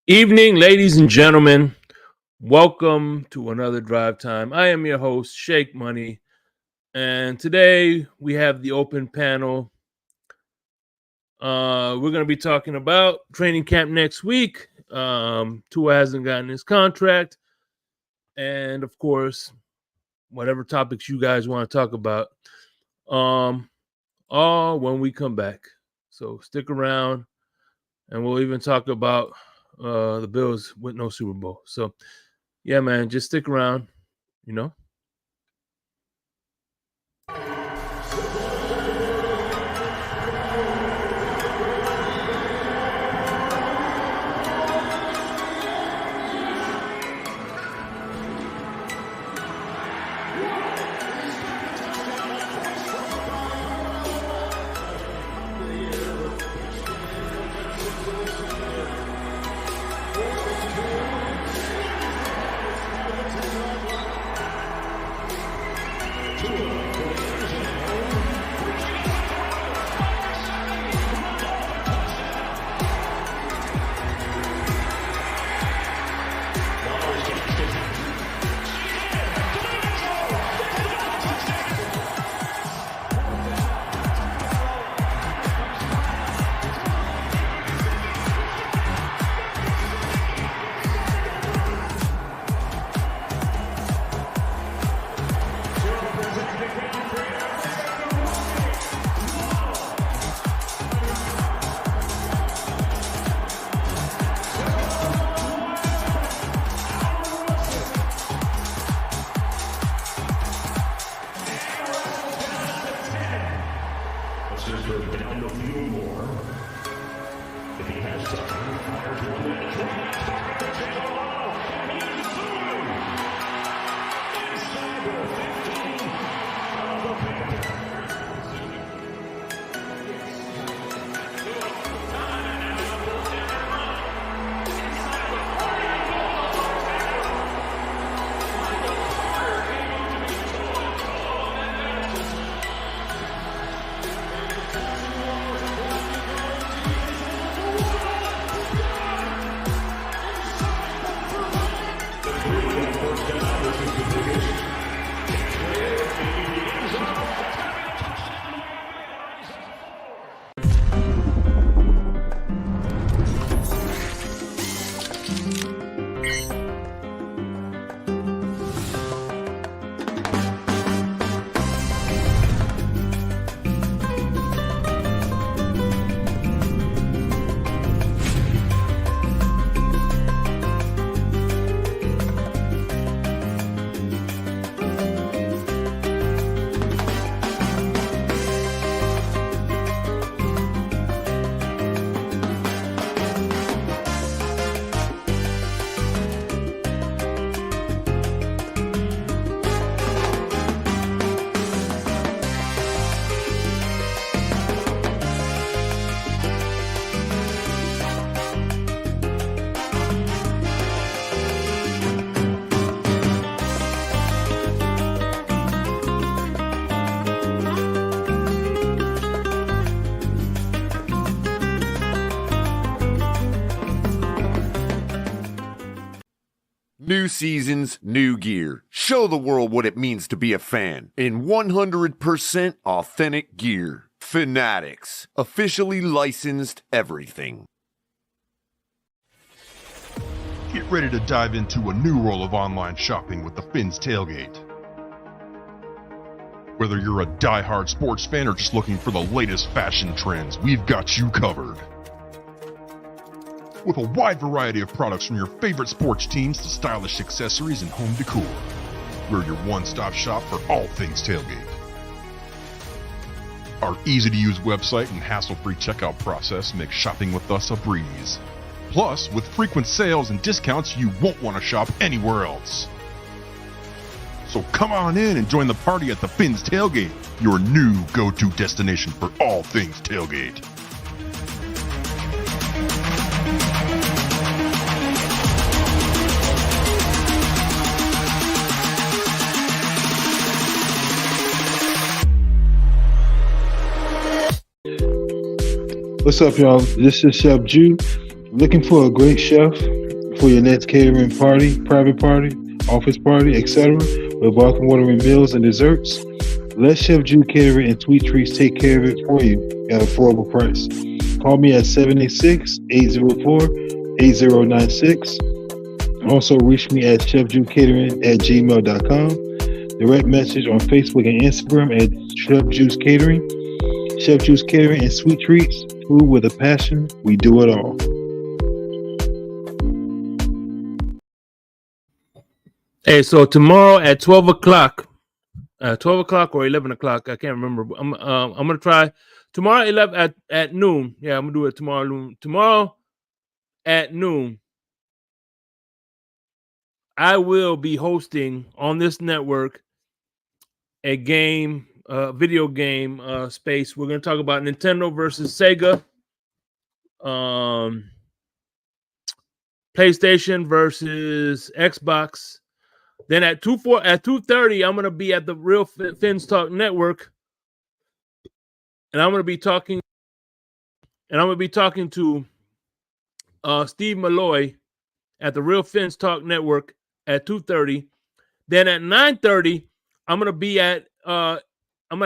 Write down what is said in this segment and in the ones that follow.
Evening, ladies and gentlemen. Welcome to another Drive Time. I am your host, Shake Money, and today we have the open panel. We're going to be talking about training camp next week. Tua hasn't gotten his contract, and of course, whatever topics you guys want to talk about, all when we come back. So stick around, and we'll even talk about the Bills with no Super Bowl. So, yeah, man, just stick around, you know. New seasons, new gear. Show the world what it means to be a fan in 100% authentic gear. Fanatics. Officially licensed everything. Get ready to dive into a new world of online shopping with the Fins Tailgate. Whether you're a die-hard sports fan or just looking for the latest fashion trends, we've got you covered. With a wide variety of products from your favorite sports teams to stylish accessories and home decor, we're your one-stop shop for all things tailgate. Our easy-to-use website and hassle-free checkout process make shopping with us a breeze. Plus, with frequent sales and discounts, you won't want to shop anywhere else. So come on in and join the party at the Fins Tailgate, your new go-to destination for all things tailgate. What's up, y'all? This is Sub Jew, Looking for a great chef for your next catering party, private party, office party, etc. with welcome watering meals and desserts? Let Chef Jude Catering and Sweet Treats take care of it for you at an affordable price. Call me at 786-804-8096. Also reach me at chefjudecatering@gmail.com. Direct message on Facebook and Instagram at Chef Juice Catering. Chef Juice Catering and Sweet Treats, food with a passion. We do it all. Hey, so tomorrow at 12 o'clock, 12 o'clock or 11 o'clock, I can't remember. I'm gonna try tomorrow 11 at noon. Yeah, I'm gonna do it tomorrow noon. Tomorrow at noon, I will be hosting on this network a game, video game space. We're gonna talk about Nintendo versus Sega, PlayStation versus Xbox. Then at 2:30, I'm gonna be at the Real Fins Talk Network, and I'm gonna be talking to Steve Malloy at the Real Fins Talk Network at 2:30. Then at 9:30, I'm gonna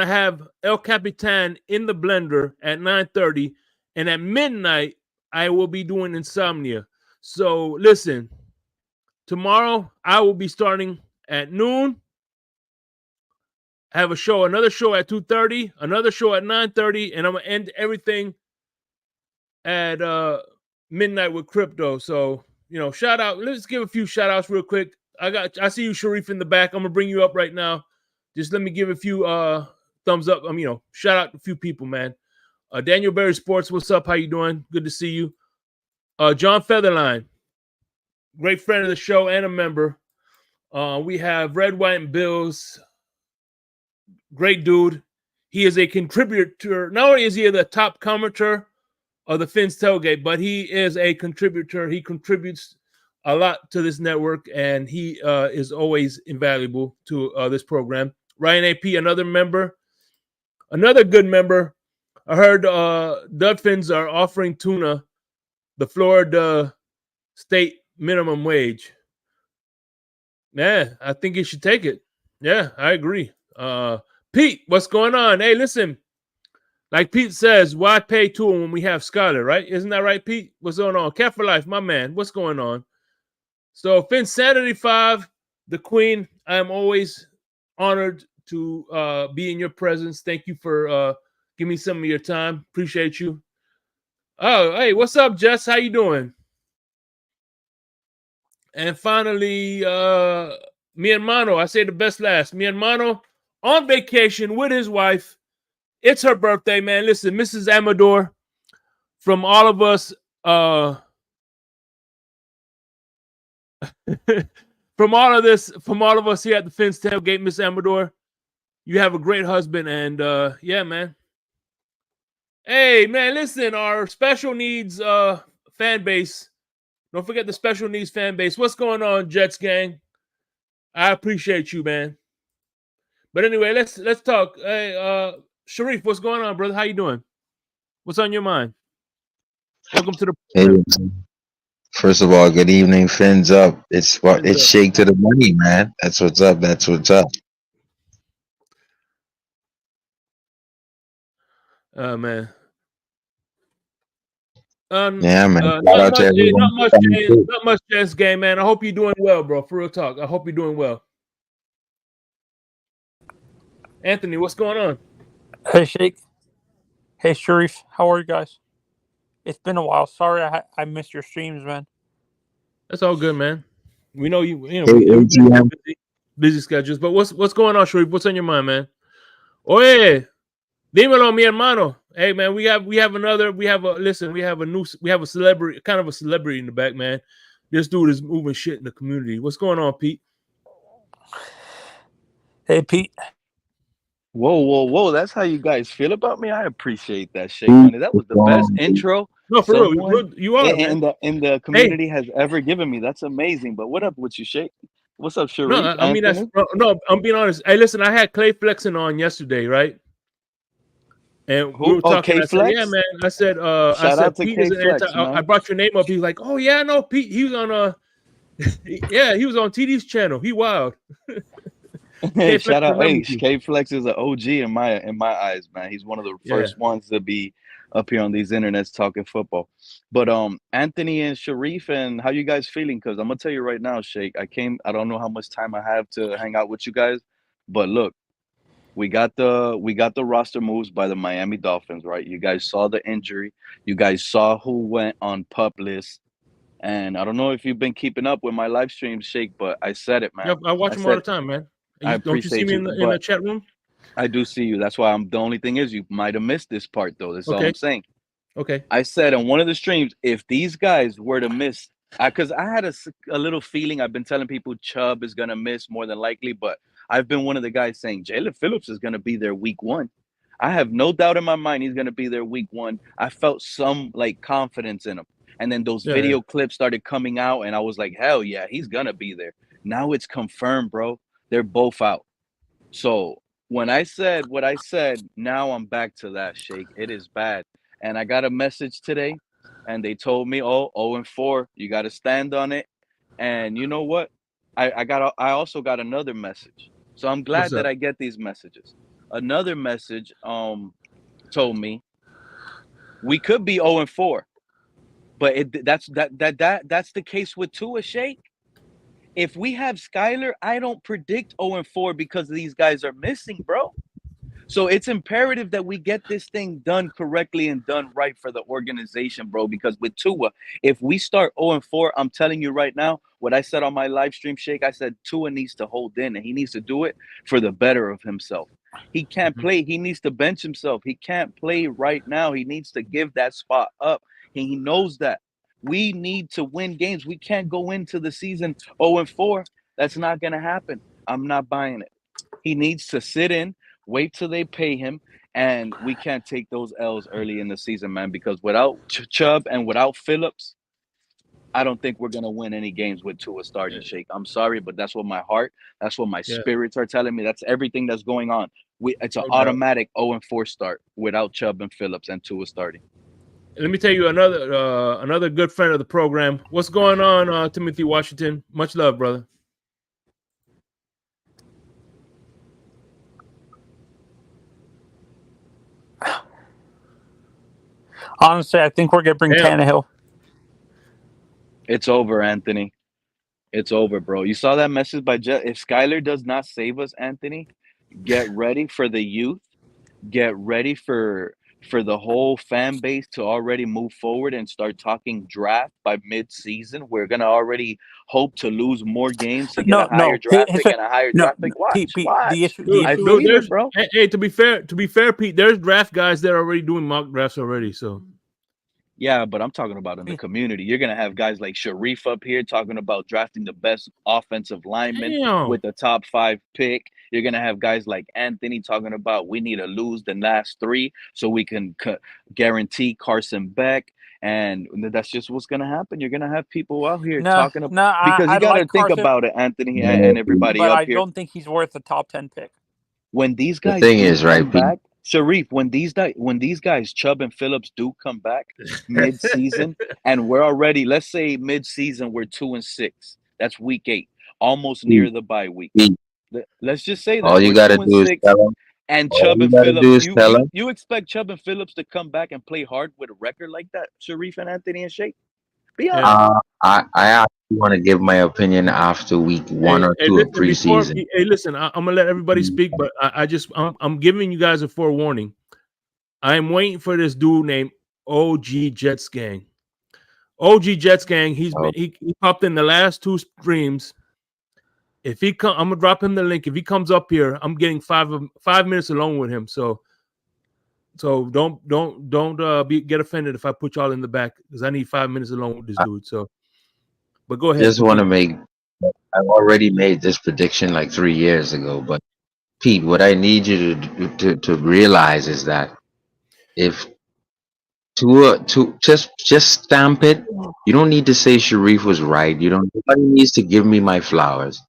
have El Capitan in the blender at 9:30, and at midnight I will be doing Insomnia. So listen. Tomorrow, I will be starting at noon. Have another show at 2:30, another show at 9:30, and I'm gonna end everything at midnight with crypto. So, shout out. Let's give a few shout outs real quick. I see you, Sharif, in the back. I'm gonna bring you up right now. Just let me give a few thumbs up. Shout out a few people, man. Daniel Berry Sports, what's up? How you doing? Good to see you. John Featherline. Great friend of the show and a member. We have Red, White, and Bills. Great dude. He is a contributor. Not only is he the top commenter of the Fins Tailgate, but he is a contributor. He contributes a lot to this network, and he is always invaluable to this program. Ryan AP, another member. Another good member. I heard Dolphins are offering tuna the Florida state minimum wage. Yeah, I think you should take it. Yeah, I agree. Pete, what's going on? Hey, listen, like Pete says, why pay to him when we have Skyler, right? Isn't that right, Pete? What's going on? Cat for life, my man. What's going on? So, Finsanity 5, the Queen, I am always honored to be in your presence. Thank you for giving me some of your time. Appreciate you. Oh, hey, what's up, Jess? How you doing? And finally, mi hermano, I say the best last. Mi hermano on vacation with his wife. It's her birthday, man. Listen, Mrs. Amador, from all of us, from all of us here at the Fins Tailgate, Miss Amador, you have a great husband, and yeah, man. Hey, man, listen, our special needs fan base. Don't forget the special needs fan base. What's going on, Jets gang? I appreciate you, man. But anyway, let's talk. Hey, Sharif, what's going on, brother? How you doing? What's on your mind? Welcome to the Hey, first of all, good evening, Fins up. It's shake to the money, man. That's what's up. That's what's up. Oh man. Yeah, man. Shout Not out to everyone. not much chance game, man. I hope you're doing well, bro. For real talk. I hope you're doing well. Anthony, what's going on? Hey, Sheikh. Hey, Sharif. How are you guys? It's been a while. Sorry I missed your streams, man. That's all good, man. We know you. Hey, We're busy schedules. But what's going on, Sharif? What's on your mind, man? Oye, dímelo, mi hermano. Hey, man, we have a celebrity, kind of a celebrity in the back, man. This dude is moving shit in the community. What's going on, Pete? Hey, Pete. Whoa. That's how you guys feel about me? I appreciate that, Shake Money. That was the best intro No, for real. You are, in the community has ever given me. That's amazing. But what up with you, Shake? What's up, Sharif? No, I mean, I'm being honest. Hey, listen, I had Clay Flexen on yesterday, right? And we Who? were Oh, talking. K I said, "Yeah, Flex. man." I said, Shout out to Pete K is an anti." Flex, I man. brought your name up. He's like, "Oh yeah, I know Pete. He was on yeah, he was on TD's channel. He wild." Hey, K Flex shout out. Hey, remembers you. K Flex is an OG in my eyes, man. He's one of the Yeah. first ones to be up here on these internets talking football. But Anthony and Sharif, and how you guys feeling? Because I'm gonna tell you right now, Shake. I don't know how much time I have to hang out with you guys, but look, we got the roster moves by the Miami Dolphins, right? You guys saw the injury. You guys saw who went on pup list. And I don't know if you've been keeping up with my live stream, Shake, but I said it, man. Yep, I watch I him all said the time, man. I Don't you see appreciate me you, in the but chat room? I do see you. That's why the only thing is you might have missed this part though. That's all Okay. I'm saying. Okay. I said on one of the streams, if these guys were to miss, because I had a little feeling, I've been telling people Chubb is going to miss more than likely, but I've been one of the guys saying Jalen Phillips is going to be there week 1. I have no doubt in my mind he's going to be there week 1. I felt some like confidence in him. And then those Yeah. video clips started coming out, and I was like, hell yeah, he's going to be there. Now it's confirmed, bro. They're both out. So when I said what I said, now I'm back to that, Shake. It is bad. And I got a message today, and they told me, oh, 0-4, you got to stand on it. And you know what? I also got another message. So I'm glad What's that up? I get these messages. Another message told me we could be 0-4, but that's the case with Tua, Shake. If we have Skyler, I don't predict 0-4 because these guys are missing, bro. So it's imperative that we get this thing done correctly and done right for the organization, bro. Because with Tua, if we start 0-4, I'm telling you right now, what I said on my live stream, Shake, I said Tua needs to hold in, and he needs to do it for the better of himself. He can't play. He needs to bench himself. He can't play right now. He needs to give that spot up. And he knows that. We need to win games. We can't go into the season 0-4. That's not going to happen. I'm not buying it. He needs to sit in, wait till they pay him, and we can't take those L's early in the season, man, because without Chubb and without Phillips, I don't think we're going to win any games with Tua starting, Shake. I'm sorry, but that's what my heart, that's what my spirits are telling me. That's everything that's going on. It's an automatic 0-4 start without Chubb and Phillips and Tua starting. Let me tell you another good friend of the program. What's going on, Timothy Washington? Much love, brother. Honestly, I think we're gonna bring Tannehill. It's over, Anthony. It's over, bro. You saw that message by Jet. If Skyler does not save us, Anthony, get ready for the youth. Get ready for the whole fan base to already move forward and start talking draft by mid-season. We're gonna already hope to lose more games to get a higher draft pick and a higher draft pick. Watch. The issue I is, believe it, bro. Hey, to be fair, Pete, there's draft guys that are already doing mock drafts already. So yeah, but I'm talking about in the community. You're gonna have guys like Sharif up here talking about drafting the best offensive lineman with the top 5 pick. You're gonna have guys like Anthony talking about we need to lose the last 3 so we can guarantee Carson Beck. And that's just what's gonna happen. You're gonna have people out here talking about because you gotta think about it, Anthony, and everybody but up here. I don't think he's worth a top 10 pick. When these guys come back, Sharif, when these guys, Chubb and Phillips, do come back mid-season, and we're already, let's say mid-season, we're 2-6. That's week 8, almost near the bye week. Let's just say that all you gotta do is tell them. And Chubb and Phillips, you expect Chubb and Phillips to come back and play hard with a record like that, Sharif and Anthony and Shake? Be honest. I actually want to give my opinion after week 1 or 2 of preseason. Listen, I'm gonna let everybody speak, but I'm giving you guys a forewarning. I'm waiting for this dude named OG Jets Gang. OG Jets Gang. He popped in the last 2 streams. If he come, I'm gonna drop him the link. If he comes up here, I'm getting 5 minutes alone with him. So don't get offended if I put y'all in the back because I need 5 minutes alone with this dude. So, but go ahead. Just want to make. I've already made this prediction like 3 years ago, but Pete, what I need you to realize is that if to just stamp it, you don't need to say Sharif was right. Nobody needs to give me my flowers.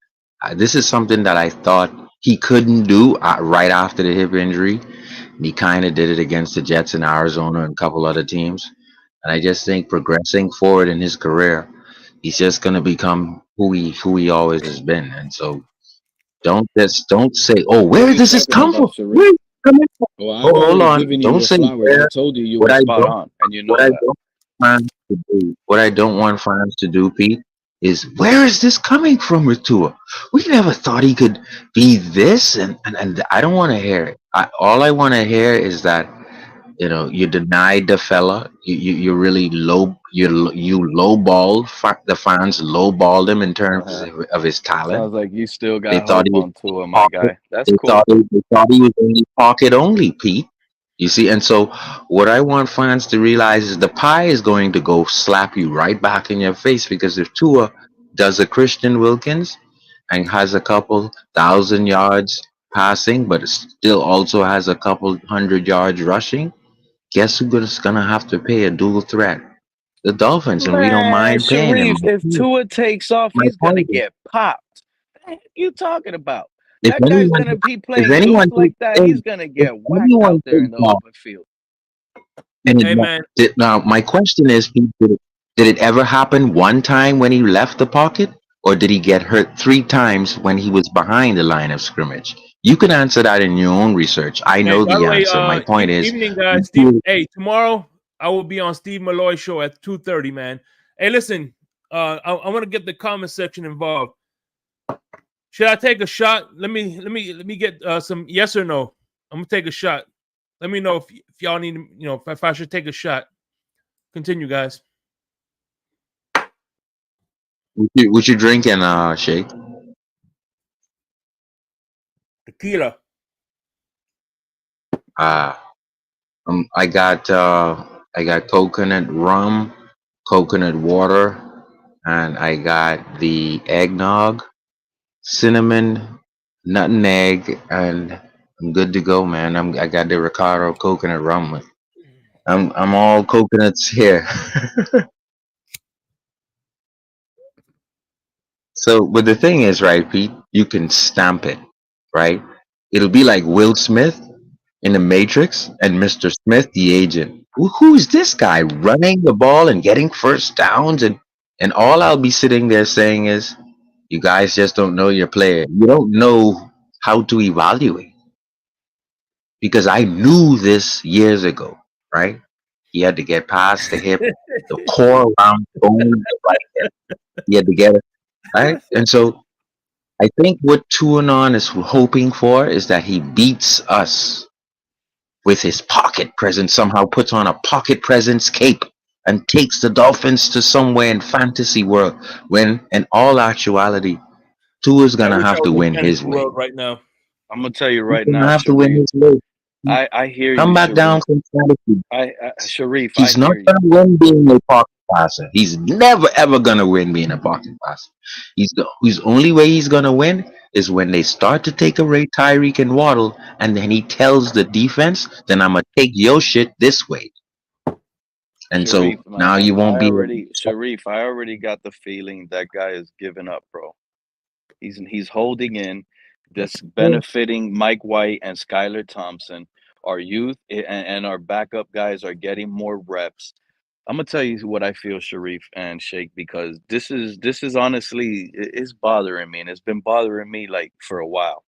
This is something that I thought he couldn't do right after the hip injury. And he kind of did it against the Jets in Arizona and a couple other teams. And I just think progressing forward in his career, he's just going to become who he always has been. And so don't say, "Oh, What are where you does this talking come from? about, Sharif? Where is it coming from?" Well, I've Oh, hold already on. given you Don't your say flowers. where. I told you What were I spot don't on, and you what know I that. don't want fans to do, what I don't want fans to do, Pete, is where is this coming from with Tua? We never thought he could be this, and I don't want to hear it. All I want to hear is that you denied the fella. You really you lowballed the fans lowballed him in terms of his talent. Sounds like you still They got thought hope he was on Tua, my pocket. guy. That's They cool. thought he was only pocket only, Pete. You see, and so what I want fans to realize is the pie is going to go slap you right back in your face, because if Tua does a Christian Wilkins and has a couple thousand yards passing, but still also has a couple hundred yards rushing, guess who's gonna have to pay a dual threat? The Dolphins, and we don't Man, mind paying him. Sharif, if Tua takes off, My he's gonna point is, get popped. What you talking about? if That guy's anyone, gonna be if playing anyone loose like takes, that. hey, He's gonna if get whacked anyone out there in takes the off, open field. and Hey man, now my question is, Pete, did it ever happen one time when he left the pocket, or did he get hurt 3 times when he was behind the line of scrimmage? You can answer that in your own research. I hey, know by the the way, answer. My point is, evening guys. Steve, hey, tomorrow I will be on Steve Malloy's show at 2:30, man. Hey, listen, I want to get the comment section involved. Should I take a shot? Let me get some yes or no. I'm gonna take a shot. Let me know if y'all need, if I should take a shot. Continue, guys. what you drinking, Shay? Tequila. I got coconut rum, coconut water, and I got the eggnog, cinnamon, nutmeg, and I'm good to go, man. I got the Ricardo coconut rum. I'm all coconuts here. So, but the thing is, right, Pete, you can stamp it, right? It'll be like Will Smith in the Matrix and Mr. Smith, the agent. Who is this guy running the ball and getting first downs? And all I'll be sitting there saying is, you guys just don't know your player. You don't know how to evaluate, because I knew this years ago, right? He had to get past the hip, the core around the bone, the right hip. He had to get it right, and so I think what Tuanon is hoping for is that he beats us with his pocket presence, somehow puts on a pocket presence cape and takes the Dolphins to somewhere in fantasy world, when in all actuality, Tua's I gonna wish I have to was in win his fantasy way. world right now. I'm gonna tell you He's right gonna now, have to win Sharif. his way. I hear Come you, back down Sharif. from fantasy. Sharif, I He's not hear you. gonna win being a pocket passer. He's never ever gonna win being a pocket passer. His only way he's gonna win is when they start to take away Tyreek and Waddle, and then he tells the defense, "Then I'm gonna take your shit this way." And so Sharif, now you man, won't be. Sharif, I already got the feeling that guy is giving up, bro. He's holding in, just benefiting Mike White and Skylar Thompson. Our youth and our backup guys are getting more reps. I'm gonna tell you what I feel, Sharif and Shake, because this is honestly it's bothering me, and it's been bothering me like for a while.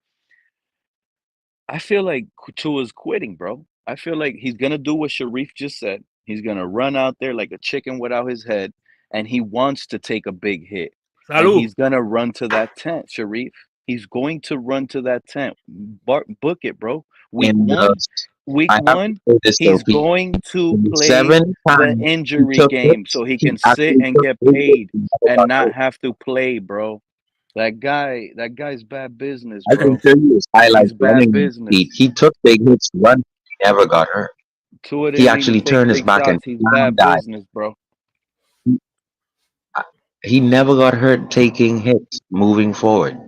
I feel like Tua's quitting, bro. I feel like he's gonna do what Sharif just said. He's gonna run out there like a chicken without his head, and he wants to take a big hit. And Salud. he's gonna run to that tent, Sharif. He's going to run to that tent. Book it, bro. Week And one, week I have to one, say this though, he's Pete. going to In the play 7 times the he injury took game hits, so he he can sit actually and took get big hits. paid He never and got not hurt. have to play, bro. That guy's bad business, I can bro. show you his highlights He's bad running, Pete. business. He took big hits running. He never got hurt. Tua He didn't even actually take turned his big back and shots. He's slam bad dive. business, bro. He never got hurt taking hits moving forward.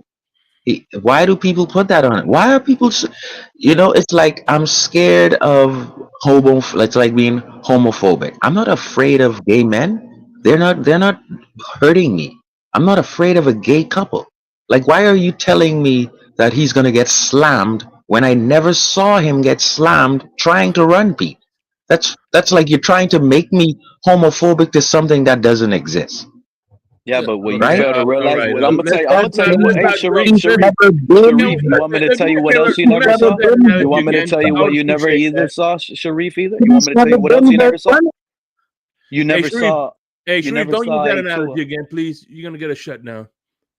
Why do people put that on it? Why are people, it's like I'm scared of it's like being homophobic. I'm not afraid of gay men. They're not hurting me. I'm not afraid of a gay couple. Like, why are you telling me that he's gonna get slammed when I never saw him get slammed trying to run, Pete. That's like you're trying to make me homophobic to something that doesn't exist. Yeah, but what All you right, fail to realize, all right. I'm gonna tell you, I'm gonna tell you what. Let's Hey, not go. Sharif, you want me to tell you what else you We're never not going saw? to that You analogy want me to again. tell you I what would you never appreciate either that. saw, Sharif? Either you want me to tell you what else you never saw? You Hey, never Sharif. saw. Hey, You Sharif, never don't use saw that a analogy Tua, again, please. You're gonna get a shutdown.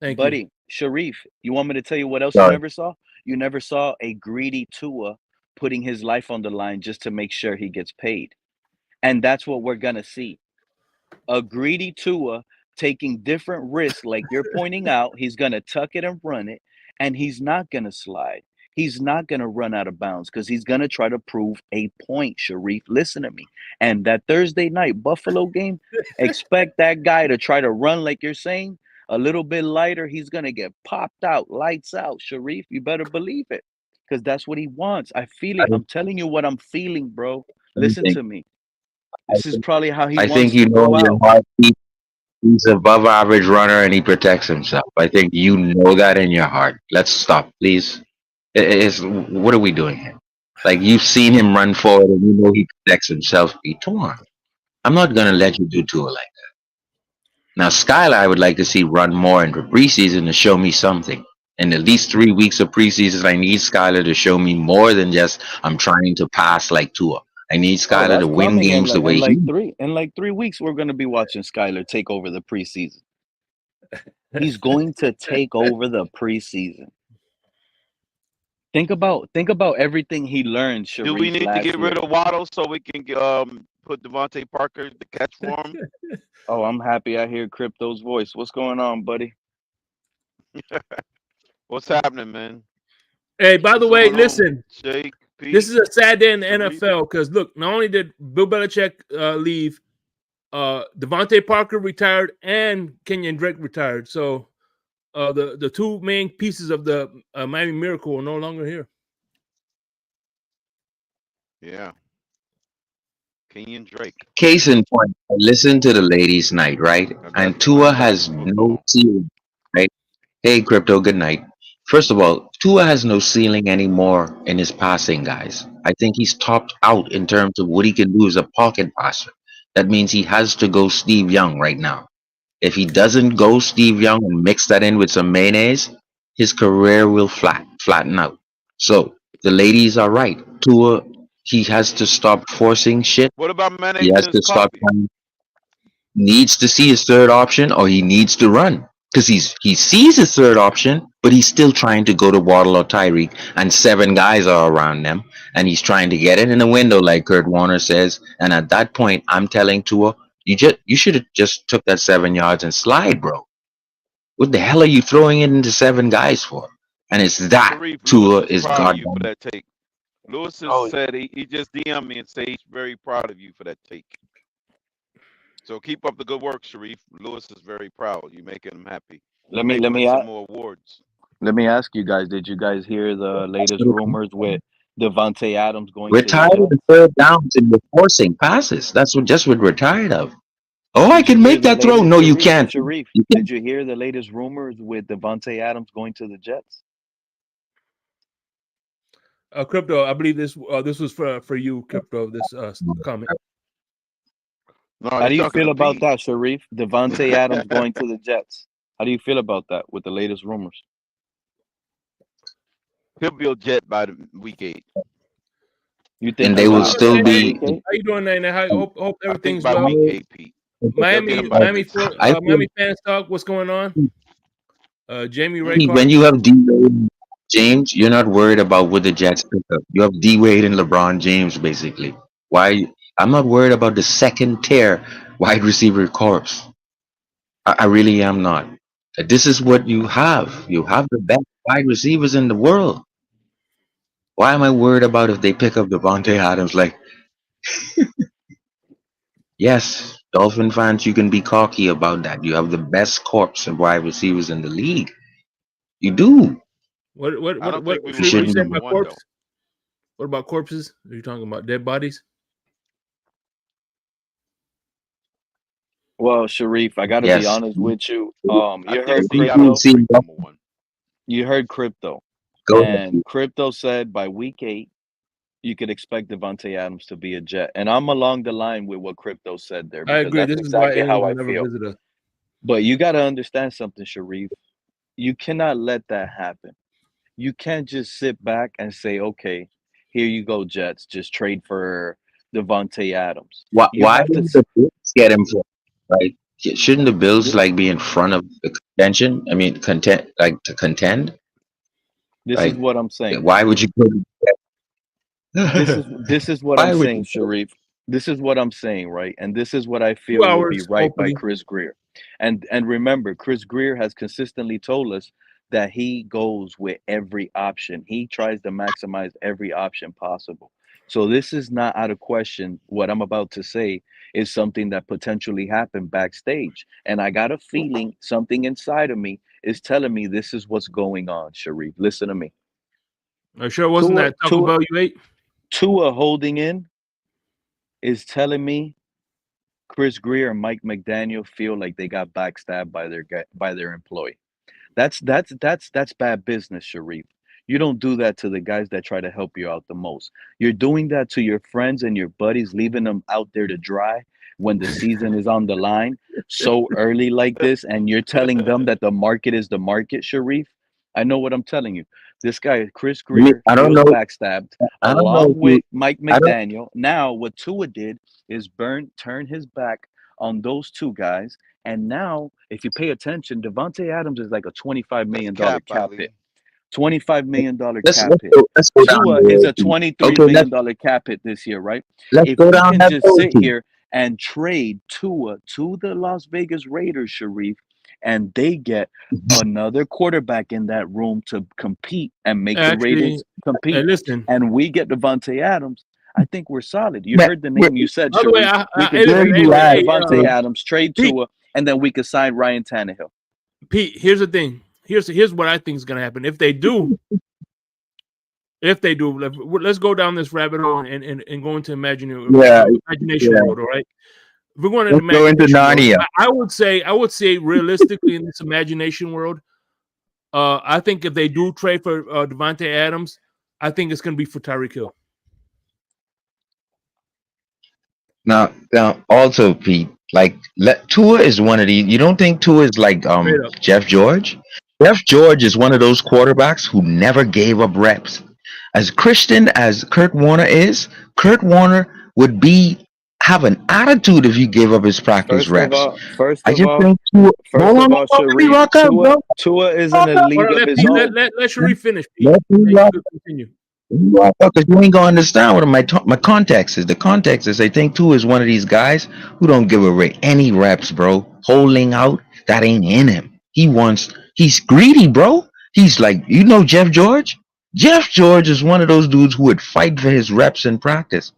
Thank you. buddy. Sharif, you want me to tell you what else you Sorry. never saw? You never saw a greedy Tua putting his life on the line just to make sure he gets paid, and that's what we're gonna see. A greedy Tua taking different risks, like you're pointing out. He's going to tuck it and run it, and he's not going to slide. He's not going to run out of bounds because he's going to try to prove a point, Sharif. Listen to me. And that Thursday night Buffalo game, expect that guy to try to run like you're saying, a little bit lighter. He's going to get popped out, lights out, Sharif. You better believe it because that's what he wants. I feel it. I'm telling you what I'm feeling, bro. Listen to me. This is probably how he I think wants you to know go in your out. heart he's above average runner and he protects himself. I think you know that in your heart. Let's stop, please. It's what are we doing here? Like you've seen him run forward and you know he protects himself. Pete, come on. I'm not gonna let you do Tua like that. Now Skylar, I would like to see run more into preseason to show me something. In at least 3 weeks of preseason, I need Skylar to show me more than just I'm trying to pass like Tua. I need Oh, Skylar that's to win coming games the way he. in like 3 weeks. We're gonna be watching Skyler take over the preseason. He's going to take over the preseason. Think about everything he learned, Do we Sharif, need to last get year. rid of Waddle so we can put Devontae Parker to catch for him? Oh, I'm happy I hear Crypto's voice. What's going on, buddy? What's happening, man? Hey, by the What's way, going on, listen. Jake, Pete, This is a sad day in the Sharif? NFL because look, not only did Bill Belichick leave, Devontae Parker retired and Kenyon Drake retired. So the two main pieces of the Miami Miracle are no longer here. Yeah. Kenyon Drake. Case in point, I listened to the ladies' night, right? And Tua has no ceiling, right? Hey, Crypto, good night. First of all, Tua has no ceiling anymore in his passing, guys. I think he's topped out in terms of what he can do as a pocket passer. That means he has to go Steve Young right now. If he doesn't go Steve Young and mix that in with some mayonnaise, his career will flatten out. So the ladies are right. Tua, he has to stop forcing shit. What about He mayonnaise has in his to stop coffee? needs to see his third option or he needs to run because he sees his third option, but he's still trying to go to Waddle or Tyreek, and 7 guys are around them, and he's trying to get it in the window, like Kurt Warner says. And at that point, I'm telling Tua, you should have just took that 7 yards and slide, bro. What the hell are you throwing it into 7 guys for? And it's that Sharif, Tua Lewis is is proud of you for goddamn. that take. Lewis has said he just DM'd me and say he's very proud of you for that take. So keep up the good work, Sharif. Lewis is very proud. You're making him happy. Let Maybe me win some more awards. let me ask you guys, did you guys hear the latest rumors with Devonte Adams going We're to the tired of the Jets? third downs and the forcing passes. That's what we're tired of. Oh, I Did you can hear make the that throw. latest No, you can't. Sharif? You can't. Did you hear the latest rumors with Devonte Adams going to the Jets? Crypto, I believe this was for you, Crypto. This comment. No, How you're do you talking feel to about Pete. that, Sharif? Devonte Adams going to the Jets. How do you feel about that with the latest rumors? He'll be a Jet by week 8. You think And How they he'll will be a still Jet by hey, be. week 8? how you doing, Nana? Hope I think everything's by well. week 8, Pete. They'll get him by Miami mid-season. I feel Miami fans talk. What's going on? Jamie when Raycard. you have D Wade and James, you're not worried about what the Jets pick up. You have D Wade and LeBron James basically. Why? I'm not worried about the second tier wide receiver corps. I really am not. This is what you have. You have the best wide receivers in the world. Why am I worried about if they pick up Devonte Adams? Like, yes, Dolphin fans, you can be cocky about that. You have the best corps of wide receivers in the league. You do. I don't think we You will Sharif, what you rank shouldn't. saying number about 1, corpse? though. What about corpses? Are you talking about dead bodies? Well, Sharif, I gotta be Yes. honest with you. I You think heard Seattle You've crypto. will seen rank number 1. You heard crypto. Go ahead. And Crypto said by week 8, you could expect Devonte Adams to be a Jet. And I'm along the line with what Crypto said there I because agree. that's This is why exactly aliens how I will never feel. visit us. But you got to understand something, Sharif. You cannot let that happen. You can't just sit back and say, okay, here you go, Jets. Just trade for Devonte Adams. Why? You Why have to. didn't the Bills get him for? Right? Shouldn't the Bills like be in front of the contention? I mean, contend like to contend. This is Like, what I'm saying. why would you put? This is what Why I'm would saying, you? Sharif. This is what I'm saying, right? And this is what I 2 feel will be hours, right by hopefully. Chris Greer. And remember, Chris Greer has consistently told us that he goes with every option. He tries to maximize every option possible. So this is not out of question. What I'm about to say is something that potentially happened backstage. And I got a feeling something inside of me is telling me this is what's going on, Sharif. Listen to me. I sure wasn't Tua, that Taco Bell you ate? Tua holding in is telling me Chris Greer and Mike McDaniel feel like they got backstabbed by their employee. That's bad business, Sharif. You don't do that to the guys that try to help you out the most. You're doing that to your friends and your buddies, leaving them out there to dry when the season is on the line so early like this, and you're telling them that the market is the market, Sharif. I know what I'm telling you. This guy, Chris Greer, I don't feels know. backstabbed I don't know along if you. with Mike I don't. McDaniel. Now, what Tua did is turn his back on those two guys. And now, if you pay attention, Devonte Adams is like a $25 That's million cap, cap hit. Ali. $25 million Let's cap hit. let's go down Tua the is road. a $23 Okay, million cap hit this year, right? let's If go we down can that just road. sit here and trade Tua to the Las Vegas Raiders, Sharif, and they get another quarterback in that room to compete and make the Actually, Raiders compete, listen. and we get Devonte Adams, I think we're solid. You Man, heard the name you said, By the way, Sharif. We could hey, where listen, trade you hey, for at? hey, Devonte Adams, trade Pete, Tua, and then we could sign Ryan Tannehill. Pete, here's the thing. Here's what I think is going to happen. If they do, let's go down this rabbit hole and go into imagination Yeah, world. All right. If we're going into let's go into imagination world, Narnia. I would say realistically in this imagination world, I think if they do trade for Devonte Adams, I think it's going to be for Tyreek Hill. Now, also, Pete, like Tua is one of these. You don't think Tua is like Straight up. Jeff George? Jeff George is one of those quarterbacks who never gave up reps. As Christian as Kurt Warner is, Kurt Warner would have an attitude if he gave up his practice reps. I just think Tua. Hold on, let me rock up, bro. Tua is in a league of his own. Let Sharif finish, Pete. Let me Then rock. you could continue. Because you ain't gonna understand what my context is. The context is I think Tua is one of these guys who don't give away any reps, bro. Holding out, that ain't in him. He's greedy, bro. He's like, Jeff George? Jeff George is one of those dudes who would fight for his reps in practice.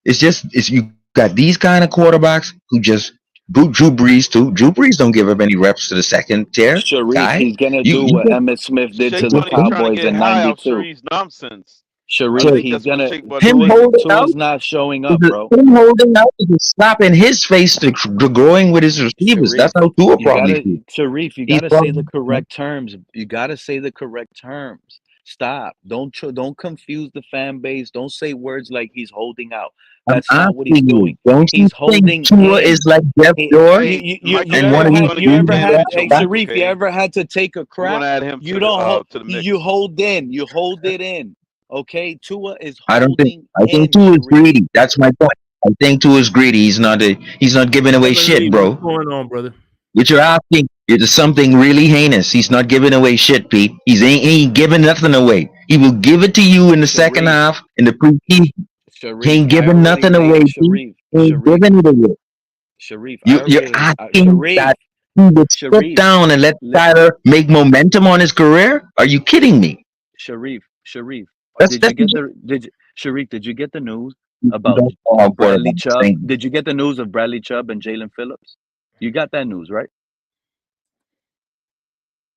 It's you got these kind of quarterbacks who just Drew Brees too. Drew Brees don't give up any reps to the second tier Sharif, guy. he's gonna do what Emmitt Smith did to Shake the Buddy's trying to Cowboys get in high off '92. Sharif's nonsense. I Sharif, think he's that's what gonna. Shake Buddy Him did. holding out Tua's not showing up, bro. him holding out is a slap in his face to growing with his receivers. That's how Tua probably feels. Sharif, you He's gotta say the probably correct terms. You gotta say the correct terms. Stop. Don't confuse the fan base. Don't say words like he's holding out. I'm That's not what he's asking you, doing. don't you He's holding think Tua in. is like Jeff He- George Mike and one of these gonna you get dudes ever Dan had Mitchell, hey Sharif, you okay? ever had to take a We're crap? gonna add him You to don't hold the mix. you hold in. You hold it in. Okay? Tua is I don't think holding I think in, Tua is Sharif. greedy. That's my point. I think Tua is greedy. He's not giving away shit, Lee, bro. what's going on, brother? What you're asking, it's something really heinous. He's not giving away shit, Pete. He ain't giving nothing away. He will give it to you in the second Sharif. half in the preseason. He Sharif, ain't giving nothing away, Pete. Sharif, He ain't giving it away. Sharif, You're asking Sharif, that he would step Sharif, down and let Tyler make momentum on his career? Are you kidding me? Sharif, That's did you get the news about that's all Bradley quarterbacks Chubb? saying. Did you get the news of Bradley Chubb and Jalen Phillips? You got that news, right?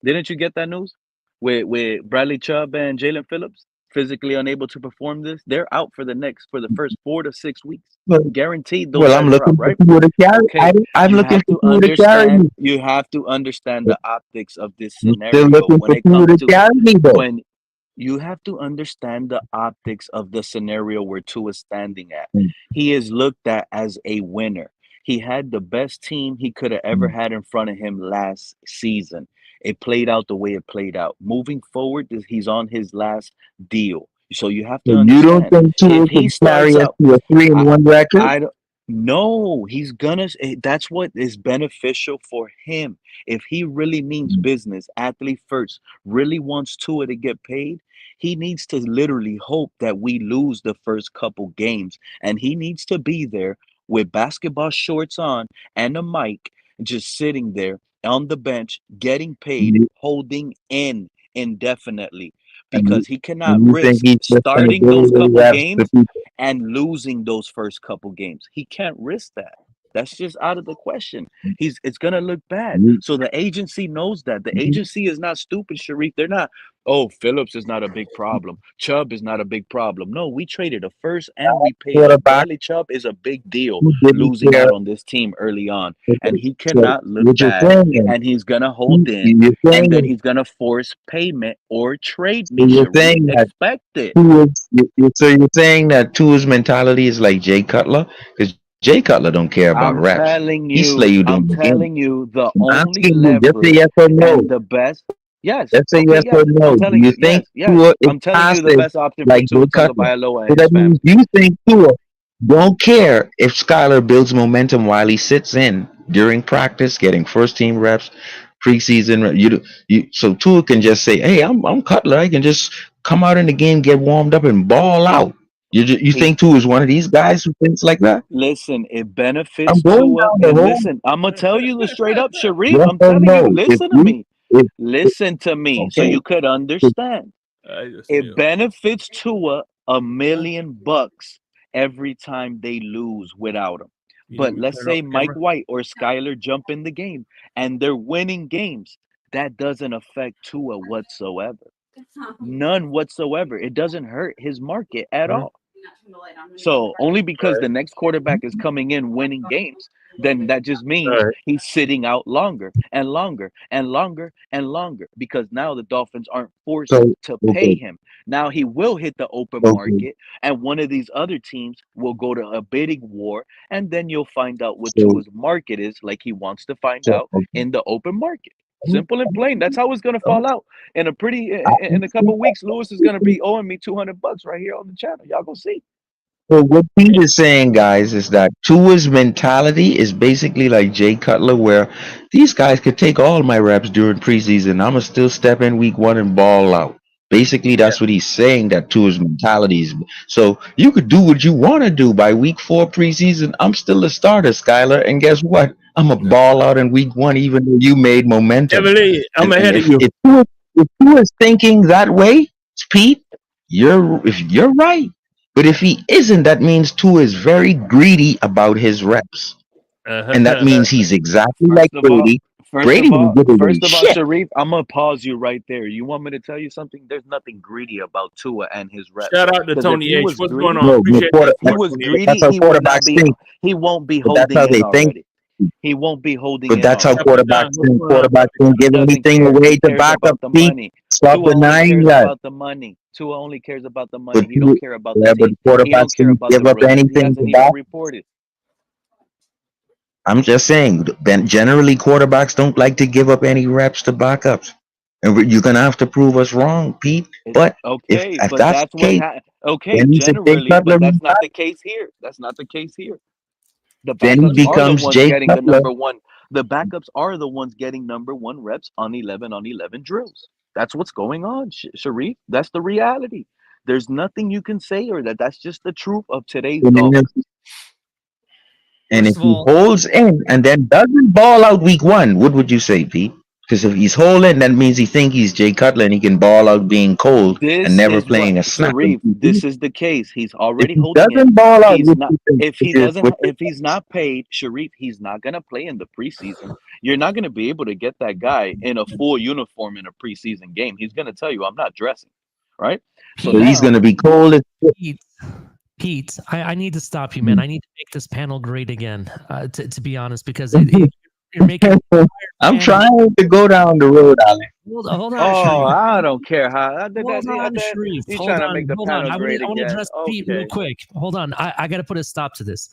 Didn't you get that news? With Bradley Chubb and Jalen Phillips physically unable to perform this, they're out for the first 4 to 6 weeks. Guaranteed those Well, guys I'm are out, looking for right? people to carry. Okay. I'm You looking have for to people to carry me. you have to understand the optics of this I'm scenario still looking when for it people comes to to carry me, though. when You have to understand the optics of the scenario where Tua is standing at. Mm. He is looked at as a winner. He had the best team he could have ever had in front of him last season. It played out the way it played out. Moving forward, he's on his last deal. So you have to So you don't understand think Tua if he can carry starts us out, to a 3-1 record? I don't. No, he's gonna. That's what is beneficial for him. If he really means business, athlete first, really wants Tua to get paid, he needs to literally hope that we lose the first couple games, and he needs to be there with basketball shorts on and a mic, just sitting there on the bench, getting paid, You- holding in indefinitely, And you, because he cannot and you think risk he's just going to starting give those away couple reps to games people? and losing those first couple games. He can't risk that. That's just out of the question. It's gonna look bad. You- So the agency knows that. The you- agency is not stupid, Sharif. They're not, oh, Phillips is not a big problem. Chubb is not a big problem. No, we traded a first and we paid up. Quarterback Bradley Chubb is a big deal who didn't losing care. out on this team early on. And he So cannot look what you're bad. saying is, And he's gonna hold in. you're And saying then is, he's gonna force payment or trade so me, you're Sharif. saying that Expect it. so you're saying that Tua's mentality is like Jay Cutler? Because Jay Cutler don't care about reps. He slay you during the game. The I'm only asking you, just say yes leverage or no. and the best. Yes. Just say Okay. yes or Yes. I'm no. Do telling you you. think Yes. Yes. Tua is I'm telling you the passive best option for like Jay Tua Cutler? Tagovailoa So and his that means family. you think Tua don't care if Skylar builds momentum while he sits in during practice, getting first team reps, preseason. So Tua can just say, "Hey, I'm Cutler. I can just come out in the game, get warmed up, and ball out." You He think Tua is one of these guys who thinks like that? Listen. It I'm benefits going Tua. down the And whole listen, I'm gonna tell you the straight up, Sharif. yes I'm or telling you. no. Listen to me. If Listen to me, so okay, you could understand. Ay, Dios It mío. benefits Tua $1 million every time they lose without him. You need But me to let's turn off say the Mike camera? White or Skyler jump in the game and they're winning games. That doesn't affect Tua whatsoever. None whatsoever. It doesn't hurt his market at Huh? all. So only because the next quarterback is coming in winning games, then that just means Alright. he's sitting out longer and longer and longer and longer, because now the Dolphins aren't forced so to pay okay, him. Now he will hit the open okay, market, and one of these other teams will go to a bidding war, and then you'll find out what so Tua's market is, like he wants to find so out in the open market. Simple and plain. That's how it's gonna fall out. In a pretty in a couple weeks, Lewis is gonna be owing me $200 right here on the channel. Y'all gonna see. So what Pete is saying, guys, is that Tua's mentality is basically like Jay Cutler, where these guys could take all my reps during preseason. I'ma still step in week one and ball out. Basically, Yeah. that's what he's saying. That Tua's mentality is. So you could do what you want to do by week 4 preseason. I'm still a starter, Skyler, and guess what? I'm a ball out in week 1, even though you made momentum. Emily, I'm And ahead of if you. if Tua's thinking that way, Pete, you're right. But if he isn't, that means Tua is very greedy about his reps. And that means he's exactly like First of all, Brady. Brady didn't give away shit. Sharif, I'm gonna pause you right there. You want me to tell you something? There's nothing greedy about Tua and his reps. Shout out to Because if Tony he H. was What's going greedy, on? No, Appreciate the if he support, was Tony H. but that's greedy, how he would not quarterbacks be. think. He won't be But that's holding how in they think. already. He won't be holding But in that's how Captain already. Don, quarterbacks what's think. going on, Quarterbacks brother? don't He give doesn't anything care. away He to cares back up about the Pete. money. Stop Tua only denying cares that. about the money. Tua only cares about the But money. He don't care about the yeah, but team. He don't quarterbacks care don't about give the up brothers. He anything to hasn't even back. reported. I'm just saying, generally quarterbacks don't like to give up any reps to backups. And you're gonna have to prove us wrong, Pete. But if Okay, if but that's the that's what case, okay, then he's a Jay generally, Cutler but that's not mentality. the case here. That's not the case here. The Then he backups are the becomes ones Jay getting the Cutler. number one. The backups are the ones getting number one reps on 11 on 11 drills. That's what's going on, Sharif. That's the reality. There's nothing you can say, or that's just the truth of today's And then Dolphins. and if First of he all, holds in and then doesn't ball out week 1, what would you say, Pete? Because if he's holding, that means he think he's Jay Cutler and he can ball out being cold and This never is what playing a snap in Sharif. preseason. This is the case. He's If already he holding in. doesn't ball out, He's what not. you think? If he Which is doesn't, what if he's not paid, Sharif, he's not gonna play in the preseason. You're not gonna be able to get that guy in a full uniform in a preseason game. He's gonna tell you, "I'm not dressing." Right. So so he's now, gonna be cold as shit. Pete, I need to stop you, man. I need to make this panel great again. To be honest, because you're making I'm fan trying to go down the road, Alex. Hold on, Oh, Sharif. I don't care how. Hold on, Sharif. You Hold trying to on, make the hold on. panel I great want to again? address Pete real Okay. quick. Hold on. I got to put a stop to this.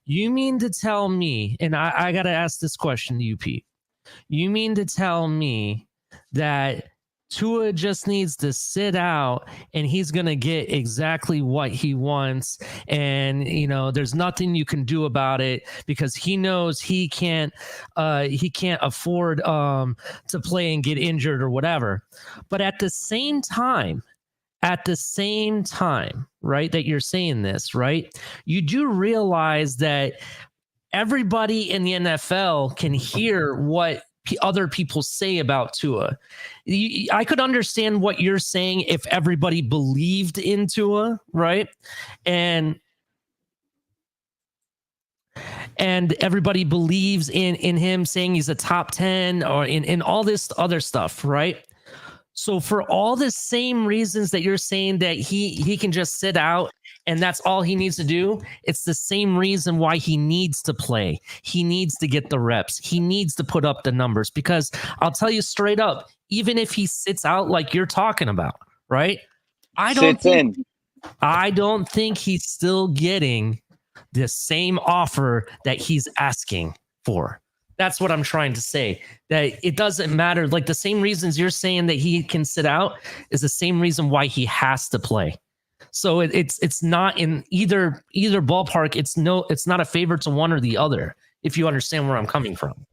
You mean to tell me, and I got to ask this question to you, Pete. You mean to tell me that Tua just needs to sit out and he's going to get exactly what he wants, and there's nothing you can do about it because he knows he can't afford to play and get injured or whatever. But at the same time, right, that you're saying this, right, you do realize that everybody in the NFL can hear what other people say about Tua. I could understand what you're saying if everybody believed in Tua, right? And everybody believes in him saying he's a top 10 or in all this other stuff, right? So for all the same reasons that you're saying that he can just sit out and that's all he needs to do, it's the same reason why he needs to play. He needs to get the reps. He needs to put up the numbers because I'll tell you straight up, even if he sits out like you're talking about, right? I don't think he's still getting the same offer that he's asking for. That's what I'm trying to say. That it doesn't matter. Like the same reasons you're saying that he can sit out is the same reason why he has to play. So it's not in either ballpark. It's not a favor to one or the other. If you understand where I'm coming from.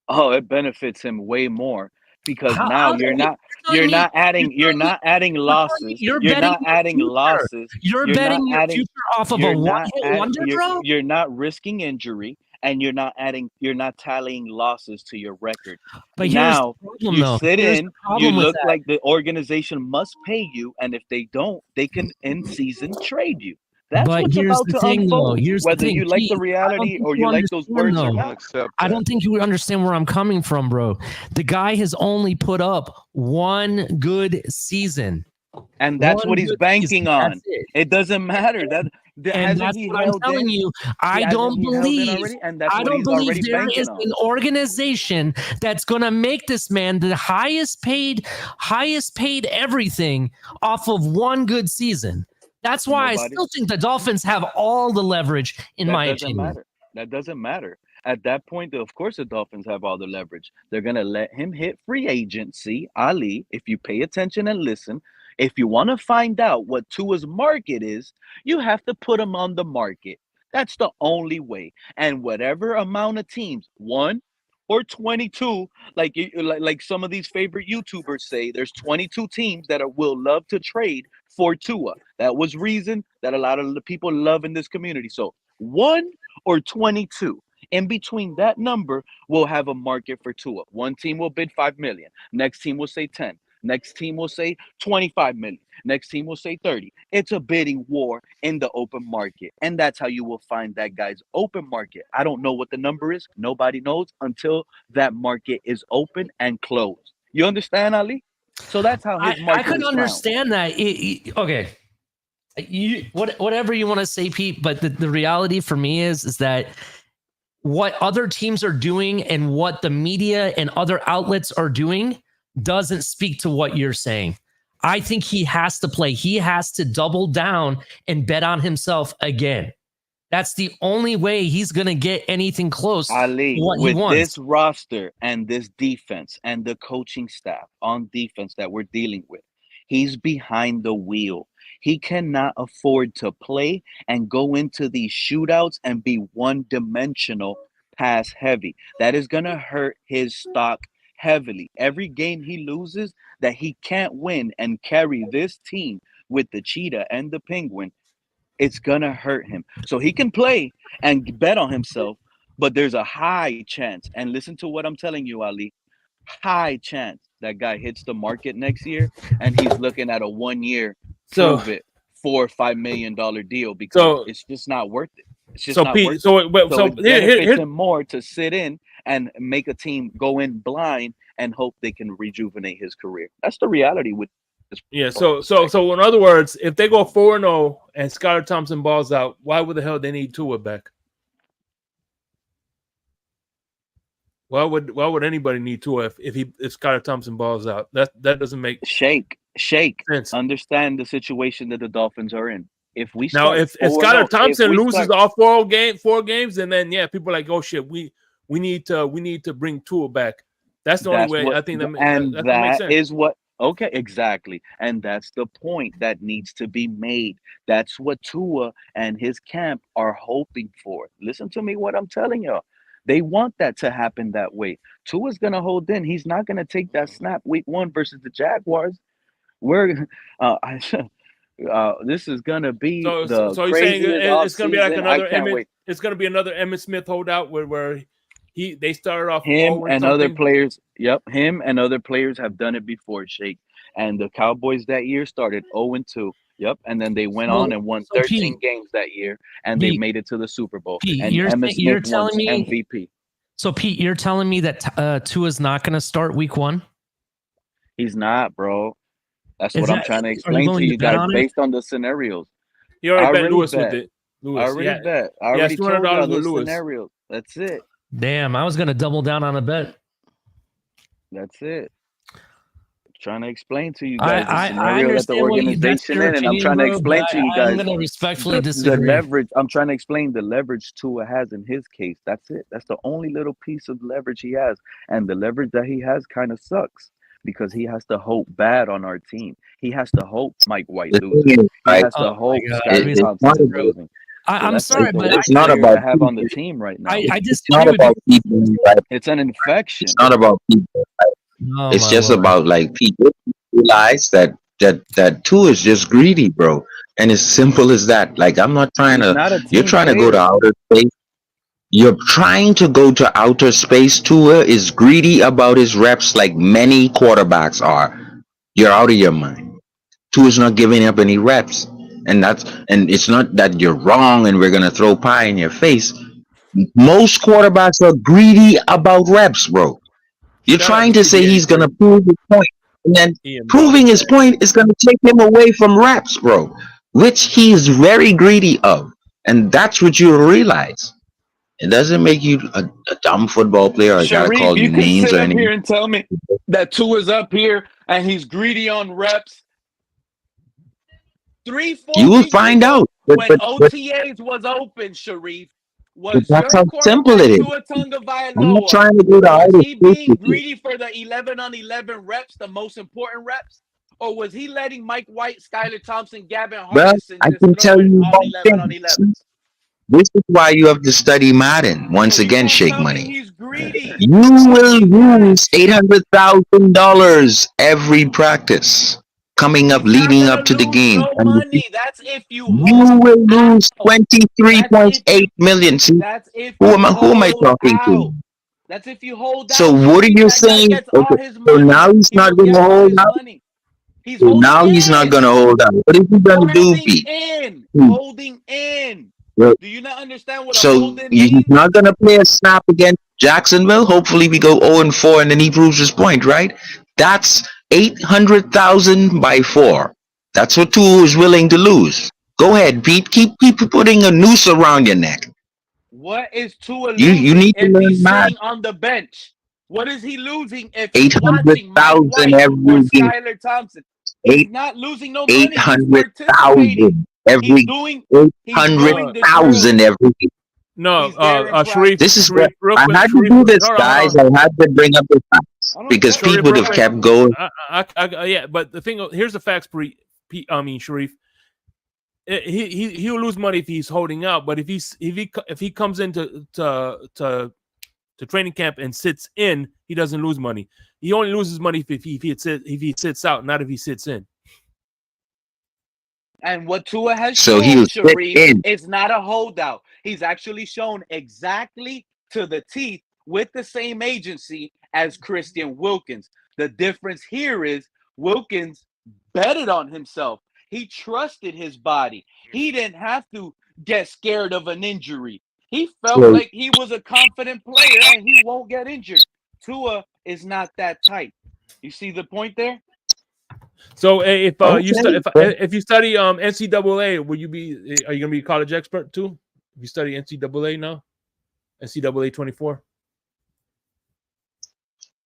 Oh, it benefits him way more because now you're not adding losses. You're not adding losses. You're betting your future off of a one-hit wonder, bro. You're not risking injury. And you're not tallying losses to your record. But now problem, you sit in, you look like the organization must pay you, and if they don't, they can end season trade you. That's what's about to unfold. Whether you like the reality or you like those words or not. I don't think you understand where I'm coming from, bro. The guy has only put up one good season. And that's what he's banking on. It doesn't matter. And that's what I'm telling you. I don't believe there is an organization that's going to make this man the highest paid everything off of one good season. That's why I still think the Dolphins have all the leverage, in my opinion. That doesn't matter. At that point, of course, the Dolphins have all the leverage. They're going to let him hit free agency. Ali, if you pay attention and listen, if you want to find out what Tua's market is, you have to put him on the market. That's the only way. And whatever amount of teams, 1 or 22, like some of these favorite YouTubers say, there's 22 teams that will love to trade for Tua. That was reason that a lot of the people love in this community. So 1 or 22. In between that number, we'll have a market for Tua. One team will bid $5 million. Next team will say 10. Next team will say 25 million. Next team will say 30. It's a bidding war in the open market. And that's how you will find that guy's open market. I don't know what the number is. Nobody knows until that market is open and closed. You understand, Ali? So that's how his market I could is understand that. Okay. Whatever you want to say, Pete, but the reality for me is that what other teams are doing and what the media and other outlets are doing doesn't speak to what you're saying. I think he has to play. He has to double down and bet on himself again. That's the only way he's going to get anything close Ali, to what with he wants. this roster and this defense and the coaching staff on defense that we're dealing with, he's behind the wheel. He cannot afford to play and go into these shootouts and be one-dimensional pass heavy. That is going to hurt his stock heavily. Every game he loses that he can't win and carry this team with the Cheetah and the Penguin, it's gonna hurt him. So he can play and bet on himself, but there's a high chance, and listen to what I'm telling you, Ali, high chance that guy hits the market next year and he's looking at a 1 year prove it $4 or $5 million deal because it's just not worth it. It's just not worth it. So it benefits him more to sit in and make a team go in blind and hope they can rejuvenate his career. That's the reality with this. Yeah, so in other words, if they go 4-0 and Skylar Thompson balls out, why would the hell they need Tua back? Why would anybody need Tua if Skylar Thompson balls out? That doesn't make Shake. sense. Understand the situation that the Dolphins are in. If we Now, start if Skylar Thompson loses all four games, and then yeah, people are like, oh shit, we need to bring Tua back. That's the only way I think that makes sense. Is what okay, exactly. And that's the point that needs to be made. That's what Tua and his camp are hoping for. Listen to me what I'm telling y'all. They want that to happen that way. Tua's gonna hold in. He's not gonna take that snap week 1 versus the Jaguars. We're this is gonna be so the you're saying craziest it's gonna be like offseason. another I can't Emmitt, wait. it's gonna be another Emmitt Smith holdout where they started off Him 0 and something. other players. Yep, him and other players have done it before, Shake. And the Cowboys that year started 0-2. Yep, and then they went on and won 13 games that year, and they made it to the Super Bowl. Pete, and Emmitt Smith won MVP. So, Pete, you're telling me that Tua's not going to start week 1? He's not, bro. That's what I'm trying to explain to you guys based on the scenarios. You already bet Lewis with it. I already bet. I already told you the Lewis. scenarios. That's it. Damn, I was going to double down on a bet. That's it. Trying to explain to you guys the scenario I that the organization in, and I'm trying to explain to you guys. I'm going to respectfully disagree. The leverage. I'm trying to explain the leverage Tua has in his case. That's it. That's the only little piece of leverage he has, and the leverage that he has kind of sucks because he has to hope bad on our team. He has to hope Mike White loses. He has to hope Skylar Thompson is losing. I'm sorry, but it's not about have on the team right now. I it's not about people. It's an infection. It's not about people. It's just about like people realize that Tua is just greedy, bro, and it's simple as that. Like I'm not trying to. You're trying to go to outer space. You're trying to go to outer space. Tua is greedy about his reps, like many quarterbacks are. You're out of your mind. Tua's not giving up any reps. And it's not that you're wrong and we're gonna throw pie in your face. Most quarterbacks are greedy about reps, bro. You're trying to say he's gonna prove his point, and then proving his point is gonna take him away from reps, bro, which he is very greedy of, and that's what you realize. It doesn't make you a dumb football player. I gotta call you names or anything. Here and tell me that Tua's up here and he's greedy on reps. 3-4 you will find out. When OTAs was open, Sharif, was that's your how simple it is. I'm not trying to go to outer he being greedy for the 11-on-11 reps, the most important reps? Or was he letting Mike White, Skylar Thompson, Gavin Hardison I can tell you one thing. This is why you have to study Madden. Once again, Shake Money. He's greedy. You will lose $800,000 every practice coming up, leading up to the game. No money. That's if you will lose $23.8 million. See, who am I talking to? That's if you hold out. So what are you saying? Okay, so now he's not going to hold out. So now he's not going to hold out. What is he going to do, Pete? Holding in. Do you not understand what holding he's means? not going to play a snap against Jacksonville. Hopefully we go 0-4 and then he proves his point, right? That's 800,000 by 4. That's what Tua is willing to lose. Go ahead, Pete. Keep putting a noose around your neck. What is Tua losing you need to if learn he's math. sitting on the bench? What is he losing if he's 800,000 every game. Skylar Thompson? He's not losing no money. 800,000 every. 800,000 every game. No, Sharif. This is what I had to do this, guys. I had to bring up the facts because Pete would have kept going. Yeah, but the thing, here's the facts, Sharif. He'll lose money if he's holding out, but if he comes into to training camp and sits in, he doesn't lose money. He only loses money if he sits out, not if he sits in. And what Tua has shown, Sharif, is not a holdout. He's actually shown exactly to the teeth with the same agency as Christian Wilkins. The difference here is Wilkins betted on himself. He trusted his body. He didn't have to get scared of an injury. He felt like he was a confident player and he won't get injured. Tua is not that type. You see the point there? So if you study NCAA, are you gonna be a college expert too? If you study NCAA now, NCAA 24.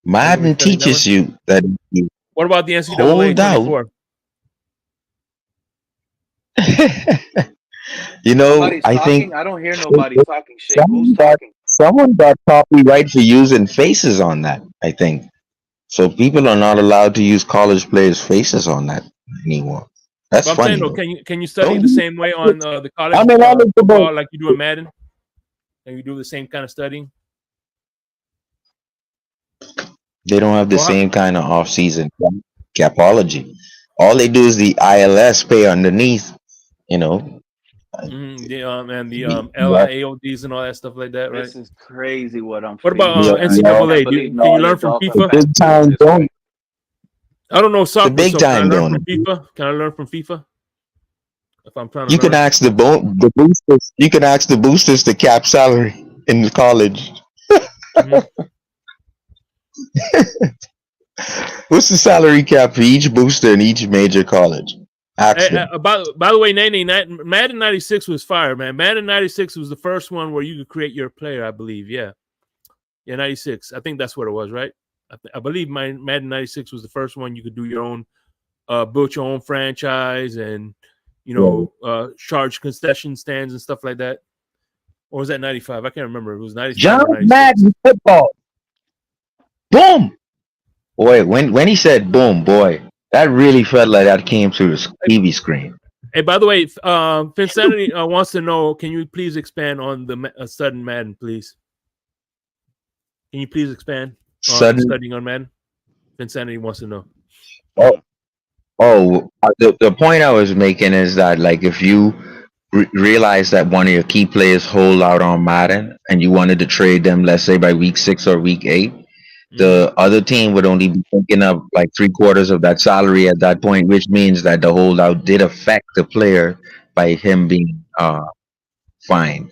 Madden teaches you that you What about the NCAA hold out. 24? You know, Nobody's I talking. think I don't hear nobody talking. Shit, who's someone got, talking? someone got copyright for using faces on that, I think. So people are not allowed to use college players' faces on that anymore. That's But I'm funny saying, though, though. can you study Don't the use same way on the college I'm knowledgeable. football like you do in Madden? Can you do the same kind of studying? They don't have the Well, same kind of off-season capology. All they do is the ILS pay underneath, you know. and the The, LIAODs and all that stuff like that, right? This is crazy what I'm What about feeling, guys. I NCAA? can't believe Can you no learn other from Dolphin FIFA? the fans big feel time this don't. way. I don't know The soccer, big so can I time learn from don't. FIFA? Can I learn from FIFA if I'm trying to You can learn? ask the boosters. You can ask the boosters the cap salary in the college. Mhm. What's the salary cap for each booster in each major college? Ask them. By the way, Madden 96 was fire, man. Madden 96 was the first one where you could create your player, I believe. Yeah, 96. I think that's what it was, right? I believe my Madden 96 was the first one you could do your own, build your own franchise and charge concession stands and stuff like that. Or was that 95? I can't remember. It was 95 John or 96. Madden football. Boom. Boy, when he said boom, boy, that really felt like that came through the TV screen. Hey, by the way, Finsanity wants to know, can you please expand on the sudden Madden, please? Can you please expand on Sudden. studying on Madden? Finsanity wants to know. The point I was making is that, like, if you realize that one of your key players hold out on Madden and you wanted to trade them, let's say by week 6 or week 8, the other team would only be picking up like 3/4 of that salary at that point, which means that the holdout did affect the player by him being fined.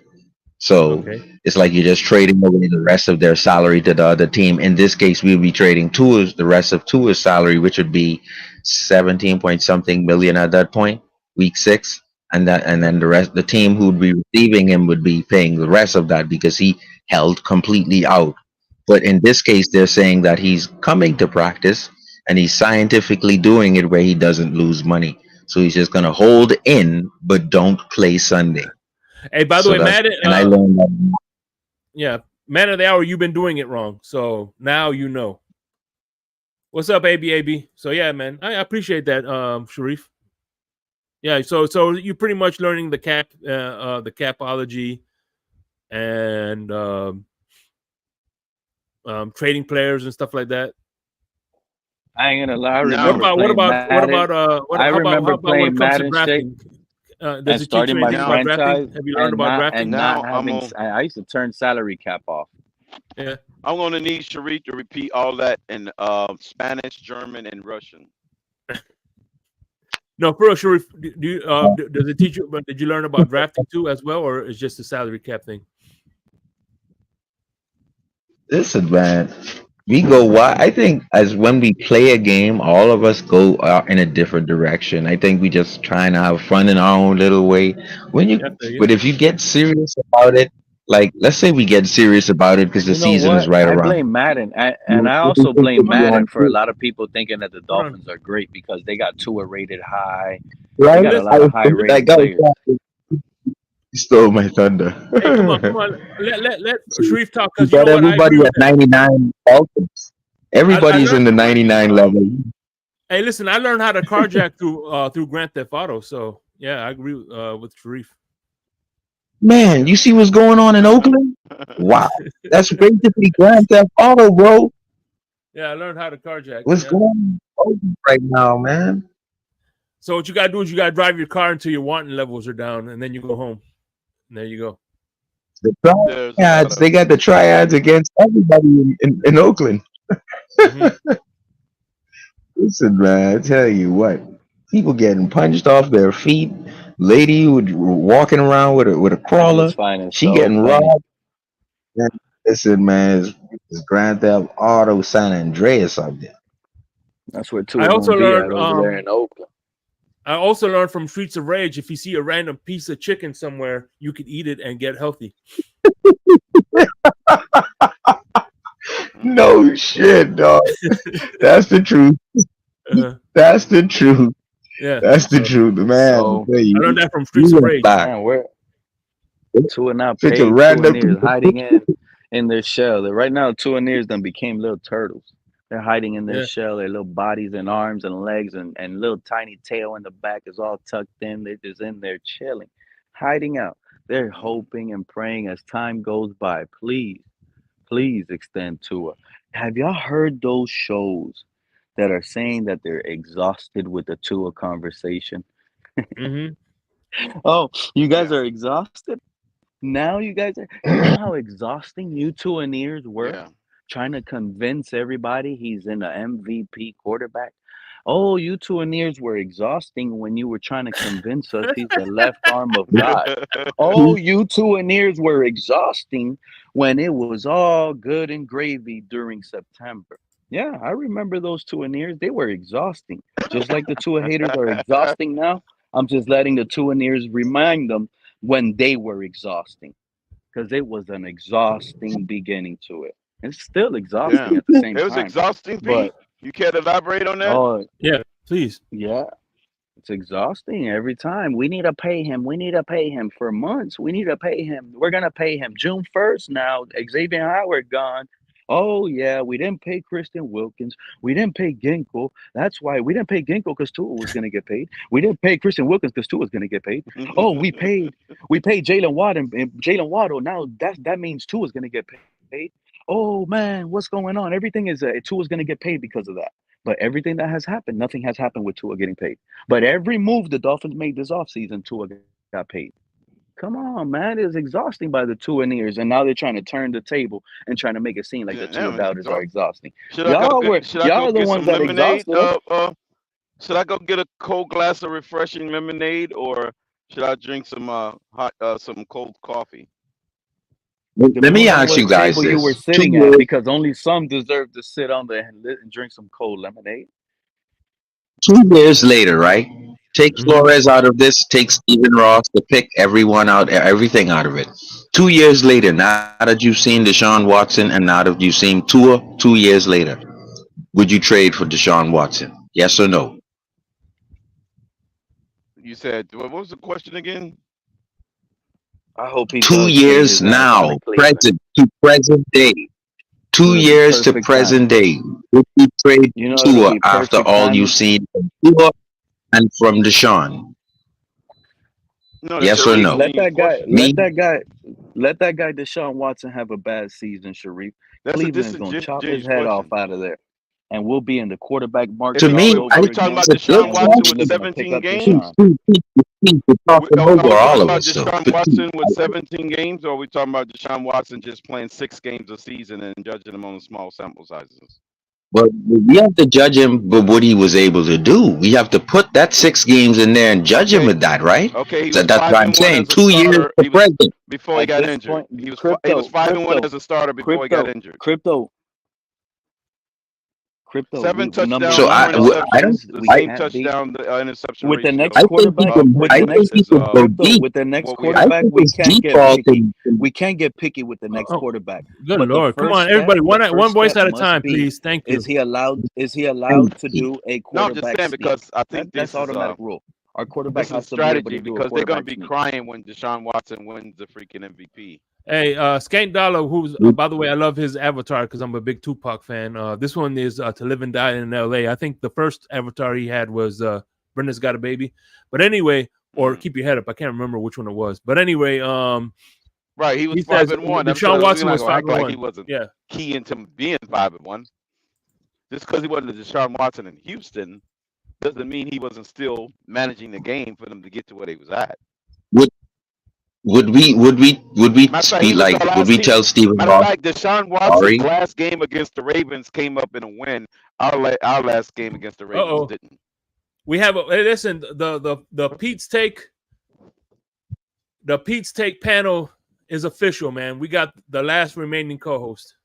So it's like you're just trading away the rest of their salary to the other team. In this case, we'll be trading the rest of Tua's salary, which would be 17 point something million at that point, week 6, and then the team who would be receiving him would be paying the rest of that because he held completely out. But in this case, they're saying that he's coming to practice and he's scientifically doing it where he doesn't lose money. So he's just gonna hold in, but don't play Sunday. Hey, by the way, Madden, and I learned that. Yeah, man of the hour, you've been doing it wrong. So now you know. What's up, AB? So yeah, man, I appreciate that, Sharif. Yeah, so you're pretty much learning the capology and trading players and stuff like that. I ain't gonna lie. I remember playing when it comes to drafting? Does it teach you anything about drafting? Have you learned about drafting? I used to turn salary cap off. Yeah, I'm gonna need Sharif to repeat all that in Spanish, German, and Russian. No, for real, Sharif. Does it teach you? But did you learn about drafting too as well, or is just the salary cap thing? Listen, man, we go wide. I think as when we play a game, all of us go in a different direction. I think we just trying to have fun in our own little way. But if you get serious about it, like let's say we get serious about it because the season is right around. I blame Madden, and I also blame Madden for a lot lot of people thinking that the Dolphins are great because they got Tua rated high. They got a lot of high rated players. You stole my thunder. Hey, come on. Let Sharif talk. You got everybody at 99 Dolphins. Everybody's in the 99 level. Hey, listen, I learned how to carjack through Grand Theft Auto. So yeah, I agree with Sharif. Man, you see what's going on in Oakland? Wow, that's basically Grand Theft Auto, bro. Yeah, I learned how to carjack. What's going on in Oakland right now, man? So what you gotta do is you gotta drive your car until your wanting levels are down, and then you go home. And there you go. The triads, they got the triads against everybody in Oakland. Listen, man, I tell you what, people getting punched off their feet. Lady who walking around with a crawler, she getting robbed. And listen, man, it's Grand Theft Auto San Andreas out there. That's where Tua I also learned over there in Oakland. I also learned from Streets of Rage, if you see a random piece of chicken somewhere, you could eat it and get healthy. No shit, dog. That's the truth. That's the truth. Yeah, That's the truth, man. So I learned that from Streets of Rage. man, we're Tua not Such a paid. random. Tuaneers hiding in their shell. Right now, Tuaneers done became little turtles. They're hiding in their Yeah. shell. Their little bodies and arms and legs and little tiny tail in the back is all tucked in. They're just in there chilling, hiding out. They're hoping and praying as time goes by. Please, please extend Tua. Have y'all heard those shows that are saying that they're exhausted with the Tua conversation? Mm-hmm. Oh, you guys Yeah. are exhausted? Now you guys are. You know how exhausting you Tuaneers were Yeah. trying to convince everybody he's an MVP quarterback? Oh, you Tuaneers were exhausting when you were trying to convince us he's the left arm of God. Oh, you Tuaneers were exhausting when it was all good and gravy during September. Yeah, I remember those Tuaneers. They were exhausting. Just like the Tua haters are exhausting now. I'm just letting the Tuaneers remind them when they were exhausting, because it was an exhausting beginning to it. It's still exhausting Yeah. at the same It was time. exhausting, Pete. But You care to elaborate on that? oh Yeah, please. yeah, it's exhausting every time. We need to pay him. We need to pay him for months. We need to pay him. We're gonna pay him June 1st now. Xavier Howard gone. Oh yeah, we didn't pay Kristen Wilkins. We didn't pay Ginkle. That's why we didn't pay Ginkle because Tua was gonna get paid. We didn't pay Kristen Wilkins because Tua was gonna get paid. Oh, we paid Jalen Waddle and Jalen Waddle. Now that means Tua's gonna get paid. Oh man, what's going on? Everything is Tua's gonna get paid because of that. But everything that has happened, nothing has happened with Tua getting paid. But every move the Dolphins made this offseason, Tua got paid. Come on, man. It was exhausting by the Tuaneers, and now they're trying to turn the table and trying to make it seem like the Tua doubters are exhausting. Should I go get the ones some that lemonade? exhausted us. Should I go get a cold glass of refreshing lemonade, or should I drink some some cold coffee? Let me ask you guys table you were this. sitting at, because only some deserve to sit on there and drink some cold lemonade. 2 years later, right? Take Flores out of this, take Stephen Ross, to pick everyone out, everything out of it. 2 years later, now that you've seen Deshaun Watson and now that you've seen Tua, 2 years later, would you trade for Deshaun Watson? Yes or no? You said, what was the question again? I hope he 2 does years now, present to present day. 2 years to present day. Would you trade Tua after all you've seen from Tua and from Deshaun? No, yes or no? Let that guy Deshaun Watson have a bad season, Sharif. Cleveland's gonna chop his head off out of there, and we'll be in the quarterback market. To me, are we talking about Deshaun Watson with 17 games? Are we talking about Deshaun Watson with 17 games, or are we talking about Deshaun Watson just playing 6 games a season and judging him on small sample sizes? But we have to judge him by what he was able to do. We have to put that 6 games in there and judge him with that, right? Okay, so that's what I'm saying. 2 years to present. Before he got injured. He was 5-1 as a starter before he got injured. Crypto. 7 touchdowns. So I same touchdown interception with the ratio. next quarterback. With the next quarterback, we can't get picky with the next quarterback. Good Lord, come on, everybody, one voice at a time, please. Thank you. Is he allowed to do a quarterback? No, I'm just saying because I think that's automatic rule. Our quarterback has to strategy be able to do because they're going to be crying when Deshaun Watson wins the freaking MVP. Hey, Skank Dollar, who's by the way, I love his avatar because I'm a big Tupac fan. This one is To Live and Die in LA. I think the first avatar he had was Brenda's Got a Baby. But anyway, or Keep Your Head Up. I can't remember which one it was. But anyway, right, he was 5-1. Deshaun Watson was 5-1. Like he wasn't key into being 5-1. Just because he wasn't a Deshaun Watson in Houston doesn't mean he wasn't still managing the game for them to get to where they was at. Would we speak like? Would we tell Stephen Ross? Like Deshaun Watson's last game against the Ravens came up in a win. Our last game against the Ravens didn't. We have listen. The Pete's Take. The Pete's Take panel is official, man. We got the last remaining co-host.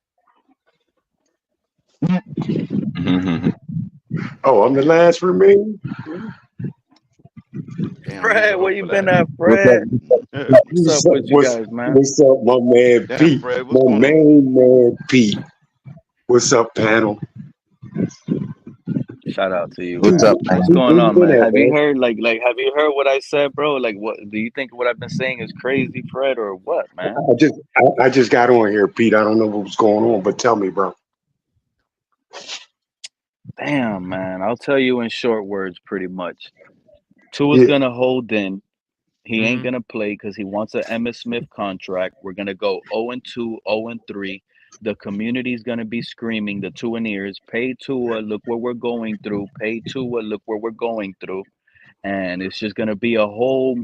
Oh, I'm the last remaining. Fred, where you been at, Fred? What's up with you guys, man? What's up, my man Pete? My main man Pete. What's up, panel? Shout out to you, What's man. up, What's man? going Where you on, been man? at, Have you man? heard have you heard what I said, bro? Like, what do you think what I've been saying is crazy, Fred, or what, man? I just got on here, Pete. I don't know what was going on, but tell me, bro. Damn, man. I'll tell you in short words, pretty much. Tua's Yeah. gonna hold in. He ain't Mhm. gonna play because he wants an Emmitt Smith contract. We're gonna go 0-2, 0-3. The community's gonna be screaming, the Tuaneers, pay Tua, look what we're going through. Pay Tua, look what we're going through. And it's just gonna be a whole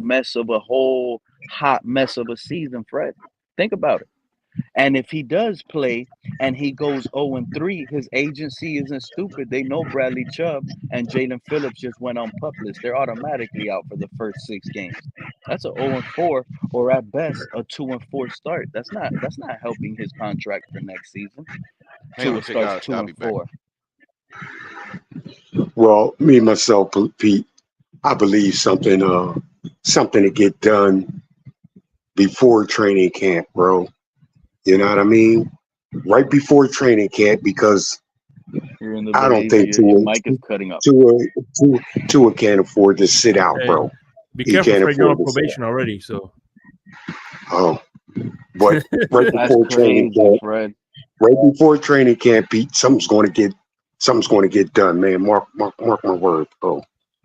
hot mess of a season, Fred. Think about it. And if he does play and he goes 0-3, his agency isn't stupid. They know Bradley Chubb and Jalen Phillips just went on PUP list. They're automatically out for the first 6 games. That's a 0-4, or at best a 2-4 start. That's not helping his contract for next season. Hang on, Tua check starts out. I'll be back. 2-4. Well, me myself, Pete, I believe something to get done before training camp, bro. You know what I mean? Right before training camp, because You're in the I don't malaysia. think Your mic is cutting up. Tua can't afford to sit out, Hey, bro. be He careful, can't Fred. You're on afford to sit probation already, so. out. But right That's before training crazy, camp, Fred. right before training camp, Pete, something's going to get done, man. Mark my word, bro.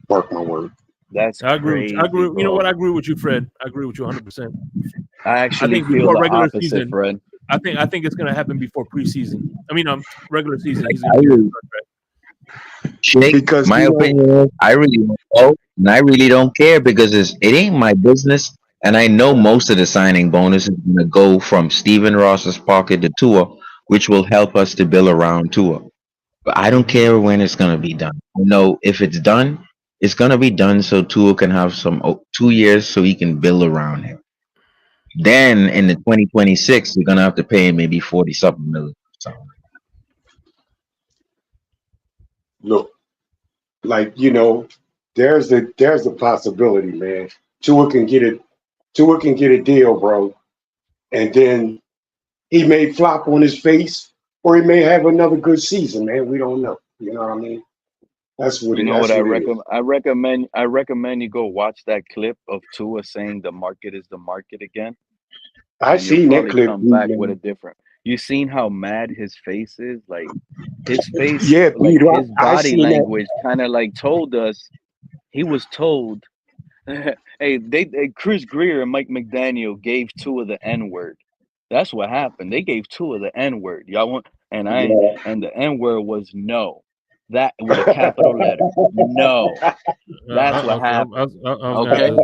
Mark my word. That's I agree. crazy, You know what? bro. I agree with you, Fred. I agree with you 100%. I I actually think feel before the regular opposite, season, Fred. I think it's gonna happen before preseason. I mean, regular season. He's I gonna get his really, contract. Shake, Because my opinion is I really don't know, and I really don't care because it ain't my business. And I know most of the signing bonus is gonna go from Stephen Ross's pocket to Tua, which will help us to build around Tua. But I don't Mhm. care when it's gonna be done. I know if it's done, it's gonna be done so Tua can have some 2 years so he can build around him. Then in the 2026, you're gonna have to pay him maybe 40 something million. So, look, like there's the possibility, man. Tua can get a deal, bro, and then he may flop on his face, or he may have another good season, man. We don't know. You know what I mean? That's what You it. know what That's I what it is. recommend? I recommend you go watch that clip of Tua saying the market is the market again, I and you'll seen that probably clip, come back with a man. different. You seen how mad his face is? Like his face, Yeah, like Peter, his I body seen that. language, kind of like told us he was told. Hey, Chris Greer and Mike McDaniel gave Tua the N word. That's what happened. They gave Tua the N word. Y'all want and the N word was no. That with a capital letter. No. That's what Okay. happened. I'm gonna have Okay? to.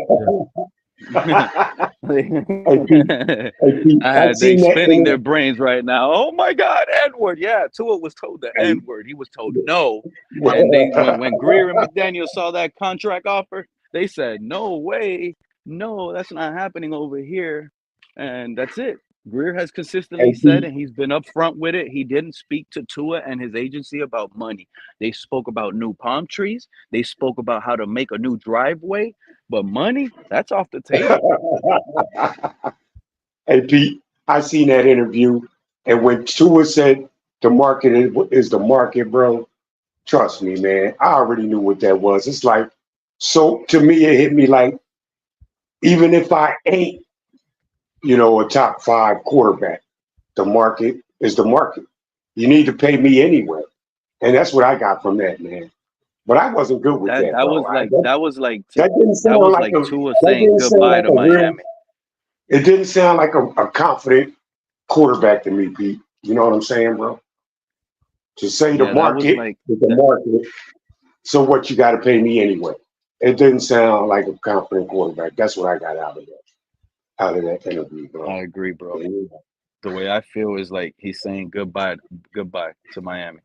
Hey, Pete, I They seen that spinning their interview. brains right now. Oh my God, N word. Yeah, Tua was told the N word. He was told no. And they when Greer and McDaniel saw that contract offer, they said, no way. No, that's not happening over here. And that's it. Greer has consistently Hey, said, Pete, and he's been upfront with it, he didn't speak to Tua and his agency about money. They spoke about new palm trees. They spoke about how to make a new driveway. But money, that's off the table. hey, Pete, I seen that interview, and when Tua said the market is the market, bro, trust me, man, I already knew what that was. It's like, so to me, it hit me like, even if I ain't, a top 5 quarterback, the market is the market. You need to pay me anyway. And that's what I got from that, man. But I wasn't good with That that, that bro. was like that was like That didn't that sound was like like a Tua that saying didn't sound goodbye like to a real Miami. it didn't sound like a confident quarterback to me, Pete. You know what I'm saying, bro? To say the Yeah, that was market like is the that. market, so what, you got to pay me anyway. It didn't sound like a confident quarterback. That's what I got out of that interview, bro. I agree, bro. Yeah. The way I feel is like he's saying goodbye to Miami.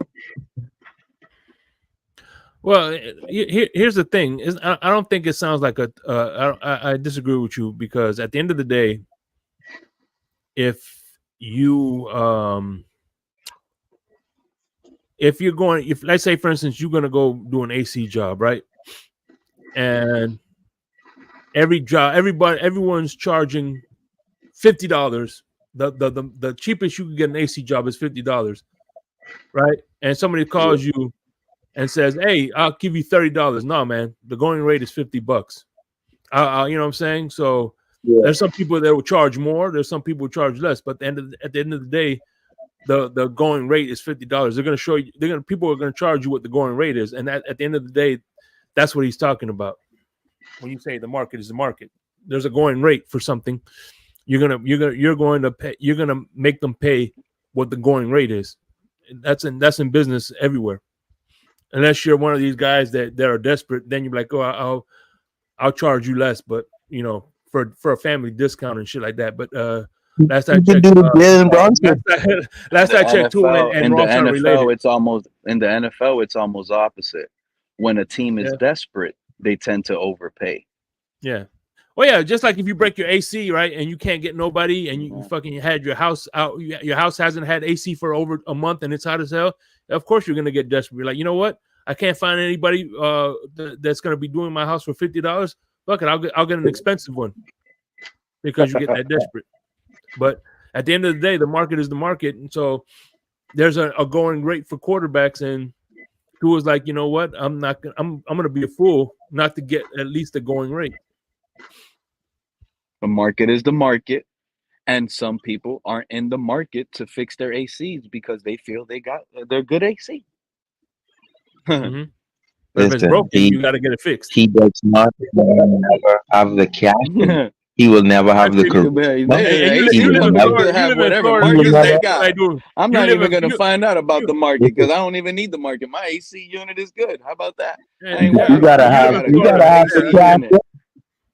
Well, here's the thing: I don't think it sounds like a. I disagree with you because at the end of the day, if you're going, if let's say for instance you're going to go do an AC job, right? And everyone's charging $50. The cheapest you can get an AC job is $50. right? And somebody calls you and says, "Hey, I'll give you $30." No, man, the going rate is $50. You know what I'm saying? So there's some people that will charge more. There's some people who charge less. But at the end of the day, the going rate is $50. They're going to show you. People are going to charge you what the going rate is, and at the end of the day, that's what he's talking about. When you say the market is the market, there's a going rate for something. You're going to make them pay what the going rate is. That's in business everywhere. Unless you're one of these guys that are desperate, then you're like, oh, I'll charge you less, but you know, for a family discount and shit like that. But last I checked, last I checked, too, and in the Ross are related. In the NFL, it's almost opposite. When a team is desperate, they tend to overpay. Yeah. Well, yeah, just like if you break your AC, right, and you can't get nobody, and you fucking had your house out, your house hasn't had AC for over a month, and it's hot as hell. Of course, you're gonna get desperate. You're like, you know what? I can't find anybody that's gonna be doing my house for $50. Fuck it, I'll get an expensive one because you get that desperate. But at the end of the day, the market is the market, and so there's a going rate for quarterbacks, and who was like, you know what? I'm gonna be a fool not to get at least a going rate. The market is the market, and some people aren't in the market to fix their ACs because they feel they're good AC. Mm-hmm. But if it's broken, you got to get it fixed. He does not never have the cash. He will never have the career. I'm not even going to find out about the market because I don't even need the market. My AC unit is good. How about that? You gotta have the cash.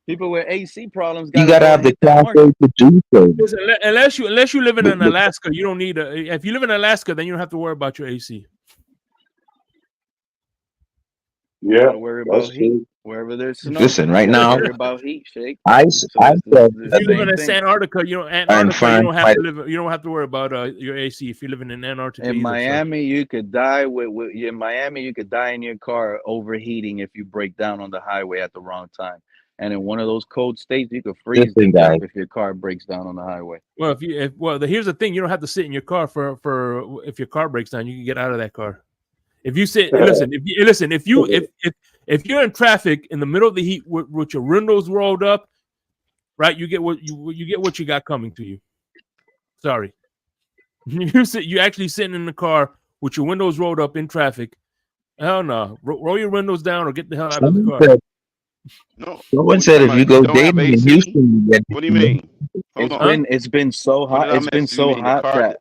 People with AC problems. You gotta have the cash to do so. Listen, unless you live in Alaska, you don't need if you live in Alaska, then you don't have to worry about your AC. Yeah, worry about heat. Wherever there's snow. Listen, right now, worry about heat, Shake. If you live in Antarctica, you don't have to worry about your AC if you're living in Antarctica. In Miami, you could die in Miami. You could die in your car overheating if you break down on the highway at the wrong time. And in one of those cold states, you could freeze to death if your car breaks down on the highway. Well, here's the thing: you don't have to sit in your car for if your car breaks down. You can get out of that car. If you sit, if you're in traffic in the middle of the heat with your windows rolled up, right? You get what you got coming to you. Sorry, you actually sitting in the car with your windows rolled up in traffic. Hell no, roll your windows down or get the hell out of the car. No. Someone said if you go dating in Houston, what do you mean? It's been so hot. It's been so hot that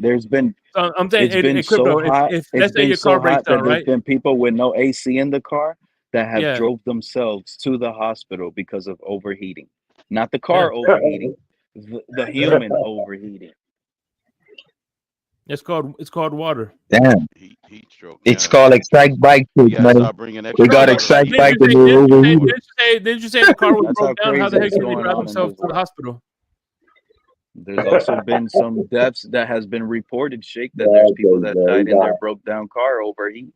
there's been. I'm saying it's been so hot. If let's say your car breaks down, right? There's been people with no AC in the car that have drove themselves to the hospital because of overheating. Not the car overheating, the human overheating. It's called water. Damn. Heat stroke. It's called Excite Bike. We got Excite Bike. Did you say the car was broke down? How the heck did they drive themselves to the hospital? There's also been some deaths that has been reported, Shake, that there's people that died in their broke down car overheat.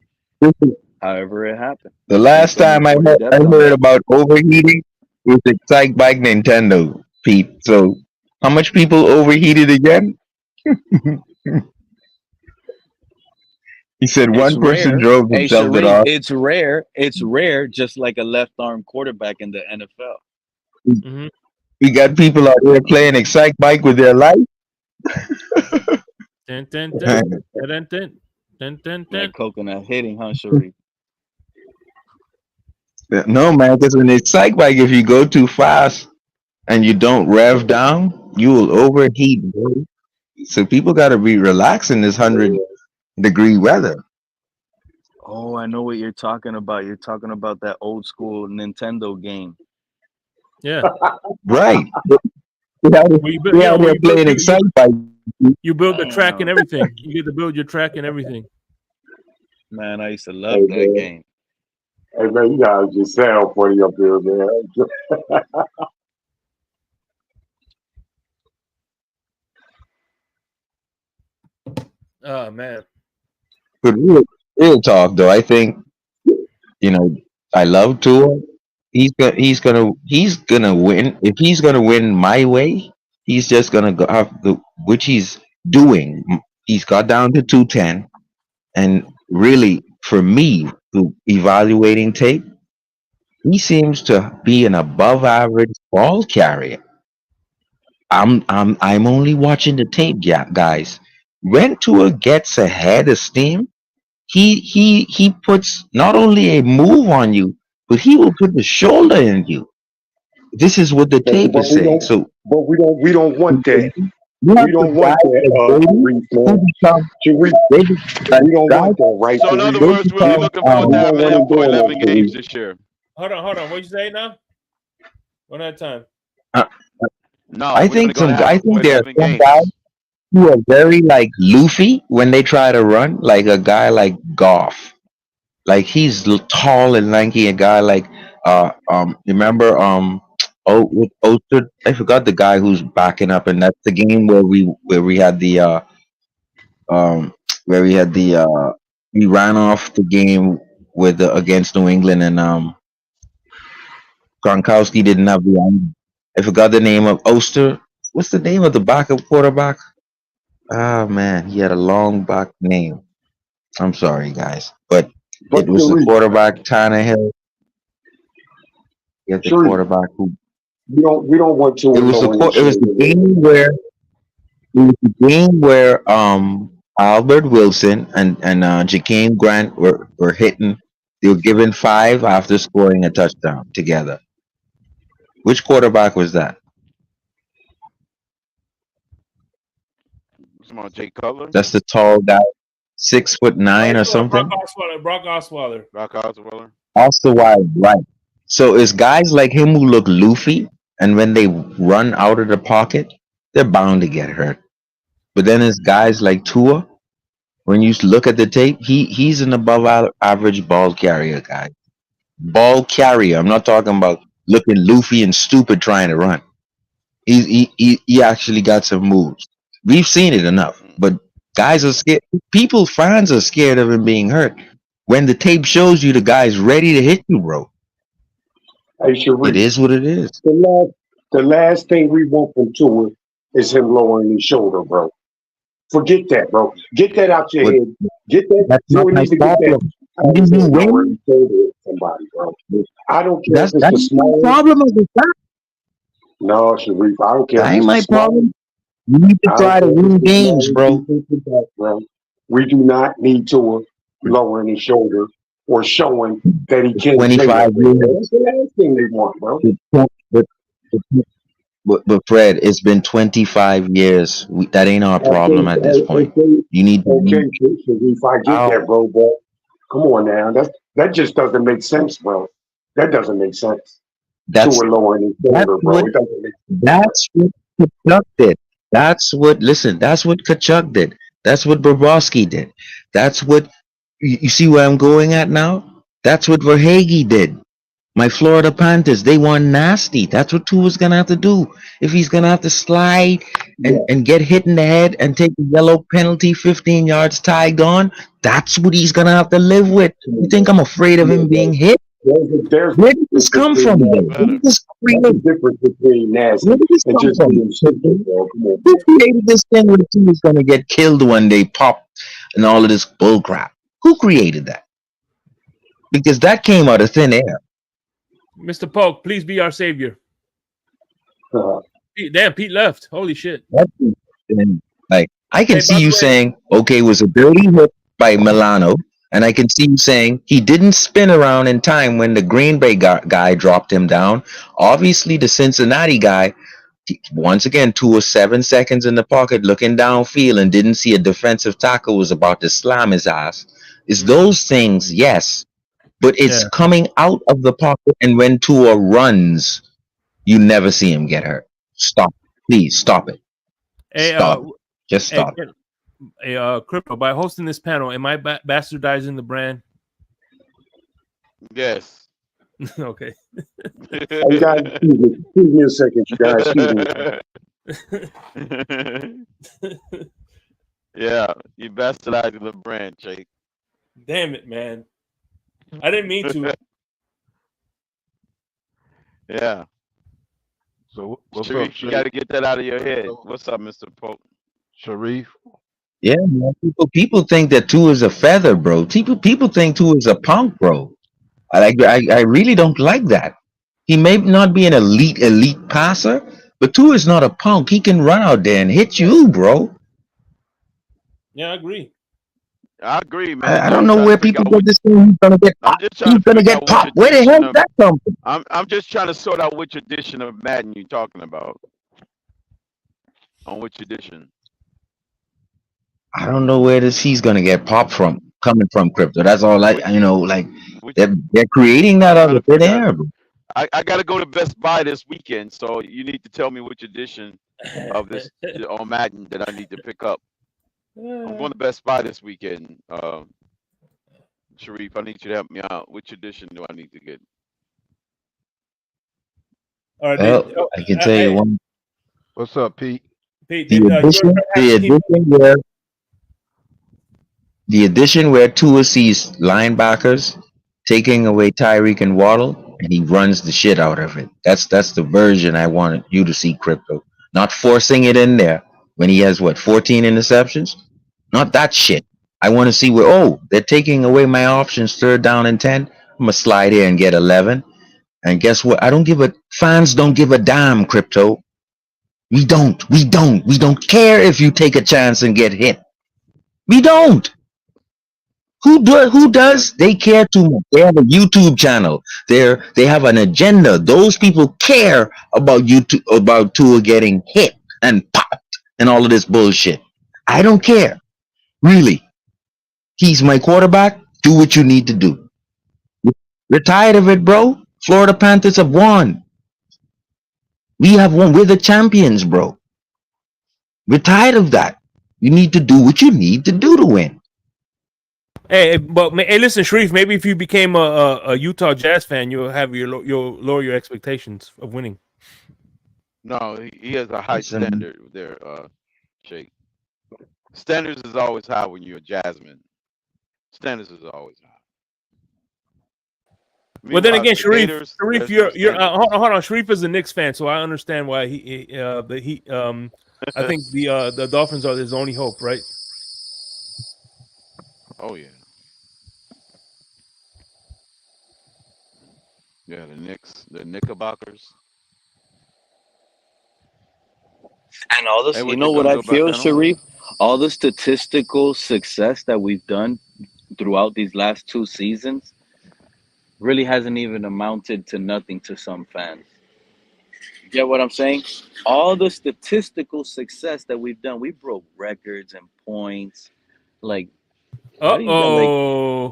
However it happened. The last time I heard about overheating was Excite Bike Nintendo, Pete. So how much people overheated again? He said one person drove himself to the hospital. It's rare, just like a left arm quarterback in the NFL. Mm-hmm. We got people out there playing Excite Bike with their life. Like coconut hitting, huh, Sharif? No, man, because in Excite Bike, if you go too fast and you don't rev down, you will overheat, bro. So people got to be relaxed in this 100-degree weather. Oh, I know what you're talking about. You're talking about that old school Nintendo game. Yeah. Right. We're playing Excite Bike. You build the track and everything. You get to build your track and everything. Man, I used to love that game. Hey, man, you guys just sound funny up there, man. Oh man. But real talk though, I think I love Tua. He's gonna win. If he's gonna win my way, he's just gonna have which he's doing. He's got down to 210. And really, for me, to evaluating tape, he seems to be an above average ball carrier. I'm only watching the tape, guys. When Tua gets ahead of steam, he puts not only a move on you, but he will put the shoulder in you. This is what the tape But is saying. So we don't want that. you have We the don't guys want that, like Brady Sharif, who man. become Sharif, they like we don't guys want that, right, So in other Sharif? they words, really become looking forward We to don't having want him him for doing that, 11 Sharif. games this year. Hold on. What you say now? One at a time. uh, No, we're gonna have I him for think there are 11 some guys games. who are very like Luffy when they try to run, like a guy like Goff. Like he's tall and lanky. A guy like remember with Oster, I forgot the guy who's backing up, and that's the game where we had the um where we had the we ran off the game with against New England, and Gronkowski didn't have the I forgot the name of Oster. What's the name of the backup quarterback? Ah man, he had a long back name. I'm sorry, guys, but But it was the Sharif, quarterback Tannehill. He had the Sharif, quarterback who we don't want to it was lowering his it was the shoulder, man. game where Albert Wilson and Jakeem Grant were hitting. They were given 5 after scoring a touchdown together. Which quarterback was that? Come on, Jay Cutler, That's the tall guy, 6'9" or Brock something. Osweiler. Brock Osweiler. Brock Osweiler. Also wide right. So it's guys like him who look loofy, and when they run out of the pocket, they're bound to get hurt. But then it's guys like Tua. When you look at the tape, he's an above average ball carrier guy. Ball carrier. I'm not talking about looking loofy and stupid trying to run. He actually got some moves. We've seen it enough, but guys are scared. People, fans are scared of him being hurt. When the tape shows you the guy's ready to hit you, bro, Hey, it Sharif, is what it is. the last thing we want from Tua is him lowering his shoulder, bro. Forget that, bro. Get that out your But head. Get that. that's not Tua my needs to get that problem. out of Even his you head, lowering win. his shoulder at somebody, bro. I don't care if it's That's the not my smallest. problem of the time. No, Sharif, I don't care That if ain't it's the my smallest. problem. You need to I don't try to care if it's win the games, smallest bro. defensive back, bro. We do not need Tua lowering his shoulder or showing that he can't play that 25 way, years. bro. That's the last thing they want, bro. But, but Fred, it's been 25 years. That ain't our problem at this point. You need to Okay, win. Sharif, I get How? that, bro, but come on now. That just doesn't make sense, bro. That doesn't make sense. That's Tua lowering his that's shoulder, bro. what It doesn't make sense. that's what Kachuk did. That's what Kachuk did. That's what Bobrovsky did. That's what you see where I'm going at now? That's what Verhage did. My Florida Panthers, they won nasty. That's what Tua's gonna have to do. If he's gonna have to slide Yeah, and get hit in the head and take a yellow penalty, 15 yards tagged on, that's what he's gonna have to live with. come You on, think bro. I'm afraid of Come him on, bro. being hit? There's Where did a this difference come between from, He's though? nasty. Where better. did this That's the create? difference between Where nasty did this and come just from? being stupid, bro. Come on, Who bro. created this thing where the team is gonna get killed one day, pop, and all of this bull crap? Who created that? Because that came out of thin air. Mr. Polk, please be our savior. Uh, Damn, Pete left. Holy shit. And like I can Hey, see by the you way, saying, okay, it was a dirty hit by Milano, and I can see you saying he didn't spin around in time when the Green Bay guy dropped him down. Obviously, the Cincinnati guy, once again, 2 or 7 seconds in the pocket, looking downfield, and didn't see a defensive tackle was about to slam his ass. Is those things, yes, but it's yeah. coming out of the pocket, and when Tua runs, you never see him get hurt. Stop, please, stop it. Hey, Stop it. Just hey, stop it. Crypto, by hosting this panel, am I bastardizing the brand? Yes. Okay. hey, guys, excuse me a second, you guys. Excuse me. Yeah, you bastardizing the brand, Jake. Damn it, man. I didn't mean to. Yeah. So what's Sharif, up, you got to Sharif? get that out of your head. What's up, Mr. Pope? Sharif, Yeah, man. People think that Tua is a feather, bro. People think Tua is a punk, bro. I really don't like that. He may not be an elite passer, but Tua is not a punk. He can run out there and hit you, bro. Yeah, I agree. I agree, man. I I'm don't know trying to where figure people out get which. this thing. He's gonna get I'm popped. just trying He's to gonna figure get out which popped. Where the hell edition did of. that come from? I'm just trying to sort out which edition of Madden you're talking about. On which edition? I don't know where this he's gonna get popped from, coming from crypto. That's all Which like which they're creating that I'm out trying of to thin figure out. air, bro. I got to go to Best Buy this weekend, so you need to tell me which edition of this on Madden that I need to pick up. I'm going to Best Buy this weekend. Sharif, I need you to help me out. Which edition do I need to get? All right, Well, I can tell you one. What's up, Pete? Pete, The did George edition, have the a team? edition where the edition where Tua sees linebackers taking away Tyreek and Waddle, and he runs the shit out of it. That's the version I wanted you to see, crypto. Not forcing it in there when he has 14 interceptions. Not that shit. I want to see where they're taking away my options, 3rd down and 10. I'm gonna slide here and get 11. And guess what? Fans don't give a damn, crypto. We don't care if you take a chance and get hit. We don't. Who does? They care too much. They have a YouTube channel. They have an agenda. Those people care about YouTube, about Tua getting hit and popped and all of this bullshit. I don't care. Really. He's my quarterback. Do what you need to do. We're tired of it, bro. Florida Panthers have won. We have won. We're the champions, bro. We're tired of that. You need to do what you need to do to win. Hey, but hey, listen, Sharif. Maybe if you became a Utah Jazz fan, you'll lower your expectations of winning. No, he has a high standard there, Shake. Standards is always high when you're a Jasmine. Standards is always high. Well, then again, Sharif, Gators, you're hold on. Sharif is a Knicks fan, so I understand why I think the Dolphins are his only hope, right? Oh yeah. Yeah, the Knicks, the Knickerbockers. And all this, Hey, you what know you what gonna I do about feel, that? Sharif? All the statistical success that we've done throughout these last 2 seasons really hasn't even amounted to nothing to some fans. You get what I'm saying? All the statistical success that we've done, we broke records and points. Like, how do you got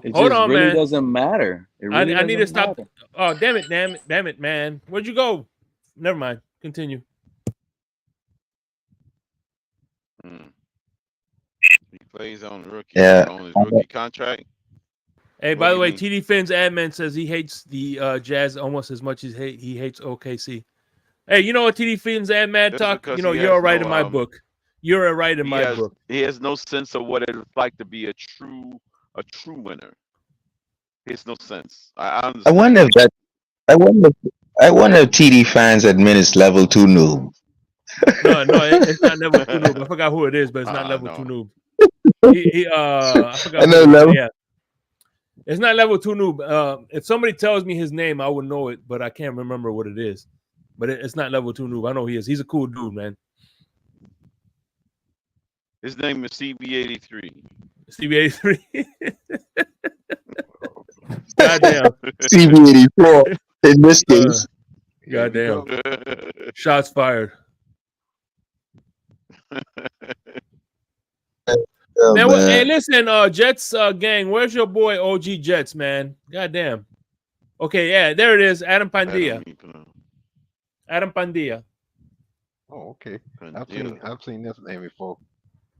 it Hold just on, really man. doesn't matter. It really I need to doesn't stop. matter. Oh, damn it, man. Where'd you go? Never mind. Continue. He plays on rookie Yeah. on his rookie contract. Hey, What by do the you way, mean? TD Finn's admin says he hates the Jazz almost as much as he hates OKC. Hey, you know what, TD Finn's admin That's talk? because You know, he you're all has right in my no book. You're all right in my book. he has no sense of what it's like to be a true winner. He has no sense. I I understand. wonder if that. I wonder if TD fans admit it's level 2 noob. No, it's not level 2 noob. I forgot who it is, but it's not level 2 noob. I forgot who it is. Yeah. It's not level 2 noob. If somebody tells me his name, I would know it, but I can't remember what it is. But it's not level 2 noob. I know he is. He's a cool dude, man. His name is CB83. CB83. Goddamn. CB84 in this case. Goddamn. Shots fired. Man, hey, listen, Jets gang, where's your boy OG Jets, man? Goddamn. Okay, yeah, there it is. Adam Pandilla. Adam Pandilla. Oh, okay. I've seen this name before.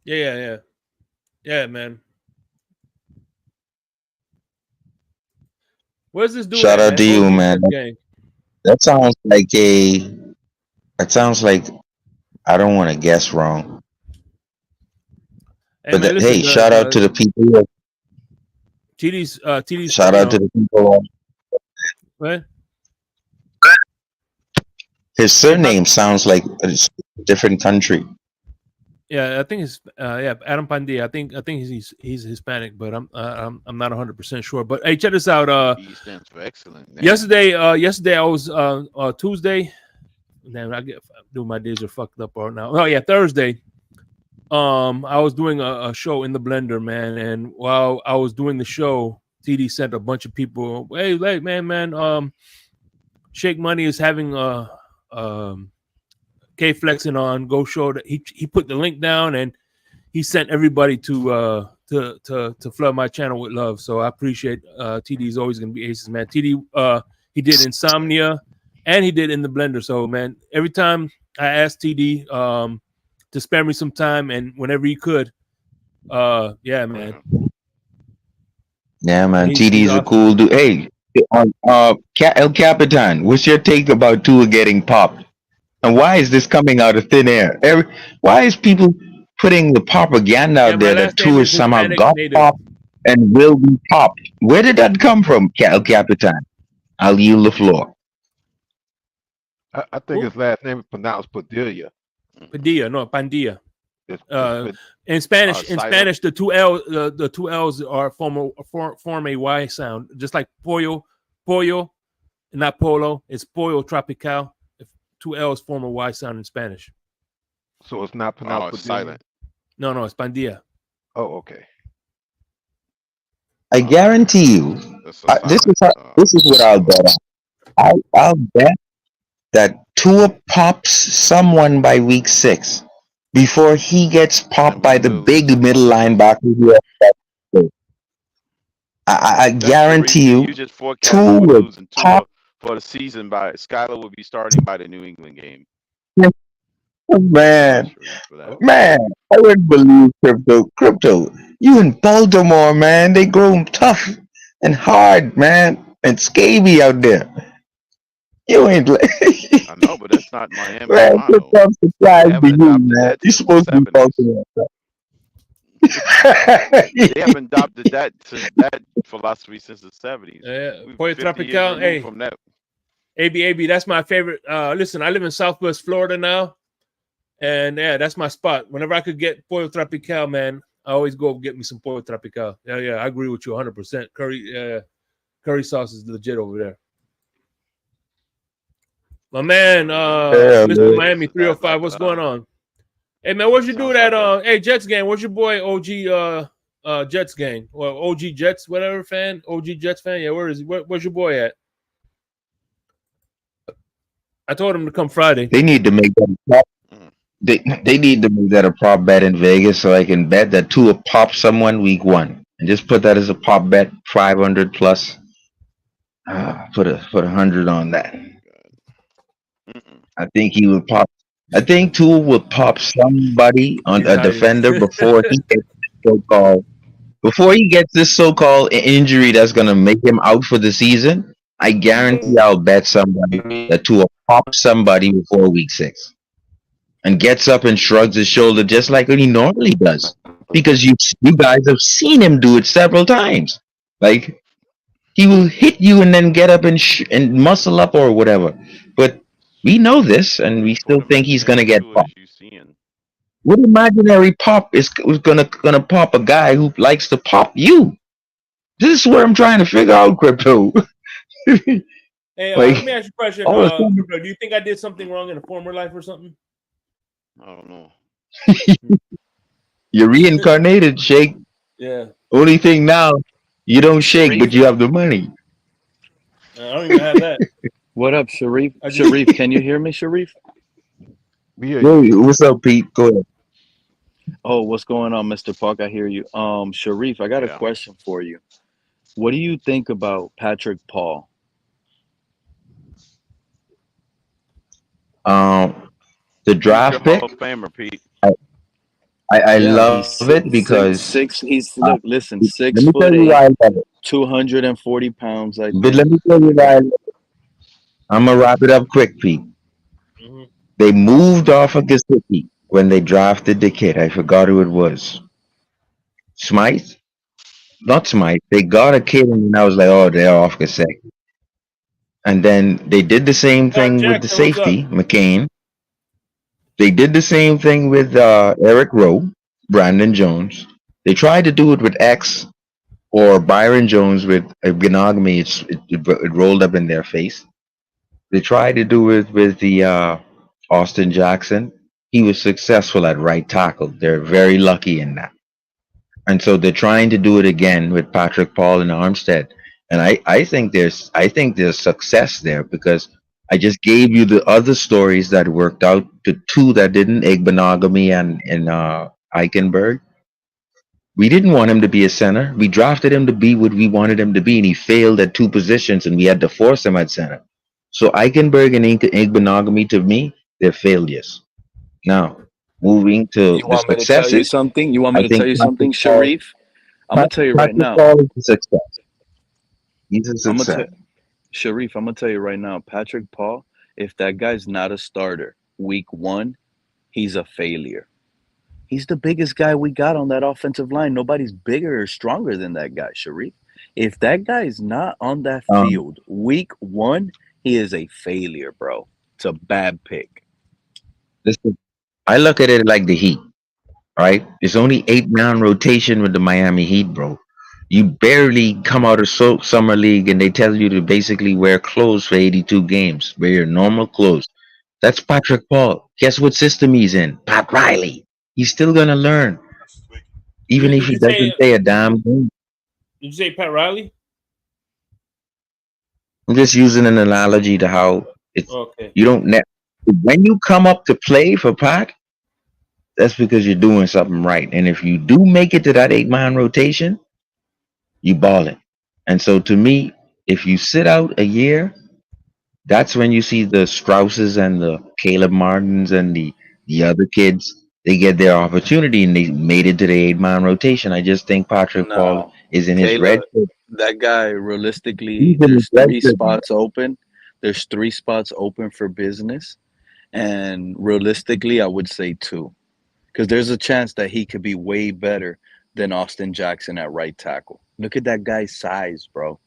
Yeah, man. Where's this dude? Shout out to you, man. Gang? That sounds like I don't want to guess wrong. Hey, but man, listen, shout out to the people. TD's shout out to the people. What? His surname sounds like a different country. Yeah, I think it's Adam Pandilla. I think he's Hispanic, but I'm not 100% sure. But hey, check this out. E stands for excellent. Damn. Yesterday I was Tuesday. Damn, my days are fucked up right now. Oh yeah, Thursday. I was doing a show in the blender, man, and while I was doing the show, TD sent a bunch of people. Hey, man. Shake Money is having K Flexing on Go Show. That he put the link down and he sent everybody to flood my channel with love. So I appreciate TD is always gonna be aces, man. TD he did Insomnia and he did In the Blender. So man, every time I asked TD to spare me some time and whenever he could, yeah, man. Yeah, man. He's TD's a awesome. cool dude. Hey, El Capitan, what's your take about Tua getting popped? And why is this coming out of thin air? Why is people putting the propaganda out there that Tua somehow got popped and will be popped? Where did that come from, El Capitan? I'll yield the floor. I think his last name is pronounced Padilla. Padilla, no, Pandilla. It's In Spanish, the two L's are form a Y sound, just like pollo, not polo. It's pollo tropical. If two L's form a Y sound in Spanish. So it's not pronounced it's silent. No, it's Pandilla. Oh, okay. I guarantee you, this is what I'll bet on. I'll bet that Tua pops someone by week 6 before he gets popped by the big middle linebacker. I guarantee you, just Tua will pop for the season. By Skylar will be starting by the New England game. Man, I wouldn't believe crypto. You in Baltimore, man? They grow tough and hard, man, and scabby out there. You ain't like. I know, but that's not Miami. Man, I'm surprised to you, man. You're supposed to be Baltimore. They haven't adopted that philosophy since the 70s. Pollo Tropical, hey, from that. AB, that's my favorite. Listen, I live in Southwest Florida now, and yeah, that's my spot. Whenever I could get Pollo Tropical, man, I always go get me some Pollo Tropical. Yeah, I agree with you 100%. Curry sauce is legit over there. My man, Mr. Miami 305, what's going on? Hey man, what'd you do that? Hey Jets gang, where's your boy OG Jets gang? Well, OG Jets, whatever fan, OG Jets fan. Yeah, where is he? Where's your boy at? I told him to come Friday. They need to make that a prop. They need to make that a prop bet in Vegas so I can bet that Tua pop someone week 1 and just put that as a prop bet, 500 plus. Put 100 on that. I think he would pop. I think Tua would pop somebody on a defender before he gets this so-called injury that's gonna make him out for the season. I guarantee I'll bet somebody that Tua pops somebody before week 6 and gets up and shrugs his shoulder just like he normally does, because you guys have seen him do it several times. Like he will hit you and then get up and muscle up or whatever, but. We know this, and we still think he's gonna get popped. What imaginary pop is gonna pop a guy who likes to pop you? This is what I'm trying to figure out, crypto. Hey, let me ask you a question. Crypto, do you think I did something wrong in a former life or something? I don't know. You're reincarnated, Shake. Yeah. Only thing now, you don't shake, but you have the money. I don't even have that. What up, Sharif? Sharif, can you hear me, Sharif? Yo, what's up, Pete? Go ahead. Oh, what's going on, Mr. Park? I hear you. Sharif, I got a question for you. What do you think about Patrick Paul? The draft pick. Hall of Famer, Pete. I love it because he's look, listen, 6 foot 8, 240 pounds. But let me tell you why I love it. I'm gonna wrap it up quick, Pete. Mm-hmm. They moved off of Gesicki when they drafted the kid. I forgot who it was. Smythe? Not Smythe. They got a kid, and I was like, oh, they're off Gesicki. And then they did the same thing with the safety, McCain. They did the same thing with Eric Rowe, Brandon Jones. They tried to do it with X or Byron Jones with monogamy. It rolled up in their face. They tried to do it with the Austin Jackson. He was successful at right tackle. They're very lucky in that. And so they're trying to do it again with Patrick Paul and Armstead. And I think there's success there because I just gave you the other stories that worked out. The two that didn't, Igbenogamy and Eichenberg. We didn't want him to be a center. We drafted him to be what we wanted him to be, and he failed at two positions, and we had to force him at center. So Eichenberg and Igbenogamy, to me, they're failures. Now, moving to You the want me to tell you successes, something? You want me I to tell think you Patrick something, Paul, Sharif? I'm gonna tell you right Patrick now. Paul is a success. He's a I'm gonna success. tell Sharif. I'm gonna tell you right now. Patrick Paul, if that guy's not a starter week 1, he's a failure. He's the biggest guy we got on that offensive line. Nobody's bigger or stronger than that guy, Sharif. If that guy is not on that Um, field week 1, he is a failure, bro. It's a bad pick. listen, I look at it like the Heat, right? It's only 8-man rotation with the Miami Heat, bro. You barely come out of summer league and they tell you to basically wear clothes for 82 games. Wear your normal clothes. That's Patrick Paul. Guess what system he's in? Pat Riley. He's still gonna learn, even if Did he you say? doesn't play a damn game. Did you say Pat Riley? I'm just using an analogy to how it's Okay. you don't when you come up to play for Pat, that's because you're doing something right. And if you do make it to that 8-man rotation, you balling. And so to me, if you sit out a year, that's when you see the Strausses and the Caleb Martins and the other kids. They get their opportunity and they made it to the 8-man rotation. I just think Patrick Paul No, is in his red Caleb, shirt. that guy He's realistically, in his there's red three shirt, man. spots open. There's 3 spots open for business. And realistically, I would say 2. Because there's a chance that he could be way better than Austin Jackson at right tackle. Look at that guy's size, bro.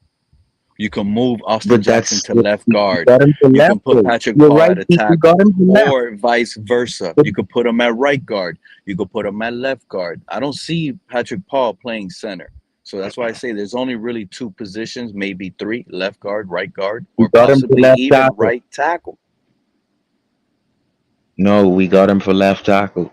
You can move Austin But Jackson that's to left you guard. got him to You left. can put Patrick You're Paul right, at a Pete. You got tackle, him to left. or vice versa. But You could put him at right guard. You could put him at left guard. I don't see Patrick Paul playing center. So that's why I say there's only really 2 positions, maybe 3, left guard, right guard, we or got him to possibly left even tackle. right tackle. No, we got him for left tackle.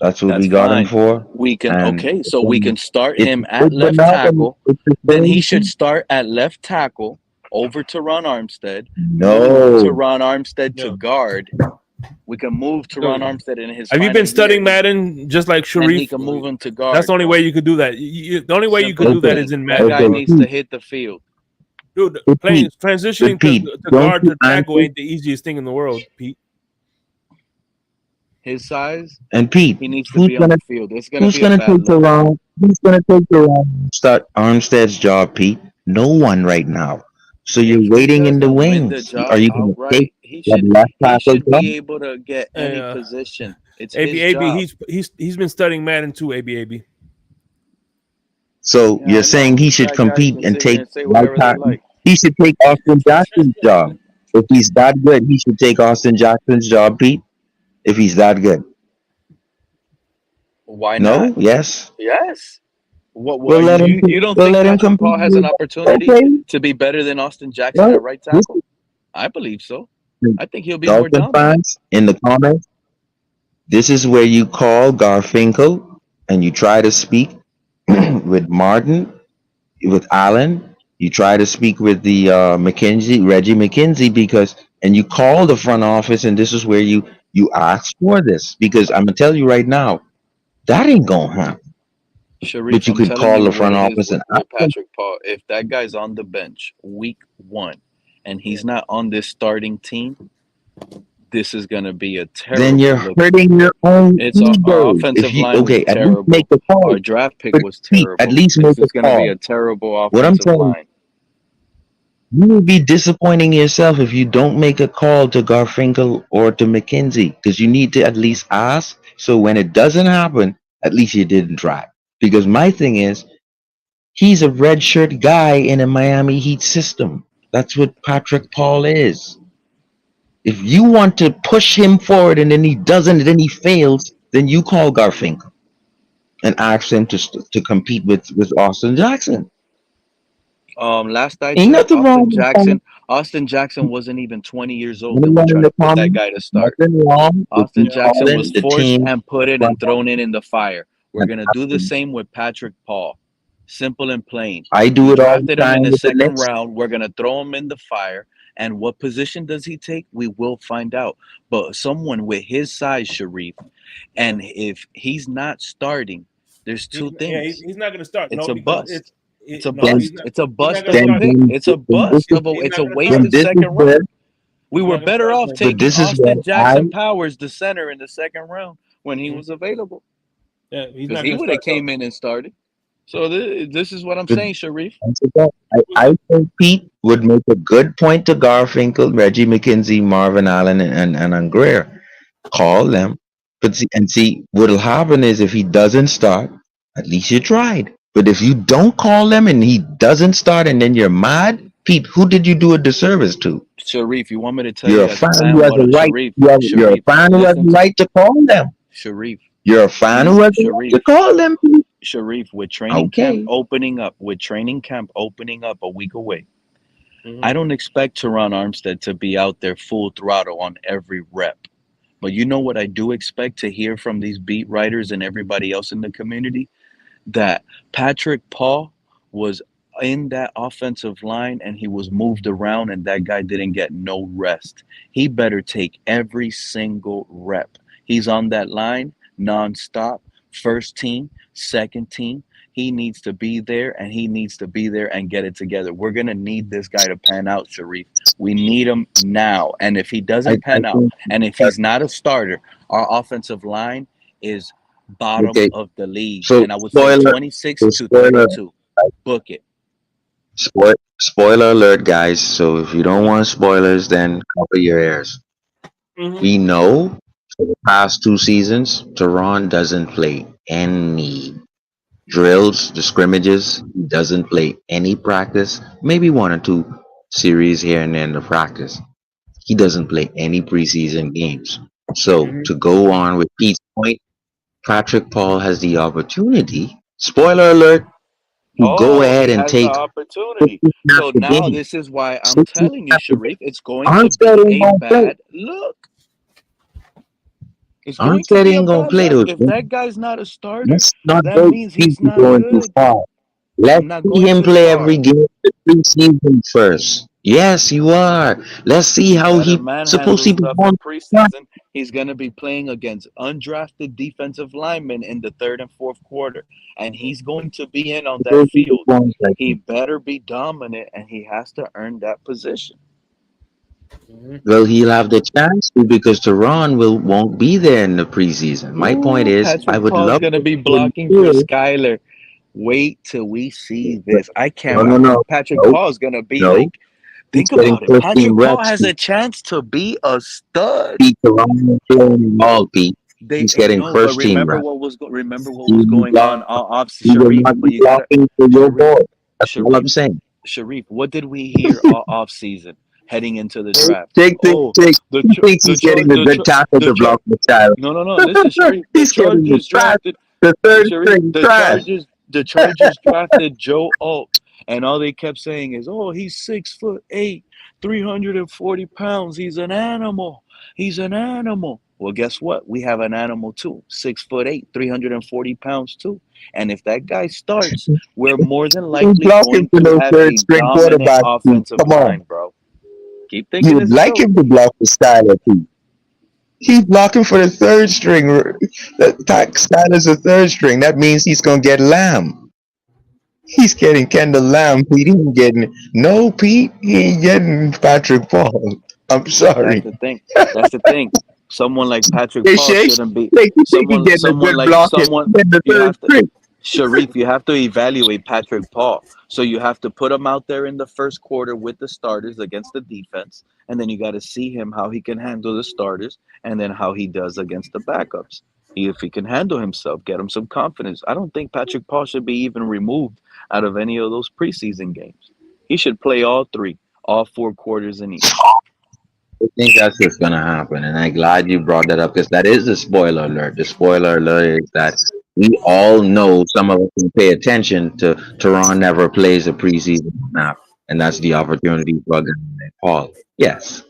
That's what That's we got him fine. for. We can And okay, so we can start it's him a at good left monogamy. tackle. It's the Then he same should thing. start at left tackle over to Ron Armstead, move to No. Ron Armstead to Yeah. guard. We can move to So, Ron Armstead in his have you final been studying year, Madden just like and he Sharif? can move him to That's guard, the only bro. way you could do that. The only way you could Simple do as that Okay. is in that Madden, guy Okay. bro. needs to hit the field. Dude, But playing Pete, transitioning Pete, to don't guard you to tackle answer? ain't the easiest thing in the world, Pete. His size, And Pete, he needs to who's be on gonna the field. It's gonna be a take bad look. around? Who's gonna take around start Armstead's job, Pete? No one right now. So you're If he waiting in the doesn't win the wings. Are job you gonna take outright, that left he tackle should job? be able to get Hey, any position. It's AB, his job. he's been studying Madden too, AB. So Yeah, you're I saying know. he should That guys compete can and sit here take and say right whatever they tackle? like. He should take Austin Jackson's job. If he's that good, he should take Austin Jackson's job, Pete. If he's that good. Why No? not? Yes. Yes. What We'll let him you don't we'll think let him Patrick compete. Paul has an opportunity Okay. to be better than Austin Jackson Well, at right this tackle? I believe so. is I think he'll be more Dolphin dominant. fans in the comments. This is where you call Garfinkel and you try to speak with Martin, with Allen. You try to speak with the Reggie McKenzie, because and you call the front office, and this is where you ask for this, because I'm gonna tell you right now that ain't gonna happen. Sharif, But you I'm could telling call you the what front it is office and ask with them. Patrick Paul. If that guy's on the bench week 1 and he's not on this starting team, this is going to be a Then terrible you're look. hurting your own It's our ego. If offensive you line was at least make terrible. a call. Our draft pick But was Pete, at terrible. least This make a is going to be call. a terrible What I'm offensive saying, line. you will be disappointing yourself if you don't make a call to Garfinkel or to McKenzie, because you need to at least ask. So when it doesn't happen, at least you didn't try. Because my thing is, he's a redshirt guy in a Miami Heat system. That's what Patrick Paul is. If you want to push him forward and then he doesn't, and then he fails, then you call Garfinkel and ask him to compete with Austin Jackson. Last I Ain't checked, nothing wrong with calling Austin Jackson wasn't even 20 years old, and we're anyone in trying the to put that comments. guy to start. Nothing wrong if Austin you Jackson calling was the forced team and put in and thrown in the fire. We're and gonna do the asking. same with Patrick Paul. Simple and plain. I do We it all the drafted him in time the with the second Knicks. round. We're gonna throw him in the fire. And what position does he take? We will find out. But someone with his size, Sharif, and if he's not starting, there's two things. He's not going to start. It's No, a because bust. It's it a no, Then he's bust. not. It's a He's not bust going to of a then start. pick. then, It's a then this bust is of a. He's It's not a going to start. then wasted this is second where round. We He's were not going to better start off playing. but taking this is where Austin Jackson Powers, the center, in the second round when he was available, Yeah, he's because not he going to would have start. came in and started. So this is what I'm but saying, Sharif. once again, I think Pete would make a good point to Garfinkel, Reggie McKenzie, Marvin Allen, and Greer. Call them, but see what'll happen is if he doesn't start, at least you tried. But if you don't call them and he doesn't start, and then you're mad, Pete, who did you do a disservice to? Sharif, you want me to tell You're you a as a fan fan who has what a a right. Sharif, You're a Sharif, fan who has listen a to right to call them. Sharif. You're a fan who has a right to Sharif, call them. Pete. Sharif, with training camp Okay. opening up, a week away, Mhm. I don't expect Teron Armstead to be out there full throttle on every rep. But you know what I do expect to hear from these beat writers and everybody else in the community? That Patrick Paul was in that offensive line and he was moved around and that guy didn't get no rest. He better take every single rep. He's on that line nonstop, first team, second team. He needs to be there and he needs to be there and get it together. We're going to need this guy to pan out, Sharif. We need him now. And if he I doesn't pan out think and if that he's not a starter, our offensive line is bottom okay. of the league, So and I would say spoiler, 26 so to spoiler, 32. Book it. spoiler alert, guys. So if you don't Uh-huh. want spoilers, then cover your ears. Mhm. We know for the past 2 seasons, Tehran doesn't play any drills, the scrimmages. He doesn't play any practice. Maybe one or two series here and there in the practice. He doesn't play any preseason games. So Mhm. to go on with Pete's point, Patrick Paul has the opportunity. Spoiler alert! To go Oh, ahead he and has the take opportunity. 60 snaps So a now game. this is why I'm 60 telling you, snaps a game. Sharif, it's going to Armstead be ain't a gonna play. bad look. It's going to Armstead be a ain't gonna bad play look. those If games. that guy's not a starter, Let's not that go means he's Pete not going too good. far. Let's I'm not see going him too play every far. game of the preseason first. Yes, you are. Let's see He how better he manhandle supposedly stuff in performs. preseason. He's going to be playing against undrafted defensive linemen in the third and fourth quarter, and he's going to be in on that Suppose he field. performs like He that. better be dominant, and he has to earn that position. Mhm. Well, he'll have the chance to because Tehran won't be there in the preseason. My point Ooh, is, I Patrick would Paul's love going to to be see him blocking for here. Skyler. Wait till we see But this. I no, can't. no, no, Patrick no, Paul's going to be no. like, He's think getting about it. first team Patrick Paul reps. has a chance to be a stud. Pete Tehran ain't playing at all, Pete. They He's getting no, but first team reps. remember what He was will be going on block- off he will Sharif. not But be you gotta blocking for your Sharif, boy. That's all I'm Sharif, saying. Sharif. What did we hear off season heading into the draft? Oh, Jake, he thinks the he's getting a good tackle the to block the style. no, no, no. Listen, Sharif. He's getting the third Sharif. string trash. The Chargers drafted Joe Alt, and all they kept saying is, "Oh, he's 6'8", 340 pounds. He's an animal. He's an animal." Well, guess what? We have an animal too. 6'8", 340 pounds too. And if that guy starts, we're more than Who's likely blocking going for to no have third a string dominant quarterback, Pete? offensive Come on. line, bro. Keep You thinking would it's a like joke. him to block the Styler, Pete. He's blocking for the third string. Styler's a third string. That means he's going to get Lamb. He's getting Kendall Lamb, Pete. He ain't getting no Pete. He ain't getting Patrick Paul. I'm That's sorry. the thing. That's the thing. Someone like Patrick Hey, Paul Shake, shouldn't be Shake, you think he's getting a someone good like block in someone the you third have to string? Sharif, you have to evaluate Patrick Paul. So you have to put him out there in the first quarter with the starters against the defense, and then you got to see him how he can handle the starters, and then how he does against the backups. If he can handle himself, get him some confidence. I don't think Patrick Paul should be even removed out of any of those preseason games. He should play all three, all four quarters in each. I think that's what's gonna happen, and I'm glad you brought that up because that is the spoiler alert. The spoiler alert is that we all know, some of us can pay attention to Tehran never plays a preseason snap, and that's the opportunity for a guy like Paul. Yes,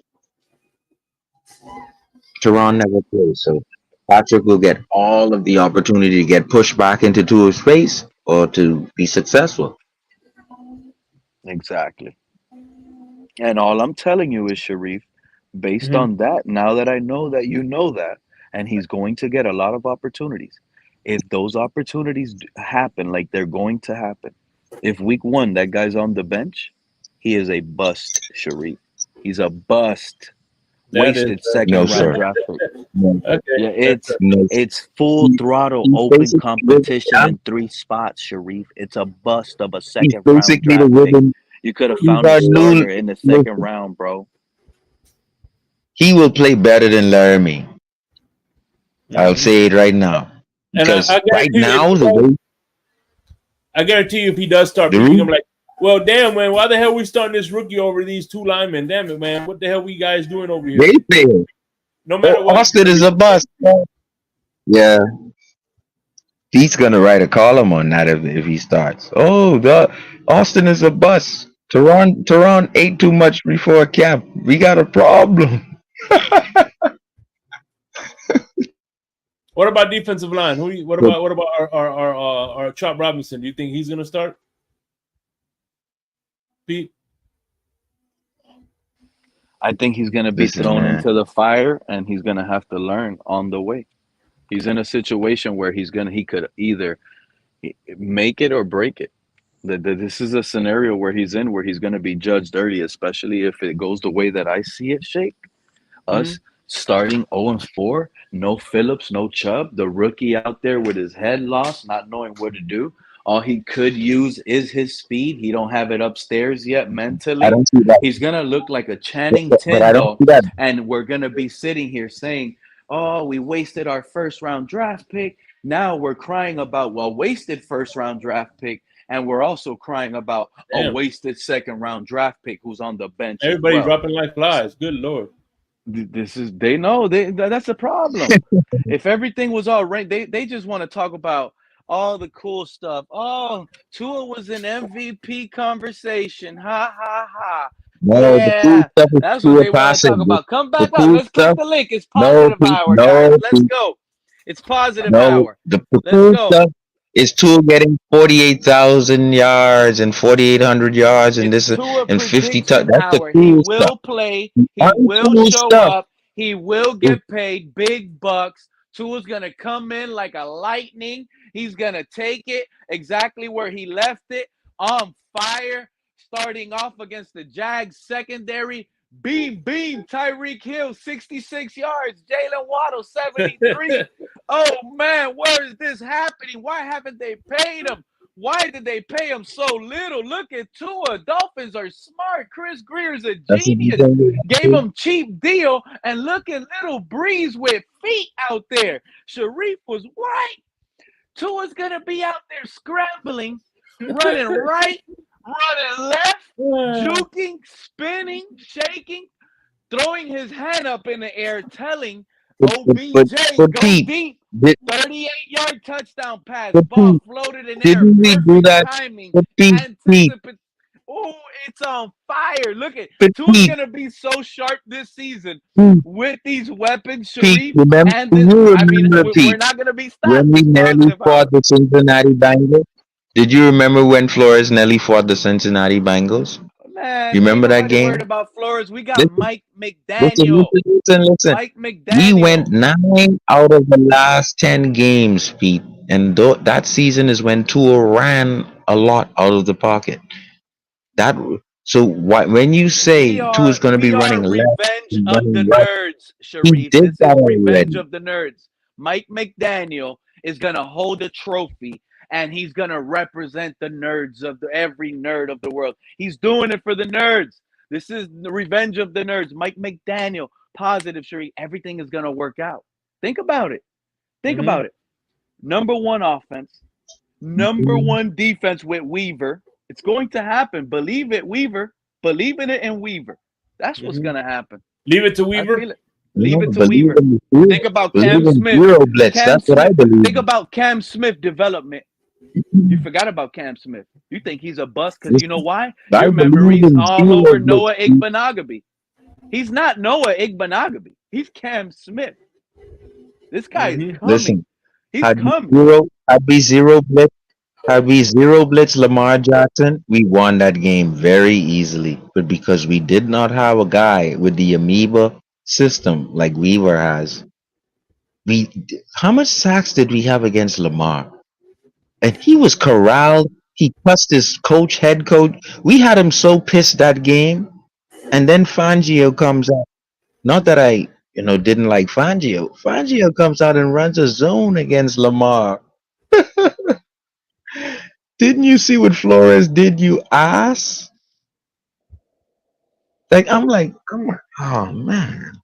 Tehran never plays, so Patrick will get all of the opportunity to get pushed back into Tua's space or to be successful. Exactly. And all I'm telling you is, Sharif, based Mhm. on that, now that I know that you know that, and he's going to get a lot of opportunities. If those opportunities happen, like they're going to happen, if week 1 that guy's on the bench, he is a bust, Sharif. He's a bust. That is Wasted No, second round sir. draft pick. No, okay. Yeah, That's no. it's full He, throttle he's open basically competition in 3 spots, Sharif. It's a bust of a he's second round basically the draft pick. rhythm. You could have He's found a our new. starter in the second Listen, round, bro. he will play better than Laramie. I'll Mhm. say it right now. And Because I right guarantee you, if now, he the does, way I guarantee you, if he does start, the people are root, gonna be like, "Well, damn, man, why the hell we starting this rookie over these 2 linemen? Damn it, man, what the hell we guys doing over here?" they fail. No matter Oh, what. Austin is a bust. Yeah, he's gonna write a column on that if he starts. Oh, the Austin is a bust. Tehran ate too much before camp. We got a problem. What about defensive line? What So about our Chop Robinson? Do you think he's gonna start, Pete? I think he's going to be listen, thrown man. into the fire, and he's going to have to learn on the way. He's in a situation where he could either make it or break it. This is a scenario where he's in, where he's going to be judged early, especially if it goes the way that I see it, Shake. Mm-hmm. Us starting 0-4, no Phillips, no Chubb, the rookie out there with his head lost, not knowing what to do. All he could use is his speed. He don't have it upstairs yet I mentally. don't see that. He's gonna look like a Channing But I don't Tindall, see that. and we're gonna be sitting here saying, "Oh, we wasted our first round draft pick." Now we're crying about wasted first round draft pick, and we're also crying about a Damn, wasted second round draft pick who's on the bench as everybody well. dropping like flies. Good lord. This is they know that's a problem. If everything was all right, they just want to talk about all the cool stuff. Oh, Tua was an MVP conversation. Ha ha ha. No, the cool Yeah, stuff is that's what pure they want to talk passing. about. Come The back up. cool Let's click stuff. the link. It's No, positive Pete. hour, guys. No, Let's Pete. go. It's positive No, hour. the Let's cool go. stuff is Tua getting 48,000 yards and 4,800 yards and It's this Tua and 50 touch. prediction That's the hour. He cool stuff. will play. The He will uncool show stuff up. He will is get paid big bucks. Tua's going to come in like a lightning. He's going to take it exactly where he left it, on fire, starting off against the Jags secondary. Beam, beam, Tyreek Hill, 66 yards. Jalen Waddle, 73. Oh, man, where is this happening? Why haven't they paid him? Why did they pay him so little? Look at Tua. Dolphins are smart. Chris Greer's a that's what genius. Gave him cheap deal, and look at little Breeze with feet out there. Sharif was right. Tua's gonna be out there scrambling, running right, running left, juking, spinning, shaking, throwing his hand up in the air, telling OBJ, but go Pete, deep. did, 38-yard touchdown pass. but Ball Pete, floated in air. didn't we do Perfect that? timing. But Pete, Anticipate. Oh, it's on fire. Look at but Tua's Pete, gonna be so sharp this season Pete, with these weapons, Pete, Sharif, remember, and do this. you I mean, remember, we're Pete, not gonna be stopped. when we It's nearly positive fought hour. the Cincinnati Bengals? Did you remember when Flores nearly fought the Cincinnati Bengals? You Man, ain't remember that nobody worried game? about Flores. We got Listen, Mike listen, McDaniel. listen. Mike We McDaniel. went 9 out of the last 10 games, Pete. And that season is when Tua ran a lot out of the pocket. That so when you We say Tua is are going to be we running are left, revenge and of the running right, nerds, he Sharif. did This that is revenge already. of the nerds. Mike McDaniel is gonna hold a trophy, and he's gonna represent the nerds of every nerd of the world. He's doing it for the nerds. This is the revenge of the nerds. Mike McDaniel, positive, Sharif. Everything is gonna work out. Think about it. Think Mm-hmm. about it. Number one offense, number one defense with Weaver. It's going to happen. Believe it, Weaver. Believe in it in Weaver. That's what's Mm-hmm. going to happen. Leave it to I Weaver. feel it. Leave it to believe Weaver. in the Think about believe Cam in Smith. zero blitz. Cam That's what I Smith. believe. Think about Cam Smith development. You forgot about Cam Smith. You think he's a bust because you know why? I Your believe memory's in all zero over blitz. Noah Igbenogany. He's not Noah Igbenogany. He's Cam Smith. This guy is coming. Listen, He's had we coming. zero blitz Lamar Jackson, we won that game very easily. But because we did not have a guy with the amoeba system like Weaver has, how much sacks did we have against Lamar? And he was corralled. He cussed his head coach. We had him so pissed that game. And then Fangio comes out. Not that I, didn't like Fangio. Fangio comes out and runs a zone against Lamar. Didn't you see what Flores did, you ass? I'm like, oh man.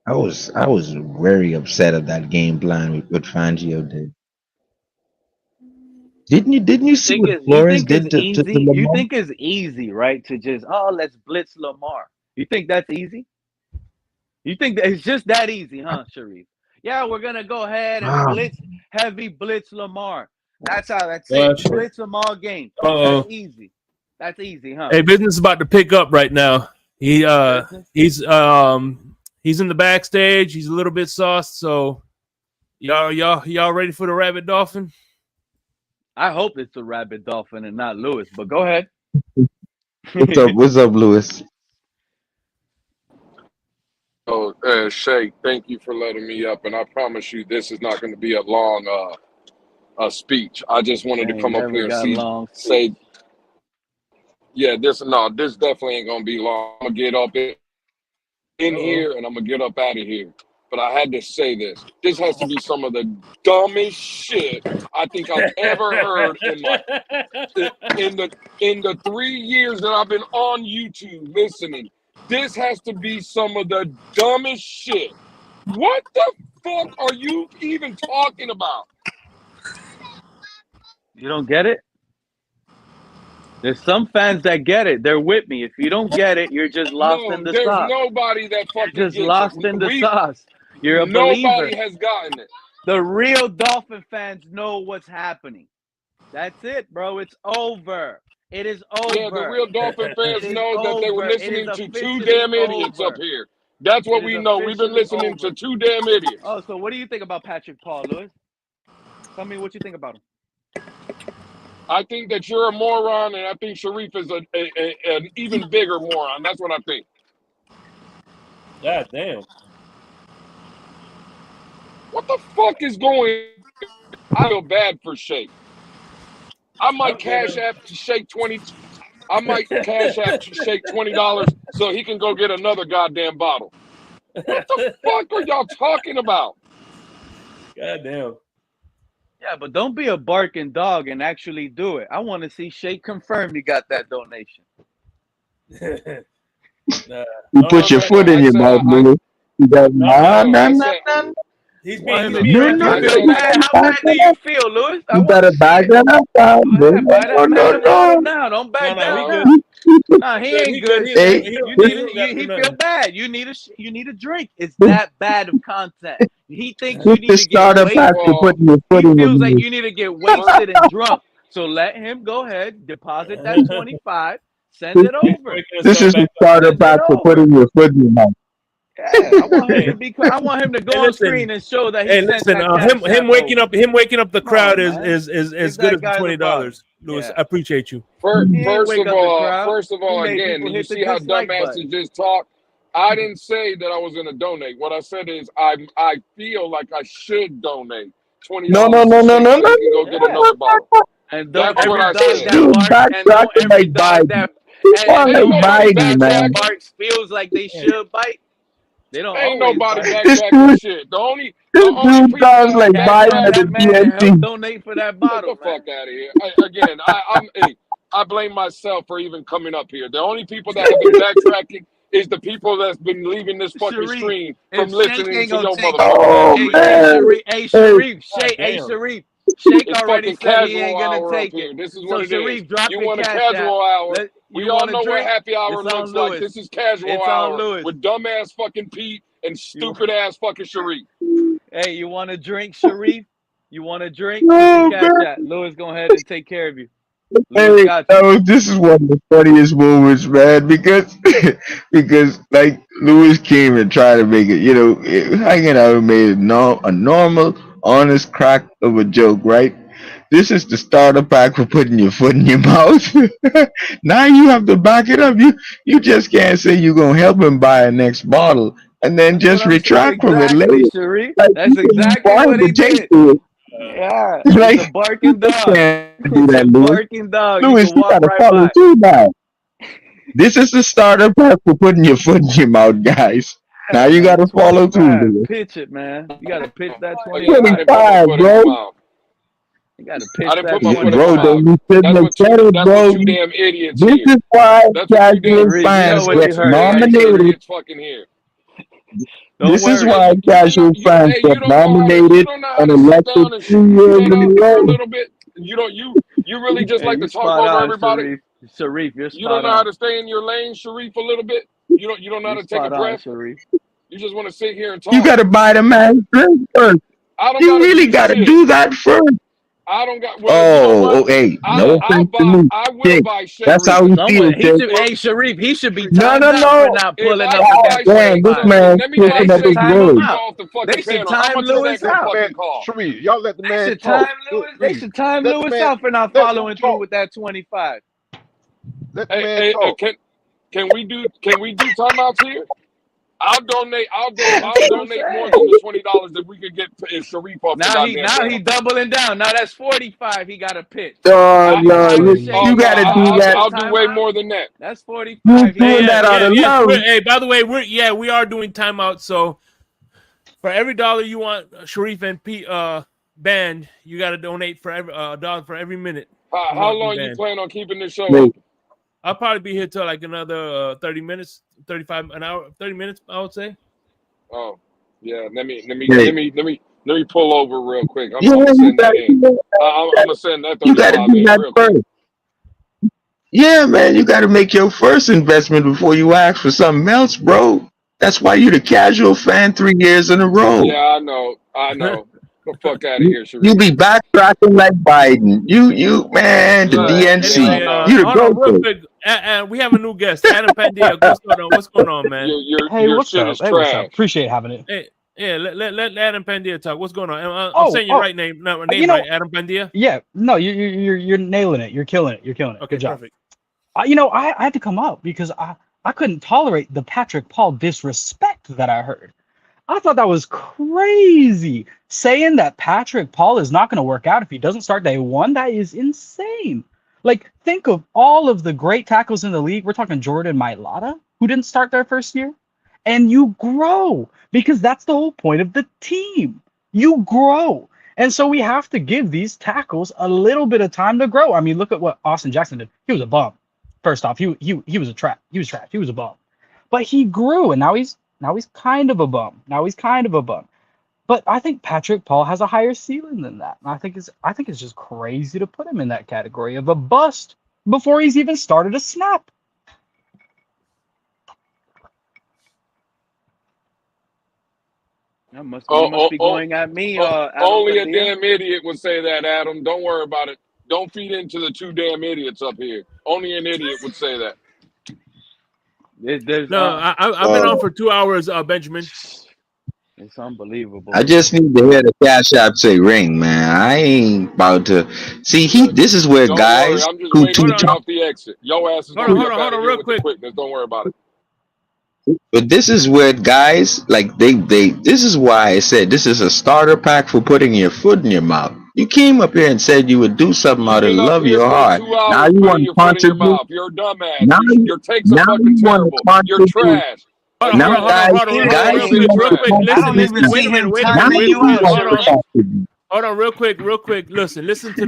I was very upset at that game plan with what Fangio did. Didn't you see what Flores did to Lamar? You think it's easy, right? To just let's blitz Lamar. You think that's easy? You think that it's just that easy, huh, Sharif? Yeah, we're gonna go ahead and heavy blitz Lamar. That's it. Blitz them all game. That's easy. That's easy, huh? Hey, business is about to pick up right now. He's in the backstage. He's a little bit sauced. So y'all ready for the Rabbit Dolphin? I hope it's the Rabbit Dolphin and not Lewis. But go ahead. What's up, Lewis? Oh, Shay, thank you for letting me up, and I promise you this is not going to be a long speech. I just wanted to come up here and say, yeah, this definitely ain't going to be long. I'm going to get up in here, and I'm going to get up out of here. But I had to say this. This has to be some of the dumbest shit I think I've ever heard in the 3 years that I've been on YouTube listening. This has to be some of the dumbest shit. What the fuck are you even talking about? You don't get it? There's some fans that get it. They're with me. If you don't get it, you're just lost in the sauce. There's nobody that fucking just gets lost it. in the sauce. You're a believer. Nobody has gotten it. The real Dolphin fans know what's happening. That's it, bro. It's over. It is over. Yeah, the real Dolphin fans know that they were listening to two damn idiots up here. That's what we know. We've been listening to two damn idiots. Oh, so what do you think about Patrick Paul, Lewis? Tell me what you think about him. I think that you're a moron, and I think Sharif is an even bigger moron. That's what I think. God damn. What the fuck is going on? I feel bad for Shake. I might cash app to Shake $20 so he can go get another goddamn bottle. What the fuck are y'all talking about? God damn. Yeah, but don't be a barking dog and actually do it. I want to see Shake confirm you got that donation. You put your foot in your mouth, Lewis. You got He's How bad do you feel, Lewis? You better back that up, No, don't back that up. No, he ain't good. He feel bad. You need a drink. It's that bad of content. He thinks you need to get wasted. He feels like you need to get wasted and drunk. So let him go ahead, deposit that 25, send it over. This is the starter pack for putting your foot in your mouth. Yeah, I want him to go on screen and show that he sent that him waking up the crowd is good as the $20. Lewis, I appreciate you. First of all, again, you see how dumbasses just talk. I didn't say that I was going to donate. What I said is I feel like I should donate $20. No. Go get another bottle. And that's what I said. Dude, backtracking like Biden. That barks feels like they should bite. They don't. Ain't nobody backtracking shit. The only dude sounds like Biden at the DNC. Donate for that bottle. Get the fuck out of here. Again, I blame myself for even coming up here. The only people that have been backtracking is the people that's been leaving this fucking stream from listening to your motherfucker. Hey, Sharif. Shake already said he ain't gonna take it. This is what it Sharif, is. drop You your want a cash casual app. hour? We all know what happy hour It's on looks like. Lewis. This is casual It's on hour Lewis. with dumbass fucking Pete and stupid ass fucking Sharif. Hey, you want a drink, Sharif? You want a drink? Put the cash out. Lewis, go ahead and take care of you. Hey, this is one of the funniest moments, man, because because like Lewis came and tried to make it, hanging out and made it a normal, honest crack of a joke, right? This is the starter pack for putting your foot in your mouth. Now you have to back it up. You just can't say you're gonna help him buy a next bottle and then just retract from it later. Sharif. Like, That's exactly what he did. Yeah, he's Like, a barking dog. can't do He's that, a Lewis. barking dog. Lewis, You you can walk gotta right follow by. through now. This is the starter pack for putting your foot in your mouth, guys. Now you gotta follow through, 25. Lewis. Pitch it, man. You got to pitch that Oh, yeah, I 25. didn't put my 25, foot in my bro. mouth. You got to pitch I didn't that put my foot in 25. Bro, my don't mouth. be sitting upset, That's bro. what two damn idiots This here. is why That's what two damn casual Sharif, you know fans what get you heard, right? nominated. idiots fucking here. Don't This is worry. why casual fans You get don't know how to nominated and sit elected down and 2 years shut in up a for a row. little bit. You really just Hey, like you to talk spot over on, everybody. Sharif. Sharif, you're You don't spot know how on. to stay in your lane, Sharif, a little bit. You don't know how You're to take a spot on, breath. Sharif. You just want to sit here and talk. You gotta buy the man's drink first. I don't You gotta really do gotta shit. do that first. I don't got. Well, you know what? Hey, no offense to me. I will Shit, buy Shake. that's how we feel, Someone, Shake. hey, Sharif, he should be No, timed no, out for no. not If pulling I up with buy that Damn, this 25. man let me buy switching up They his should time words. him out. off the They fucking should panel. How time much is that Lewis gonna out. fucking cost? Sharif, y'all let the They man should talk. time Lewis. They Please, should time let the Lewis man out for not let him following through talk. with that 25. Let the man talk. Can we do timeouts here? I'll donate more than the $20 that we could get if Sharif off the Now he goddamn panel. doubling down. Now that's 45. He got a pitch. No, you You gotta do that. I'll do way more than that. That's 45. You doing that out of love. Hey, by the way, we are doing timeout. So for every dollar you want Sharif and Pete band, you got to donate for every $1 for every minute. How long you plan on keeping this show open? I'll probably be here till like another 30 minutes, 35 an hour, 30 minutes, I would say. Oh, yeah. Let me pull over real quick. I'm gonna send that You gotta $35 do in that real first. quick. Yeah, man, you gotta make your first investment before you ask for something else, bro. That's why you're the casual fan 3 years in a row. Yeah, I know. The fuck out of here, Sharif. You be backtracking like Biden. You man, the DNC. You the Hold on, real quick. We have a new guest, Adam Pandia. What's going on, man? Hey, what's up? Hey, what's up? Appreciate having it. Hey, yeah, let Adam Pandia talk. What's going on? I'm saying your right name, not my name, right? Adam Pandia. Yeah, no, you're nailing it. You're killing it. You're killing it. Okay, Good job. perfect. I had to come up because I couldn't tolerate the Patrick Paul disrespect that I heard. I thought that was crazy. Saying that Patrick Paul is not going to work out if he doesn't start day one, that is insane. Like, think of all of the great tackles in the league. We're talking Jordan Mailata, who didn't start their first year. And you grow because that's the whole point of the team. You grow. And so we have to give these tackles a little bit of time to grow. I mean, look at what Austin Jackson did. He was a bum. First off, he was a trap. He was trash. He was a bum. But he grew, and now he's kind of a bum. But I think Patrick Paul has a higher ceiling than that. And I think it's just crazy to put him in that category of a bust before he's even started a snap. That must be going at me. Only a damn idiot would say that, Adam. Don't worry about it. Don't feed into the two damn idiots up here. Only an idiot would say that. I've been on for 2 hours, Benjamin. It's unbelievable. I just need to hear the Cash App say ring, man. I ain't about to see. This is where guys I'm just who waiting teach. off the exit. Your ass is hold on, real quick. Quickness. Don't worry about it. But this is where guys like they. This is why I said this is a starter pack for putting your foot in your mouth. You came up here and said you would do something out of love your heart. Now you want to contribute. You're a dumbass. Now Your takes are fucking terrible. You're trash. Hold on, real quick. Listen, hold on, real quick. Listen to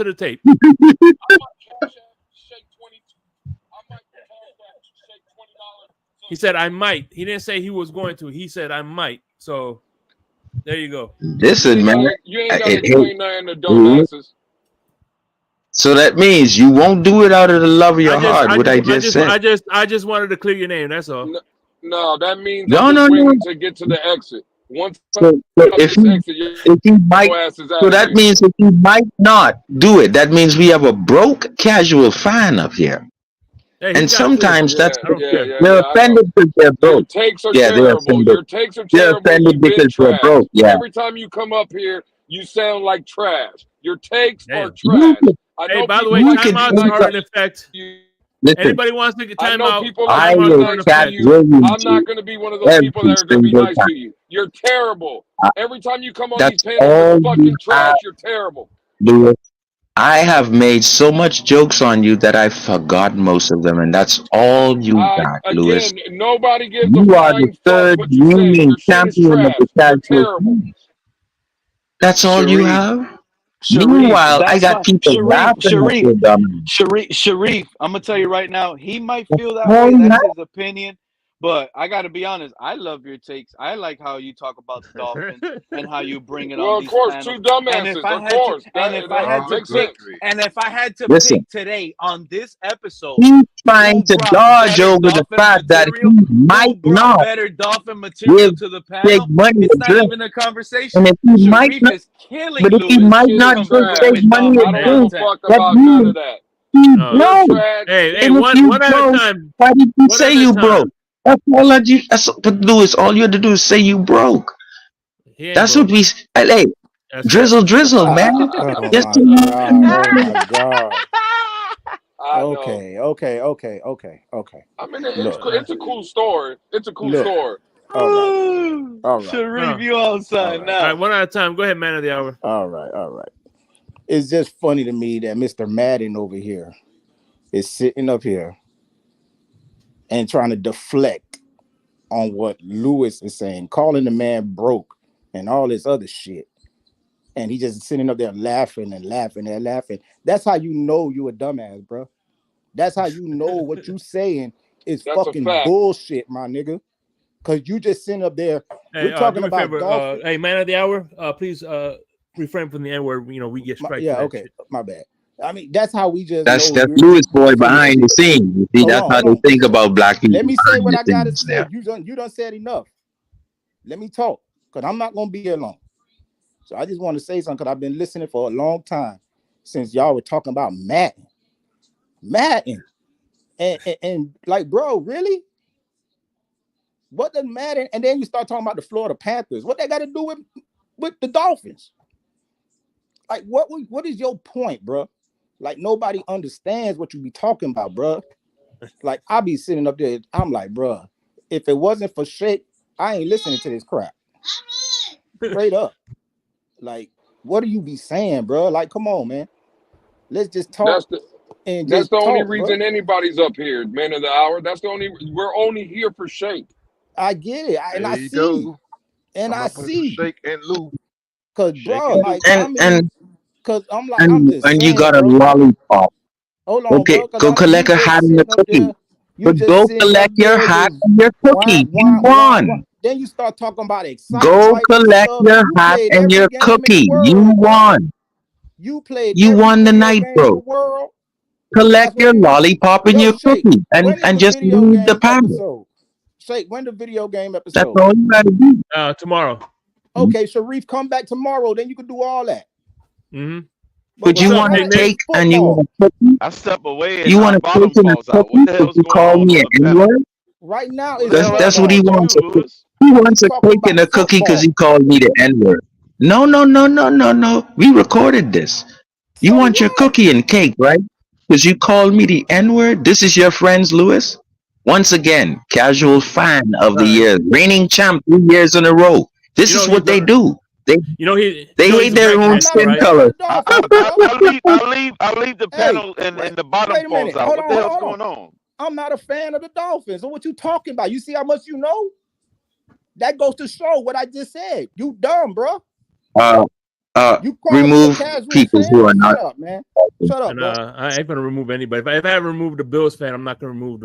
the tape. He said I might. He didn't say he was going to. He said I might. So there you go. Listen, man. You ain't got to explain nothing to dumbasses. So that means you won't do it out of the love of your heart. What I just said. I just wanted to clear your name. That's all. No, that means No, I'm just no, waiting no. to get to the exit. Once So if he might, so that means if he might not do it, that means we have a broke casual fan up here. Hey, and sometimes that's yeah, they're offended because they're Your broke. takes are Yeah, they're terrible. offended. Your takes are They're terrible. offended You've been because they're trash. broke. Yeah. Every time you come up here, you sound like trash. Your takes are Damn. trash. I know Hey, by the people way, like to be timeouts nice are in to effect. you. Listen, Anybody wants to get I know timeout? people like I to be will nice to chat you. Williams I'm not going to be one of those every people that are going to be single nice time. to you. You're terrible. Every time you come on these That's panels, all you're you fucking trash. have, You're terrible. Lewis. I have made so much jokes on you that I forgot most of them, and that's all you got, Lewis. Again, nobody gives a You are the flying fuck third what you say. reigning Your shit is champion of trash. the You're casual terrible. team. That's all you have? Meanwhile, I that's got fine. people laughing at your dumb. Sharif, I'm gonna tell you right now, he might feel that all way. That's right. his opinion. But I gotta be honest, I love your takes. I like how you talk about the Dolphins and how you bring it Well, on of these course, panels. two dumbasses. And if I Of had to, course, and if I had to makes pick, sense. and if I had to Listen. pick today on this episode, He's trying who to brought dodge better over the Dolphin fact that material? he Who might brought not better Dolphin material give to the big panel? money It's to not drink. even a conversation. And if he might Sharif not, is killing but if he Lewis might Shit not is give trash. big money Dolphin to I don't give drink, a fuck that about none means of that. he's You're broke. trash. Hey, And if one you at a broke, time. why did you One say at a you time. broke? That's all that you. That's what to do is all you had to do is say you broke. He ain't That's broke. what we. Hey, That's drizzle, drizzle, man. Oh Just my so you- god! Oh my god! I know. Okay. I mean, Look, it's a cool story. It's a cool look. story. All right. All right. Sharif, you outside All now. All right, one at a time. Go ahead, man of the hour. All right. It's just funny to me that Mr. Madden over here is sitting up here and trying to deflect on what Lewis is saying, calling the man broke and all this other shit. And he just sitting up there laughing and laughing and laughing. That's how you know you a dumbass, bro. That's how you know what you saying is That's a fucking fact. bullshit, my nigga. Cause you just sitting up there. Hey, We're talking do me a about favor. Dolphins. Hey, man of the hour. Please refrain from the N word. You know, we get strikes. Yeah, for that okay. shit. My bad. I mean, that's how we just That's know you're Lewis boy full of behind the shit. scenes. You see, Hold that's on, how hold they on. think about black people. Let me say what I behind the gotta scenes say. there. You done said enough. Let me talk, because I'm not gonna be here long. So I just want to say something, because I've been listening for a long time since y'all were talking about Madden. And like, bro, really? What does Madden? And then you start talking about the Florida Panthers. What they got to do with the Dolphins? Like, what is your point, bro? Like, nobody understands what you be talking about, bro. Like, I be sitting up there, I'm like, bro, if it wasn't for Shake, I ain't listening to this crap. Straight up. Like, what do you be saying, bro? Like, come on, man. Let's just talk. That's the only reason anybody's up here, man of the hour. That's the only. We're only here for Shake. I get it, and I you see, go. and I'm I up here for see. Shake and Lou. Cause, Shake bro, and like, Lou. I mean, cause I'm like, I'm just And you saying, got a bro. lollipop. Hold on, Okay, bro. Cause go collect a just hat and a sitting up cookie. there. You But just go sitting up collect your there hat just and your cookie. You won. Then you start talking about exciting Go fights and collect stuff. your You hat played and every your game in the cookie. You world, bro. won. You played You every won the video night, game in the bro. world. Collect your lollipop and Yo, your Shake, cookie, when is and the just video leave the game panel. episode? Shake, when the video game That's episode? all you gotta do. Tomorrow. Okay, Sharif, come back tomorrow. Then you can do all that. Mm-hmm. But you want a cake and you want a cookie? I step away and You our want a bottom cake and a falls out. cookie? What the If hell's you going call on me the an panel? N-word? Right now, What the hell That's what he happened to wants. you, Lewis? He wants a cake and a cookie because he called me the N-word. No. We recorded this. You want your cookie and cake, right? Because you called me the N-word. This is your friends, Lewis. Once again, casual fan of the year, reigning champ 3 years in a row. This is what they do. They hate their own skin color. I leave the panel and the bottom wait a falls minute. out. Hold What on, the hell's hold going on? I'm not a fan of the Dolphins. So what you talking about? You see how much you know? That goes to show what I just said. You dumb, bro. You call me a Remove casual people fan? who are not. Shut up, man. Shut up, And, bro. I ain't gonna remove anybody. If I haven't removed the Bills fan, I'm not gonna remove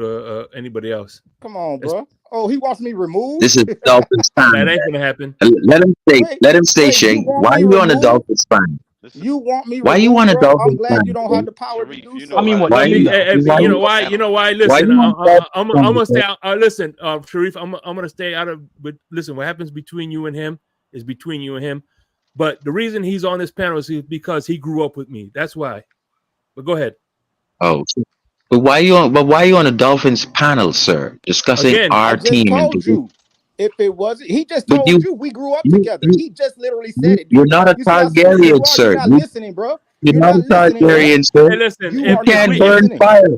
anybody else. Come on, bro. Oh, he wants me removed? This is Dolphins fan. That ain't gonna happen. Let him stay. Wait, Let him stay, wait, you Shake. want Why me are you on the removed? Dolphins fan? You want me Why you removed, want a bro? I'm Dolphins glad fan, you don't have the power to Sharif, do you so. know I mean, how what? to You Why know why? You know why? Listen, you want I'm gonna stay out. Listen, Sharif, I'm gonna stay out of. But listen, what happens between you and him is between you and him. But the reason he's on this panel is because he grew up with me. That's why. But go ahead. Oh, but why you on? But why you on a Dolphins panel, sir? Discussing Again, I our just team and told you. If it wasn't, he just but told you we grew up together. you He just literally said it. you're not a You see how stupid Targaryen, you are? You're sir. not listening, bro. You're You're not not a listening, bro. Targaryen, sir. hey, listen. You You are can't not burn listening. fire.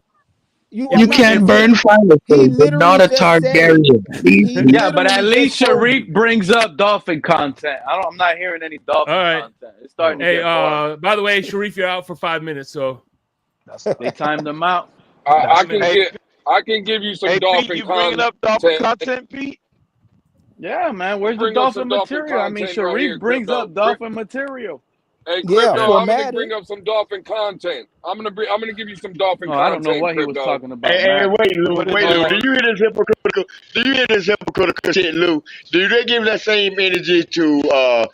You are You not can't listening. burn fire, He sir. You're literally not a just said it. Targarien. Please, He Yeah, but at literally least just told Sharif you. brings up dolphin content. I'm not hearing any All dolphin right. content. It's starting to Hey, get boring. by the way, Sharif, you're out for 5 minutes. So They timed them out. I 5 can minutes. Hey, get. I can give you some hey, Pete, dolphin you bringing up Dolphin content. content, Pete? Yeah, man. Where's the Bring up some dolphin dolphin material? I mean, content right Sharif here, brings Crypto. up dolphin material. Hey, Yeah, Crypto, Yeah. for I'm gonna Madden. bring up some dolphin content. I'm gonna give you some dolphin Oh, I don't know content, what he was Crypto. talking Hey, about, hey, Madden. wait, Lou. What is Wait, it, Lou. Do Pete? you hear this hypocritical? Do you hear this hypocritical shit, Lou? Do they give that same energy to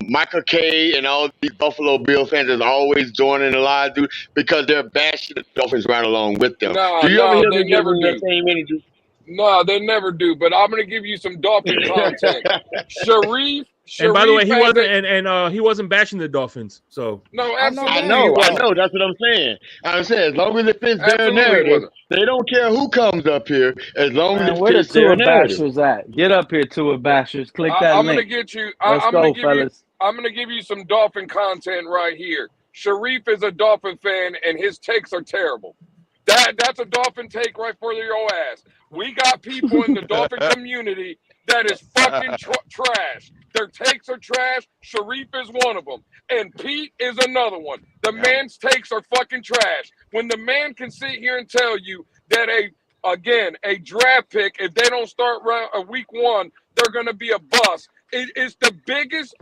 Michael K and all these Buffalo Bill fans that's always joining the live, dude? Because they're bashing the Dolphins right along with them. Nah, Do you ever nah, hear they them giving never them that do. same energy? Nah, they never do. But I'm gonna give you some dolphin content. Sharif And by the way, he has wasn't, a and he wasn't bashing the Dolphins. So no, I know I that. absolutely he know. wasn't. That's what I'm saying. I'm saying as long as it fits their Absolutely he narrative, wasn't. they don't care who comes up here as long as Man, it where the fits their Tua narrative. Bashers at? Get up here, Tua Bashers. Click that I'm gonna link. get you. Let's I'm gonna go, give you. fellas. I'm gonna give you some dolphin content right here. Sharif is a Dolphin fan, and his takes are terrible. That's a Dolphin take right for your ass. We got people in the Dolphin community that is fucking trash. Their takes are trash. Sharif is one of them, and Pete is another one. The man's takes are fucking trash. When the man can sit here and tell you that a draft pick, if they don't start week one, they're gonna be a bust. It is the biggest,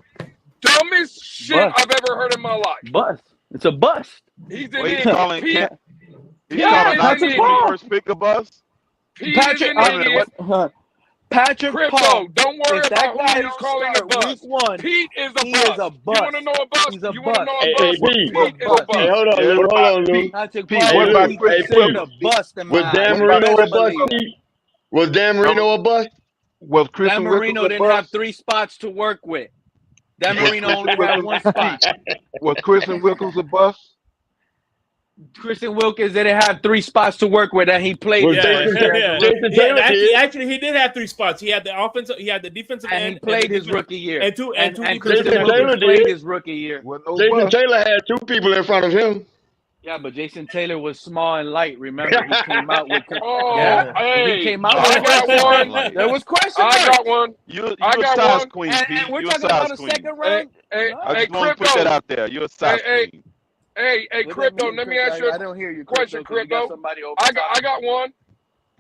dumbest shit Bust. I've ever heard in my life. Bust. It's a bust. He's Well, an he's idiot. calling Pete, he's Pete calling is not an to Patrick put the idiot. Paul. first pick of us. Pete Patrick, is an idiot. Patrick Crypto, Paul. don't worry If that about guy who he's don't calling a start week bust. one, Pete is a he is bust. a You want to bust. know a bust? He's a You want to bust. know a Hey, bust? Pete. He's a Pete is a bust. Hey, bust. hold on, Yes. Lou. Hold on, Lou. Patrick Pete, Paul what is about 50% Pete. a bust in Was my Dan eyes. what You about Marino better a bust, believe it. Pete? Was Dan Marino a bust? was Dan Christian Wilkins Marino a didn't have bust? 3 spots to work with. Dan Was Marino Christian only had Wilkins 1 spot. was Christian Wilkins a bust? Christian Wilkins didn't have 3 spots to work with, and he played Was his yeah, first year as a yeah, rookie. Jason yeah. Taylor did? Actually, he did have 3 spots. He had the offensive, he had the defensive And he end, played and his rookie year. and two And defensive Christian Jason ends. Taylor Wilkins did. played his rookie year. Wasn't no Jason bust. Taylor had 2 people in front of him. Yeah, but Jason Taylor was small and light. Remember, he came out with Oh, yeah. He hey, came out I with got question one. marks. There was question I marks. got one. You I a got size one. queen, And Pete. we're You a talking size about a queen. second Hey, round. hey, No. I hey, just want to put that Crypto. out there. You're a size Hey, queen. hey, What that Crypto. mean, Let me Crypto? ask you I a don't hear you, question, Crypto, because you got Crypto. somebody over I top. got one.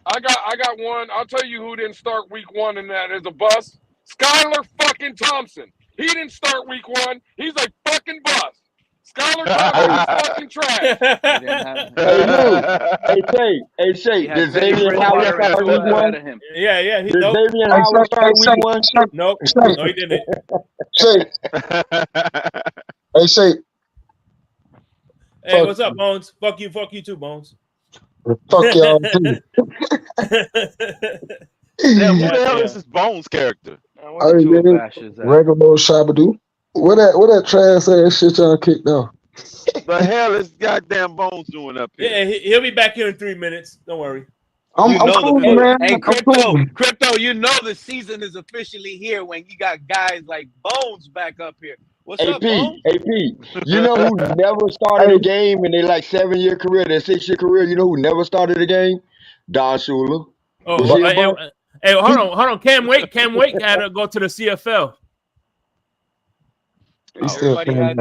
I got one. I'll tell you who didn't start week one and that is a bust. Skylar fucking Thompson. He didn't start week one. He's a fucking bust. Skylar Thompson is fucking trash. He didn't have. Hey, Lou. Hey, He Shay. had Did Teddy Xavier Howard Bridgewater and start week Tua ahead 1? of him. Yeah. Did Nope, Xavier Howard start week 1? nope. Shay, No, he didn't. Shay, hey, Shay, Hey, fuck what's up, you. Bones? Fuck you too, Bones. Fuck y'all too. Damn, who the hell Goddamn. is this Bones character? I did regular old Shabadoo. What that trash ass shit y'all kicked off? The hell is goddamn Bones doing up here? Yeah, he'll be back here in 3 minutes. Don't worry. I'm cool, man. Hey, I'm cool. Crypto, you know the season is officially here when you got guys like Bones back up here. What's Hey, up, Bones? Pete. You know who never started a game in their 7-year career, their 6-year career? You know who never started a game? Don Shula. Oh, Is he a bust? hey, hold on. Cam Wake had to go to the CFL. Everybody had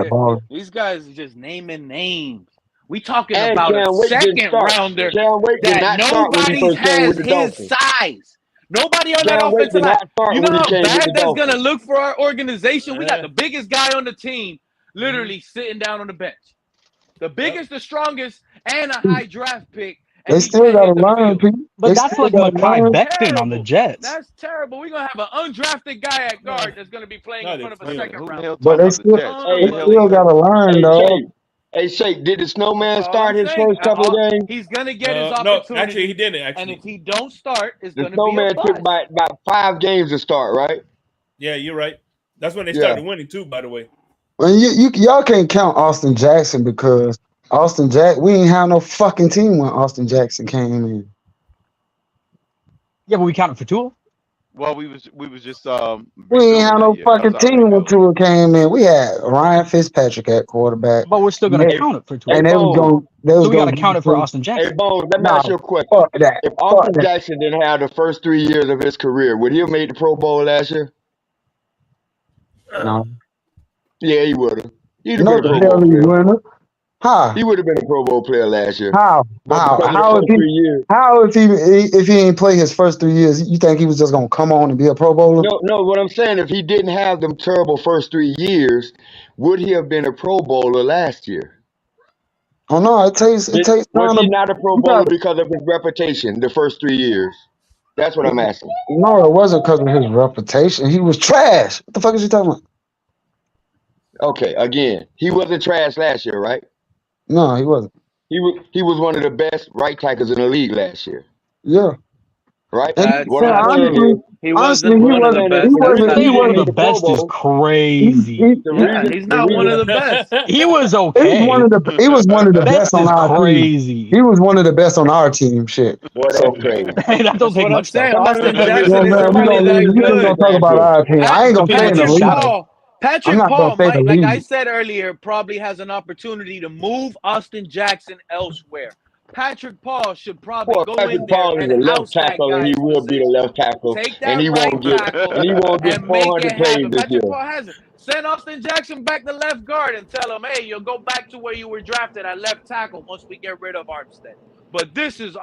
these guys are just naming names. We talking And about Cam a Wake didn't second start. rounder Cam Wake did that not start when he nobody first came with has the his Dolphins. size. Nobody on that Cam Wake offensive did line. not start You know when he how came with bad the that's gonna Dolphins. look for our organization? We got the biggest guy on the team literally sitting down on the bench. The biggest, the strongest, and a high draft pick. and They he still can't gotta hit the learn, field. people. But They that's still like gotta Mekhi learn. Becton on the Jets. That's terrible. We're gonna have an undrafted guy at guard that's gonna be playing in front of a second Who the round. hell But talking they about the still, Jets? Who they the hell is still that? gotta learn, Hey, dog. Shake. Hey, Shake, did the snowman That's all start I'm his saying. first couple of games? He's gonna get his No, opportunity. actually, he didn't. And Actually, if he don't start, it's The gonna be a snowman took bust. about 5 games to start, right? yeah, you're right. That's when they Yeah. started winning too. By the way, Well, y'all can't count Austin Jackson because we ain't have no fucking team when Austin Jackson came in. Yeah, but we counted for Tua. Well, we was just We ain't rebuilding have that no year. That fucking was our team when rebuild. Tua came in. We had Ryan Fitzpatrick at quarterback. But we're still And gonna they, count it for Tua. Hey, and they was Bones. going So we gotta to count it for Austin Hey, Jackson. Bones, let me no, ask you a question. fuck that. If Fuck Austin that. Jackson didn't have the first 3 years of his career, would he have made the Pro Bowl last year? No. Yeah, he would have. He'd have No, been a the Pro hell Bowl he player. wouldn't. How? He would have been a Pro Bowl player last year. How? But How? because of the How first 3 years. if he ain't play his first 3 years, you think he was just gonna come on and be a Pro Bowler? No, what I'm saying, if he didn't have them terrible first 3 years, would he have been a Pro Bowler last year? Oh no, it takes Was time he to. not a Pro You Bowler got because of his reputation the first 3 years? That's what I'm asking. no, it wasn't because of his reputation. He was trash. What the fuck is you talking about? Okay, again, he wasn't trash last year, right? No, he wasn't. He was one of the best right tackles in the league last year, Yeah. right? That's What I'm saying is, he honestly, wasn't he one of the wasn't. best. He That's wasn't. not He Saying one of true. the wasn't. best is crazy. Yeah, he's not one of the best. He was He okay. was one of the best Best on is our team. crazy. He was one of the best on our team. Shit. Boy, So that's crazy. Hey, that don't That's take what I'm much though. saying. Somebody Austin need to you listen. know Jackson what I'm isn't saying? Somebody really need to that We listen just to good. gonna this talk about answer. our team. I ain't gonna say in the Patrick league. Paul. I'm not gonna say the Like I league. said earlier, probably has an opportunity to move Austin Jackson elsewhere. Patrick Paul should probably Boy, go Patrick in there Paul is and a left oust that tackle, and he guy's will be the position. left tackle, Take and that right tackle he won't get and make 400 it happen. plays this Patrick year. Paul has it. Send Austin Jackson back to left guard and tell him, hey, you'll go back to where you were drafted at left tackle once we get rid of Armstead. But this is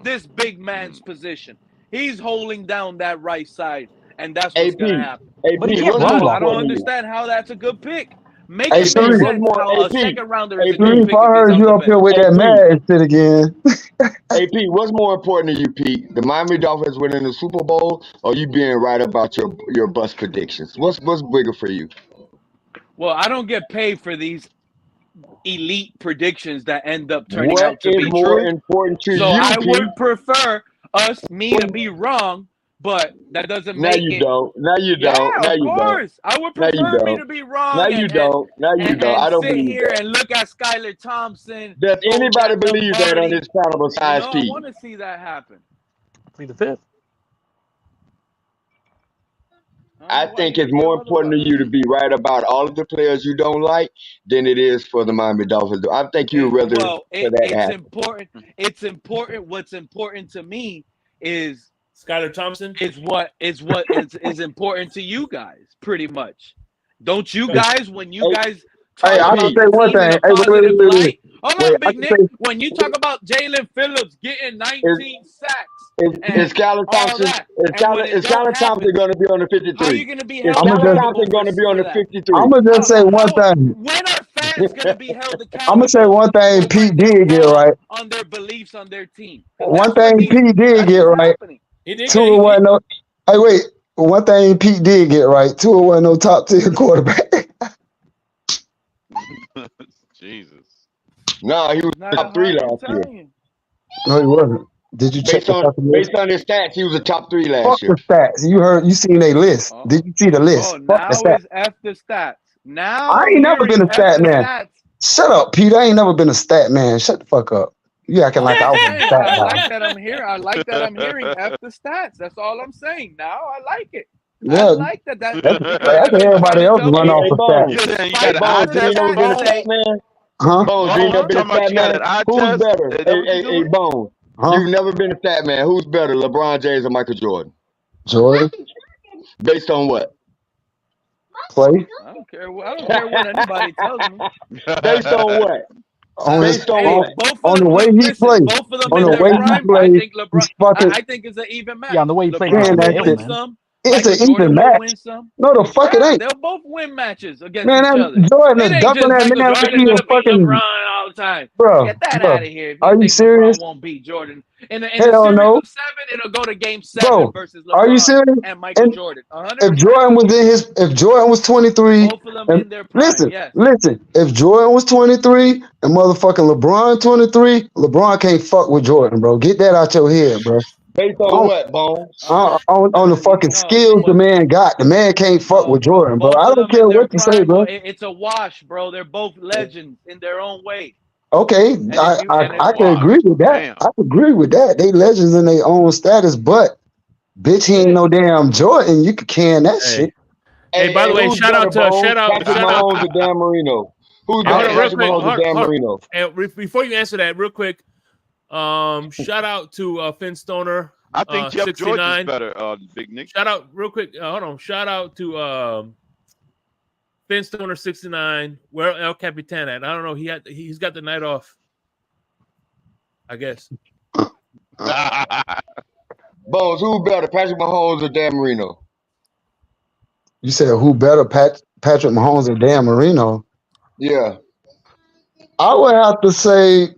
this big man's position. He's holding down that right side, and that's what's AP, gonna happen. But he AP, can't what's run more I block. don't important to you? understand how that's a good pick. Make Hey, it make Sharif. What's sense more, how a AP, second rounder is a good Sharif, pick I if he's heard on you the up here bench. with that AP, mad shit again. AP, what's more important to you, Pete? The Miami Dolphins winning the Super Bowl, or you being right about your bust predictions? What's bigger for you? Well, I don't get paid for these elite predictions that end up turning What out to is be more true. important to So you, I Pete? would prefer me to be wrong, but that doesn't Now make you it. don't. Now you Yeah, don't. Now of you don't. course. I would Now you prefer me don't. to be Now wrong you don't. Now you don't. I and don't sit believe here that. and look at Skylar Thompson Does go anybody down believe that on Lombardi. this panel besides I Pete? want to see that happen. Plead the fifth. I think it's more important to you to be right about all of the players you don't like than it is for the Miami Dolphins. I think you'd rather for that to It's happen. important. It's important. What's important to me is Skylar Thompson is what is important to you guys, pretty much. Don't you guys, when you guys Hey, talk I can about say the one team in thing. a Hey, positive light? Hold Wait, on, I Big can Nick. say When you talk about Jalen Phillips getting 19 sacks Is and Skylar all Thompson that, and when it is don't Skylar Thompson happen, going to be on the how are 53? you going to be Is held Skylar accountable Thompson going to be on for the that? 53? I'm gonna just say one thing. When are fans going to be held I'm gonna say accountable one thing. for when Pete they're did get wrong right. on their beliefs on their team? One thing Pete did That's get what's right. happening. Tua wasn't no. Hey, wait. One thing Pete did get right. Tua wasn't no top 10 quarterback. Jesus. No, he was Not top 3 I'm last year. telling you. No, he wasn't. Did you check Based the on fucking list? his stats, he was a top 3 Fuck last year. the stats. You seen a list? Did you see the list? Oh, Fuck the now stats. it's F the stats. Now I I'm ain't never been hearing a F stat the man. stats. Shut up, Pete. I ain't never been a stat man. Shut the fuck up. You acting like I I'm was a saying stat I guy. like that I'm here. I like that I'm hearing F the stats. That's all I'm saying. Now I like it. I Yeah, like that. that's Because I've been trying everybody to else tell run off Hey, of people, stats. Bones. You saying you despite got an eye all Bones, the you ain't test, never been a stats stat say, Bones? man? Huh? Bones, you ain't never Bones, been a talking about stat you got man? an eye Who's test? better? Is that what you Hey, doing? Bones. Huh? You've never been a stat man. Who's better, LeBron James or Michael Jordan? Jordan, Based on what? play. I don't care what anybody tells me. Based on what? On his Based on Hey, what? both of on the them. way he Listen, played. both of them On in the their way he prime. I played, think LeBron. he's fucking I think it's an even match. Yeah, on the way he played LeBron against saying the that will Bills, win shit. man. some. It's Michael an Jordan even gonna match. win some. No, the fuck it Yeah, ain't. they'll both win matches against Man, each that other. Jordan It is ain't dumping just that Michael man like Jordan he a gonna beat fucking LeBron all the time. bro. Get that Bro, out of here. If you are you think serious? LeBron won't beat Jordan in a Hell series no, of 7, it'll go to Game 7 bro. versus Are you LeBron serious? and Michael And Jordan. 100%. if Jordan was 23, Both of them and in their prime. Yes. listen, if Jordan was 23 and motherfucking LeBron 23, LeBron can't fuck with Jordan, bro. Get that out your head, bro. Based on what, Bones? On the fucking skills the man got, the man can't fuck with Jordan, bro. Both I of don't them in care their what you say, prime, bro. but it's a wash, bro. They're both legends in their own way. Okay, I can agree with that. I can agree with that. They legends in their own status, but bitch, he ain't no damn Jordan. You can can that shit. Hey, by the way, who's better, Bones? Patrick shout out. Mahomes or Dan Marino? Who's Hey, better, hold on, real Patrick quick. Mahomes or Dan Marino? Before you answer that, real quick, shout out to Finn Stoner. I think Jeff George is 69. better, Big Nick. Shout out real quick. Hold on. Shout out to Finn Stoner 69. Where El Capitan at? I don't know. He's got the night off. I guess. Bones, who better, Patrick Mahomes or Dan Marino? You said who better, Patrick Mahomes or Dan Marino? Yeah. I would have to say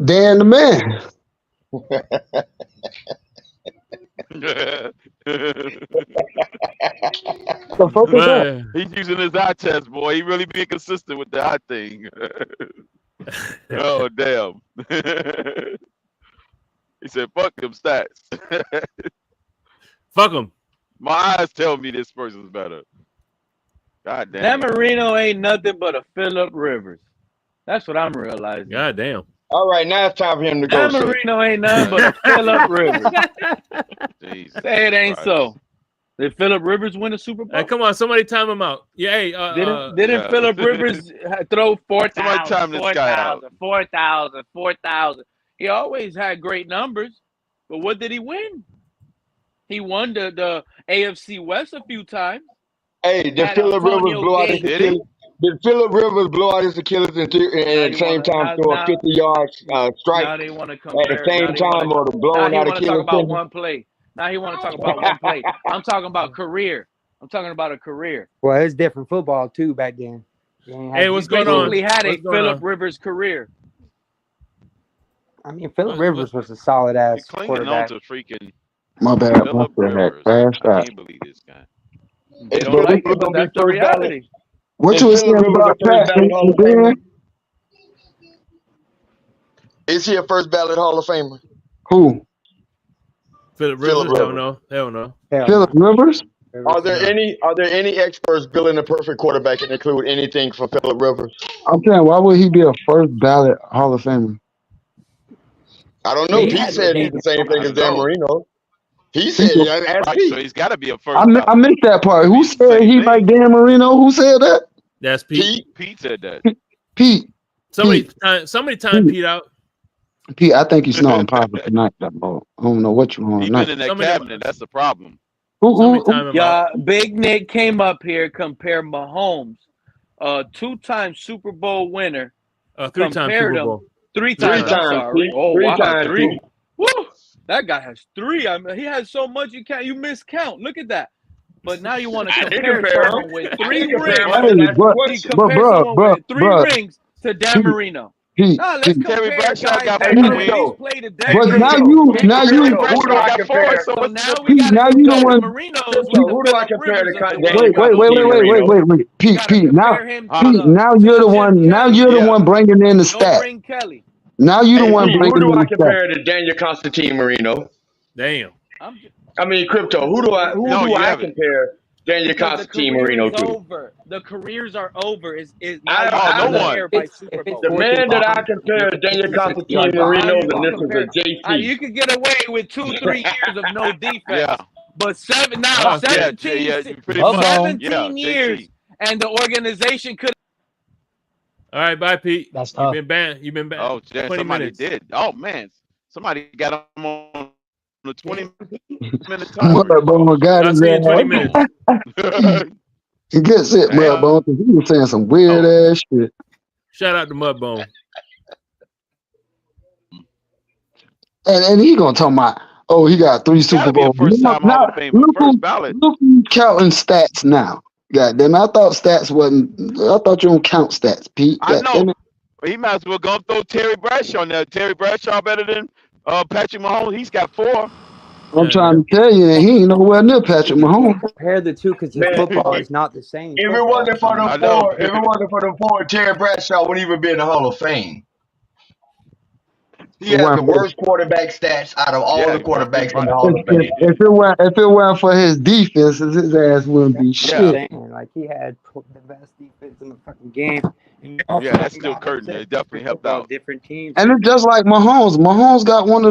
Dan the man. The fuck is that? He's using his eye test, boy. He really being consistent with the eye thing. Oh, damn. He said, fuck them stats. Fuck them. My eyes tell me this person's better. God damn. Dan Marino ain't nothing but a Phillip Rivers. That's what I'm realizing. God damn. All right, now it's time for him to go. Dan Marino ain't nothing but a Phillip Rivers. Say it ain't so. Did Phillip Rivers win a Super Bowl? Hey, come on, somebody time him out. Yeah, hey, Didn't Phillip Rivers throw 4,000, 4,000? He always had great numbers, but what did he win? He won the AFC West a few times. Hey, did Phillip Rivers blow out his Achilles? Did Phillip Rivers blow out his Achilles and at the same time throw a 50-yard strike Now they want to compare. at the same time, or the blowing out Achilles? Talk about one play. Now he want to talk about one play. I'm talking about career. I'm talking about a career. Well, it's different football too back then. Hey, what's going on? He basically had a Phillip Rivers career. I mean, Phillip Rivers was a solid ass quarterback. Freaking my bad. Phillip Rivers. I can't believe this guy. They don't like it, but that's the reality. What you was saying about Pat? Is he a first ballot Hall of Famer? Who? Phillip Rivers? Hell no. Hell no. Phillip Rivers? Are there any experts building a perfect quarterback and include anything for Phillip Rivers? I'm saying, why would he be a first ballot Hall of Famer? I don't know. Pete said he's the same thing as Dan Marino. He said, so he's got to be a first. I missed that part. Who said he like Dan Marino? Who said that? That's Pete. Pete said that. Pete. Somebody time Pete out. Pete, I think he's snorting positive tonight. I don't know what you want. He's been in that cabinet. That's the problem. Yeah, Big Nick came up here, compare Mahomes, two-time Super Bowl winner. Three-time Super Bowl. Three times. I'm sorry. Oh, three wow, times. 3. Woo! That guy has 3. I mean, he has so much you miscount. Look at that. But now you want to compare someone with 3 rings. Compare someone with 3 rings to Dan Marino. Let's compare guys that played a decade. But now you who do I compare? So now we got to compare Marino's who do I compare to? Wait. Pete. Now you're the one. Now you're the one bringing in the stat. Now you the one bringing in the stat. Who do I compare to Daniel Constantine Marino? Damn. I mean, Crypto. Who do I compare Daniel Constantine Marino to? The careers are over. The man that I compare Daniel Constantine Marino, and this is a JC. You could get away with 2-3 years of no defense. Yeah. But 17 years, and the organization could. All right, bye, Pete. That's tough. You've been banned. Oh, yeah, somebody did. Oh man, somebody got him on the 20-minute time. Mudbone got his ass. 20 minutes. He gets it, Mudbone, because he was saying some weird ass shit. Shout out to Mudbone. And he gonna talk about, Oh, he got 3 He Super gotta be a Bowls. first-time Hall of Famer, first ballot. Look who's counting stats now. Goddamn, I thought stats wasn't. I thought you don't count stats, Pete. I know. Goddamn it. He might as well go throw Terry Bradshaw now. Terry Bradshaw better than Patrick Mahomes. He's got 4. I'm trying to tell you that he ain't nowhere near Patrick Mahomes. Compare the two because the Man, football is not the same. If it Football. wasn't for the 4, Terry Bradshaw wouldn't even be in the Hall of Fame. He has the worst quarterback stats out of all the quarterbacks in the Hall of Fame. If it weren't for his defenses, his ass wouldn't be shit. Like he had the best defense in the fucking game. Yeah, that's still curtain. It definitely helped out. Different teams. And it's just like Mahomes. Mahomes got one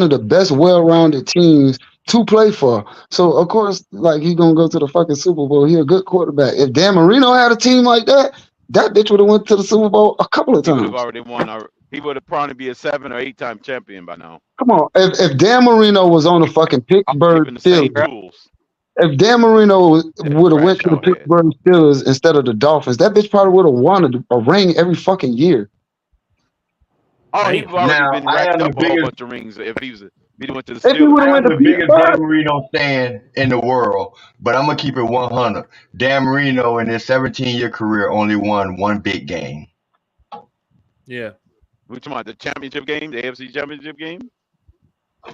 of the best well-rounded teams to play for. So of course, like he gonna go to the fucking Super Bowl. He a good quarterback. If Dan Marino had a team like that, that bitch would have went to the Super Bowl a couple of times. He would have already won. He would have probably be a 7 or 8-time champion by now. Come on, if Dan Marino was on the fucking Pittsburgh Steelers, if Dan Marino would have went to the Pittsburgh Steelers instead of the Dolphins, that bitch probably would have won a ring every fucking year. Oh, he'd already been racked up a whole bunch of rings if he went to the Steelers. Steelers. I'm the biggest Dan Marino fan in the world, but I'm gonna keep it 100. Dan Marino in his 17-year career only won 1 big game. Yeah. We're talking about the championship game, the AFC championship game?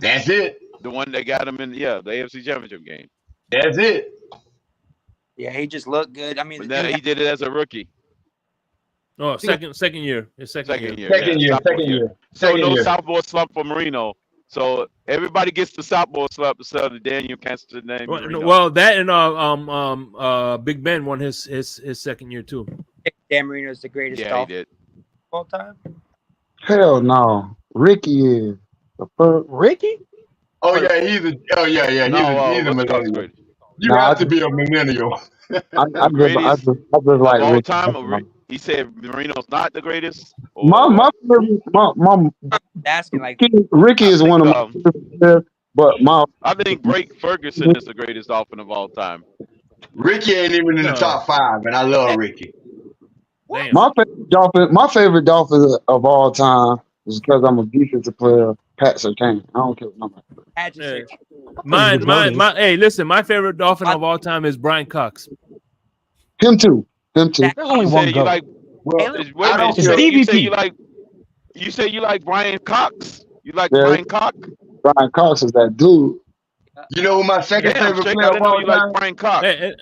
That's it. The one that got him in, the AFC championship game. That's it. Yeah, he just looked good. I mean, but then he did it as a rookie. Oh, second year. His second year. Second year. So no sophomore slump for Marino. So everybody gets the sophomore slump instead of Daniel Castellaneta. Well, that and Big Ben won his second year too. Dan Marino's the greatest he did. all time. Hell no, Ricky is the fuck. Ricky? Oh yeah, he's a millennial. You have to be a millennial. I just like all Ricky. time. He said Marino's not the greatest. My asking like Ricky is one of my favorites, but I think Blake Ferguson is the greatest Dolphin of all time. Ricky ain't even in the top 5, and I love Ricky. My favorite Dolphin of all time is because I'm a defensive player. Pat Surtain. I don't care what nobody. Mine. Hey, listen. My favorite Dolphin of all time is Brian Cox. Him too. There's only one go. You say you like Brian Cox? You like Brian Cox? Brian Cox is that dude. You know who my second favorite player of all time? Like Brian Cox. Hey,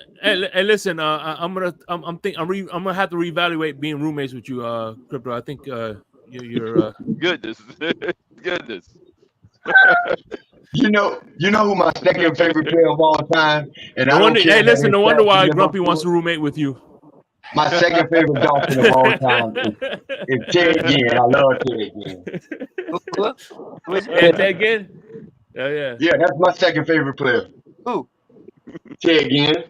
listen. I'm gonna have to reevaluate being roommates with you, Crypto. I think you're goodness. You know who my second favorite player of all time? And no wonder why Grumpy wants to roommate with you. My second favorite Dolphin of all time is T.F.T.G. I love T.F.T.G. T.F.T.G? Oh, yeah. Yeah, that's my second favorite player. Who? T.F.T.G.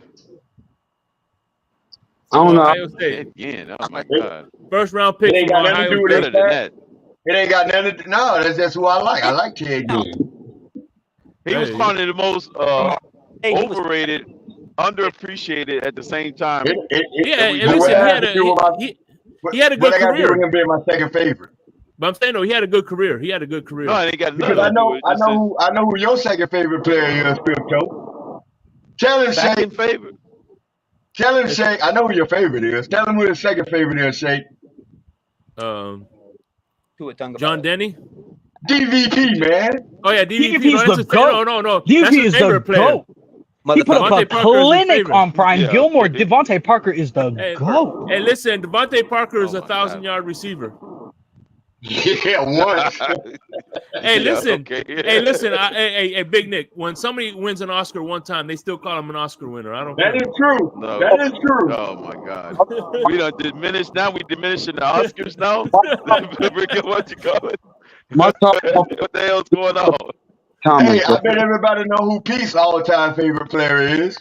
I don't know. Ohio State. Again, oh my God. First round pick. It ain't got nothing to do with that. It ain't got nothing to do. No, that's just who I like. I like T.F.T.G. He was probably the most overrated, underappreciated at the same time. He had a good career. I got him being my second favorite. But I'm saying, no, he had a good career. No, I ain't got because I know who your second favorite player is, Crypto. Tell him, Shake. Favorite. Tell him, Shake. I know who your favorite is. Tell him who his second favorite is, Shake. John Denny. DVP, man. Oh yeah, DVP. DVP's the GOAT. No. DVP is the GOAT. He put up a clinic on Brian Gilmore. Devontae Parker is the GOAT. Hey, listen, Devontae Parker is a 1,000-yard receiver. Yeah, once. Hey, listen. Hey, listen. Hey, Big Nick. When somebody wins an Oscar one time, they still call him an Oscar winner. I don't. That is true. No. That is true. Oh my God. We don't diminish now. We diminishing the Oscars now. What you call it? What the hell's going on? Hey, I bet everybody know who Pete's all-time favorite player is.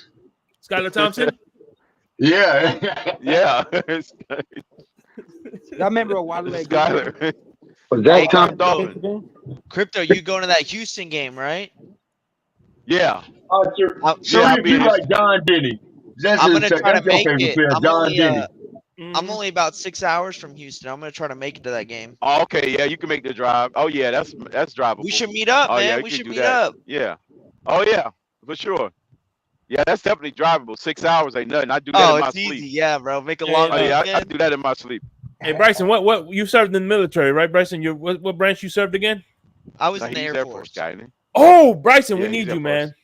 Skylar Thompson. Yeah. Yeah. I remember a while ago. Skylar. Crypto, you going to that Houston game, right? Yeah. So you like John Denny. I'm going to try to make it. I'm only about 6 hours from Houston. I'm gonna try to make it to that game. Oh, okay, yeah, you can make the drive. Oh yeah, that's drivable. We should meet up, Oh man. yeah, you We can should do meet that. up. Yeah. Oh yeah, for sure. Yeah, that's definitely drivable. 6 hours ain't nothing. I do that in my it's sleep. easy. Yeah, bro. Make a Yeah, long Oh yeah, I weekend. do that in my sleep. Hey Bryson, what you served in the military, right, Bryson? What branch you served again? I was No, in the he's Air Force Force. guy, isn't he? Oh, Bryson, we Yeah, he's need Air you, Force. man.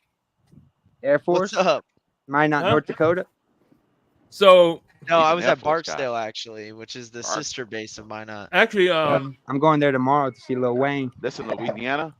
Air Force. What's up? Minot, Huh? North Dakota. So No, He's I an was Air at Force guy. Barksdale actually, which is the sister base of Minot. actually, I'm going there tomorrow to see Lil Wayne. That's in Louisiana.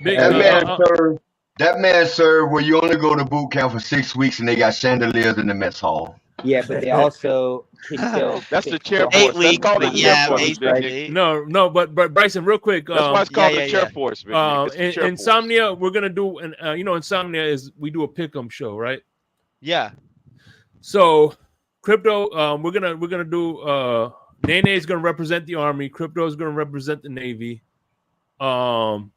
big, That man served where you only go to boot camp for 6 weeks and they got chandeliers in the mess hall. Yeah, but they also kick your. That's the chair Eight force. That's weeks, called the but chair yeah, force, Big Nick. basically. no, but Bryson, real quick. That's why it's called the chair force, Big Nick. It's the chair force. Insomnia, we're gonna do, and Insomnia is we do a pick'em show, right? Yeah. So, Crypto, we're gonna do. Nene is gonna represent the Army. Crypto is gonna represent the Navy. No,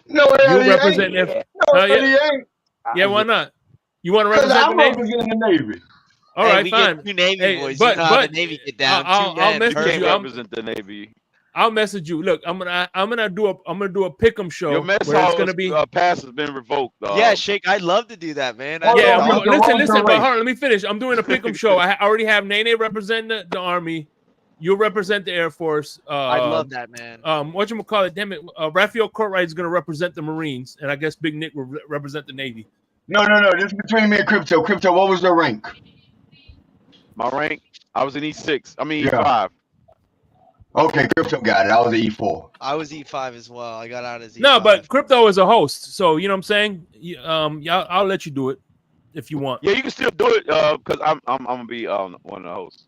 you he represent ain't. if No, yeah, he ain't. yeah, why not? You want to Because represent I'm the Navy? representing the Navy. All Hey, right, we fine. get two Navy Hey, boys. but you know how the Navy get down. I'll message You can't you. represent the Navy. I'll message you. Look, I'm gonna do a pick'em show Your mess where it's hall gonna be. pass has been revoked. Yeah, Shake. I'd love to do that, man. Yeah, Awesome. listen, but hold on, let me finish. I'm doing a pick'em show. I already have Nene representing the Army. You'll represent the Air Force. I'd love that, man. Whatchamacallit, damn it. Raphael Courtwright is gonna represent the Marines, and I guess Big Nick will represent the Navy. No. This is between me and Crypto. Crypto, what was your rank? My rank, I was an E6. I mean Yeah. E5. Okay, Crypto got it. I was an E4. I was E5 as well. I got out as E5. No, but Crypto is a host, so you know what I'm saying. Yeah, I'll let you do it if you want. Yeah, you can still do it because I'm gonna be one of the hosts.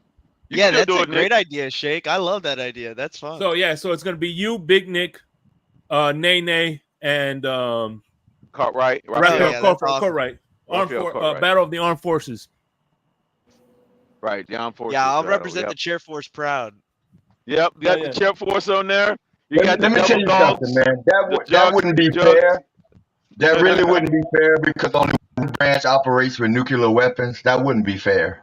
You Yeah, can still that's do a it, great Nick. idea, Shake. I love that idea. That's fun. So yeah, so it's gonna be you, Big Nick, Nene, and Cartwright. Raphael awesome. Courtwright. Cartwright. Battle of the Armed Forces. Right, the armed forces. Yeah, I'll battle, represent yep. the chair force proud. Yep, you got yeah. the chair force on there. You got the Let me tell you double something, dogs, man. the That jugs, wouldn't be jugs. fair. That really wouldn't be fair because only one branch operates with nuclear weapons. That wouldn't be fair.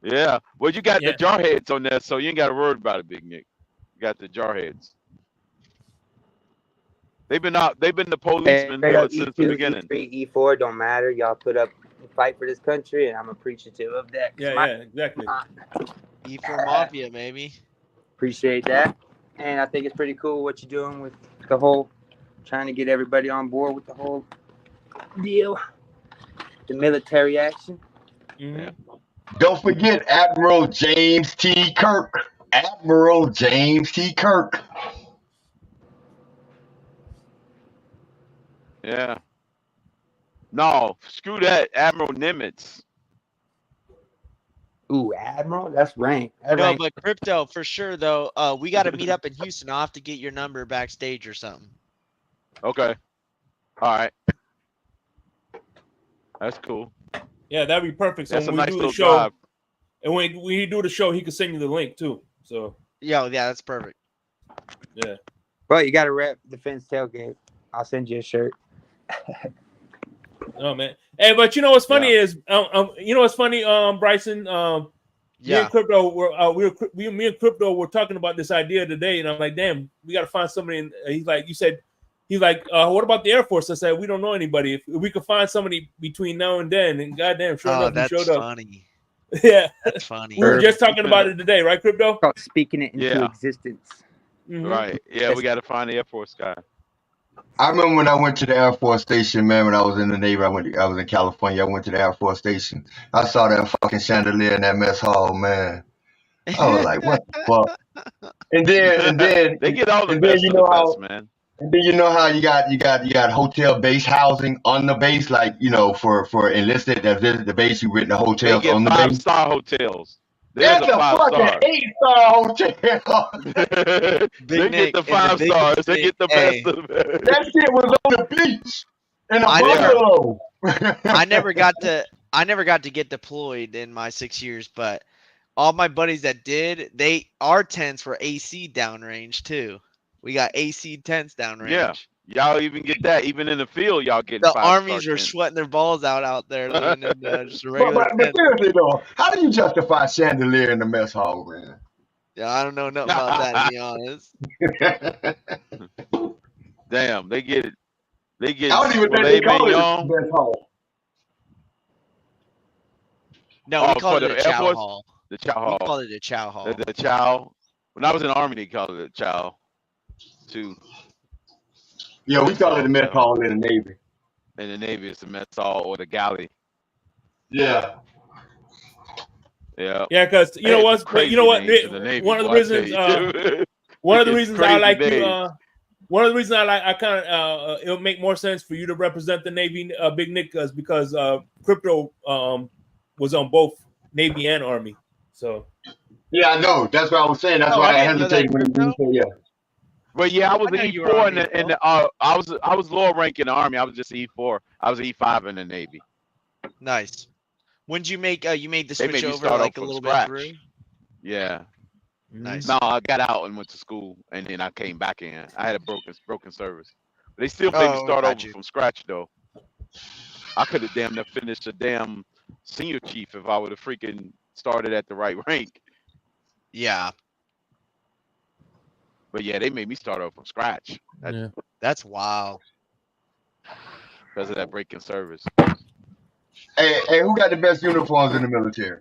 Yeah. Well, you got the jarheads on there, so you ain't got to worry about it, Big Nick. You got the jarheads. They've been the policemen since the beginning. E3, E4 don't matter. Y'all put up and fight for this country, and I'm appreciative of that. Yeah, exactly. E4 Mafia, maybe. Appreciate that. And I think it's pretty cool what you're doing with the whole trying to get everybody on board with the whole deal. The military action. Mm-hmm. Don't forget Admiral James T. Kirk. Admiral James T. Kirk. Yeah. No, screw that. Admiral Nimitz. Ooh, Admiral? That's rank. That's No, rank. but Crypto, for sure, though, we got to meet up in Houston. I'll have to get your number backstage or something. Okay. All right. That's cool. Yeah, that'd be perfect. So That's when a we nice do the little show, drive. and when we do the show, he can send you the link too. So yeah, that's perfect. Yeah. But you got to rep Defense Tailgate. I'll send you a shirt. Oh man. Hey, but you know what's funny is you know what's funny, Bryson. Me and Crypto were me and Crypto were talking about this idea today, and I'm like, damn, we got to find somebody. And he's like, what about the Air Force? I said, we don't know anybody. If we could find somebody between now and then, and goddamn, sure enough, that's he showed funny. up. Yeah, that's funny. We were just talking about it today, right, Crypto? Speaking it into existence. Mm-hmm. Right. Yeah, we got to find the Air Force guy. I remember when I went to the Air Force Station, man, when I was in the Navy, I was in California, I went to the Air Force Station. I saw that fucking chandelier in that mess hall, man. I was like, what the fuck? And then they get all the best of the best, man. And then you know how you got hotel base housing on the base, like, you know, for enlisted that visit the base, you rent the hotels They get on the base. 5-star hotels. That's a fucking 8-star hotel. They get the 5 stars. They get the best of the best. That shit was on the beach in a I bungalow. I never got to get deployed in my 6 years, but all my buddies that did, our tents were AC downrange too. We got AC tents downrange. Yeah. Y'all even get that. Even in the field, y'all getting The 5-star armies are tents. sweating their balls out there, living in just a But, regular but tent. seriously though, how do you justify chandelier in the mess hall, man? Yeah, I don't know nothing about that, to be honest. Damn, they get it. They get I don't even think they filet call it mignon. the mess hall. No, we For called it the a Air chow Force, hall. the chow We hall. called it a chow hall. The chow. When I was in the Army, they called it a chow, too. Yeah, we Mess call it the hall, mess chow. hall in the Navy. In the Navy, it's the mess hall or the galley. Yeah. Yeah. Yeah, because you They know had some what? You crazy know what? names in the Navy, One of the boy. I tell reasons. you. One of the It's reasons I crazy like you. names. One of the reasons I kind of it'll make more sense for you to represent the Navy, Big Nick, because Crypto was on both Navy and Army. So Yeah, I know. That's what I was saying. That's Oh, why I I didn't know that, hesitated when you Crypto. said yeah. But yeah, I was I know an you were E4 Army as in well. the I was lower rank in the Army. I was just E4. I was E5 in the Navy. Nice. When did you make you made the They switch made me over start like off a from little bit scratch. through? Yeah. Nice. No, I got out and went to school, and then I came back in. I had a broken service. But they still made me start over from scratch, though. I could have damn near finished a damn senior chief if I would have freaking started at the right rank. Yeah. But yeah, they made me start over from scratch. That's wild. Because of that breaking service. Hey, who got the best uniforms in the military?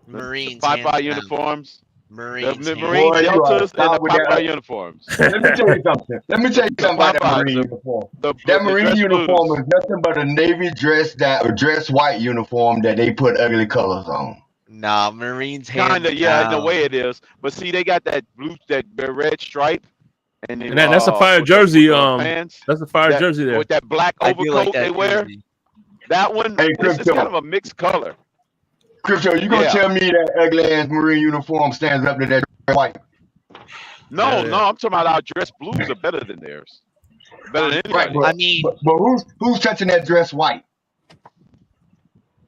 Marines. The hands Popeye down. Uniforms. Marines. The hands Marine Boy, down. you are Deltas and the stop with that. Popeye uniforms. Let me tell you something. Let me tell you The something about that Popeyes, Marine uniform. the That Marine dress uniform blues. is nothing but a Navy dress white uniform that they put ugly colors on. Nah, Marines hands Kinda, yeah, in a down. way it is. But see, they got that red stripe, and then that's a fire jersey. with the pants. That's a fire jersey there. With that black I do like overcoat that they wear. jersey. That one, Hey, it's kind of Crypto. a mixed color. Crypto, you gonna tell me that ugly ass Marine uniform stands up to that white? No, I'm talking about our dress blues are better than theirs. Better than Right, anybody. but, I mean, but who's touching that dress white?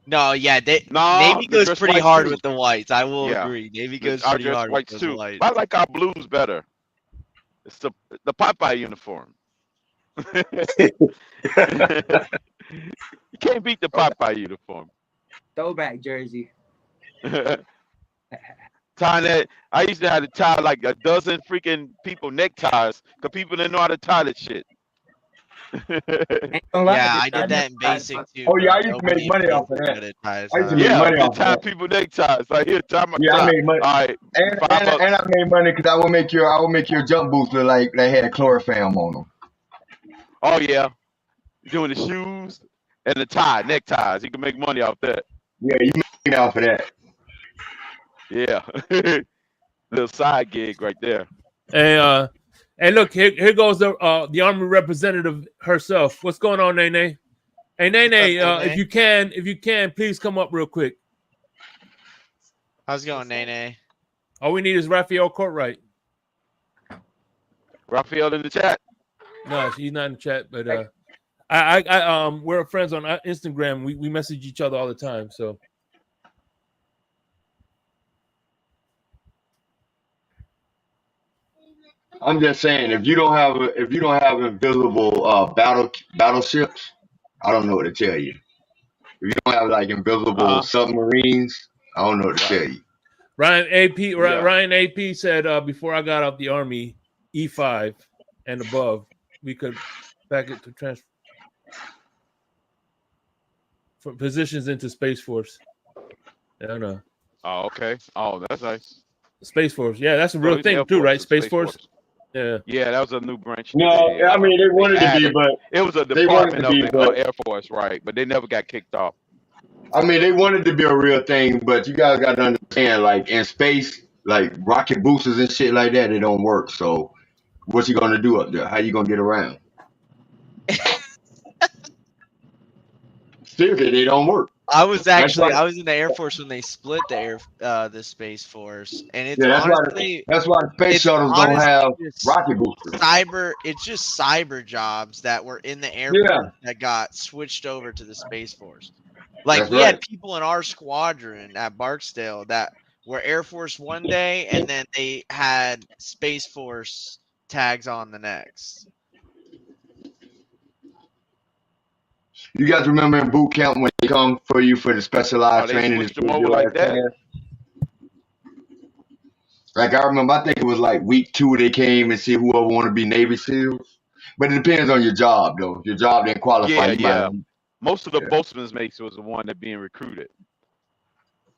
no, yeah, Navy the goes dress pretty whites hard too. with the whites. I will Yeah. agree. Navy goes Our pretty dress hard with whites those too. whites. But I like our blues better. It's the Popeye uniform. You can't beat the Popeye uniform. Throwback jersey. Tying that, I used to have to tie like a dozen freaking people neckties because people didn't know how to tie that shit. Yeah, I did that in basic too. Oh yeah, I bro. used to make Nobody in money off of basic that. knew how to tie his I used to tie. make Yeah, money just off of tie that. people neckties. Like here, tie my Yeah, I tie. made money. All right, And $5. I made money because I would make your jump boots look like they had chlorophyll on them. Oh yeah, doing the shoes and the tie, neckties. You can make money off that. Yeah, you made off of that. Yeah, little side gig right there. Hey, look, here goes the Army representative herself. What's going on, Nene? Hey, Nene, if you can, please come up real quick. How's it going, Nene? All we need is Raphael Courtright. Raphael in the chat. No, she's not in the chat, but we're friends on Instagram. We message each other all the time. So I'm just saying, if you don't have invisible battleships, I don't know what to tell you. If you don't have like invisible submarines, I don't know what to tell you. Ryan AP said before I got out the Army, E5 and above, we could back it to transfer from positions into Space Force. I don't know. Oh, okay. Oh, that's nice. Space Force, yeah, that's a real he's thing Air too, Force, right? so Space Force. Yeah. Yeah, that was a new branch. No, I mean they wanted to be, but it was a they wanted department to of be, the but Air Force, right? But they never got kicked off. I mean they wanted to be a real thing, but you guys got to understand, like in space, like rocket boosters and shit like that, they don't work. So what you gonna do up there? How you gonna get around? Seriously, they don't work. I was That's why in the Air Force when they split the Space Force, and it's Yeah, honestly that's why the space shuttles don't have rocket boosters. It's just cyber jobs that were in the Air Yeah. Force that got switched over to the Space Force. Like That's we had right. people in our squadron at Barksdale that were Air Force one day, and then they had Space Force tags on the next. You guys remember in boot camp when they come for you for the specialized they training and switched them put over your like ass in that. there? Like I remember, I think it was like week 2 they came and see whoever want to be Navy SEALs. But it depends on your job though. If your job didn't qualify, Yeah, you might. yeah. Most of the boatman's mates was the one that being recruited,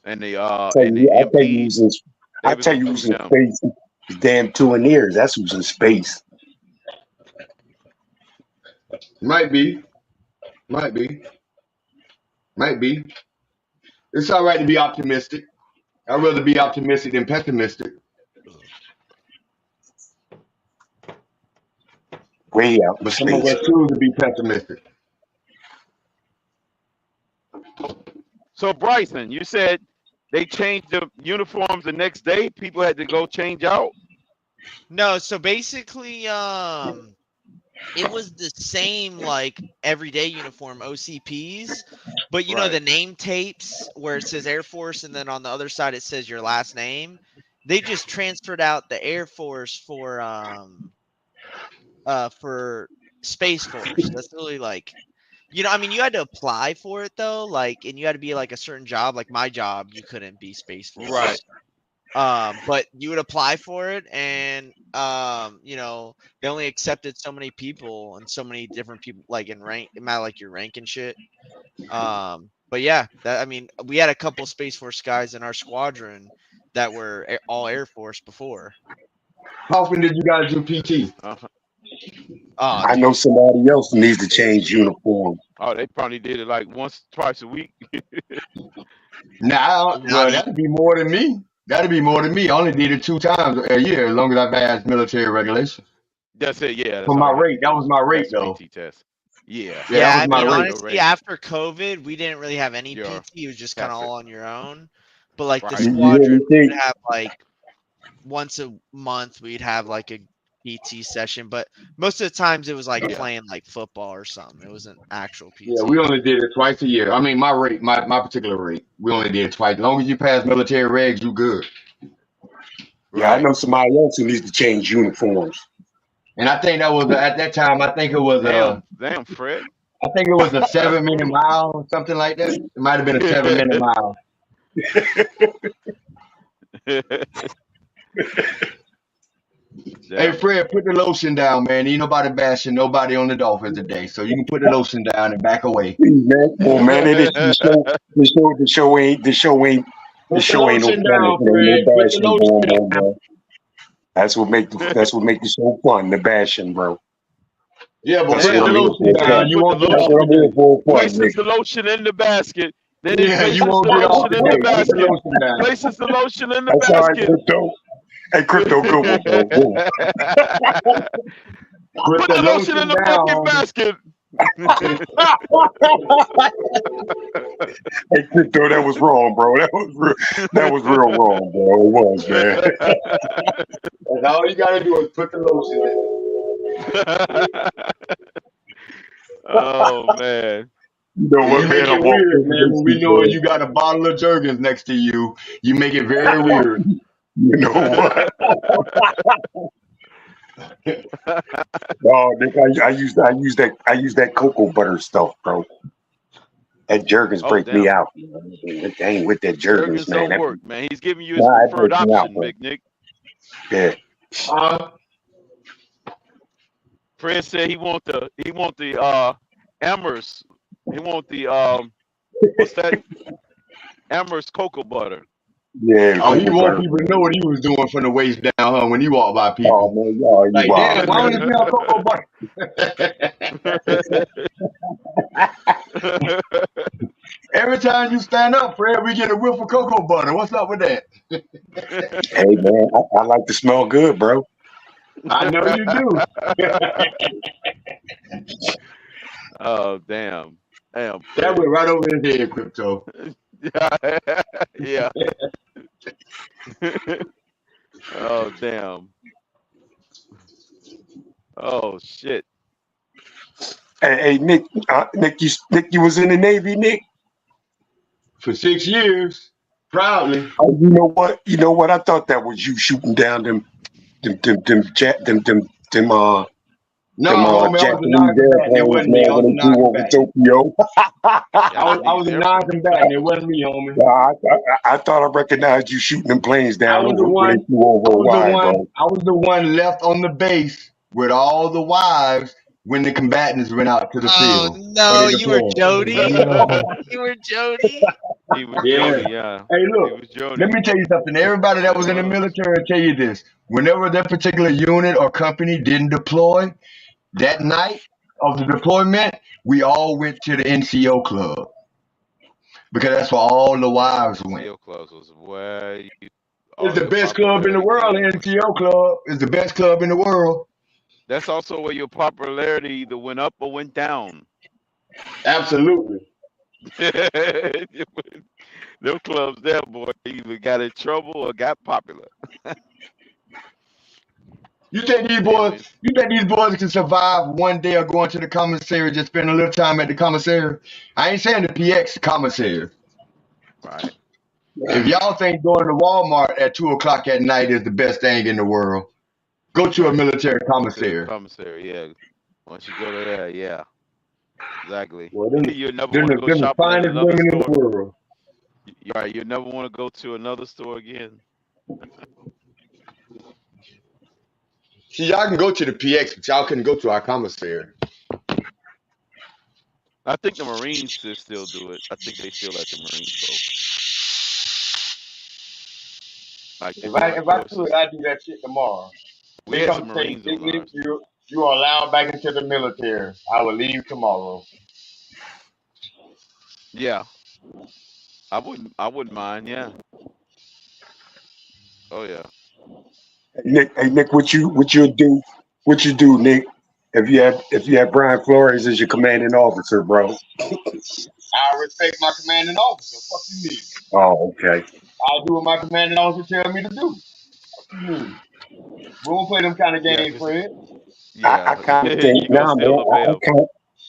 and the I tell you MPs they was who's recruiting in them. space. The damn Tuaneers. That's who's in space. Might be. It's all right to be optimistic. I'd rather be optimistic than pessimistic. Way out in But some of us space. choose to be pessimistic. So Bryson, you said they changed the uniforms the next day. People had to go change out. No, so basically, it was the same like everyday uniform OCPs, but you know the name tapes where it says Air Force and then on the other side it says your last name. They just transferred out the Air Force for Space Force. That's really like, you know, I mean, you had to apply for it though, like, and you had to be like a certain job. Like my job, you couldn't be Space Force. Right. But you would apply for it, and you know, they only accepted so many people and so many different people, like in rank, it matter like your rank and shit. But yeah, that I mean, we had a couple Space Force guys in our squadron that were all Air Force before. How often did you guys do PT? I know somebody else needs to change uniform. Oh, they probably did it like once, twice a week. Nah, well, that'd be more than me. That'd be more than me. I only did it 2 times a year, as long as I passed military regulations. That's it. Yeah. That's For my all you rate, that was my rate pass though. PT test. Yeah. Yeah, that was my I mean, rate. honestly, after COVID, we didn't really have any Yeah. PT. It was just kind of all on your own. But like the Right. squadron, we would have like once a month, we'd have like a PT session. But most of the times, it was like playing like football or something. It wasn't actual PT. Yeah, we only did it twice a year. I mean, my rate, my particular rate, we only did it twice. As long as you pass military regs, you good. Yeah, I know somebody else who needs to change uniforms. And I think that was at that time. I think it was damn, Fred. I think it was a 7-minute mile or something like that. It might have been a 7-minute mile. Hey Fred, put the lotion down, man. Ain't nobody bashing nobody on the Dolphins today, so you can put the lotion down and back away. Oh man, it is the show ain't no bashing going on, bro. That's what make the show fun, the bashing, bro. Yeah, but That's put the what I'm lotion here for. down. You won't get That's off what I'm the here for, fun, Places nigga. the lotion in the basket. Then he Yeah, places you won't the get off lotion in the today. Put the basket. lotion down. Places the lotion in the That's all right, basket. Crypto. Hey, Crypto, good one, bro. Good one. Put the lotion in the fucking basket. Hey, Crypto, that was wrong, bro. That was real wrong, bro. It was, man. And all you gotta do is put the lotion in. Oh man. You know what, You man? make it weird, man. When we know you got a bottle of Jergens next to you, you make it very weird. You know what? Oh, Nick, I use that cocoa butter stuff, bro. That Jergens break me out. It ain't with that Jergens, man. Don't work, man. He's giving you his preferred option, Big Nick. Yeah. Fred said he want the Amherst. He want the what's that? Amherst cocoa butter. Yeah. Oh, he want people to know what he was doing from the waist down, huh? When he walked by people. Oh man, y'all, like, damn, why don't you smell cocoa butter? Every time you stand up, Fred, we get a whiff of cocoa butter. What's up with that? Hey man, I like to smell good, bro. I know you do. Oh damn. Damn. That went right over his head, Crypto. Yeah. Oh damn. Oh shit. Hey Nick, Nick, you was in the Navy, Nick? For 6 years, proudly. Oh, you know what? I thought that was you shooting down them No, Them homie, I was a Japanese non-combatant. It airplanes, wasn't me. man, I was when a they flew over non-combatant. Tokyo. I was a non-combatant. It wasn't me, homie. I thought I recognized you shooting them planes I down was the when they one. flew over I was the Hawaii, one. bro. I was the one left on the base with all the wives when the combatants went out to the Oh field or no, they you were deployed. Jody. Yo, You were Jody. He was Yeah. Jody, yeah. Hey, He look. was Jody. Let me tell you something. Everybody that He was in the was. military will tell you this. Whenever that particular unit or company didn't deploy that night of the deployment, we all went to the NCO club because that's where all the wives went. NCO clubs was where It's all the your best club in the popularity world. The came. NCO club is the best club in the world. That's also where your popularity either went up or went down. Absolutely. Them clubs there, boy, either got in trouble or got popular. You think these boys? You think these boys can survive one day of going to the commissary, just spend a little time at the commissary? I ain't saying the PX commissary. Right. If y'all think going to Walmart at 2 o'clock at night is the best thing in the world, go to a military To the commissary. commissary, yeah. Once you go to there, yeah. Exactly. Well, them You never them want to the, go them the shopping in finest another women in store. the world. You're right. You never want to go to another store again. See, y'all can go to the PX, but y'all couldn't go to our commissary. I think the Marines still do it. I think they still let the Marines go. Like the If I joint could, forces. I'd do that shit tomorrow. We They had come some say, Marines on Nick, ours. you are allowed back into the military. I will leave tomorrow. Yeah. I wouldn't mind, yeah. Oh yeah. Nick, what you do, Nick? If you have Brian Flores as your commanding officer, bro. I respect my commanding officer. Fuck you mean? Oh, okay. I do what my commanding officer tell me to do. What you mean? We don't play them kind of Yeah, games, 'cause Fred. I yeah. kind of think, You gonna nah, still man. obey them.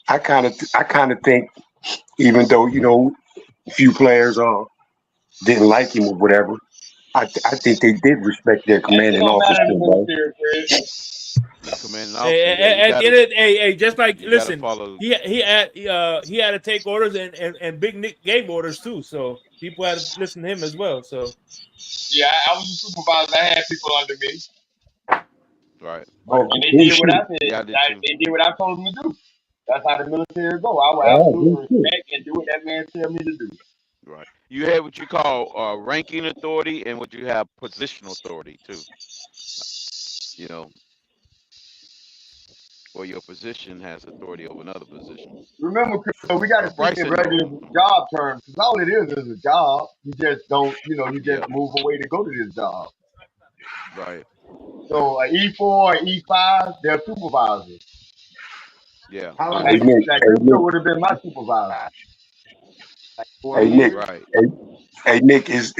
I kind of think, even though a few players didn't like him or whatever, I think they did respect their That shit commanding don't matter officer, in the bro. military, Fred. Your commanding Hey, officer, yeah, you at the end gotta of the day, hey, just like you gotta listen, follow. he had to take orders, and Big Nick gave orders too, so people had to listen to him as well. So Yeah, I was a supervisor. I had people under me, Right. and they did what I said. Yeah, I did too. They did what I told them to do. That's how the military go. I will Oh, absolutely respect and do what that man tell me to do. Right. You have what you call ranking authority and what you have positional authority too. You know, where your position has authority over another position. Remember, Chris, we got to speak in Bryson knows. regular job terms because all it is a job. You just don't, you just Yep. move away to go to this job. Right. So an E4 or E5, they're supervisors. Yeah. How long hey like Nick, Crypto would have been my supervisor. Like 4 hey Nick, years. Right. hey Nick, is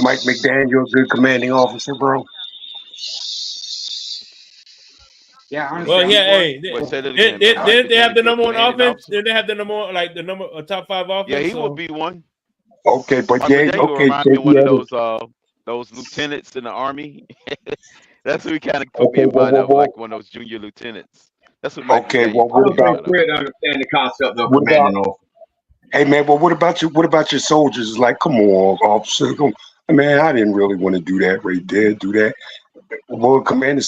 Mike McDaniel a good commanding officer, bro? Yeah, What honestly, well, I'm yeah, more. hey, say that again? Mike didn't they have McDaniel, the good number one commanding offense? officer. Didn't they have the a top 5 Yeah, offense? he would So be one. Okay, but Mike yeah, McDaniel okay, remind so me of one he of had it. those lieutenants in the army. That's who he kind of put me Okay, in mind of, like one of those junior lieutenants. That's what Mike okay, McDaniel well, put I what me don't in about think mind of. Fred understand the concept of what about? commanding officer. Hey man, well, what about your soldiers? It's like, come on, officer. Man, I didn't really want to do that right there. Do that. Well, commander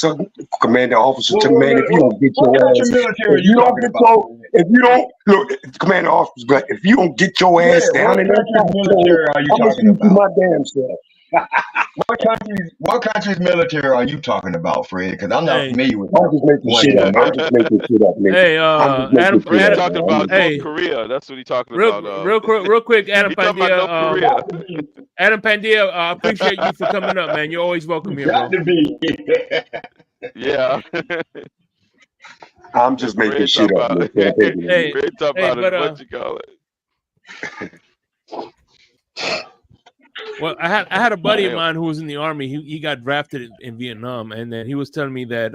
officer, Well, to man, if you don't get what your country ass, military are you talking about? if you don't look, commander officer, but if you don't get your Yeah, ass down what in that country's foxhole, military are you I'm gonna talking shoot you about? my damn self. What country's military are you talking about, Fred? Because I'm not hey, familiar with I'm just making one shit up. I'm military. just making shit up, Nick. hey, I'm just making Adam, shit He up, Adam, talking about man. North hey, Korea. That's what he talking about. real quick, Adam He talking about North Pandia, Korea. Adam Pandia, I appreciate you for coming up, man. You're always welcome here, Got bro. to be. Yeah. I'm just making Fred shit talking up, about Nick. Don't take it, Nick. Fred talking Hey, about it. but What you call it? well, I had a buddy of Damn. mine who was in the army. He got drafted in Vietnam, and then he was telling me that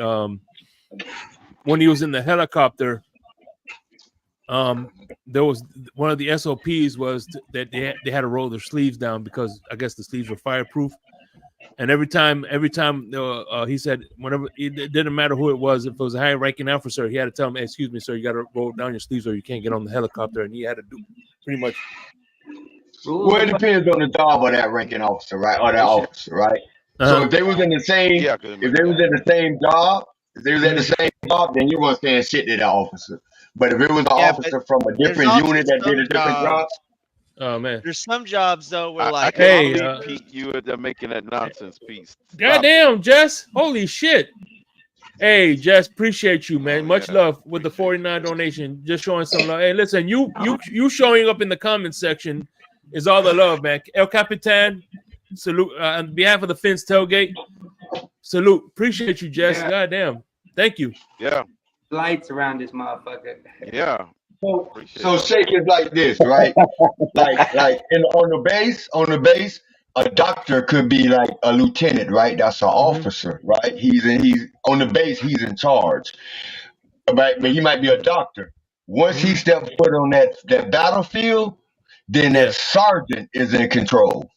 when he was in the helicopter, there was one of the SOPs was that they had to roll their sleeves down because I guess the sleeves were fireproof. And every time he said, whenever it didn't matter who it was, if it was a high-ranking officer, he had to tell him, hey, "Excuse me, sir, you got to roll down your sleeves or you can't get on the helicopter." And he had to do pretty much. Rules Well, it depends on the job of that ranking officer, right? Or that officer, right? So if they was in the same, if they was in the same job, if they was at the same job, then you weren't saying shit to that officer. But if it was an officer from a there's different also unit that did some a different job, jobs. Oh man, There's some jobs though where I like can't Hey, believe Pete, you are making that nonsense piece. Stop it. goddamn, Jess, holy shit. Hey, Jess, appreciate you, man. Oh, Much yeah. love with the 49 donation. Just showing some love. Hey, listen, you showing up in the comments section is all the love, man. El Capitan, salute on behalf of the Fins Tailgate. Salute. Appreciate you, Jess. Yeah. Goddamn. Thank you. Yeah. Lights around this motherfucker. Yeah. so shake it like this, right? like on the base, a doctor could be like a lieutenant, right? That's an officer, right? He's on the base, he's in charge. Right? But he might be a doctor. Once he steps foot on that battlefield, then that sergeant is in control.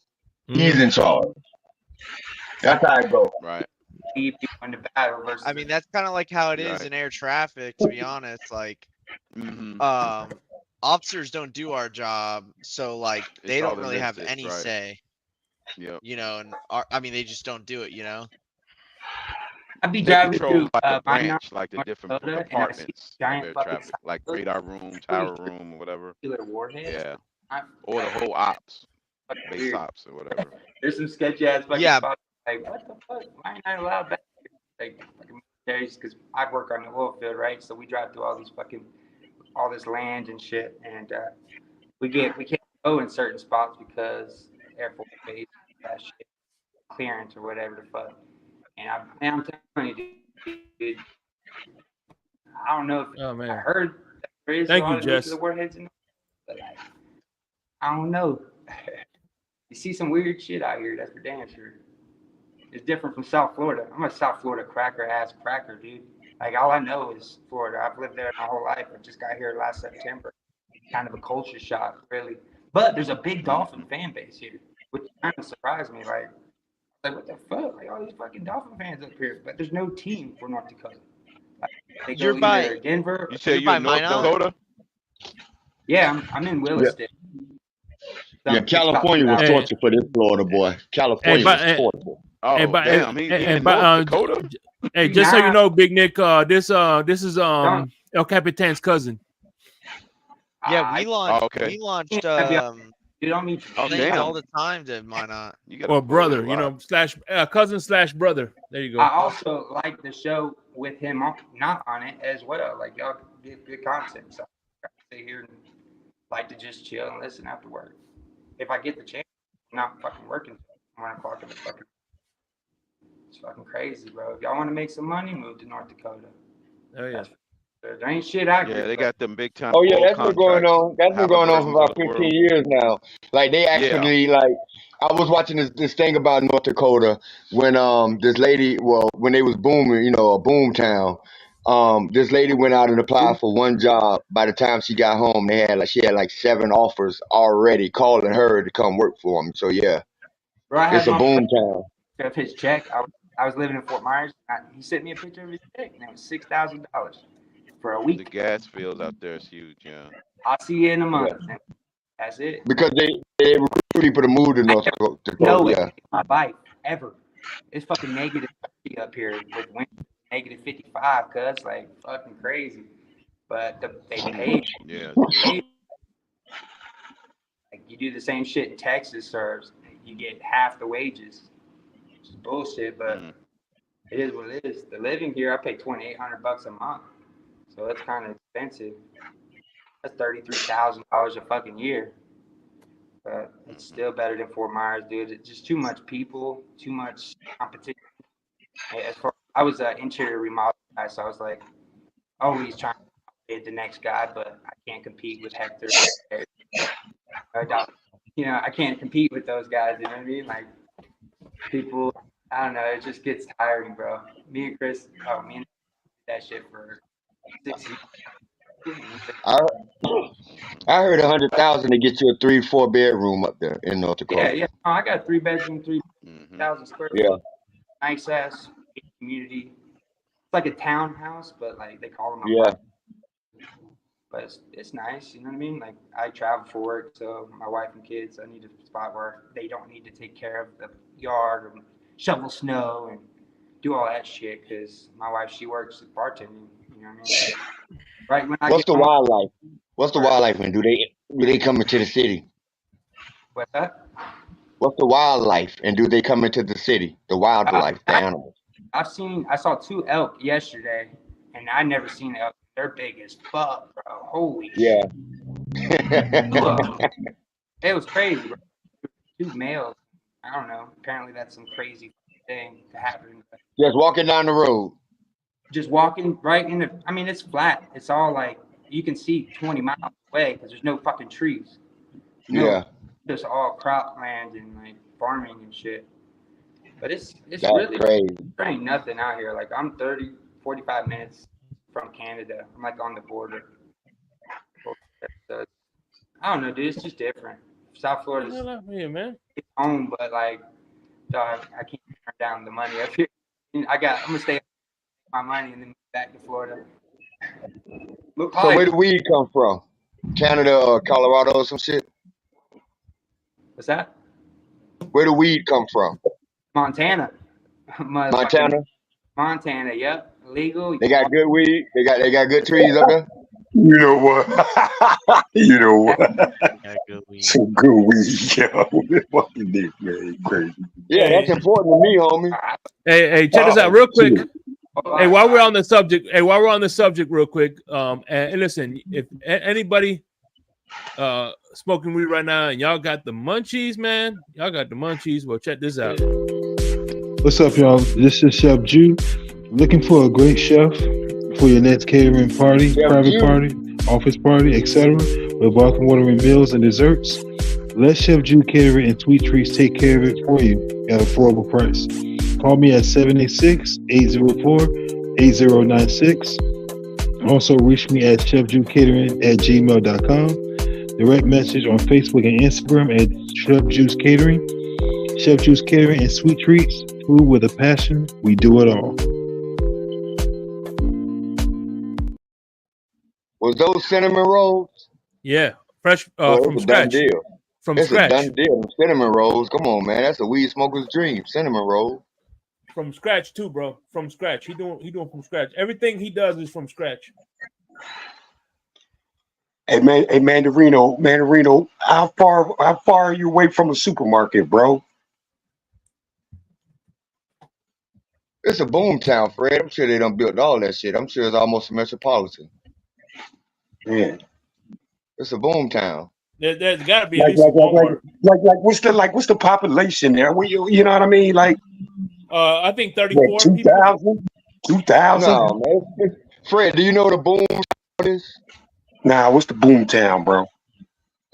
He's in charge. That's how it goes. Right. In the battle versus I mean, that's kind of like how it is in air traffic, to be honest. Like, officers don't do our job, so like they It's all don't the really have logistics, any right. say. Yep. You know, and I mean, they just don't do it. You know. I'd be They driving control through like a Minot, branch, like the different Minnesota, and I see departments of giant air fucking traffic, like silos, radar room, tower room, or whatever. nuclear warheads. Yeah. I- Or the whole ops, base weird. ops, or whatever. There's some sketchy ass fucking Yeah. spots. Like, what the fuck? Why ain't I allowed back here? Like, fucking militaries, because I work on the oil field, right? So we drive through all this land and shit, and we can't go in certain spots because Air Force Base, that shit, clearance or whatever the fuck. And I'm telling you, dude, I don't know if I heard that there is Thank a you, lot of Jess. nuclear warheads in there, but I don't know. You see some weird shit out here, that's for damn sure. It's different from South Florida. I'm a South Florida cracker, dude. Like, all I know is Florida. I've lived there my whole life. I just got here last September. Kind of a culture shock, really. But there's a big Dolphin fan base here, which kind of surprised me. Like, what the fuck? Like, all these fucking Dolphin fans up here. But there's no team for North Dakota. Like, they go either Denver. You say you're in North Dakota? Yeah, I'm in Williston. Yeah, California was torture for this Florida boy. California was torture. Oh, damn. He in North Dakota? Hey, just so you know, Big Nick, this is El Capitan's cousin. Yeah, we launched. okay. We launched. You don't need things all the time to Minot. Or brother, you know, cousin / brother. There you go. I also like the show with him not on it as well. Like, y'all get good content. So I stay here and like to just chill and listen after work. If I get the chance, I'm not fucking working 1 o'clock in the fucking. It's fucking crazy, bro. If y'all want to make some money, move to North Dakota. Oh yeah. There ain't shit out here. Yeah, they got them big time. Oh yeah, that's been going on. That's been going on for about 15 years now. Like they actually like. I was watching this thing about North Dakota when this lady, when they was booming, you know, a boom town. This lady went out and applied for one job. By the time she got home, she had like 7 offers already calling her to come work for them. So yeah, Bro, it's a boom town. Of his check, I was living in Fort Myers. He sent me a picture of his check, and it was $6,000 for a week. The gas fields out there is huge, yeah. I'll see you in a month. Yeah. That's it. Because they recruit people to move to North Dakota. No, my life ever. It's fucking negative up here with wind, negative 55, cuz like fucking crazy. But they pay. Yeah. Like, you do the same shit in Texas, or you get half the wages. Which is bullshit, but it is what it is. The living here, I pay $2,800 a month, so it's kind of expensive. That's $33,000 a fucking year, but it's still better than Fort Myers, dude. It's just too much people, too much competition. I was an interior remodel guy, so I was like always trying to hit the next guy, but I can't compete with Hector. You know, I can't compete with those guys. You know what I mean? Like, people, I don't know. It just gets tiring, bro. Me and Chris, that shit for 6 years. I heard 100,000 to get you a 3-4 bedroom up there in North Dakota. Yeah. I got a 3-bedroom, 10,000 square Yeah. foot, nice ass community. It's like a townhouse, but like they call them Yeah. apartments. But it's nice, you know what I mean? Like I travel for work, so my wife and kids, I need a spot where they don't need to take care of the yard or shovel snow and do all that shit. Because my wife, she works at bartending, you know what I mean? Right when I What's get the home, wildlife? What's the wildlife, man? Do they come into the city? what's that? What's the wildlife, and do they come into the city? The wildlife, the animals. I saw 2 elk yesterday, and I never seen elk. They're big as fuck, bro. Holy Yeah. shit. 2 of 'em. It was crazy, bro. 2 males. I don't know. Apparently that's some crazy thing to happen. Just walking down the road. Just walking right in the, I mean, it's flat. It's all like, you can see 20 miles away because there's no fucking trees. No, Yeah. just all crop land and like farming and shit. But it's That's really, crazy. there ain't nothing out here. Like I'm 45 minutes from Canada. I'm like on the border. So, I don't know, dude. It's just different. South Florida's Yeah, man. home, but like, dog, I can't turn down the money up here. I'm gonna stay my money and then move back to Florida. Look, So where do weed come from? Canada or Colorado or some shit? what's that? Where do weed come from? Montana. Montana? Montana, yep. Legal. They got good weed. They got good trees up there. You know what? You know what? Some good weed, yo. Fucking dick, man. Crazy. Yeah, that's important to me, homie. Hey, check this out real quick. Hey, while we're on the subject, real quick. And listen, if anybody smoking weed right now and y'all got the munchies, man, well, check this out. What's up, y'all? This is Chef Ju. Looking for a great chef for your next catering party, private party, office party, etc. with welcome watering meals and desserts? Let Chef Ju Catering and Sweet Treats take care of it for you at an affordable price. Call me at 786-804-8096. Also reach me at chefjukatering@gmail.com. Direct message on Facebook and Instagram at Chef Juice Catering. Chef Juice Catering and Sweet Treats. Food with a passion. We do it all. Was those cinnamon rolls? Yeah, fresh Bro, from it's a done scratch. deal. From It's scratch. a done deal. Cinnamon rolls. Come on, man. That's a weed smoker's dream. Cinnamon roll. From scratch too, bro. From scratch. He doing from scratch. Everything he does is from scratch. Hey, man, Mandarino, how far are you away from a supermarket, bro? It's a boom town, Fred. I'm sure they done built all that shit. I'm sure it's almost a metropolitan. Yeah. It's a boom town. There's got to be at least a Walmart. What's the population there? You know what I mean? Like, I think 34 2,000? 2,000? No, man. Fred, do you know what a boom town is? Nah, what's the boom town, bro?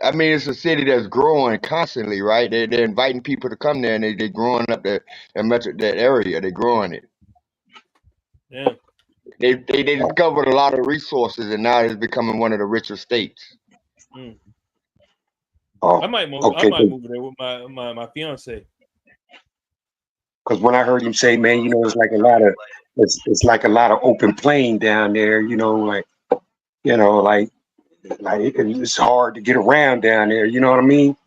I mean, it's a city that's growing constantly, right? They're inviting people to come there, and they're growing up that area. They're growing it. Yeah. They discovered a lot of resources, and now it's becoming one of the richer states. Mm. Oh, I might move. okay, I might move there with my fiance. Because when I heard him say, man, you know, it's like a lot of open plain down there. You know, like it's hard to get around down there. You know what I mean?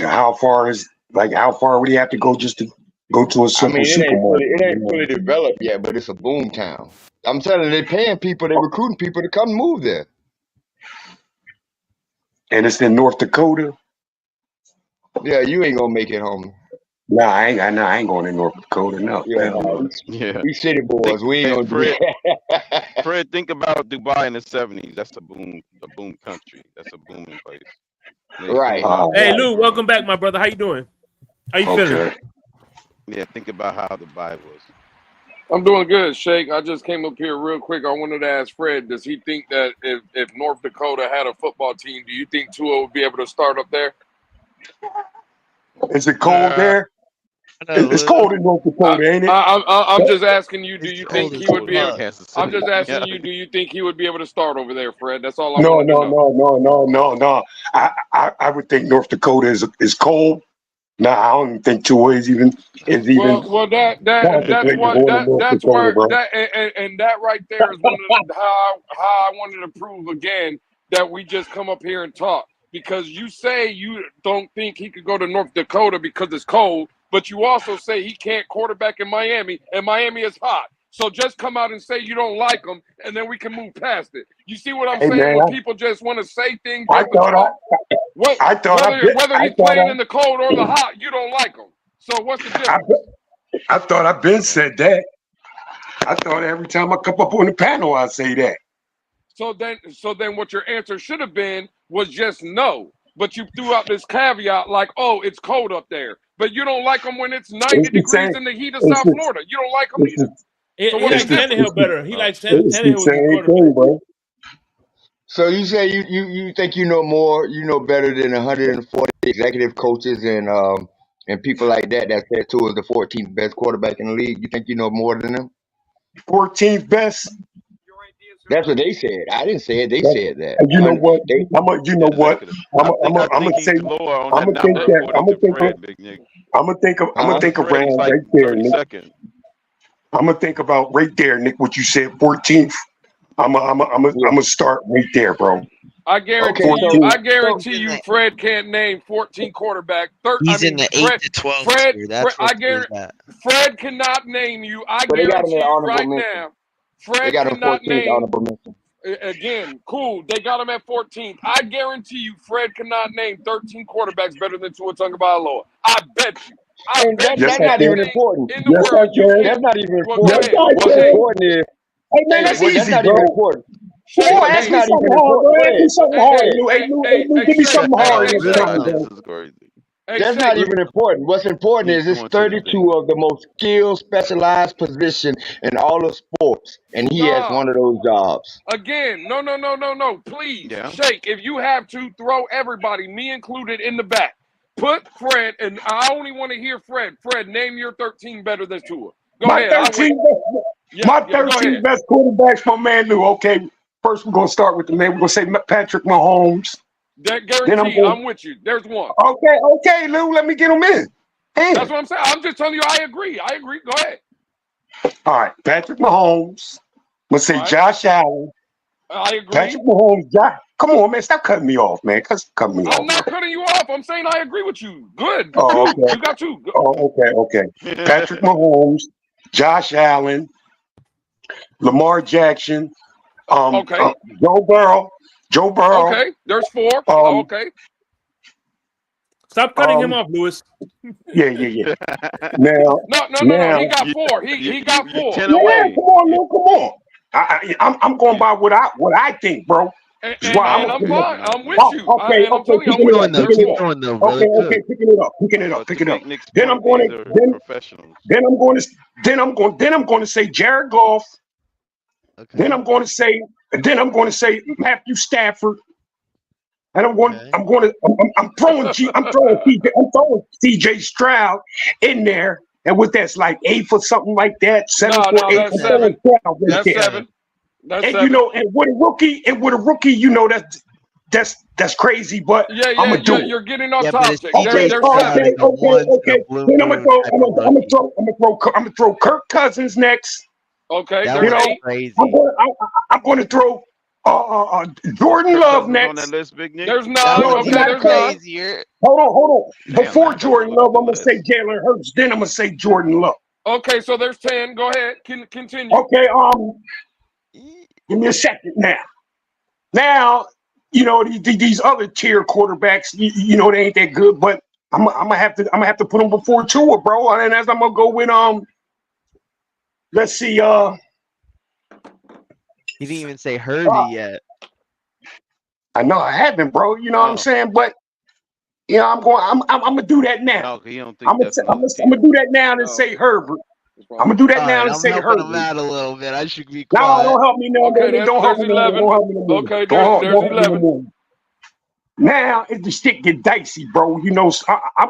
How far would he have to go just to go to a simple supermarket? It ain't fully developed yet, but it's a boom town. I'm telling you, they're paying people, they're recruiting people to come move there. And it's in North Dakota. Yeah, you ain't gonna make it, homie. Nah, I ain't going to North Dakota. No. Yeah. We city boys. We ain't gonna do that. Fred, think about Dubai in the 70s. That's a boom country. That's a booming place. Right. Hey, Lou, welcome back, my brother. How you doing? How you feeling? Yeah, think about how Dubai was. I'm doing good, Shake. I just came up here real quick. I wanted to ask Fred, does he think that if North Dakota had a football team, do you think Tua would be able to start up there? Is it cold there? It's cold in North Dakota, ain't it? I'm just asking you, do you think he would be able? Kansas I'm City. just asking you, do you think he would be able to start over there, Fred? That's all I No. wanted to know. I would think North Dakota is cold, Nah, I don't even think Tua is even Well, that's contemplating what going to North that's Dakota, where bro. that and that right there is one of how I wanted to prove again that we just come up here and talk, because you say you don't think he could go to North Dakota because it's cold, but you also say he can't quarterback in Miami, and Miami is hot. So just come out and say you don't like him, and then we can move past it. You see what I'm Hey saying? man, When people just want to say things I just to thought talk, whether he's playing in the cold or the hot, you don't like him. So what's the difference? I thought I've been said that. I thought every time I come up on the panel, I say that. So then what your answer should have been was just no. But you threw out this caveat like, oh, it's cold up there. But you don't like them when it's 90 It's the degrees same. in the heat of It's South the, Florida. You don't like them it's either. the, So He what's likes the difference? Tannehill better. He likes it's the Tannehill was his same quarterback. thing, bro. So you say you think you know more, you know better than 140 executive coaches and people like that said Tua is the 14th best quarterback in the league. You think you know more than them? 14th best. That's what they said. I didn't say it. They That's, said that. and you know what? You know what? Executive. I'm I gonna think say. he's lower on I'm that gonna think number that. according to Fred, Big Nick. I'm gonna think Fred is around like right there, Nick. 32nd. I'm gonna think about right there, Nick. What you said, 14th. I'm gonna start right there, bro. I guarantee Okay, you. I so guarantee you, Fred can't name 14 quarterbacks. He's in the 8 to 12 tier. That's where he's at. Fred cannot name you. I they got him guarantee in you honorable right mention. now. They Fred got him cannot 14th name. honorable mention. Again, cool. They got him at 14th. I guarantee you, Fred cannot name 13 quarterbacks better than Tua Tagovailoa. I bet you. And that's not even important. In the world, you can. That's not even Well, go important. ahead. What's important is, Hey man, that's that's easy, not bro. even important. Come on, ask That's me not something even hard, bro. important. Ask me something hard. Lou, give me Shake, something hard this Shake, time, bro. This is crazy. That's not even important. What's important is it's going to the 32 of the most skilled, specialized position in all of sports, and he has one of those jobs. Again, no. Please, Shake, if you have to, throw everybody, me included, in the back. Put Fred, and I only want to hear Fred. Fred, name your 13 better than Tua. Go ahead. My 13 best quarterbacks, my man Lou. Okay, first we're gonna start with the man. We're gonna say Patrick Mahomes. Guarantee, I'm with you. There's one. Okay, Lou, let me get him in. That's what I'm saying. I'm just telling you, I agree. Go ahead. All right, Patrick Mahomes. I'm gonna say Josh Allen. I agree. Patrick Mahomes. Come on, man, stop cutting me off, man. Cut me off. I'm not cutting you off. I'm saying I agree with you. Good. Oh, okay. You got two. Oh, okay. Patrick Mahomes, Josh Allen, Lamar Jackson, Joe Burrow. Okay, there's 4. Okay. Stop cutting him off, Lewis. Yeah. Now, no. He got 4. He got 4. Yeah, come on, Lou, come on. I'm going by what I think, bro. And I'm fine. I'm with you. Okay. Picking it up. Then I'm going to say Jared Goff. Okay. Then I'm going to say Matthew Stafford. And I'm throwing CJ Stroud in there. And with that's like 8 for something like that, 7 for 8. That's 7. That's 7. That's and 7. You know, and with a rookie, you know that's crazy. But I'm gonna do it. You're getting off topic. Okay. Then I'm gonna throw Kirk Cousins next. Okay, crazy. I'm going to throw Jordan Love next. On that list, Big Nick? There's none. There's crazier. Hold on. Before Jordan Love, I'm going to say Jalen Hurts. Then I'm going to say Jordan Love. Okay, so there's 10. Go ahead. Continue. Okay. Give me a second now. Now, you know these other tier quarterbacks. You know they ain't that good, but I'm gonna have to put them before Tua, bro. And as I'm gonna go with let's see. He didn't even say Herbie yet. I know I haven't, bro. You know what I'm saying? But you know, I'm gonna do that now. No, you don't think I'm gonna do that now and say Herbert. I'm gonna do that now and say Herbert. I'm out a little bit. I should be quiet. quiet. No, don't help me now. Okay, don't help me. Don't help me. Okay, there's 11. Now if the shit get dicey, bro. You know,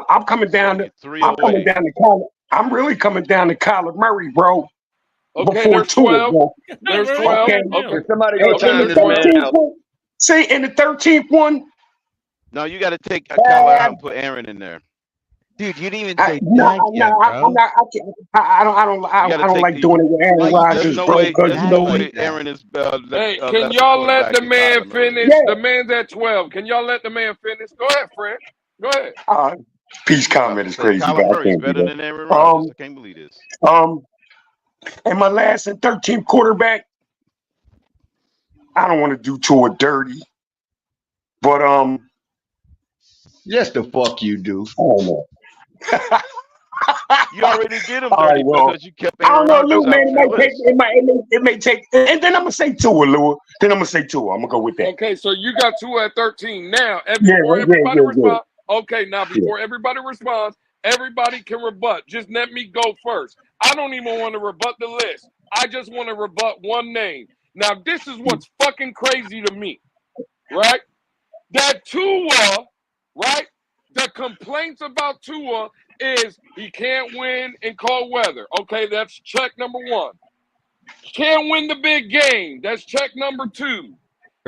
I'm coming down to. I'm coming down to Kyler. I'm really coming down to Kyler Murray, bro. Okay, before there's 12. There's 12. Okay. Somebody go time this man out. See, in the 13th one. No, you got to take Kyler out and put Aaron in there. Dude, you didn't even say No, thank yet, bro. I'm not. I don't like doing it with Aaron Rodgers, bro. Because There's no way Aaron is Hey, can lesser y'all let quarterback the than man Kyler Murray. finish? The man's at 12. Can y'all let the man finish? Go ahead, Fred. Go ahead. Peace comment is crazy, Kyler but I Murray's can't do better that. than Aaron Rodgers. I can't believe this. And my last and 13th quarterback, I don't want to do Tua dirty, but yes, the fuck you do. I don't know. You already did him All right, dirty well, because you kept I Aaron don't know, Rodgers Lou, man. out your list. It may take, and then I'm gonna say Tua, Lou. Then I'm gonna say Tua. I'm gonna go with that. Okay, so you got 2 at 13 now. And Yeah, before yeah, everybody yeah. responds, okay, now before everybody responds, everybody can rebut. Just let me go first. I don't even want to rebut the list. I just want to rebut one name. Now, this is what's fucking crazy to me, right? That Tua, right? The complaints about Tua is he can't win in cold weather. Okay, that's check number 1. Can't win the big game. That's check number 2.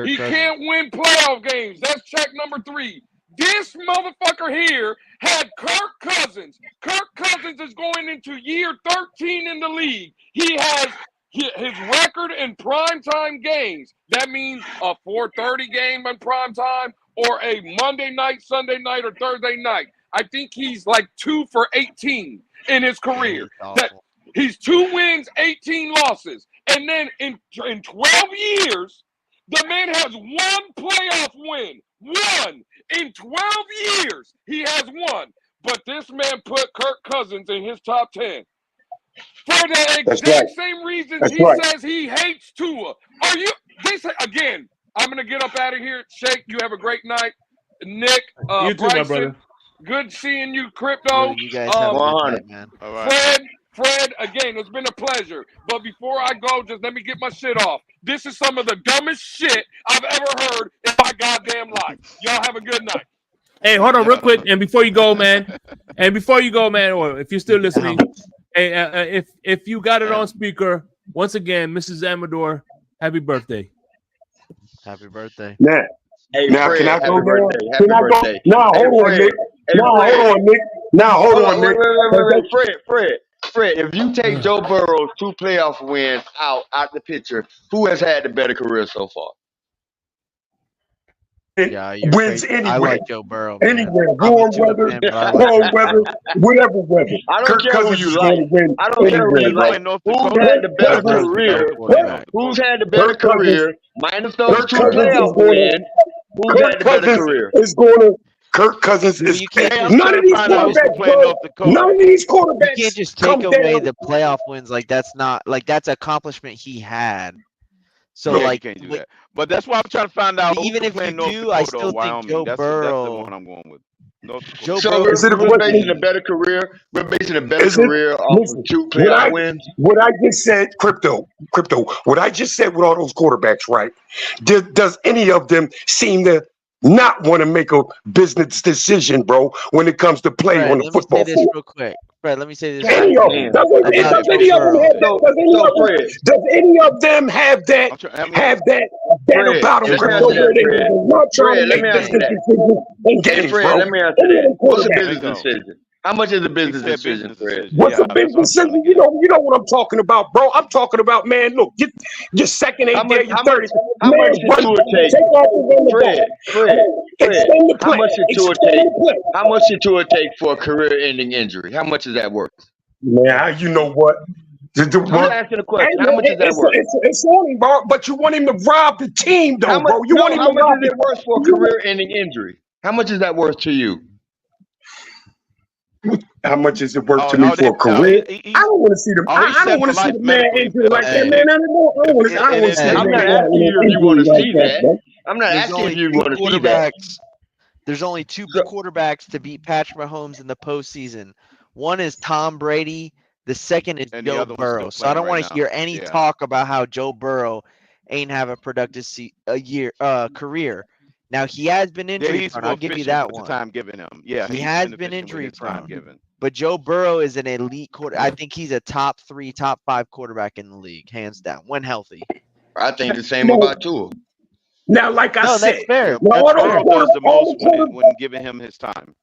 He can't win playoff games. That's check number 3. This motherfucker here had Kirk Cousins. Kirk Cousins is going into year 13 in the league. He has his record in primetime games. That means a 4:30 game in primetime or a Monday night, Sunday night, or Thursday night. I think he's like 2 for 18 in his career. He's 2 wins, 18 losses. And then in 12 years, the man has 1 playoff win. 1. In 12 years, he has 1. But this man put Kirk Cousins in his top 10. For the exact same reasons says he hates Tua. Are you this again? I'm gonna get up out of here. Shake, you have a great night. Nick, you too, my brother. Good seeing you, Crypto. You guys have a good night, man. All right. Fred, again, it's been a pleasure. But before I go, just let me get my shit off. This is some of the dumbest shit I've ever heard in my goddamn life. Y'all have a good night. Hey, hold on real quick. And before you go, man, or if you're still listening, hey, if you got it on speaker, once again, Mrs. Amador, happy birthday. Happy birthday. Now, Hey, now Fred, can I go happy now? birthday. Happy Can I go? birthday. No, Hey, hold on, Fred. Nick. Hey, No, Fred. hold on, Nick. No, hold on, Nick. Wait. Fred, if you take Joe Burrow's 2 playoff wins out the picture, who has had the better career so far? Yeah, you're Wins crazy. anywhere. I like Joe Burrow, man. Anywhere. I'm a Warm Tua weather, fan, but I like cold Joe weather, Burrow. whatever weather. I don't Kirk care who Cousins you is like. going to win I don't care who anywhere, you bro. like. Who's had the better Kirk Cousins is a career? better quarterback. Who's had the better Kirk Cousins- career? Minus those Kirk 2 Cousins is playoff going wins. to. Who's had Kirk the better Cousins career? is going to. Kirk Cousins Dude, is. you can't just None of these quarterbacks, bro. None of these You quarterbacks can't just come take away down. the playoff wins. Like that's not like that's accomplishment he had. So Yeah, like you can't do that. But that's why I'm trying to find out who even can if play you in North do, Dakota I or still think Wyoming. Joe That's the Burrow. one I'm going with. North Dakota. Joe So Burrow we're basing a better career. We're basing a better career off of 2 playoff wins. What I just said, crypto. What I just said with all those quarterbacks, right? Does any of them seem to not want to make a business decision, bro, when it comes to play Fred, on the let me say football this field? real quick. Fred, let me say this. Any of them. Does any of them have that? Does any of them have that? That about them, crypto, where they not trying to make business decisions in games, Fred, bro. let me answer Any of that. them What's a quarterbacks. business decision? How much is a business decision, Fred? What's a big decision? You know what I'm talking about, bro. I'm talking about, man. Look, your second ain't there. Your third. How Man, much should Tua take? take off and run the Fred, ball. Extend the how play. much should Tua Extend take? the play. How much should Tua take for a career-ending injury? How much is that worth? Man, you know what? I'm just asking a question. How much is that worth? It's on him, bro. But you want him to rob the team, though, bro. You want him how to much rob is it worth for a career-ending injury? How much is that worth to you? How much is it worth to me for a career? I don't want to see the. I don't want to see the man injured like that, man. I don't want to. I don't want to see. I'm not asking you if you want to see that. I'm not asking if you want to see that. There's only 2 quarterbacks to beat Patrick Mahomes in the postseason. One is Tom Brady. The second is Joe Burrow. So I don't want to hear any talk about how Joe Burrow ain't have a productive career. Now he has been injury prone. I'll give you that one. Time given him. Yeah, he has been injury prone. But Joe Burrow is an elite quarter. I think he's a top 3, top 5 quarterback in the league, hands down, when healthy. I think the same about Tua. Now, like I said, that's fair. Now, Burrow does the most when giving him his time.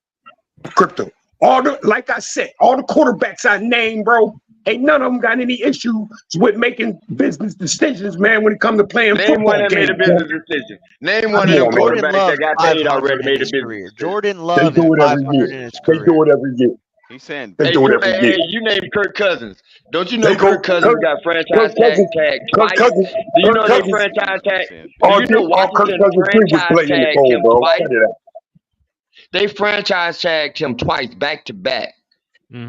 Crypto. Like I said, all the quarterbacks I named, bro, ain't none of them got any issues with making business decisions, man, when it comes to playing Name football one that games. made a business decision. Name I one of mean, them Jordan quarterbacks Love that got paid 500 already in made a his business career. decision. Jordan They Love is do it every 500 year. in his They career. do it every year. He's saying They Hey, do it every year. you named Kirk Cousins. Don't you know They go Kirk Cousins got franchise Kirk Cousins, tag Kirk twice? Cousins, Do you Kirk know they Cousins. franchise tag? saying Do you know All Kirk Washington Cousins did was franchise play in the tagged cold, him bro. twice? Cut it out. They franchise tagged him twice, back to back.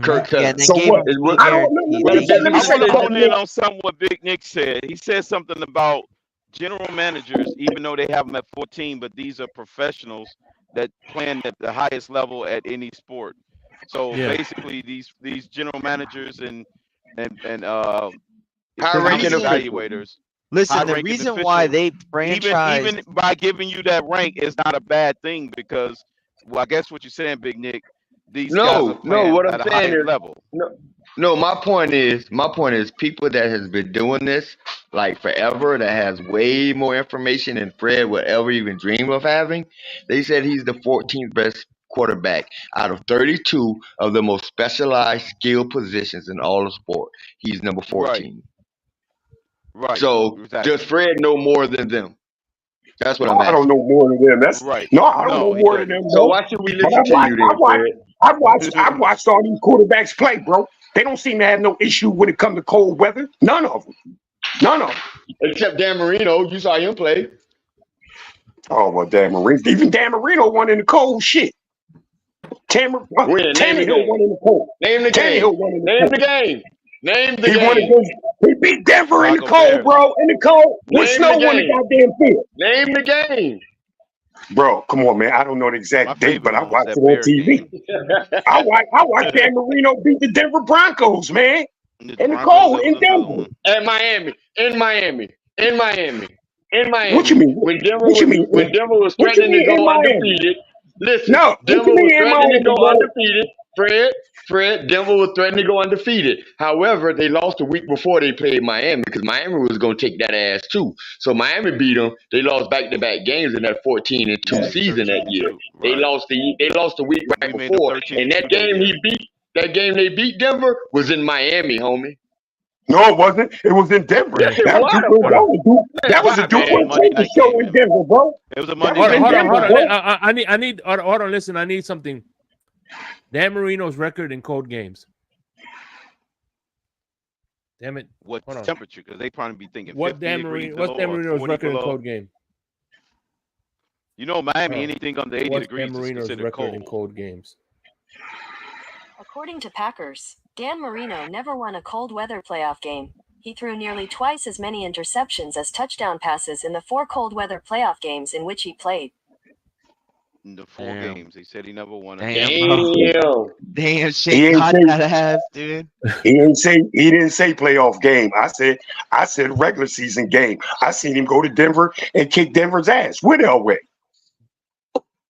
Kirk Yeah, and Cousins. then gave him Is fully what, I don't know. guaranteed. what a They Let business me I say want to something. hone decision. in on something what Big Nick said. He said something about general managers, even though they have them at 14, but these are professionals that play at the highest level at any sport. So Yeah. basically, these general managers and High The ranking talent reason, officials. evaluators, listen, the high-ranking reason why officials, they even franchised, by giving you that rank is not a bad thing because, well, I guess what you're saying, Big Nick, these guys are No. playing What I'm at a saying higher is, level. no. My point is, people that has been doing this like forever, that has way more information than Fred would ever even dream of having. They said he's the 14th best quarterback out of 32 of the most specialized skill positions in all of sport. He's number Right, 14. right, So does exactly. Fred know more than them? That's what No, I'm I don't asking. know more than them. Right. No, I don't know No, he more than them, doesn't. So bro. why should we But listen to you then, Fred? I've watched all these quarterbacks play, bro. They don't seem to have no issue when it comes to cold weather. None of them. None of them. Except Dan Marino, you saw him play. Oh well, Dan Marino. Even Dan Marino won in the cold. Shit. When? Name the Tannehill game. won in the cold. Name the game. Tannehill won in the Name cold. the game. Name the He won game. against. He beat Denver in the Chicago cold, Bears. bro. In the cold with Name the snow on the game. goddamn field. Name the game. Bro, come on, man. I don't know the My exact date, but favorite I one was watched it that on Bear TV. game. I watched Dan Marino beat the Denver Broncos, man. The In the Broncos, cold that in was another Denver. one. At Miami. In Miami. In Miami. In What you Miami. mean? When Denver What you mean? was What you threatening to mean in go Miami? undefeated. Listen, No, what Denver you was mean in threatening to Miami, go bro? undefeated. Fred, Denver was threatening to go undefeated. However, they lost a week before they played Miami because Miami was going to take that ass too. So Miami beat them. They lost back-to-back games in that 14-2 Yeah, season that year. 13-2. They Right. lost the week right We made them before, and 13-2 that year. that game they beat Denver was in Miami, homie. No, it wasn't. It was in Denver. Yes, it That was was. that was a Bye, man. It was a Duke Monday Taylor night show game, in man. Denver, bro. It was a That Monday was night in Hold on, game, Denver, hold man. on. bro. I need. Hold on. Listen, I need something. Dan Marino's record in cold games. Damn it. What Hold on. temperature? Because they probably be thinking What's 50 Dan degrees Marino's below or 40 record in below. cold game? You know, Miami, anything under 80 What's degrees Dan is Marino's considered record in cold. cold games? According to Packers, Dan Marino never won a cold weather playoff game. He threw nearly twice as many interceptions as touchdown passes in the 4 cold weather playoff games in which he played. In the 4 games, he said he never won a damn, game. bro. Damn, He Shake ain't caught say that ass, dude. he didn't say playoff game. I said regular season game. I seen him go to Denver and kick Denver's ass with Elway.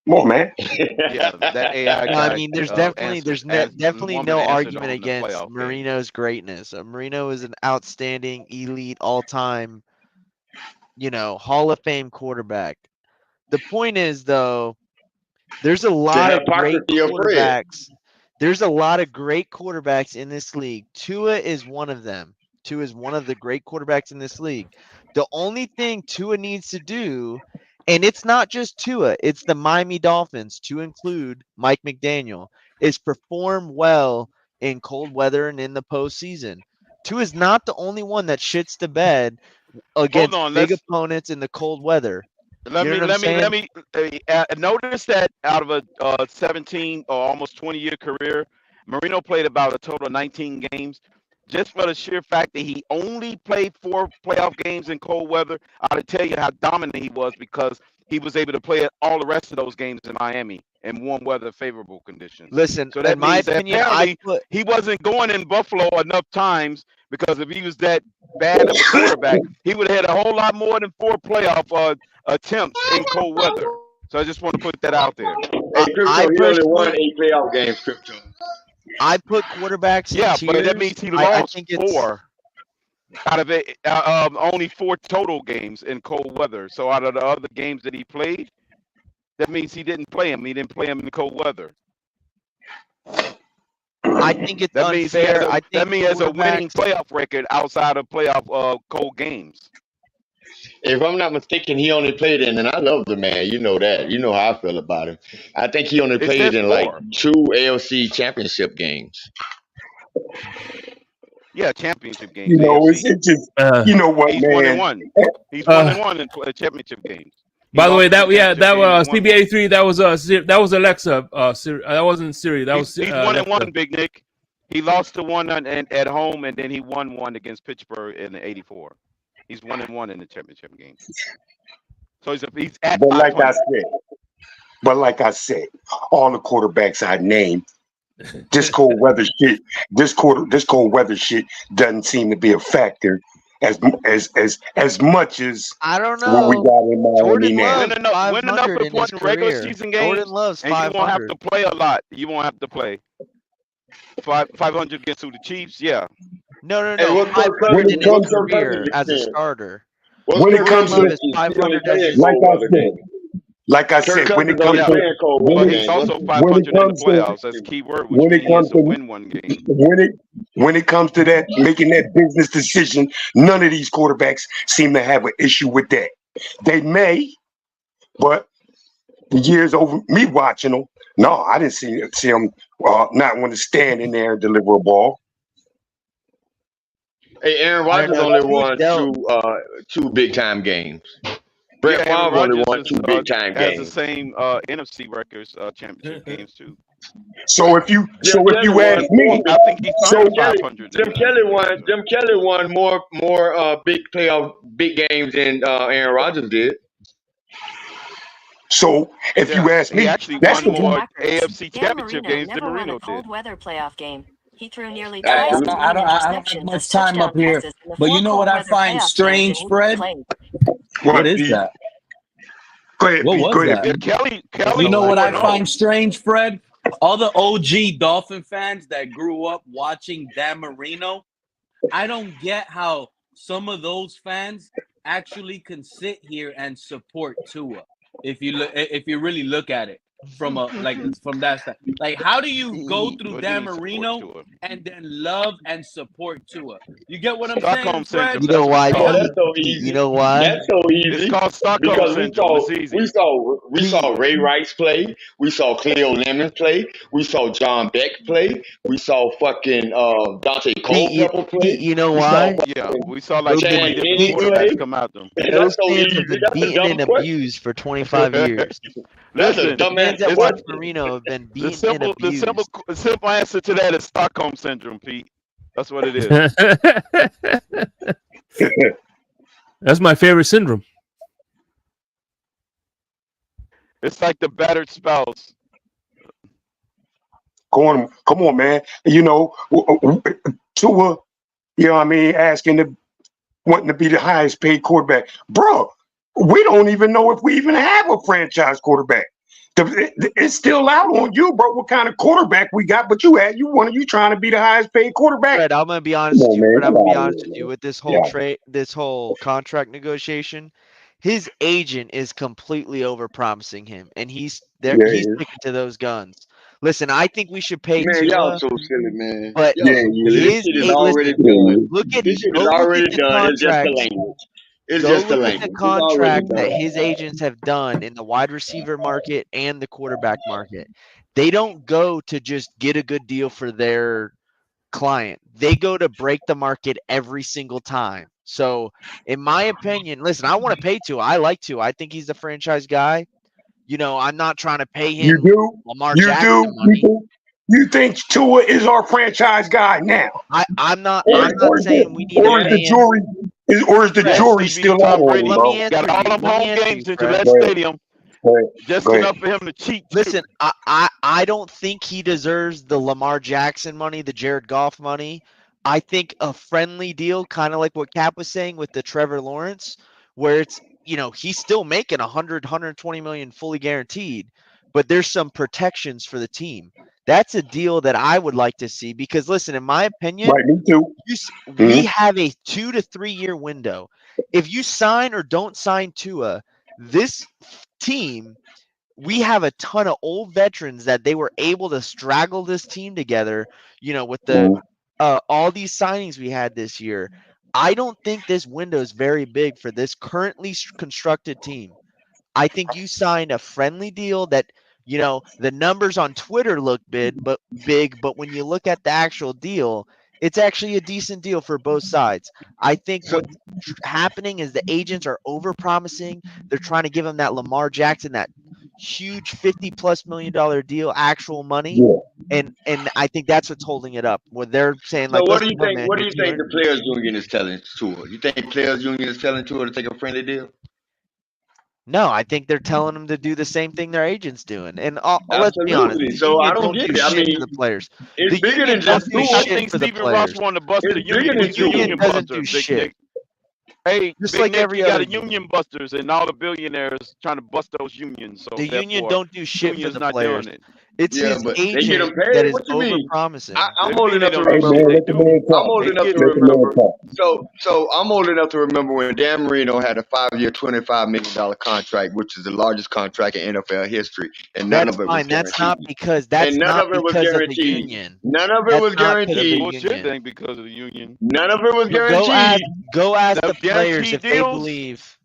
Come on, man. Yeah, that AI No, guy. I mean, there's definitely definitely no argument against Marino's greatness. Marino is an outstanding, elite, all-time, Hall of Fame quarterback. The point is, though, there's a lot of great quarterbacks. There's a lot of great quarterbacks in this league. Tua is one of them. Tua is one of the great quarterbacks in this league. The only thing Tua needs to do, and it's not just Tua, it's the Miami Dolphins, to include Mike McDaniel, is perform well in cold weather and in the postseason. Tua is not the only one that shits the bed against big opponents in the cold weather. Let me notice that out of a 17 or almost 20-year career, Marino played about a total of 19 games. Just for the sheer fact that he only played 4 playoff games in cold weather, I'll tell you how dominant he was because he was able to play all the rest of those games in Miami in warm weather, favorable conditions. Listen, so that in my means opinion, apparently he wasn't going in Buffalo enough times because if he was that bad of a quarterback, he would have had a whole lot more than 4 playoff attempts in cold weather. So I just want to put that out there. Hey, Crypto, he only won 8 playoff games, Crypto. I put quarterbacks in tiers. But that means he lost 4 out of it. Only 4 total games in cold weather. So out of the other games that he played, that means he didn't play him. He didn't play him in cold weather. I think it's That means he unfair. has I a, that think means he has a winning quarterbacks. playoff record outside of playoff cold games. If I'm not mistaken, he only played in, and I love the man. You know that. You know how I feel about him. I think he only It says played in like 4. 2 AFC championship games. Yeah, championship games, You know, AFC. it's just, you know what, He's man? 1-1. He's 1-1 in championship games. He By the way, lost the that championship game and won one. CB83. That was Alexa. That wasn't Siri. That was He's Alexa. 1-1, Big Nick. He lost to one at home, and then he won one against Pittsburgh in the '84. He's 1-1 in the championship game. So he's at But 500. like I said, all the quarterbacks I named, this cold weather shit doesn't seem to be a factor as much as I don't what we know. got in Miami Jordan now. Love Win enough 500 in his important regular career. season games, Jordan Love's and you won't have 500. to play a lot. You won't have to play 500 against the Chiefs. Yeah. No. Hey, what's Kirk 500 Cousins? in his What's Kirk career Cousins as a been? starter. What's When it Kirk comes Jordan Cousins Love been? is He's only 500 as playing his like cold I weather said, games. like I Kirk said, when Cousins it comes only to playing cold But weather he's games. also What's 500 in the comes to playoffs. That's key word, which when means it he has comes to to win one game. when it comes to that making that business decision, none of these quarterbacks seem to have an issue with that. They may, but the years over me watching them, no, I didn't see them not want to stand in there and deliver a ball. Hey, Aaron I don't Rodgers know. only Tua won dealt. two big time games. Brett Yeah, Aaron Favre only Rodgers won 2 big time has the games. same NFC records, championship games too. So if you Jim Kelly won ask more. me, I think he's so under 500 in Jim Kelly won more big games than Aaron Rodgers did. So if Yeah, you ask he me, actually that's won the more Packers. AFC Dan championship Marino games than never won a Marino cold did. weather playoff game. He threw nearly Hey, twice I as don't, many I don't have interceptions much as time up touchdown here, passes in the but you 4 know what cold I weather find playoff games in strange, which he Fred? played. What is Pete? that? Go ahead, What Pete. was Go ahead, that? Yeah, Pete. Kelly You know what I 4-0. find strange, Fred? All the OG Dolphin fans that grew up watching Dan Marino, I don't get how some of those fans actually can sit here and support Tua. If you really look at it from that side, like how do you go through What do you Dan mean support Marino to it? and then love and support Tua? You get what I'm Stockholm saying, Fred? syndrome. You That's know what it's why, Yeah, called. that's so Pete? You easy. know why? That's so It's easy called Stockholm because syndrome. It's easy. we saw Pete. Ray Rice play, we saw Cleo Lemon play, we saw John Beck play, we saw fucking Dante Culpepper Pete, play, you know we saw why? Yeah, fucking we saw like They've Chad been 20 different Henne beaten. play. quarterbacks come out them. Those That's so fans have easy. been That's a beaten dumb and question. abused for 25 years. That's a Listen, The dumbass fans that it's watch question. Marino have been the beaten and abused. simple answer to that is Stockholm syndrome, Pete. That's what it is. That's my favorite syndrome. It's like the battered spouse. Come on, man. You know, Tua, you know what I mean, wanting to be the highest paid quarterback. Bro, we don't even know if we even have a franchise quarterback. It's still out on you, bro, what kind of quarterback we got, but you trying to be the highest paid quarterback. Fred, I'm gonna be honest with you. Fred, I'm gonna be honest with you. With this whole this whole contract negotiation, his agent is completely overpromising him, and he's sticking to those guns. Listen, I think we should pay Man, y'all Tua, so silly, man. but Y'all so silly. This shit is already done. look at This shit go is look already at the done. It's just the contracts. language. It's Go just the look at the language. It's already contract done. that his agents have done in the wide receiver market and the quarterback market. They don't go to just get a good deal for their client. They go to break the market every single time. So, in my opinion, listen, I want to pay Tua. I like Tua. I think he's the franchise guy. You know, I'm not trying to pay You him do? Lamar You Jackson do? money. You think Tua is our franchise guy now? I'm not Or saying we need to is the pay him. jury jury still out Tom on Brady him, Let bro? me got answer all you. them Let me home answer games you, into Fred. that stadium just Go ahead. enough for him to cheat. Listen, I don't think he deserves the Lamar Jackson money, the Jared Goff money. I think a friendly deal, kind of like what Cap was saying with the Trevor Lawrence, where it's, you know, he's still making 120 million fully guaranteed, but there's some protections for the team. That's a deal that I would like to see because, listen, in my opinion, Right, me too. we have a 2 to 3 year window. If you sign or don't sign Tua, this team we have a ton of old veterans that they were able to straggle this team together, with the all these signings we had this year. I don't think this window is very big for this currently constructed team. I think you signed a friendly deal that, the numbers on Twitter look big, but when you look at the actual deal, it's actually a decent deal for both sides. I think what's happening is the agents are over-promising. They're trying to give him that Lamar Jackson, that huge $50+ million deal, actual money. Yeah. And I think that's what's holding it up. Where they're saying, So like, what do listen, you look, think? man, What do here's you think the players union is telling Tua? You think players union is telling Tua to take a friendly deal? No, I think they're telling them to do the same thing their agent's doing. And let's be honest, Absolutely. the So I union don't don't get do it. I shit mean, for the players. it's The bigger union than just don't do Tua. I shit think for the Stephen Ross players. wanted to bust It's the bigger union. than He's a Tua. union Doesn't buster, do Big shit. Nick. Hey, Just Big like Nick, every you got other a union busters and all the billionaires trying to bust those unions. So The union therefore, don't do shit for union's the not players. doing it. It's Yeah, his but they get them agent paid. that is What you over mean? promising. I'm They old mean they enough to don't do Hey shit. man, remember. let the They man do. I'm talk. old They enough get to Let the man remember. talk. So I'm old enough to remember when Dan Marino had a 5-year, $25 million contract, which is the largest contract in NFL history, and none That's of it was fine. That's guaranteed. not because And none of it was of the guaranteed. union. None of it That's was not because of the guaranteed. bullshit union. thing because of the union. None of it was But go ask guaranteed. the players Guaranteed if they deals. believe.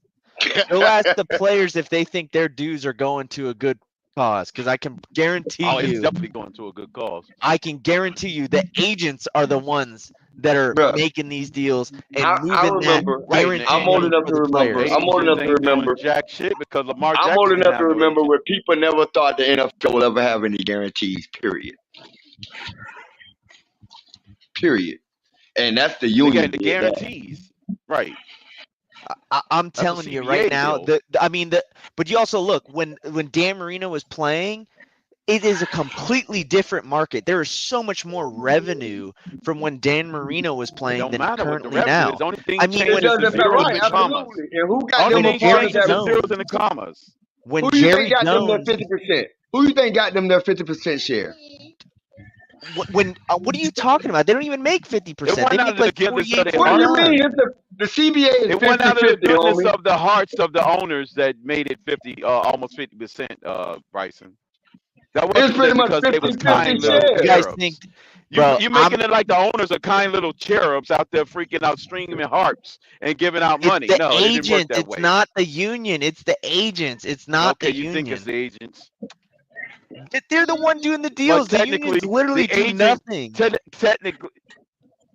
Go ask the players if they think their dues are going to a good cause, because I can guarantee Oh, it's you, definitely going to a good cause. the agents are the ones that are Bruh, making these deals and I moving that remember. Right, and guaranteed I'm old money enough for to the remember. players. I'm old agents enough to ain't doing remember. jack shit because Lamar I'm Jackson old didn't enough to have no remember agent. where people never thought the NFL will ever have any guarantees. Period. And that's the They union got the did that. guarantees. Right. I'm That's a telling you right CBA now, deal. but you also look when Dan Marino was playing, it is a completely different market. There is so much more revenue from when Dan Marino was It playing don't than matter what the currently revenue now. is. Only thing I mean, It when changes the doesn't matter, zeros right? and commas. Absolutely. And who got Only them a when thing part of Jerry changes that? the zeros and Jones, the commas. when Who you think Jerry got them their Jones, 50%? Who you think got them their 50% share? what are you talking about? They don't even make 50%. It They went out make of the like goodness of 48, their What do you hearts. 49. mean? The CBA is It went out of the 50-50, goodness homie. of the hearts of the owners that made it 50, almost 50%. Bryson, that It's wasn't pretty much because they was 50-50 kind little You share. guys think, cherubs. bro? You making it like the owners are kind little cherubs out there freaking out, stringing harps and giving out It's money. the No, it didn't work agents. that It's way. not the union. It's the agents. It's not Okay, the you think it's union. the agents, They're the one doing the but deals. The technically, unions literally the do agent nothing. technically.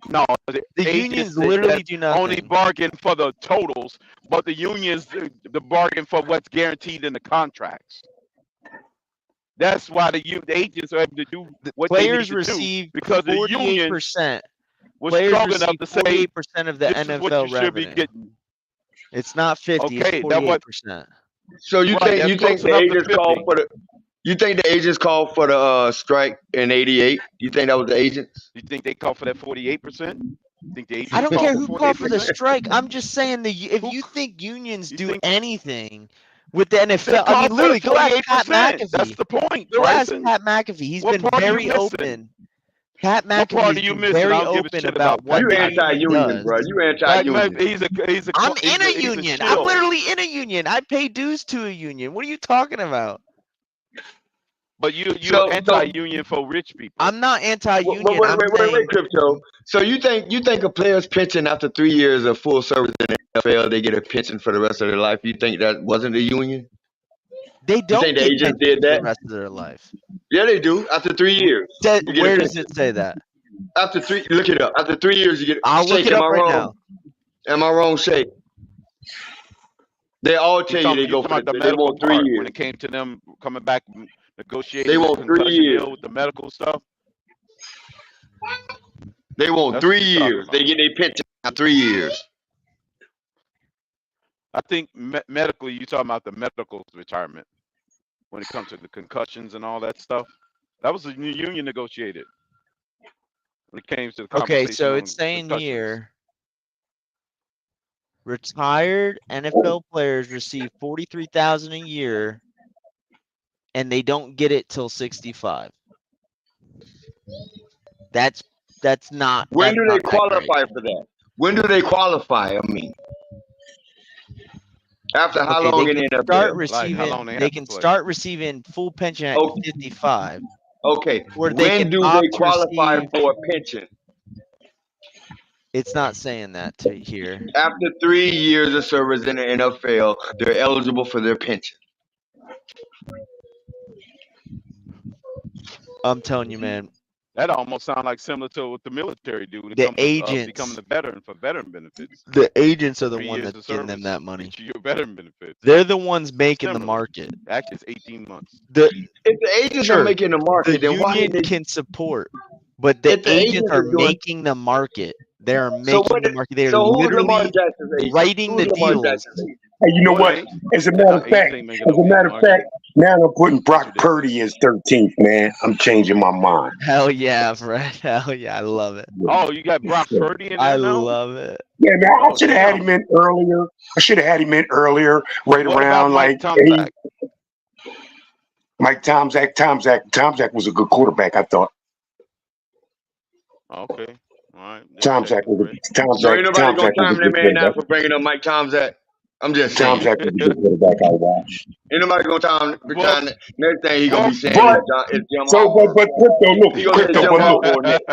No, the The agents unions literally do only nothing. bargain for the totals, but the unions the bargain for what's guaranteed in the contracts. That's why the agents are able to do The what they need players to do receive because the union 48%. was Players strong enough receive to say 48% of the this is what you NFL should be revenue. getting. It's not 50. It's Okay, that what 48%. So you right? think That's close the enough to agents called 50. for the agents called for the strike in '88? You think that was the agents? You think they call for that 48%? Think the I agents don't call care for who called for the 48%? strike. I'm just saying if Who you think unions you do think anything with the they NFL, I call mean, for the literally, go ask Pat 48%? That's McAfee. the point, Go ask Bryson. Pat McAfee. He's What been part are you very missing? open. Pat What McAfee part has are you been missing? I very don't give a open shit about about what Pat You the McAfee. union anti-union, does. bro. You Pat anti-union. McAfee, I'm in a he's a union. I'm shill. literally in a union. I pay dues to a union. What are you talking about? But you're So anti-union for rich people. I'm not anti-union. wait, I'm wait, saying Crypto. So you think a player's pension after 3 years of full service in the NFL, they get a pension for the rest of their life? You think that wasn't the union? they You don't think the get agents pensions did for the that? rest of their life. Yeah, they do. After 3 years, you get a Where does pension. it say that? After 3, look it up. After 3 years, you get. I'll look Shake, it am up I right wrong? now. Am I wrong, Shake? They all tell you they You go talking for about the they medical want 3 part when years. it came to them coming back They negotiating the want 3 concussion years. deal with the medical stuff? They want That's what 3 you're talking years. about. They get their pension after 3 years. I think medically, you're talking about the medical retirement when it comes to the concussions and all that stuff. That was a union negotiated when it came to the Okay, conversation so on it's saying concussions. here retired NFL players receive $43,000 a year and they don't get it till 65. That's not When do they that great. qualify for that? When do they qualify? I mean, After how Okay, long they in the can start NFL? receiving. They can start receiving full pension at Oh, 55, okay. or they When can do they opt to qualify receive. for a pension? It's not saying that here. After 3 years of service in the NFL, they're eligible for their pension. I'm telling you, man. That almost sounds like similar to what the military do to The come becoming agents, a veteran for veteran benefits. the agents are the 3 one years that's of getting them service that money. gets you your veteran benefits. They're the ones making the Similar. market. Actually, it's 18 months. The If the agents are sure, making the the market, then why union didn't they? can support, but the If the agents agents are are doing, making the market. They are so making what? the market. They are So who's Lamar literally Jackson's agent? writing the Who's Lamar deals. Jackson's agent? Hey, you know Boy, what? ain't. As a matter of Agents fact, ain't making no now I'm putting Brock That's ridiculous. Purdy as 13th, man. I'm changing my mind. Hell yeah, Fred. Hell yeah, I love it. Oh, you got Brock Purdy in I there now? love it. Yeah, man, I Oh, should have had damn. him in earlier. Right What about around Mike like Tomczak? 8. Mike Tomczak was a good quarterback, I thought. Okay. All right. Tomczak was So ain't nobody gonna a time that good man quarterback. now for bringing up Mike Tomczak. I'm just saying. Tomczak was a good quarterback I watched. Ain't nobody gonna time. Next thing he gonna be saying But is Jim so, Harbaugh. but crypto, look, He gonna say crypto, Jim but look, Harbaugh next.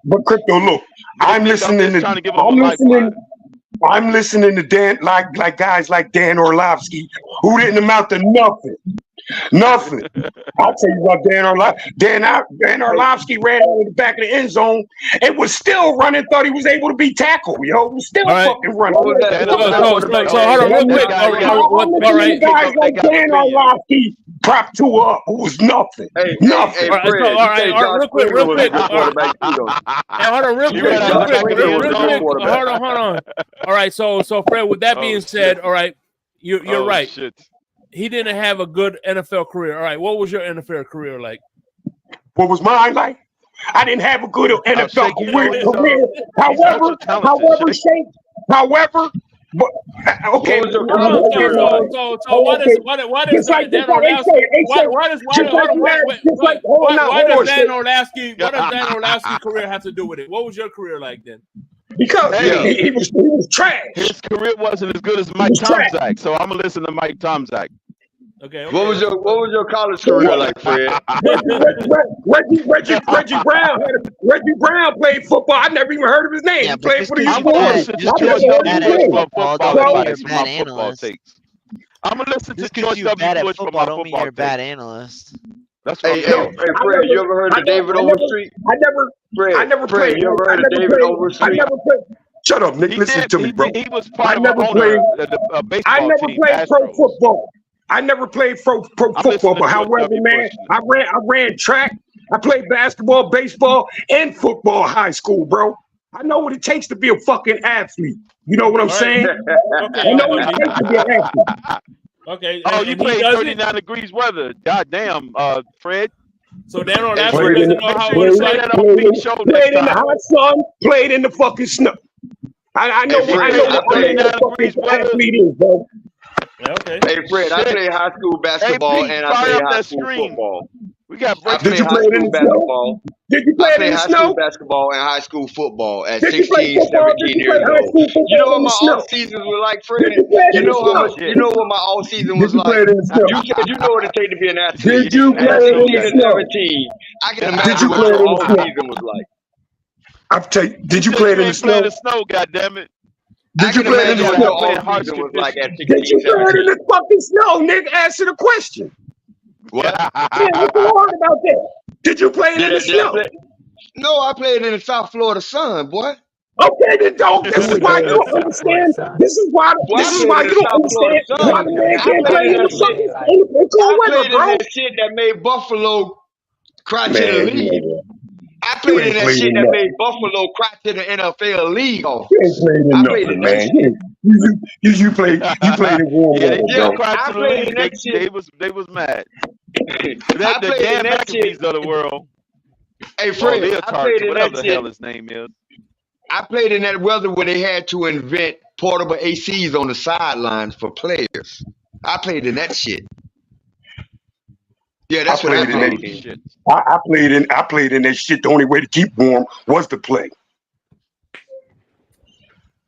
but crypto, look. I'm just trying to give him a lifeline. I'm listening to Dan, like guys like Dan Orlovsky, who didn't amount to nothing. Nothing. I'll tell you about Dan Orlovsky. Dan Orlovsky ran out of the back of the end zone and was still running, thought he was able to be tackled, yo. Was still fucking running. What was that? So Hold on, real quick. All right. Guys like Dan Orlovsky prop 2 up, who was nothing. Nothing. Hey, Fred, all right, Josh real Springer was a quick. good quarterback too, though. Hold on, real You quick. ran out of the back of the end zone. Hold on. All right, so Fred, with that being said, all right, you're right. Shit. He didn't have a good NFL career. All right, what was your NFL career like? What was mine like? I didn't have a good NFL career. However, but okay. What was your career like? So why does Dan Orlovsky's career have to do with it? What was your career like then? Because he was trash. His career wasn't as good as Mike Tomczak, so I'm gonna listen to Mike Tomczak. Okay. What was your college career like, Fred? Reggie Brown played football. I never even heard of his name. Yeah, He played for the I'm gonna listen to George W. Bush for football advice for my football takes. I'm gonna listen to George W. Bush for my football You're a bad takes. analyst. That's what Hey, Fred, you ever heard of David Overstreet? I never Fred, played. you ever heard of David Overstreet? Shut up, Nick. Listen to me, bro. He was part of the owner of the baseball team. Played pro football. I never played pro football, but however, man, I ran track. I played basketball, baseball, and football in high school, bro. I know what it takes to be a fucking athlete. You know what I'm saying? I know what it takes to be an athlete. Okay. Oh, you played 39 degrees weather. God damn, Fred. So Dan Orlovsky Played in the hot sun, played in the fucking snow. I know what a fucking athlete is, bro. Okay. Hey, Fred, I played high school basketball and I played high school football. We got Did you play it in the snow? Did you play it in the snow? I played high school basketball and high school football at 16, 17 years old. You know what my off seasons were like, Fred? You know what my off season was like? You said you know what it takes to be an athlete. Did you play at 16 it in the and snow? 17, I can imagine what your off season was like. Did you play it in the snow? In the snow, goddammit. Did you play it in the snow? Off season was like at 16, Did you play it in the fucking snow, nigga? Answer the question. What? Yeah, what's so hard about that? Did you play it in the snow? No, I played in the South Florida sun, boy. Okay, then don't. This is why you don't understand. This is why you don't understand why the man can't play in the fucking cold weather, bro. I played in that shit that made Buffalo cry to the league. I played in that shit that made Buffalo cry to the NFL league off. I played in that shit. You played in warm weather, bro. I played in that shit. They was mad. I The played Dan in that shit. McAfees of the world. Hey, Fred, I played in whatever that the hell shit. his name is. I played in that weather where they had to invent portable ACs on the sidelines for players. I played in that shit. Yeah, that's what I played in. I played in that shit. The only way to keep warm was to play.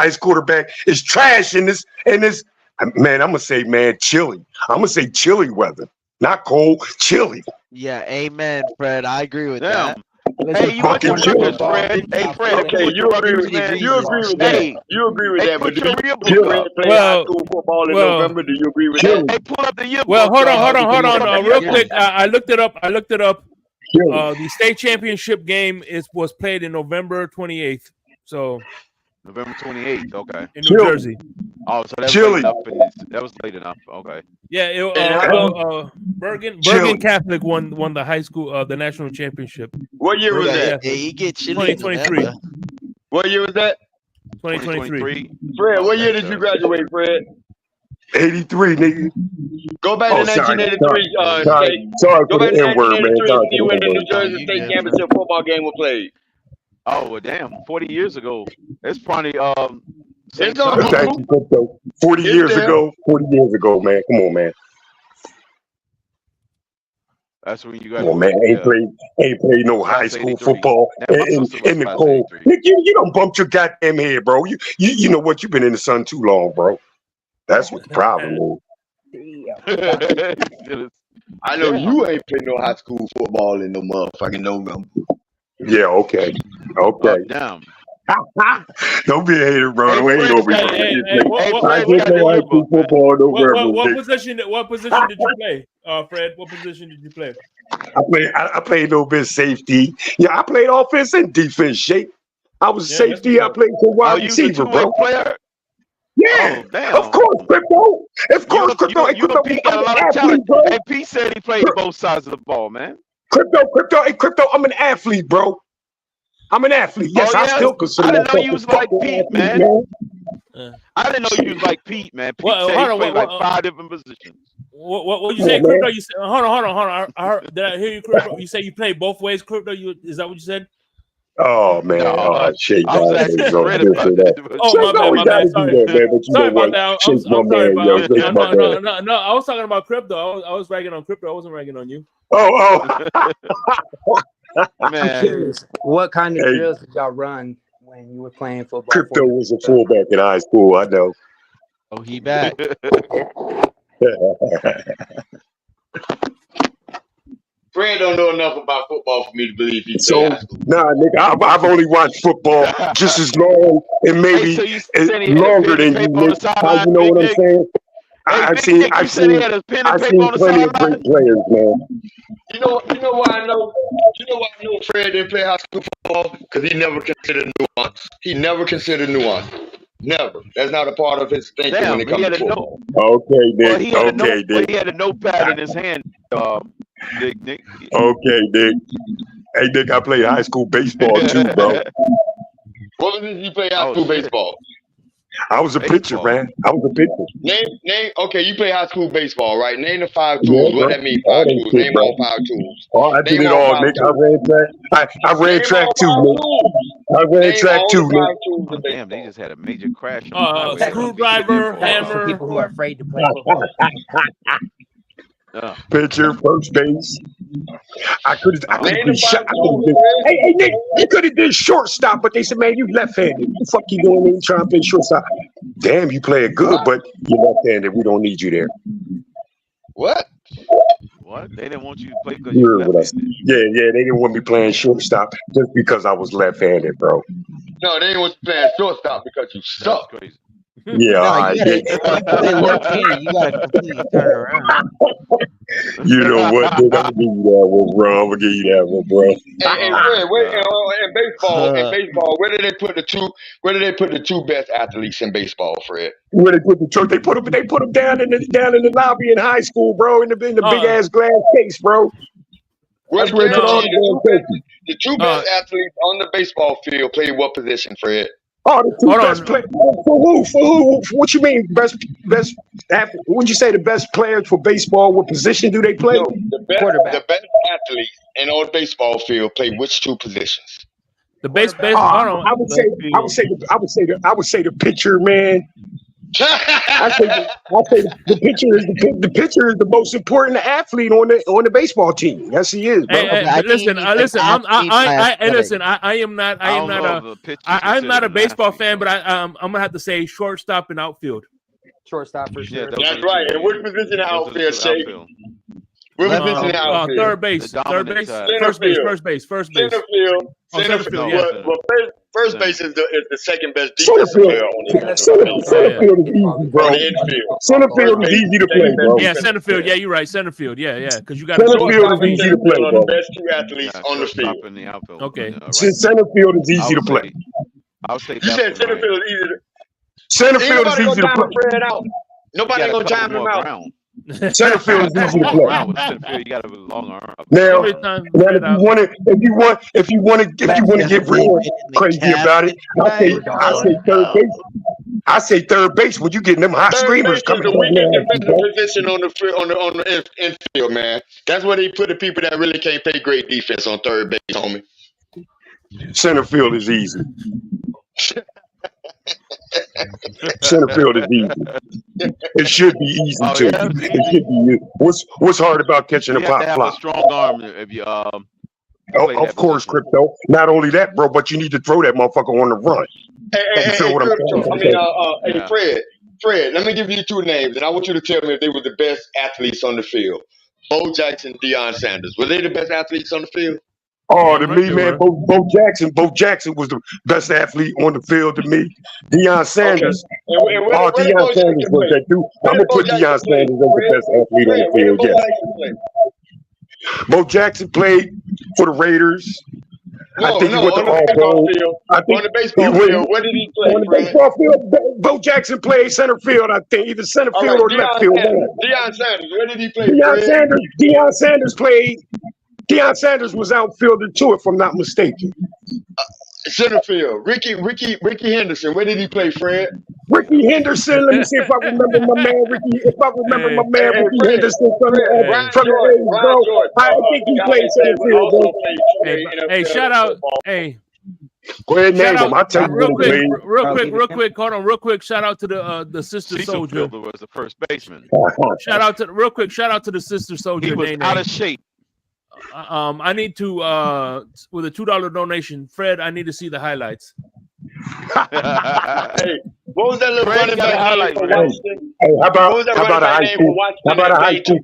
everybody's quarterback is trash in this. Man, I'm gonna say, man, chilly. I'm gonna say chilly weather, not cold, chilly. Yeah, amen, Fred. I agree with that. Hey, you went to Rutgers, Fred. Hey, Fred. Okay, you agree with that. You agree with that. You agree with that. But do you agree Fred playing high school football in November? Do you agree with that? Hey, pull up the yearbook. Well, hold on. Real quick, I looked it up. The state championship game was played in November 28th. So November 28th. Okay. In New Jersey. Oh, so that was late enough. That was late enough. Okay. Yeah. Bergen Catholic won the high school the national championship. What year was that? Yeah, you get chilly. 2023. What year was that? 2023. Fred, what year did you graduate, Fred? 83, nigga. Go back to 1983. Go back to 1983 and see when the New Jersey State Championship football game was played. Oh, well, damn. 40 years ago. It's probably Thank you, 40 years ago, man. Come on, man. That's when you Come got. on, man. Ain't played no high Class school 83. football Damn, my in sister was the class cold. 83. Nick, you don't bump your goddamn head, bro. You know what? You've been in the sun too long, bro. That's what the problem is. I know you ain't playing no high school football in no motherfucking November. Yeah, okay. Damn. Don't be a hater, bro. Don't hate on me, bro. I did play high school football in November. What position did you play, Fred? What position did you play? I played a little bit of safety. Yeah, I played offense and defense. Shape. I was safety. I played for wide receiver, bro. Player? Yeah, Oh, damn. of course, Crypto. Of course, Crypto. You and Pete got a lot of talent. Hey, Pete said he played both sides of the ball, man. Crypto. Hey, Crypto. I'm an athlete, bro. I'm an athlete. Yes, I still consider I didn't know myself you was a like fucking Pete, athlete, man. I didn't know you was like Pete, man. Pete said he played like 5 different positions. What you say, Crypto? You said, hold on. Did I hear you, Crypto? You say you play both ways, Crypto? Is that what you said? Oh man, Shake. I was asking Fred about that. Oh, my bad. Sorry. Sorry about that. I'm sorry about that. No. I was talking about Crypto. I was ragging on Crypto. I wasn't ragging on you. Oh. Man. What kind of drills did y'all run when you were playing football? Crypto was a fullback in high school. I know. Oh, he back. Fred don't know enough about football for me to believe he So nah, nigga, I've only watched football just as long and maybe longer than you, Nick. How you know what I'm saying? I've seen plenty of great players, man. You know why I know? You know why I know Fred didn't play high school football? Because he never considered nuance. He never considered nuance. Never. That's not a part of his thinking when it comes to football. Okay, Nick. Well, he had a notepad in his hand, Nick. Okay, Nick. Hey, Nick, I played high school baseball too, bro. What did you play high school baseball? I was a pitcher, man. I was a pitcher. Name. Okay, you play high school baseball, right? Name the 5 tools. What that mean? 5 tools. Name all 5 tools. Oh, I did it all, Nick. I ran track. I ran track too, Nick. I ran track too, Nick. Damn, they just had a major crash. Screwdriver, hammer. People who are afraid to play football. Pitcher, first base. I could have been shot. Hey, Nick, you could have did shortstop, but they said, man, you left-handed. What the fuck you doing there trying to play shortstop? Damn, you play it good, but you're left-handed. We don't need you there. What? What? They didn't want you to play because you were left-handed. Yeah, they didn't want me playing shortstop just because I was left-handed, bro. No, they didn't want you playing shortstop because you suck. That's crazy. Yeah, if you play left-handed, you gotta completely turn around. You know what, dude? I'm gonna give you that one, bro. I'm gonna give you that one, bro. Hey, Fred, in baseball, where did they put the 2 best athletes in baseball, Fred? Where they put the truck? They put them down in the lobby in high school, bro. In the big ass glass case, bro. That's where they put all the 2 best athletes on the baseball field play what position, Fred? Oh, the 2 best players for who? What you mean best? Would you say the best players for baseball? What position do they play? No, the best athletes in on the baseball field play which 2 positions? The base. I would say the pitcher, man. I say the pitcher is the most important athlete on the baseball team. Yes, he is, bro. Listen. I am not a baseball fan, but I'm gonna have to say shortstop and outfield. Shortstop for sure. That's right. And which position outfield, Shake? What position outfield? Third base. First base. Center field. Yeah. Well, first base is the second best defensive player on the center field is easy, bro. Center field is easy to play, bro. Yeah, center field. Yeah, you're right. Center field. Yeah. Because you got center field is easy to play, bro. The best 2 athletes on the field. In the outfield. Okay. Center field is easy to play. I would say you said center field is easy. Center field is easy to play. Nobody gonna time him out. Center field is easy to play. You got a long arm. Now, if you want to get real crazy about it, I say third base when you getting them hot screamers coming. The weakest defensive position on the infield, man. That's where they put the people that really can't play great defense on third base, homie. Center field is easy. Center field is easy. It should be easy to you. It should be. What's hard about catching a You have to pop have flop? a strong arm if you play Of that course, position. Crypto. Not only that, bro, but you need to throw that motherfucker on the run. You feel what I'm saying? Hey, Fred, let me give you two names, and I want you to tell me if they were the best athletes on the field. Bo Jackson, Deion Sanders. Were they the best athletes on the field? Oh, to me, man, Bo Jackson was the best athlete on the field to me. Deion Sanders. Okay. And where did Deion Bo Sanders Jackson was play? that dude. Where I'm did gonna Bo put Jackson Deion play? Sanders as the best athlete on the Where did field. Bo Yes. Jackson play? Bo Jackson played for the Raiders. I think he went to All-Pro. On the baseball field, where did he play, On the Fred? baseball field, Bo Jackson played center field. I think either center All field right, or left field. Deion Sanders, where did he play, Fred? Deion Sanders played. Deion Sanders was outfielder too, if I'm not mistaken. Center field. Ricky Henderson, where did he play, Fred? Ricky Henderson. Let me see if I remember my man Ricky. If I remember my man Ricky Fred, Henderson from Brian the George, A's, bro. I think he played center field, bro. Hey, shout out. Hey, go ahead, name him. I'll tell you real quick. Hold on, real quick. Shout out to the sister Cecil soldier. Fielder was the first baseman. Shout out to the sister soldier. He was Nene. out of shape. I need to with a $2 donation, Fred. I need to see the highlights. Hey, what was that little running back name for Washington? Hey, how What was that about running a back high name school? for Washington How about a that high paid school?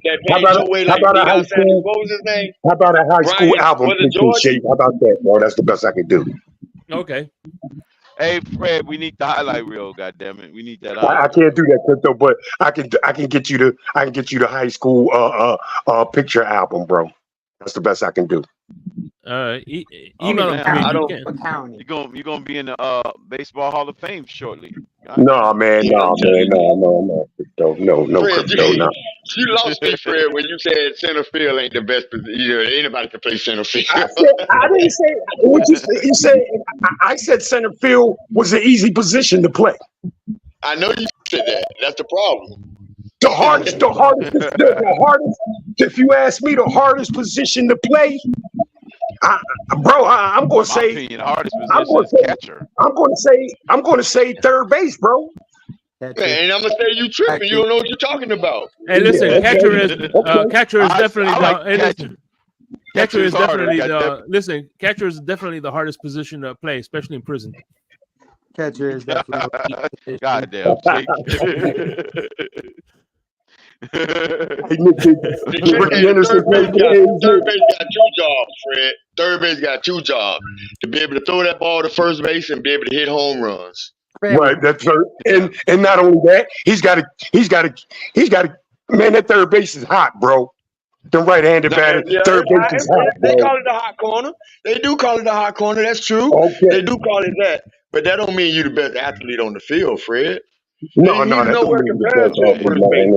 your way like Deion Sanders? What was his name? How about a high school Brian, album was it picture George? shape? How about that, bro? That's the best I can do. Okay. Hey, Fred, we need the highlight reel. Goddamn it, we need that. I can't do that, Crypto, but I can get you the high school picture album, bro. That's the best I can do. Email them to me. I You don't. You're gonna be in the Baseball Hall of Fame shortly. No, man, no, Crypto, no, Fred, Crypto, no. You lost me, Fred, when you said center field ain't the best position. Anybody can play center field. I didn't say what you said. I said center field was an easy position to play. I know you said that. That's the problem. The hardest. If you ask me, the hardest position to play, I'm going to say. Opinion, the hardest position is catcher. I'm going to say third base, bro. Man, and I'm gonna say you tripping. You don't know what you're talking about. Hey, listen, Yeah, catcher okay. is catcher is definitely I like the. Hey, listen, catcher is harder, definitely goddamn. listen. Catcher is definitely the hardest position to play, especially in prison. Catcher is definitely. Goddamn. Third base got two jobs, Fred. Third base got two jobs: to be able to throw that ball to first base and be able to hit home runs. Right, that's right. And not only that, he's got to. Man, that third base is hot, bro. The right-handed batter, third base is hot, bro. They call it the hot corner. They do call it the hot corner. That's true. Okay. They do call it that, but that don't mean you the best athlete on the field, Fred. No, He's that don't nowhere mean compared to a first base.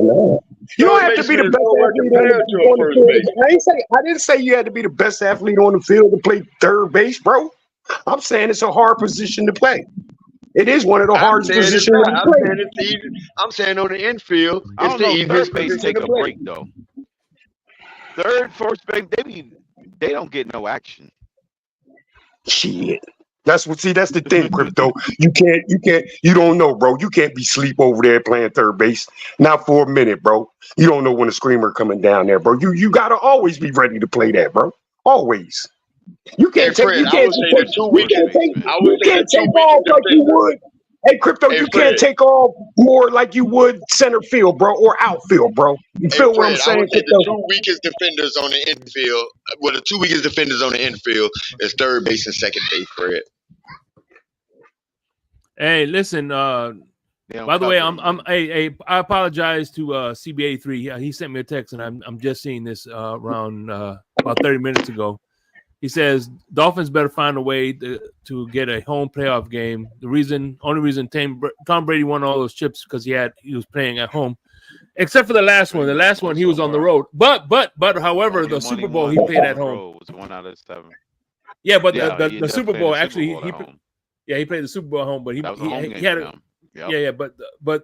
You don't have to be the best athlete on the field. I didn't say you had to be the best athlete on the field to play third base, bro. I'm saying it's a hard position to play. It is one of the hardest positions to play. I'm saying on the infield, I it's don't the know. easiest Third base position take to a play. break though. Third, first base, they don't get no action. Shit. That's the thing, Crypto. You don't know, bro. You can't be sleep over there playing third base. Not for a minute, bro. You don't know when the screamer coming down there, bro. You gotta always be ready to play that, bro. Always. You can't take off like you would. Hey, Crypto, you can't take off more like you would center field, bro, or outfield, bro. You feel what I'm saying? I would say the two weakest defenders on the infield. Well, the two weakest defenders on the infield is third base and second base, Fred. Hey, listen. By the way, I apologize to CBA3. He sent me a text, and I'm just seeing this around about 30 minutes ago. He says Dolphins better find a way to get a home playoff game. Only reason Tom Brady won all those chips because he was playing at home, except for the last one. The last one he was on the road. But however, the Super Bowl he played at home. Was 1 out of 7. Yeah, but the Super Bowl actually he played the Super Bowl at home, but he had but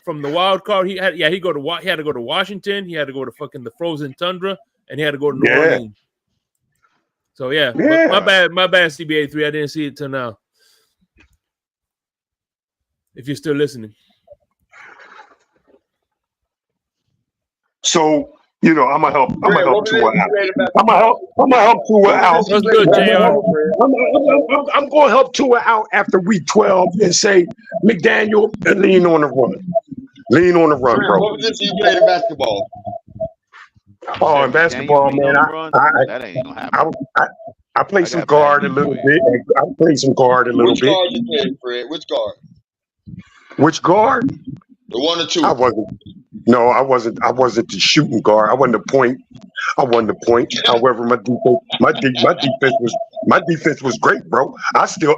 from the wild card he had he had to go to Washington, he had to go to fucking the frozen tundra, and he had to go to New Orleans. So yeah. My bad CBA3. I didn't see it till now. if you're still listening. So, I'm gonna help Fred, what Tua position out. you played in I'm gonna help Tua What out. position you What's played in good, JR? basketball, Fred? I'm going to help Tua out after week 12 and say, McDaniel, lean on the run. Lean on the run, Fred, bro. what position you played in basketball? You Oh, said in McDaniel basketball, lean man, on the run? That ain't gonna happen. I play I some got bad guard a news little for you. bit. I play some guard a little Which bit. guard you played, Fred? Which guard? Which guard? The 1 or 2? I wasn't. No, I wasn't the shooting guard. I wasn't the point. However, my defense was great, bro. I steal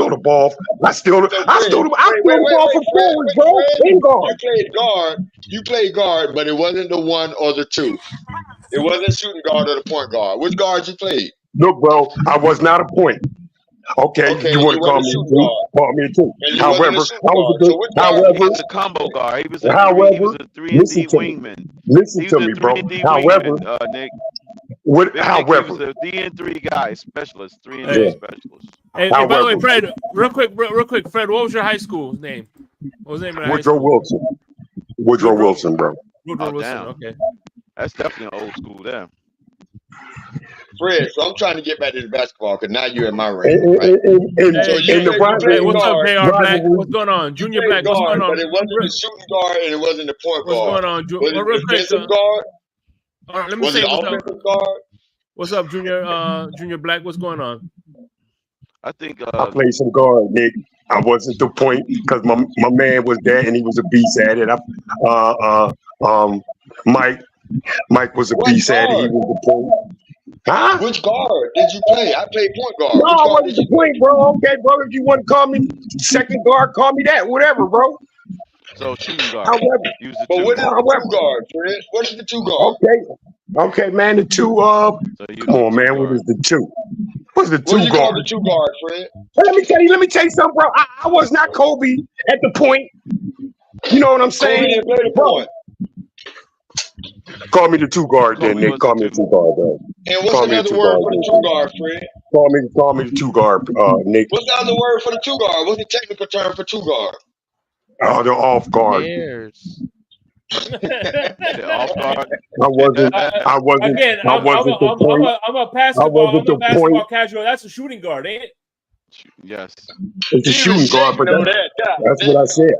the ball. I steal the ball from forward, bro. In guard. You played guard, but it wasn't the 1 or the 2. It wasn't shooting guard or the point guard. Which guard you played? Look, bro, I was not a point. Okay, Okay, you and want you to call wasn't a me a shooting two? guard. Call me a two. And you wasn't a However, shooting I was a guard. good. So which guard? He was a combo guard. He was a However, 3 and D listen to me. wingman. Listen He was to a me, 3 bro. and D However, wingman, Nick. what? Big Nick, he was However, a 3 and 3 guy, specialist, 3 and Hey, 3 specialist. hey, by the way, however, Fred, real quick, Fred, what was your high school name? What was the name of the high Woodrow school? Wilson. Woodrow Wilson, bro. Woodrow Oh, Wilson. damn. Okay. That's definitely an old school there. Fred, so I'm trying to get back to the basketball because now you're in my And, range, right? So you the Hey, played what's up, guard. JR Black? rivalry. What's going on? You Junior played Black, what's going guard, on? but it wasn't the shooting guard and it wasn't the point What's guard. going on? Was it Real quick, defensive guard? all right, let me Was say it what's up. offensive guard? What's up, Junior Black? What's going on? I think I played some guard, Nick. I wasn't the point because my man was there and he was a beast at it. Mike was a What beast at it. He guard? was the point. Huh? Which guard did you play? I played point guard. No, Which I guard wasn't did the you play? point, bro. Okay, bro. If you want to call me second guard, call me that. Whatever, bro. so. Shooting guard. However, He was the But 2. what is the 2 guard, Fred? What is the 2 guard? Okay, man. The two. So he Come was on, the 2 man. What guard. is the two? What's the What two do you call guard? the 2 guard, Fred? Well, let me tell you something, bro. I was not Kobe at the point. You know what I'm Kobe saying, didn't play the bro? point. Call me the two guard, then, Kobe Nick. was Call the me the 2. two guard, bro. And what's Call me the another two word guard, for the then. 2 guard, Fred? Call me the two guard, Nick. What's the other word for the 2 guard? What's the technical term for 2 guard? The off guard. Cares. The off guard. I wasn't Again, the point. I'm a I basketball. wasn't I'm a the basketball point. casual. That's a shooting guard, ain't it? Yes. It's a Even shooting guard, Shaq but know that. God that's what I damn. said.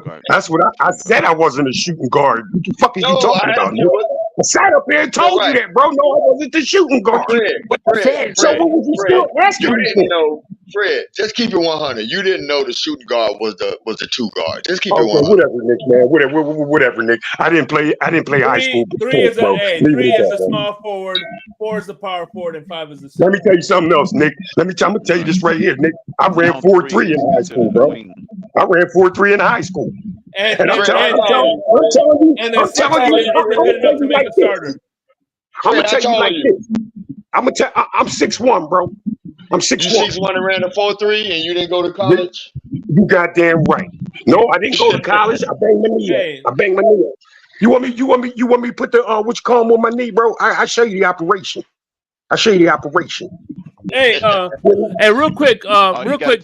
Guard. That's what I said. I wasn't a shooting guard. What the fuck are you No, talking I about, asked Nick? you. What? I sat up here and told you Right. that, bro. No, I wasn't the shooting But guard. Fred, So what was you still asking you me didn't for? know. Fred, just keep it 100. You didn't know the shooting guard was the 2 guard. Just keep it Okay, 100. whatever, Nick, man. Whatever, Nick. I didn't play high school before, Three is bro. three Leave it is at a that, man. small forward, 4 is the power forward, and 5 is the Let center. me tell you something else, Nick. I'm gonna tell you this right here, Nick. I ran Now 4.3 3 in is high school, considered a bro. wing. I ran 4.3 in high school. And I'm and telling and, you, and, and the 6 isn't good enough to make a starter. I'm gonna Fred, tell you like this. I'm 6'1", bro. I'm 6'1". You 6'1" and ran a 4.3 and you didn't go to college? You goddamn right. No, I didn't go to college. I banged my knee up. You want me to put the what you call 'em on my knee, bro? I show you the operation. Hey, hey, real quick,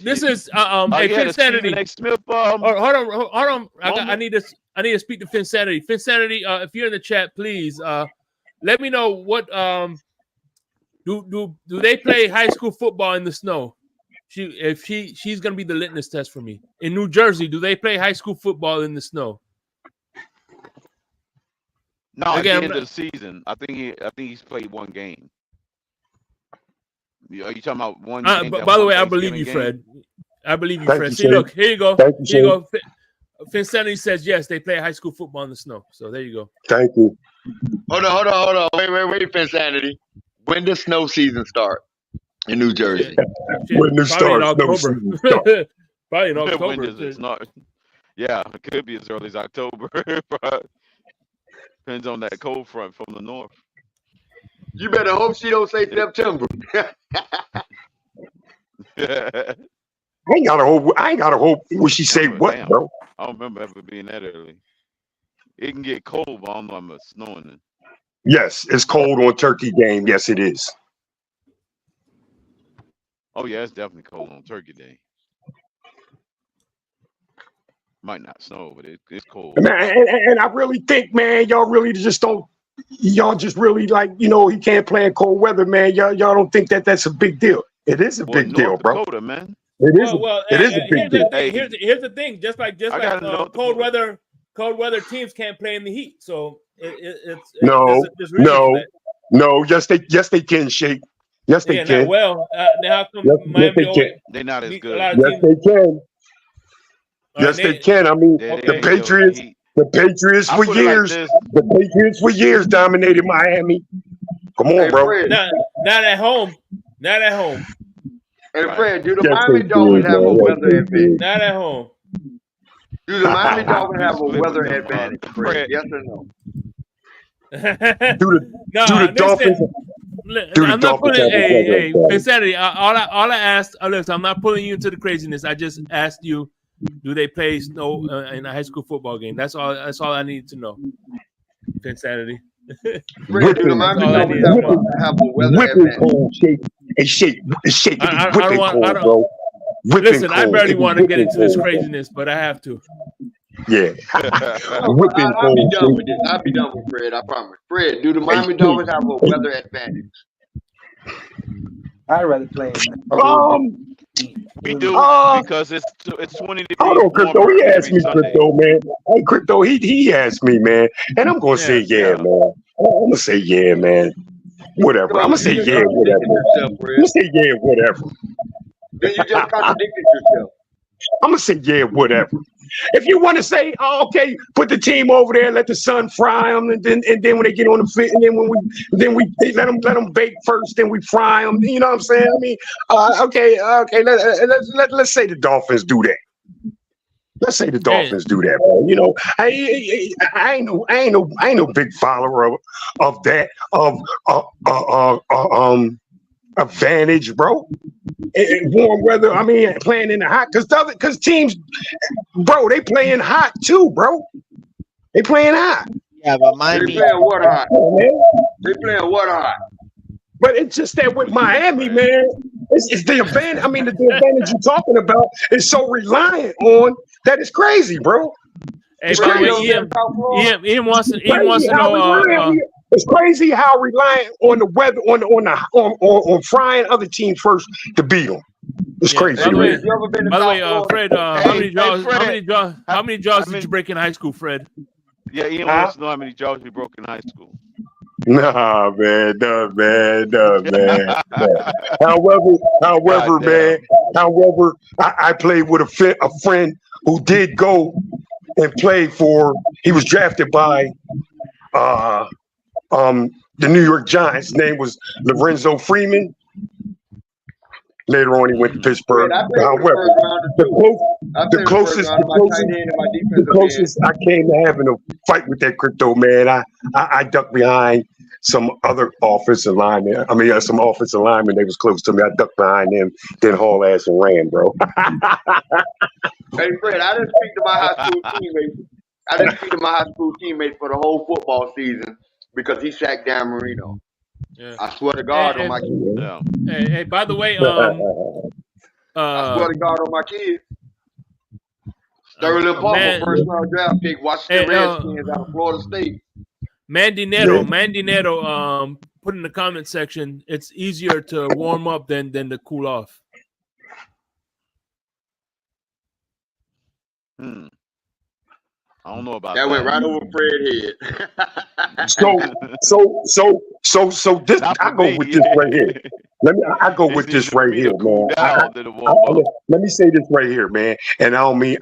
This is hey, you had a Stephen Finsanity. A. Smith. Hold on. I need to speak to Finsanity. Finsanity, if you're in the chat, please let me know what do they play high school football in the snow? She's gonna be the litmus test for me. In New Jersey, do they play high school football in the snow? No, Again, at the end of the season, I think he's played one game. Are you talking about one game? By the way, I believe you, Fred. I believe you, Thank Fred. you, See, Shane. look, here you go. Thank you, Here you go. Shane. Finsanity says yes, they play high school football in the snow. So there you go. Thank you. Hold on. Wait, Finsanity. When does snow season start in New Jersey? When it Probably in starts, no October. season starts. Probably in When October. does it start? Yeah, it could be as early as October. But depends on that cold front from the north. You better hope she don't say September. I ain't gotta hope. Would she say what, Damn. bro? I don't remember ever being that early. It can get cold, but I don't know if it's snowing. Yes, it's cold on Turkey game. Yes, it is. Oh yeah, it's definitely cold on Turkey Day. Might not snow, but it's cold. And I really think, man, y'all really just don't. Y'all just really like, he can't play in cold weather, man. Y'all don't think that that's a big deal. It is a big deal, bro. Dakota, man. It is a big deal. Here's the thing. Just like cold weather teams can't play in the heat. So it's no. Yes, they can, Shake. Yes, they can. How come Miami they're not as good. Yes, they can. Yes, they can. I mean, the Patriots for years. The Patriots for years dominated Miami. Come on, bro. Not at home. Not at home. Hey, Fred, do the Miami Dolphins have a weather advantage? Not at home. Do the Miami Dolphins have a weather advantage, Fred? Yes or no? Do the Dolphins? I'm not pulling insanity. All I asked, listen, I'm not pulling you into the craziness. I just asked you, do they play snow in a high school football game? That's all I need to know. Insanity. Fred, do the Miami Dolphins have a weather advantage? Shake. I don't want, bro. Listen, I barely want to get into this craziness, but I have to. Yeah. I'll be done with this. I'll be done with Fred, I promise. Fred, do the Miami Dolphins have a weather advantage? I'd rather play we do because it's 20 degrees. Hold on, Crypto. He asked me, Crypto, man. Hey, Crypto, he asked me, man. And I'm going to say, man. I'm going to say, man. Whatever. I'm going to say, whatever. I'm going to say, whatever. Then you just contradicted yourself. I'm going to say, whatever. If you want to say, okay, put the team over there, let the sun fry them, and then when they get on the fit, and then we let them bake first, then we fry them. You know what I'm saying? I mean, okay. Let's say the Dolphins do that. Let's say the Dolphins do that, bro. I ain't no big follower of that advantage, bro. In warm weather, I mean, playing in the hot, because teams, bro, they playing hot too, bro. They playing hot. Yeah, but Miami. They playing what hot? They playing what hot? But it's just that with Miami, man, it's the advantage. I mean, the advantage you're talking about is so reliant on that it's crazy, bro. Hey, Ian wants to know. It's crazy how reliant on the weather on frying other teams first to beat them. It's crazy. By the way, Fred, how many jaws did you break in high school, Fred? Yeah, Ian wants to know how many jaws you broke in high school. Nah, man. However, man. However, I played with a friend who did go and play for. He was drafted by the New York Giants. His name was Lorenzo Freeman. Later on, he went to Pittsburgh. However, the closest I came to having a fight with that Crypto, man, I ducked behind some other offensive linemen. I mean, some offensive linemen, they was close to me. I ducked behind them, then haul ass and ran, bro. Hey, Fred, I didn't speak to my high school teammates. I didn't speak to my high school teammates for the whole football season because he sacked Dan Marino. Yeah. I swear to God on my kids. Hey, by the way, I swear to God on my kids. Sterling Palmer, first round draft pick, Washington Redskins out of Florida State. Mandy Neto, put in the comment section, it's easier to warm up than to cool off. I don't know about that. Went right over Fred's head. So this I go with this right here. I go with this right here, man. Let me say this right here, man. And I don't mean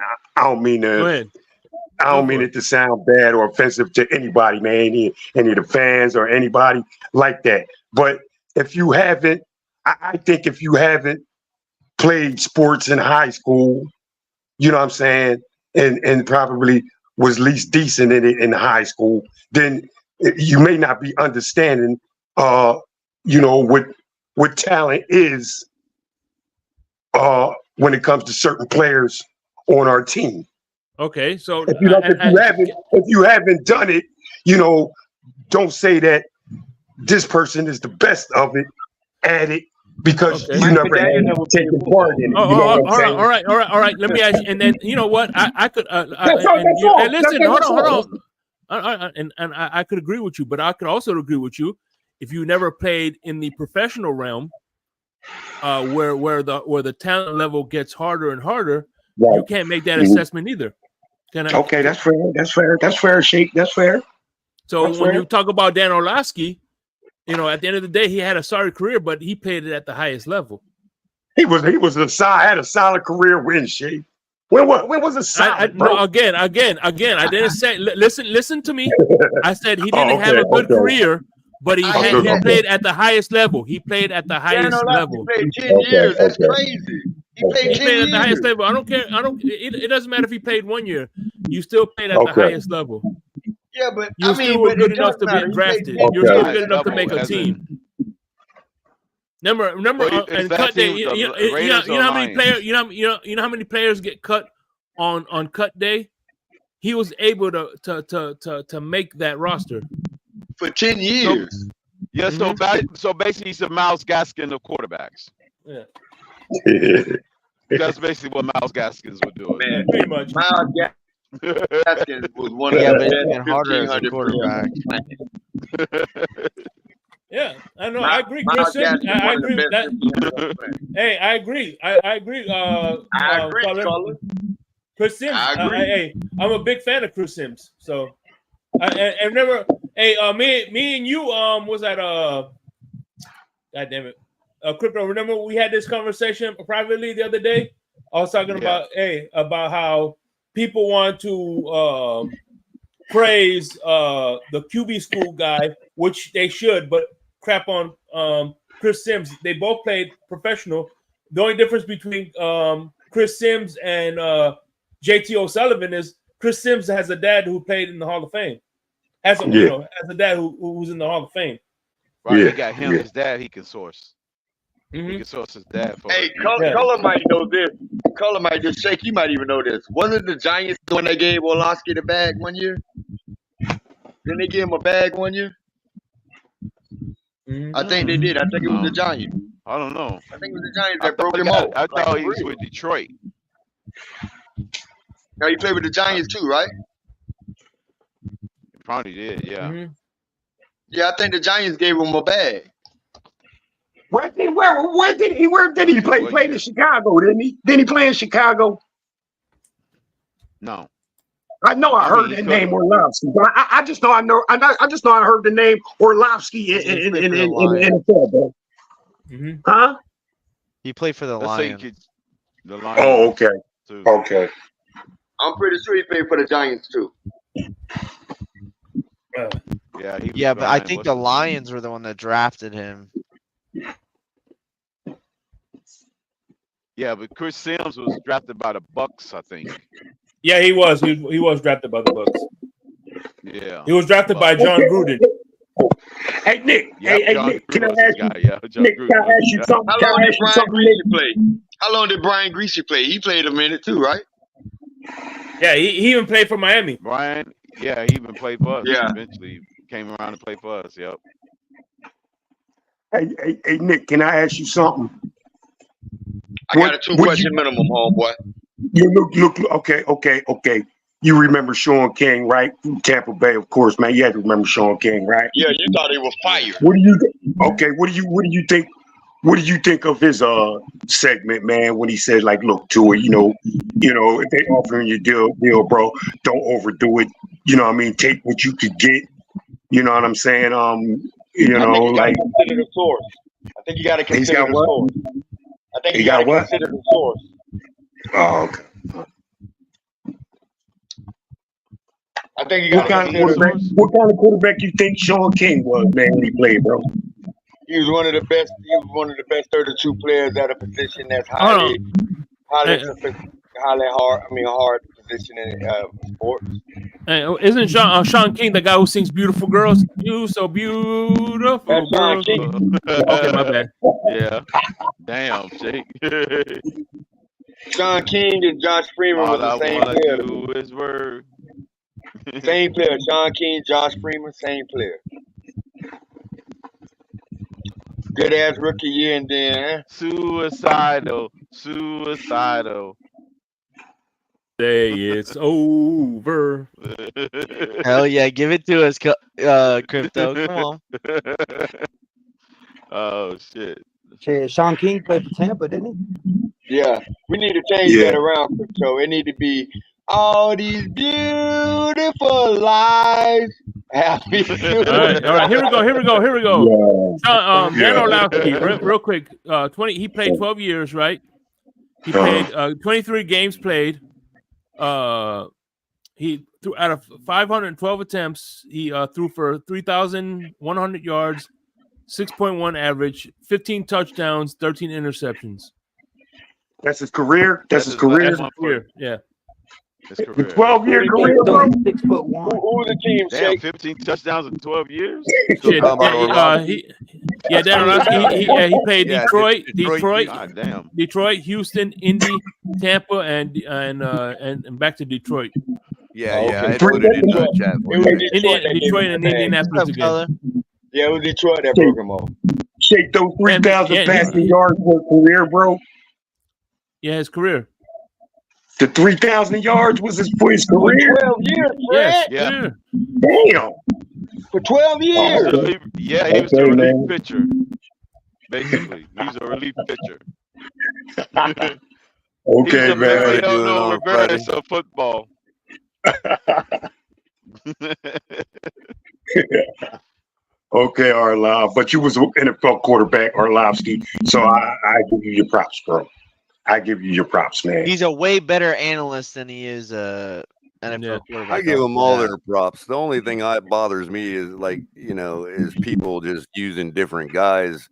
it to sound bad or offensive to anybody, man. Any of the fans or anybody like that. But if you haven't, I think if you haven't played sports in high school, you know what I'm saying, and probably was least decent in it in high school, then you may not be understanding, what talent is when it comes to certain players on our team. Okay, so if you haven't done it, don't say that this person is the best of it at it because Okay. you never had taken part in it. You know what I'm saying? All right. Let me ask you, and then you know what? I could That's all. and That's you, all. and listen, That's hold all. on. And I could agree with you, but I could also agree with you if you never played in the professional realm, where the talent level gets harder and harder, Right. you can't make that Mhm. assessment either. Okay, that's fair. That's fair. That's fair, Sheik. That's fair. So That's when fair. you talk about Dan Orlovsky, you know, at the end of the day, he had a sorry career, but he played it at the highest level. He had a solid career win, Sheik. When was it solid, bro? No, again. I didn't say. Listen to me. I said he didn't Oh, have a good okay. career, but he played at the highest level. He played at the Dan highest Orlovsky level. played 10 years. That's crazy. He played He 10 played at the years. highest level. I don't care. It doesn't matter if he played 1 year. You still played at the highest level. Yeah, but You still were good enough to be drafted. You're still good enough to make a team. Remember, and cut day. You know how many players? You know how many players get cut on cut day? He was able to make that roster for 10 years. So basically, he's a Miles Gaskin of quarterbacks. Yeah. That's basically what Miles Gaskins would do. Man, pretty much. Miles Gaskins was one of Yeah, the but it's best even harder as a 1,500 quarterback. Yeah, I know. I agree. Chris Miles Sims, Gaskin, I one of agree the with that. best. Hey, I agree. I agree. I agree, Colin. Chris Sims. I agree. Hey, I'm a big fan of Chris Sims. So, and remember, hey, me and you, was at God damn it, Crypto. Remember we had this conversation privately the other day. I was talking about how people want to praise the QB school guy, which they should, but crap on Chris Sims. They both played professional. The only difference between Chris Sims and JT O'Sullivan is Chris Sims has a dad who played in the Hall of Fame. Has a dad who's in the Hall of Fame. Right, he got him. His dad, he can source. He can source his dad for. Hey, Color might know this. Color might just shake. You might even know this. Wasn't the Giants when they gave Orlovsky the bag 1 year? Didn't they give him a bag 1 year? I think they did. I think it was the Giants. I don't know. I think it was the Giants that broke him off. I thought he was with Detroit. Now he played with the Giants too, right? He probably did, yeah. Yeah, I think the Giants gave him a bag. Where did he play? Played in Chicago, didn't he? Didn't he play in Chicago? No. I know I heard that name Orlovsky, but I just know I just know I heard the name Orlovsky in the NFL, bro. Huh? He played for the Lions. Oh, okay. Too. Okay. I'm pretty sure he played for the Giants too. Yeah, but I think the Lions were the one that drafted him. Yeah, but Chris Sims was drafted by the Bucks, I think. Yeah, he was. He was drafted by the Bucks. Yeah. He was drafted by John Gruden. Hey Nick. Yep, hey John Nick. Can I Gruden was ask the guy. you? Yeah, John Nick, Gruden can I was ask the you guy. something? How Can long I did ask you Brian something, Greasy Nick? play? How long did Brian Greasy play? He played a minute too, right? Yeah, he even played for Miami. Brian, yeah, he even played for us. Yeah. Eventually came around to play for us. Yep. Hey Nick, can I ask you something? I got a 2-question minimum, homeboy. You look. Okay. You remember Sean King, right? From Tampa Bay, of course, man. You had to remember Sean King, right? Yeah, you thought he was fired. What do you? Okay. What do you think? What do you think of his segment, man? When he said, like, look to it, you know, if they offering you deal, bro, don't overdo it. You know what I mean? Take what you could get. You know what I'm saying? I think you gotta consider the source. I think you gotta consider the source. I think He you gotta got what? consider the source. Oh, okay. I think you gotta consider the source. What kind of quarterback you think Sean King was, man, when he played, bro? He was one of the best. He was one of the best 32 players at a position that's hard position in sports. Hey, isn't Sean King the guy who sings "Beautiful Girls"? You so beautiful. That's Sean girls. King. Okay, my bad. Yeah. Damn, Jake. Sean King and Josh Freeman All was the I same wanna player. do is work. Same player. Sean King, Josh Freeman, same player. good ass rookie year, and then Suicidal. Say it's over. Hell yeah, give it to us, Crypto. Come on. Oh shit. Shit, Sean King played for Tampa, didn't he? yeah, we need to change that around, Crypto. It need to be all these beautiful lives. Happy. All right. Here we go. Dan Orlowski, real quick. He played 12 years, right? He played 23 games played. He threw out of 512 attempts. He threw for 3,100 yards, 6.1 average, 15 touchdowns, 13 interceptions. That's his career. That's his career. Yeah. His career. 12-year career, bro. 6'1". Who's the team? Damn, 15 touchdowns in 12 years. Shit, Dan Orlowski. He played Detroit, God damn. Detroit, Houston, Indy, Tampa, and back to Detroit. I put it in the chat. Detroit and Indianapolis again. Yeah, it was Detroit that broke him off. Shake those 3,000 passing yards for career, bro. Yeah, his career. The 3,000 yards was for his career. 12 years, Fred. Yeah. Damn. For 12 years. He was a relief pitcher. Basically, he's a relief pitcher. Okay, he's man. no regardless of football. Okay, Arlov, but you was an NFL quarterback, Arlovsky, so I give you your props, bro. I give you your props, man. He's a way better analyst than he is NFL quarterback. I give them all their props. The only thing that bothers me is is people just using different guys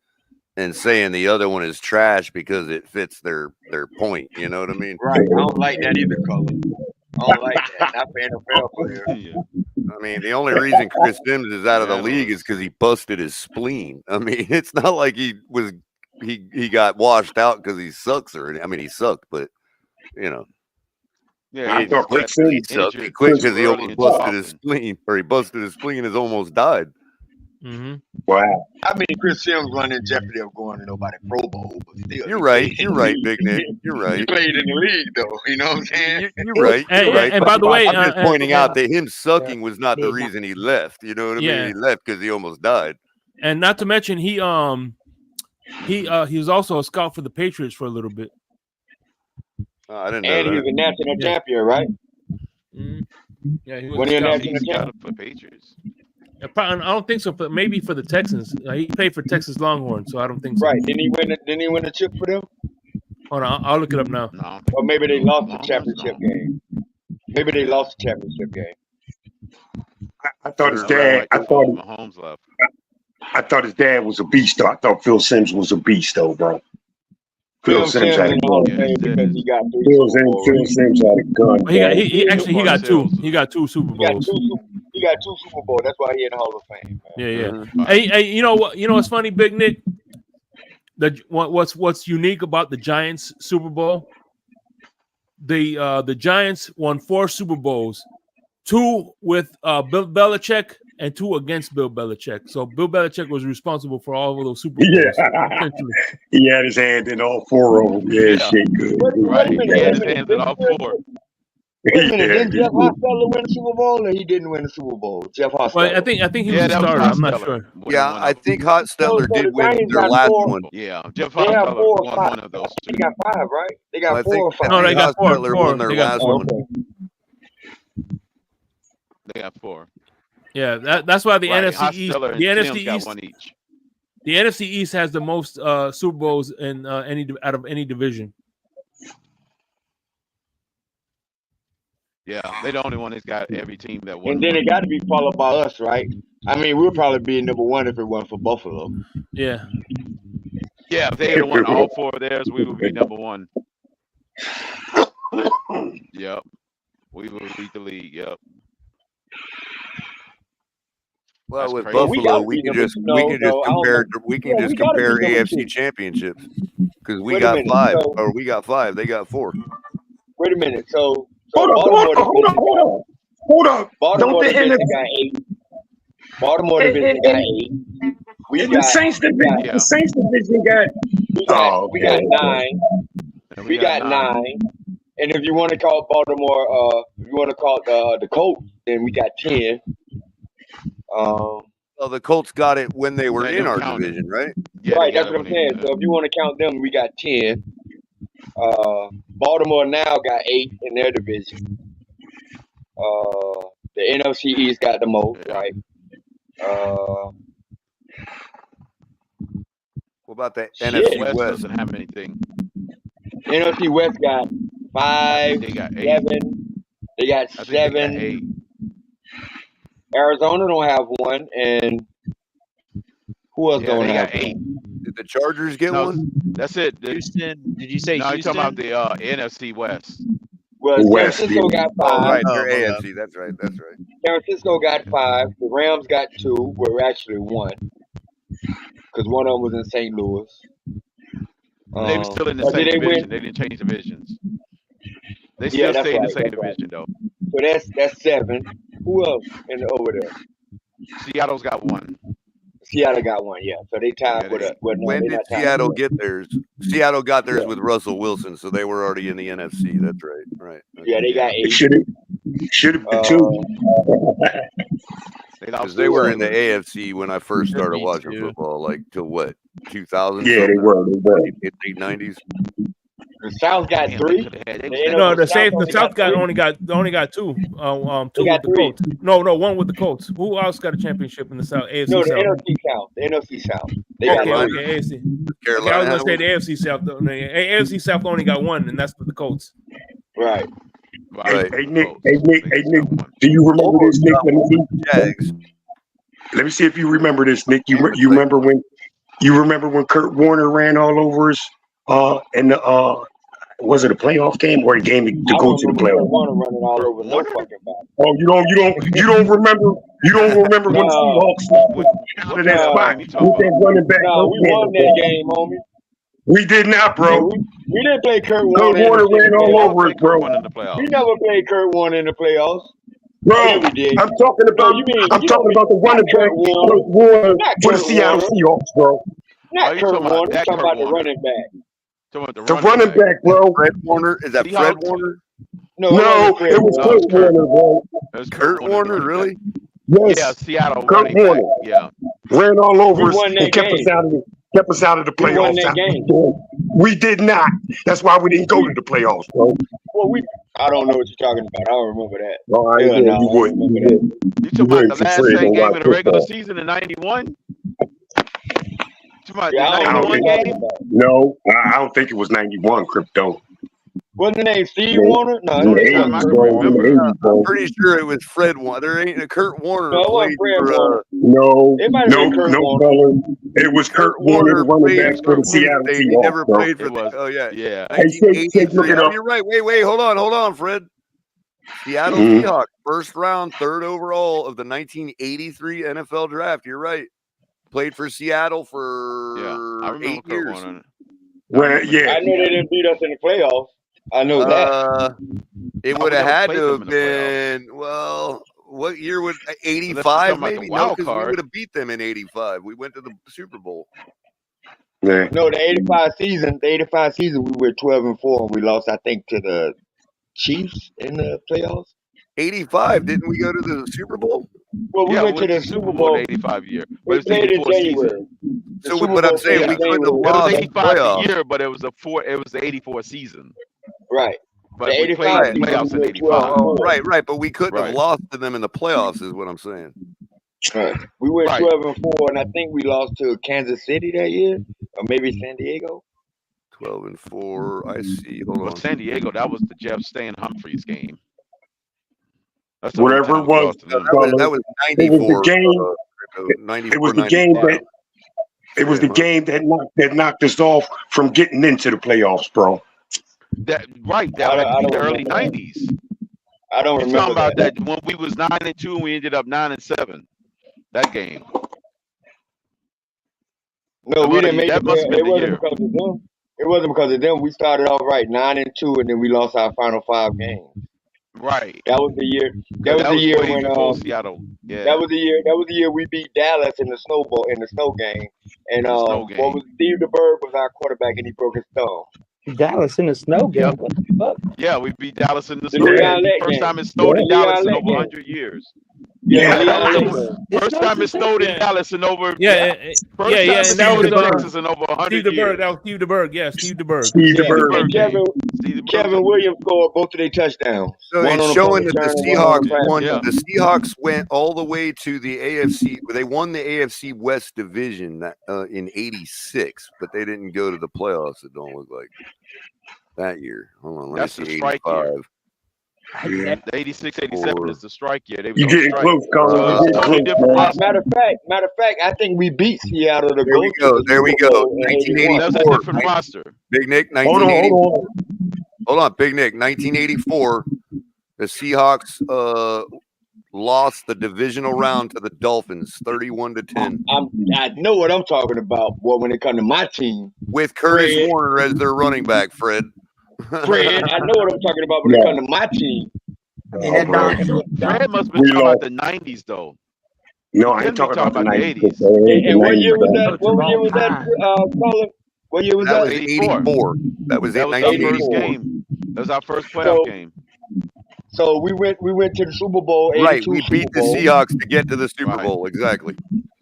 and saying the other one is trash because it fits their point. You know what I mean? Right. I don't like that either, Colin. I don't like that. Not for NFL players. I mean, the only reason Chris Sims is out of the league is because he busted his spleen. I mean, it's not like he got washed out because he sucks he sucked, but yeah, he quit because he almost busted his spleen, or he busted his spleen and has almost died. Mm-hmm. Wow. I mean, Chris Sims running jeopardy of going to nobody Pro Bowl, but still. You're right, Big Nick. You're right. He played in the league, though. You know what I'm saying? You're right. And by the way, I'm just pointing out that him sucking was not the reason he left. You know what I mean? He left because he almost died. And not to mention, he was also a scout for the Patriots for a little bit. I didn't know and that. he was a national champion, right? Mm-hmm. Yeah, he was when he a national He's got champion it for Patriots. I don't think so, but maybe for the Texans. He played for Texas Longhorns, so I don't think so. Right? Didn't he win a chip for them? Hold on, I'll look it up now. No. Or maybe they lost the championship game. Maybe they lost the championship game. I thought his dad. I thought his dad was a beast. Though I thought Phil Sims was a beast, though, bro. Phil Sims had a gun. Because he got Phil Sims had a gun. He got two. He got two Super Bowls. He got two Super Bowls. That's why he in the Hall of Fame. Man. Yeah. Hey, you know what? You know what's funny, Big Nick? What's unique about the Giants Super Bowl? The Giants won 4 Super Bowls, 2 with Bill Belichick and 2 against Bill Belichick. So Bill Belichick was responsible for all of those Super Bowls. Yeah, he had his hand in all 4 of them. Yeah. Shit, good. Right, he had his hands in all 4. Wait a minute, didn't Jeff Hostetler win the Super Bowl, or he didn't win the Super Bowl? Jeff Hostetler. Well, I think he was a starter. I'm not sure. Yeah, I think Hostetler did win their last one. Yeah, Jeff Hostetler won one of those 2. They got 5, right? They got 4 or 5. No, they got 4. Hostetler won their last one. They got 4. Yeah, that's why the NFC Hostetler East, and Sims got 1 each. The NFC East has the most Super Bowls in out of any division. Yeah, they're the only one that's got every team that won. And then it got to be followed by us, right? I mean, we'll probably be number 1 if it wasn't for Buffalo. Yeah. Yeah, if they had won all 4 of theirs, we would be number 1. Yep. We would lead the league. Yep. Well, That's with crazy. Buffalo, we can just compare AFC championships because we got 5, or we got 5. They got 4. Wait a minute. So Hold on. Baltimore division got 8. Baltimore division got 8. We The got Saints division. Yeah. The Saints division got. we got 9. And We got 9. And if you want to call Baltimore, if you want to call the Colts, then we got 10. Well, the Colts got it when they were They in don't our count it. division, right? Yeah, Right, they got that's it what when I'm they saying. So if you want to count them, we got 10. Baltimore now got 8 in their division. The NFC East got the most, right? What about the Shit. NFC West West? doesn't have anything. NFC West got 5, They got 8. 7. They got I think they got 7. 8. Arizona don't have one, and who else Yeah, don't they have got 8. one? Did the Chargers get No, one? that's it. Houston. Did you say No, you're Houston? talking about the NFC West. Well, San West. Francisco got Oh, 5. right. Oh, They're my bad. AFC. That's right. That's right. San Francisco got 5. The Rams got 2. Well, actually 1, because one of them was in St. Louis. They were still in the Or same did they division. win? They didn't change divisions. They Yeah, still that's stay in the right. same That's right. division though. So that's 7. Who else over there? Seattle's got 1. Seattle got 1. Yeah, so they tied Yeah, with they- us. Well, no, When they did not tied. Seattle get theirs? Seattle got theirs Yeah. with Russell Wilson, so they were already in the NFC. That's right. Right. Okay. Yeah, they got It 8. should have been 2. They Because lost they were in the two. AFC when I first Should started be watching 2. football, like till what, 2000? Yeah, they were. They were. Late 90s. The South got Damn, 3. they was The No, NFC the South South got 3. only got 2. 2 They got with the 3. Colts. No, 1 with the Colts. Who else got a championship in the South? AFC No, the South. NFC South. The NFC South. They got Carolina. 3. AFC. Okay, I Carolina was had gonna say one. the AFC South. The AFC South only got 1, and that's with the Colts. Right. Right. Hey Nick. Colts. Hey Nick. Hey Nick. Do you remember Almost this, Nick? got Let me one see. with the Jags. Let me see if you remember this, Nick. You And the remember when Kurt Warner ran all over us in the was it a playoff game or a game to I go to the remember Kurt playoff? Warner running all Kurt over no Warner? fucking body. Oh, you don't remember when the No, Seahawks What, out what of that playoff spot game you talking with that about? running back? no, we won that game, homie. We did not, Yeah, bro. we didn't play Kurt Kurt Warner in Warner the ran all playoffs. over us, Kurt bro. Warner in the We playoffs. never played Kurt Warner in the playoffs. Bro, Oh, yeah, we did. I'm talking No, about you mean I'm you know talking me? about the Not running back Kurt Warner. Kurt Warner Not for the Kurt Seattle Warner. Seahawks, bro. Oh, Not you Kurt talking about Warner. You that talking Kurt about the Warner? running back. Talking about The the running back, bro. Fred Warner? Is that Fred Seahawks? Warner? No, it No, wasn't Fred it was No, Warner. it's Kurt Kurt. Warner, bro. It was Kurt the Warner, running really? back. Yeah, Yes, Seattle Kurt running back. Warner Yeah. ran all We over us won and that kept us game. out of the We won playoffs. that game. We did not. That's why we didn't go to the playoffs, bro. Well, I don't know what you're talking about. I don't remember that. All right, Hell yeah, no, you I would. don't remember that. You talking about ready the for last Fred same to game watch of the regular football. season in '91? Talking about Yeah, the I don't know what '91 you're talking game? about. No, I don't think it was 91, Crypto. Wasn't the name Steve No, Warner? No, in it the Only wasn't time I 80s, can Kurt bro. Warner. In the remember. 80s, I'm bro. pretty sure it was Fred Warner. There ain't Kurt Warner No, it wasn't played Fred for Warner. No, It might have been Kurt no, Warner. color. It was Kurt Kurt Warner, the Warner running played back It's for Kurt the Warner. Seattle State. He Seahawks, never bro. played for It was. the. Oh yeah, Yeah. Hey, Shake, look 1983. it Oh, up. you're right. Wait. Hold on, Fred. Seattle Mhm. Seahawks, first round, 3rd overall of the 1983 NFL draft. You're right. Played for Seattle Yeah. I for remember 8 Kurt years. Warner. Well, yeah. I know they didn't beat us in the playoffs. I know that. It No, would we have never had played to them have in the playoffs. been, well, what year would Unless you're 85 talking about the maybe? No, wild because we card. would have beat them in 85. We went to the Super Bowl. Yeah. No, the 85 season, we were 12-4, and we lost, I think, to the Chiefs in the playoffs. 85, didn't we go to the Super Bowl? Well, we Yeah, went we to went the to the Super Super Bowl Bowl. in the '85 year, but We it was the played in '84 January. season. The So, Super but I'm Bowl saying played we in couldn't have January. It was lost the 85 the playoffs. year, but it was the '84 season. Right. But The we played 85 in the season, playoffs we in were '85. 12-4. Right. But we couldn't have Right. lost to them in the playoffs, is what I'm saying. Right. We went Right. 12-4, and I think we lost to Kansas City that year, or maybe San Diego. 12-4. I see. Hold Well, on. San Diego, that was the Jeff Stan Humphreys game. That's the only Whatever time it we was, lost to them. That was it was the 94. game. 94, It was the game 95. that it was the game that knocked us off from getting into the playoffs, bro. That right, I that don't in the early remember that. '90s. I don't You remember talking about that. that when we was 9-2 and we ended up 9-7? That game. No, That we must didn't make that the must have playoffs. been It the wasn't year. because of them. It wasn't because of them. We started off right 9-2, and then we lost our final 5 games. Right. That was the year. That was That the was year way when before Seattle. that Yeah. was the year. That was the year we beat Dallas in the snow game. And The snow what game. was Steve DeBerg was our quarterback, and he broke his thumb. Dallas in the snow game. Yep. What the fuck? Yeah, we beat Dallas in the The snow game. Leon Lett First game. time it snowed The in Dallas Leon in Lett over game. 100 years. Yeah, the That Leon was Lett the game. first time it snowed in Dallas in over. Yeah, First yeah, time yeah. it And that snowed was in Texas in over 100 Steve DeBerg. years. That was Steve DeBerg. Yeah, Steve DeBerg. Steve Yeah, DeBerg. And game. Kevin Williams scored both of their touchdowns. So One it's on a showing punt that the return and one on a Seahawks pass. won. Yeah. The Seahawks went all the way to the AFC. They won the AFC West division in '86, but they didn't go to the playoffs. It don't look like that year. Hold on, let That's me the see. strike 85. year. The 86, 87 is the strike year. They was You on getting strike. close, Colin. So You it's a getting totally close, different man. roster. Matter of fact, I think we beat Seattle to There go we to go. the There we Super go. Bowl in '81. That was a 1984. different roster. Big Nick, Hold 1980. on. Hold on, Big Nick, 1984. The Seahawks lost the divisional round to the Dolphins, 31-10, I know what I'm talking about, boy. When it comes to my team, with Curtis Fred. Warner as their running back. Fred. Fred, I know what I'm talking about when it comes to my team. And that Fred must have been We talking about lost. the 90s, though. No, I Couldn't ain't be talking talking about the about the 90s. 80s. And what year was that? Coach What of year all was that, time. Colin? What year was That that? was 84. That was That was our first 1984. game. That was our first playoff game. So we went to the Super Bowl, Right, 82 we Super beat the Bowl. Seahawks to get to the Super Right. Bowl. Exactly.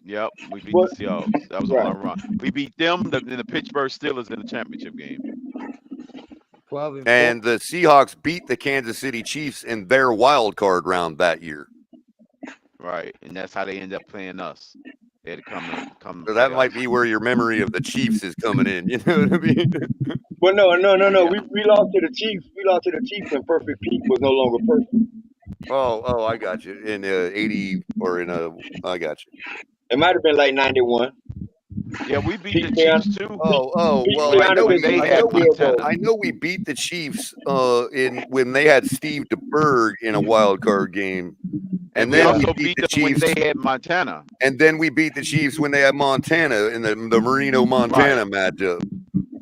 Yep, we beat What? the Seahawks. That was on our run. We beat them in the Pittsburgh Steelers in the championship game. 12 and And the Seahawks beat the Kansas City Chiefs in their wild card round that year. Right, and that's how they end up playing us. They had to come. So that might be where your memory of the Chiefs is coming in. You know what I mean? Well, no. Yeah. We lost to the Chiefs. We lost to the Chiefs when Perfect Pete was no longer perfect. Oh, I got you. In 80 or in I got you. It might have been like 91. Yeah, we beat Pete the Chiefs too. Oh, Pete well, I know Stoyanovich we, missed that field goal. I know we beat the Chiefs when they had Steve DeBerg in a wild card game. And we then also we beat the them Chiefs when they had Montana. And then we beat the Chiefs when they had Montana in the Marino Montana matchup.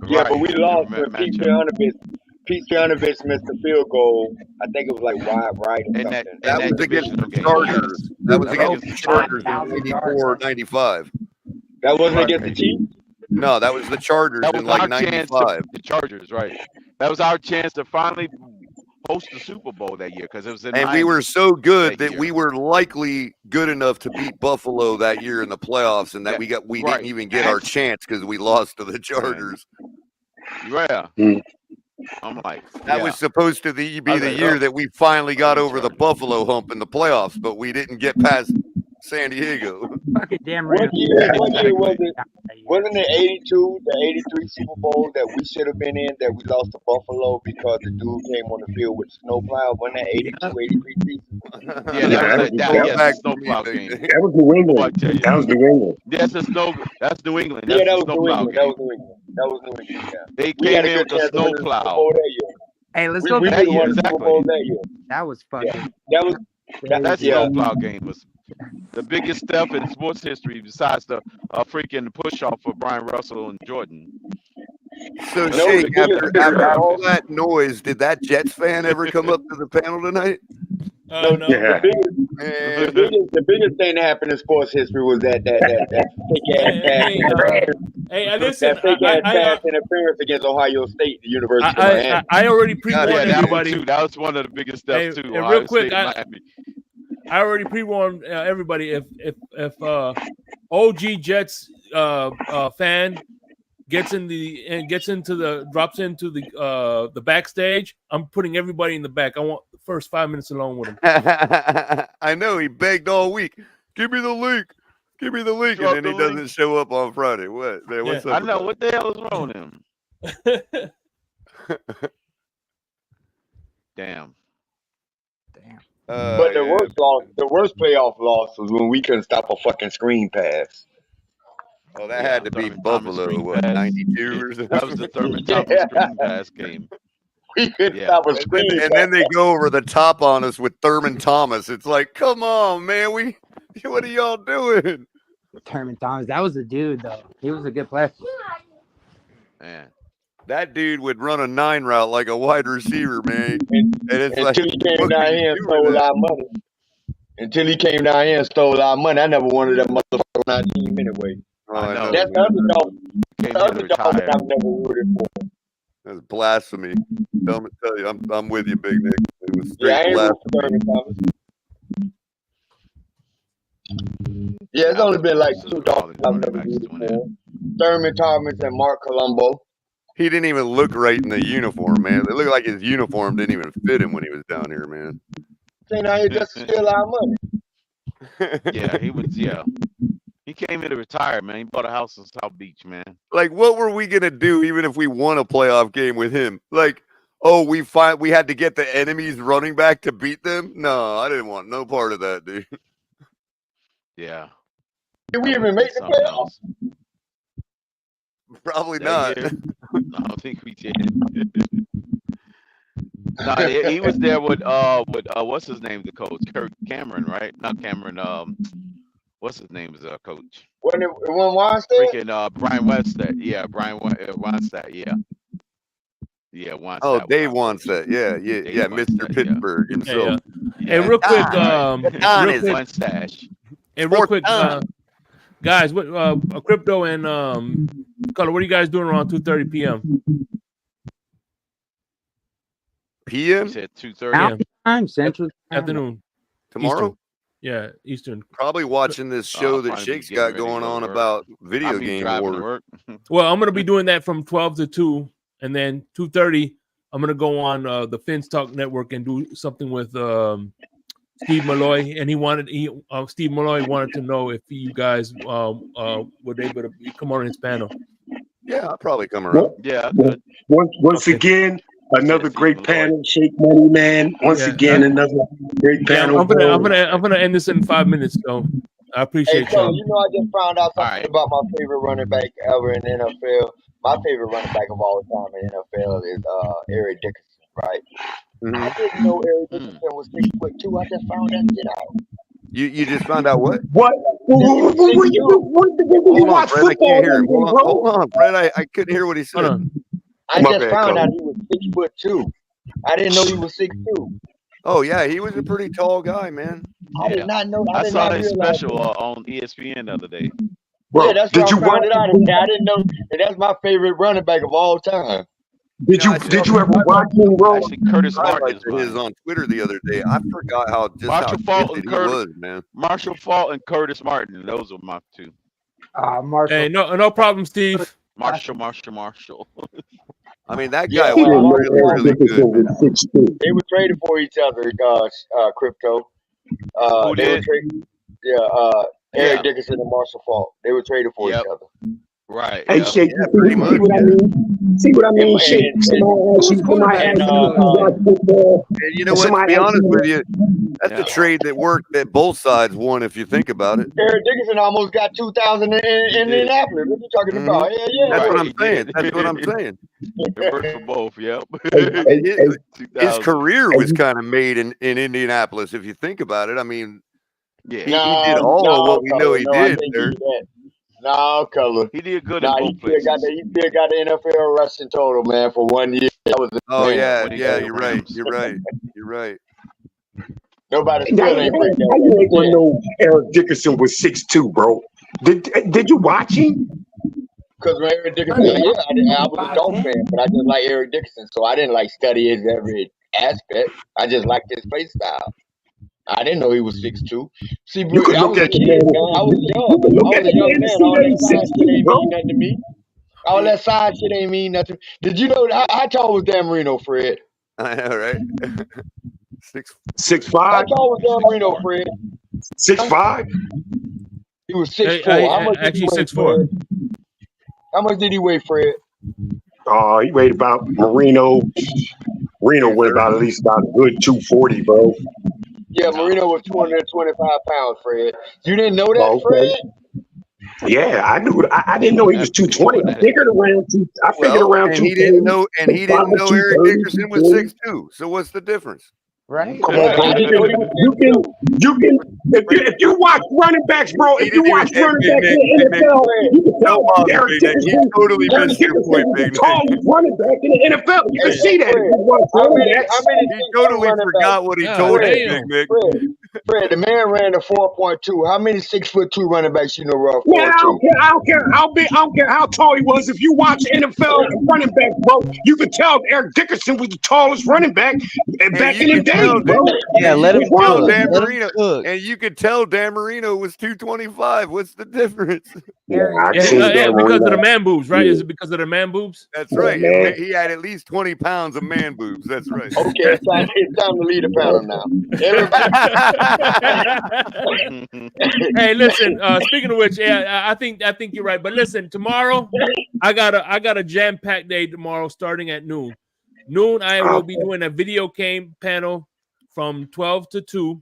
Yeah, Right. but we lost when Pete Stoyanovich missed the field goal. I think it was like wide right or something. That was against the Chargers. That was against the Chargers in 84, 95. That wasn't against the Chiefs? No, that was the Chargers That was in like our chance 95. the Chargers, right? That was our chance to finally host the Super Bowl that year because it was in And Miami we were so good that year. we were likely good enough to beat Buffalo that year in the playoffs, and that we didn't even get our chance because we lost to the Chargers. Yeah. I'm like, that was supposed to be the year that we finally got over the Buffalo hump in the playoffs, but we didn't get past San Diego. Fucking damn What right. year was it? Wasn't it 82, the 83 Super Bowl that we should have been in that we lost to Buffalo because the dude came on the field with a snowplow? Wasn't that 82, 83 season? Yeah, that was snowplow game. That was New England. That was New England. That's New England. Yeah, That's that was the New snowplow England. game. That was New England. Yeah. They We came had a in good with a chance to win the Super snowplow. Bowl that year. Hey, let's We go. really that year, won the Super Bowl that year. That was fucking. That yeah. snowplow game was the biggest step in sports history besides the freaking push off for Brian Russell and Jordan. So, No, Shake, the after all that noise, did that Jets fan ever come up to the panel tonight? No. Yeah. The biggest thing that happened in sports history was that fake ass pass. Hey, listen, That fake ass pass interference against Ohio State, the University of Miami. I already pre-warned Yeah, that everybody. one too. That was one of the biggest steps too. And Ohio real quick, State and Miami. I already pre-warned everybody if OG Jets fan drops into the backstage, I'm putting everybody in the back. I want the first 5 minutes alone with him. I know he begged all week. Give me the link. Give me the link, and then he doesn't show up on Friday. What? Man, what's up? I know what the hell is wrong with him. Damn. But the worst playoff loss was when we couldn't stop a fucking screen pass. Oh, that had to be Buffalo, what, 92 or something? That was the Thurman Thomas screen pass game. We couldn't stop a screen pass. And then they go over the top on us with Thurman Thomas. It's like, come on, man. What are y'all doing? Thurman Thomas. That was a dude, though. He was a good player. Man. That dude would run a 9 route like a wide receiver, man. And it's like, Until he came what down are you here and doing stole that? our money. Until he came down here and stole our money. I never wanted that motherfucker on our team anyway. Oh, I know. That's the other dog. Came The here other to dog retire. I've never rooted for. That's blasphemy. Tell you, I'm with you, Big Nick. It was straight Yeah, I ain't root for blasphemy. Thurman Thomas. Yeah, it's only been like 2 dogs I've never rooted for. Thurman Thomas and Mark Colombo. He didn't even look right in the uniform, man. It looked like his uniform didn't even fit him when he was down here, man. Came out here just to steal our money. Yeah, he was. Yeah, he came here to retire, man. He bought a house in South Beach, man. Like, what were we gonna do even if we won a playoff game with him? Like, oh, we had to get the enemy's running back to beat them? No, I didn't want no part of that, dude. Yeah. Did we even make the playoffs? Probably That not. year? I don't think we did. No, he was there with what's his name, the coach, Kirk Cameron, right? Not Cameron. What's his name is coach? When Weinstein? Freaking Brian Westad. Yeah, Brian Weinstead. Yeah. Yeah, Weinstead. Oh, Dave wants that. Yeah, Mr. Pittsburgh himself. Hey, real quick, real quick, guys, what Crypto and Color, what are you guys doing around 2:30 p.m.? PM? You said 2:30 time Central Afternoon. Tomorrow? Eastern. Yeah, Eastern. Probably watching this show that Shake's got going on about video game war. Well, I'm gonna be doing that from 12 to 2, and then 2:30, I'm gonna go on the Fins Talk Network and do something with Steve Malloy, and Steve Malloy wanted to know if you guys were able to come on his panel. Yeah, I'll probably come around. Yeah. Once again, another great panel, Shake Money Man. Once again, another great panel. I'm gonna end this in 5 minutes, so I appreciate Hey, you. you know, I just found out something about my favorite running back ever in the NFL. My favorite running back of all time in the NFL is Eric Dickerson, right? I didn't know Eric Dickerson was 6'2". I just found that shit out. You just found out what? What? Hold on, Fred. I can't hear him. Hold on, Fred. I couldn't hear what he said. I just found out he was 6'2". I didn't know he was 6'2". Oh yeah, he was a pretty tall guy, man. I did not know. I saw that special on ESPN the other day. Yeah, that's why I found it out. I didn't know. And that's my favorite running back of all time. Did you ever watch him, bro? Actually, Curtis Martin is on Twitter the other day. I forgot how Fulton, gifted he was, man. Marshall Fault and Curtis Martin. Those are my two. Marshall. Hey, no problem, Steve. Marshall. I mean, that guy was really good. Man. They were traded for each other, Crypto. Who they did? Eric Dickerson and Marshall Fault. They were traded for each other. Right. Hey, Shake, see what I mean? See what I mean, Shake? Somebody asked you, and you know what? To be honest with you, that's a trade that worked that both sides won, if you think about it. Eric Dickerson almost got 2,000 in Indianapolis. What you talking about? Yeah. That's what I'm saying. That's what I'm saying. It worked for both. Yep. His career was kind of made in Indianapolis, if you think about it. I mean, he did all of what we know he did there. No, Color. He did good. He still got the NFL rushing total, man, for 1 year. That was you're right. You're right. Nobody still ain't break that. How you ain't gonna know Eric Dickerson was 6'2", bro? Did you watch him? Because when Eric Dickerson, I was a Dolphin fan, but I just like Eric Dickerson, so I didn't like study his every aspect. I just liked his play style. I didn't know he was 6'2". See, you could look at the man. I was young. I was a young man. All that size shit ain't mean nothing to me. All that size shit ain't mean nothing. Did you know how tall was Dan Marino, Fred? I know, right? 6'5". How tall was Dan Marino, Fred? 6'5". He was 6'4". How much actually 6'4". How much did he weigh, Fred? He weighed about Marino. Marino weighed about at least about a good 240, bro. Yeah, Marino was 225 pounds, Fred. You didn't know that, Fred? Yeah, I knew. I didn't know he was 220. I figured around 2. I figured around 2. And he didn't know Eric Dickerson was 6'2". So what's the difference? Come on, bro. If you watch running backs, bro, if you watch running backs in the NFL, you can tell Eric Dickerson. Totally Eric missed your Dickerson point, is the Big Nick. tallest running back in the NFL. You can see that if you watch running backs. He totally forgot what he told you, Big Nick. Fred, the man ran a 4.2. How many 6'2" running backs you know run 4.2? Man, I don't care how big, I don't care how tall he was. If you watch NFL running back, bro, you can tell Eric Dickerson was the tallest running back back in the day, bro. Yeah, let him cook. Dan Marino, and you could tell Dan Marino was 225. What's the difference? Because of the man boobs, right? Is it because of the man boobs? That's right. Man. He had at least 20 pounds of man boobs. That's right. Okay, it's time to lead the panel now. Hey, listen. Speaking of which, I think you're right. But listen, tomorrow I got a jam-packed day tomorrow, starting at noon. I will be doing a video game panel from 12 to 2.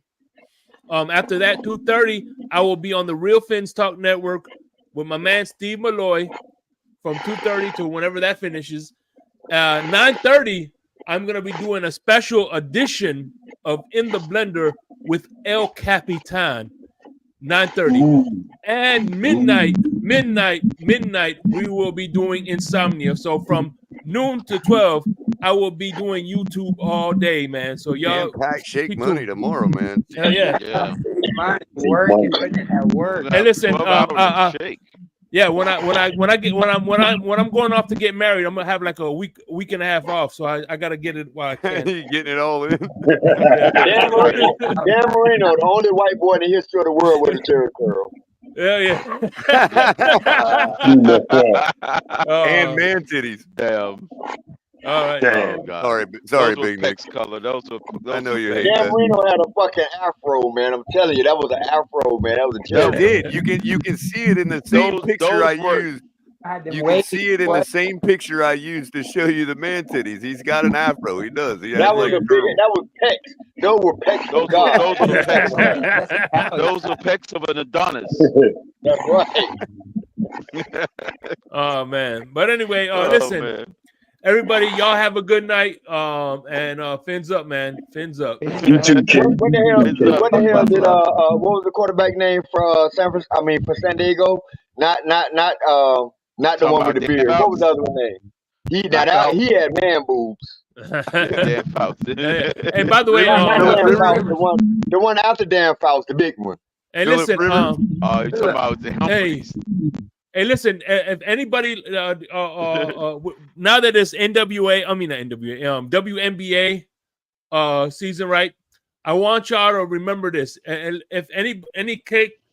After that, 2:30, I will be on the Real Fins Talk Network with my man Steve Malloy from 2:30 to whenever that finishes. 9:30, I'm gonna be doing a special edition of In the Blender with El Capitan. 9:30 and midnight, we will be doing Insomnia. So from noon to 12, I will be doing YouTube all day, man. So y'all pack shake money tomorrow, man. Hell yeah. Work, putting in that work. Hey, listen, yeah, when I'm going off to get married, I'm gonna have like a week and a half off, so I gotta get it while I can. You're getting it all in. Dan Marino, the only white boy in the history of the world with a Jerry curl. Yeah. And man titties. Damn. All right. Damn. Oh, Sorry, Big Nick. Color. Those I know you hate Dan that. Marino had a fucking afro, man. I'm telling you, that was an afro, man. That was a He joke. did. You can see it in the same picture I used. You can see it in the same picture I used to show you the man titties. He's got an afro. He does. He has That was like a big. That was pecs. Those were pecs. Those are the pecs. Those are pecs of an Adonis. That's right. Oh man. But anyway, listen. Everybody, y'all have a good night. And fins up, man. Fins up. You too, kid. What the hell did what was the quarterback name for for San Diego? Not the one with the beard. What was the other one name? He had man boobs. And by the way, the one after Dan Faust, the big one. Hey, listen. you talking about Hey, listen. If anybody, now that it's WNBA season, right? I want y'all to remember this. And if any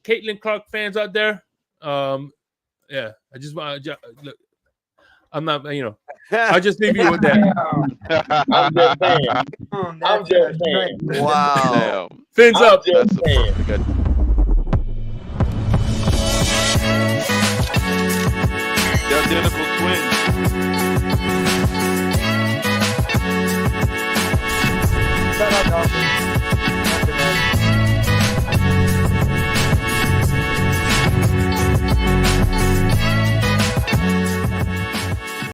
Caitlin Clark fans out there, yeah, I just want to look. I'm not, I'll just leave you with that. I'm just saying. Wow. Fins up. Just saying.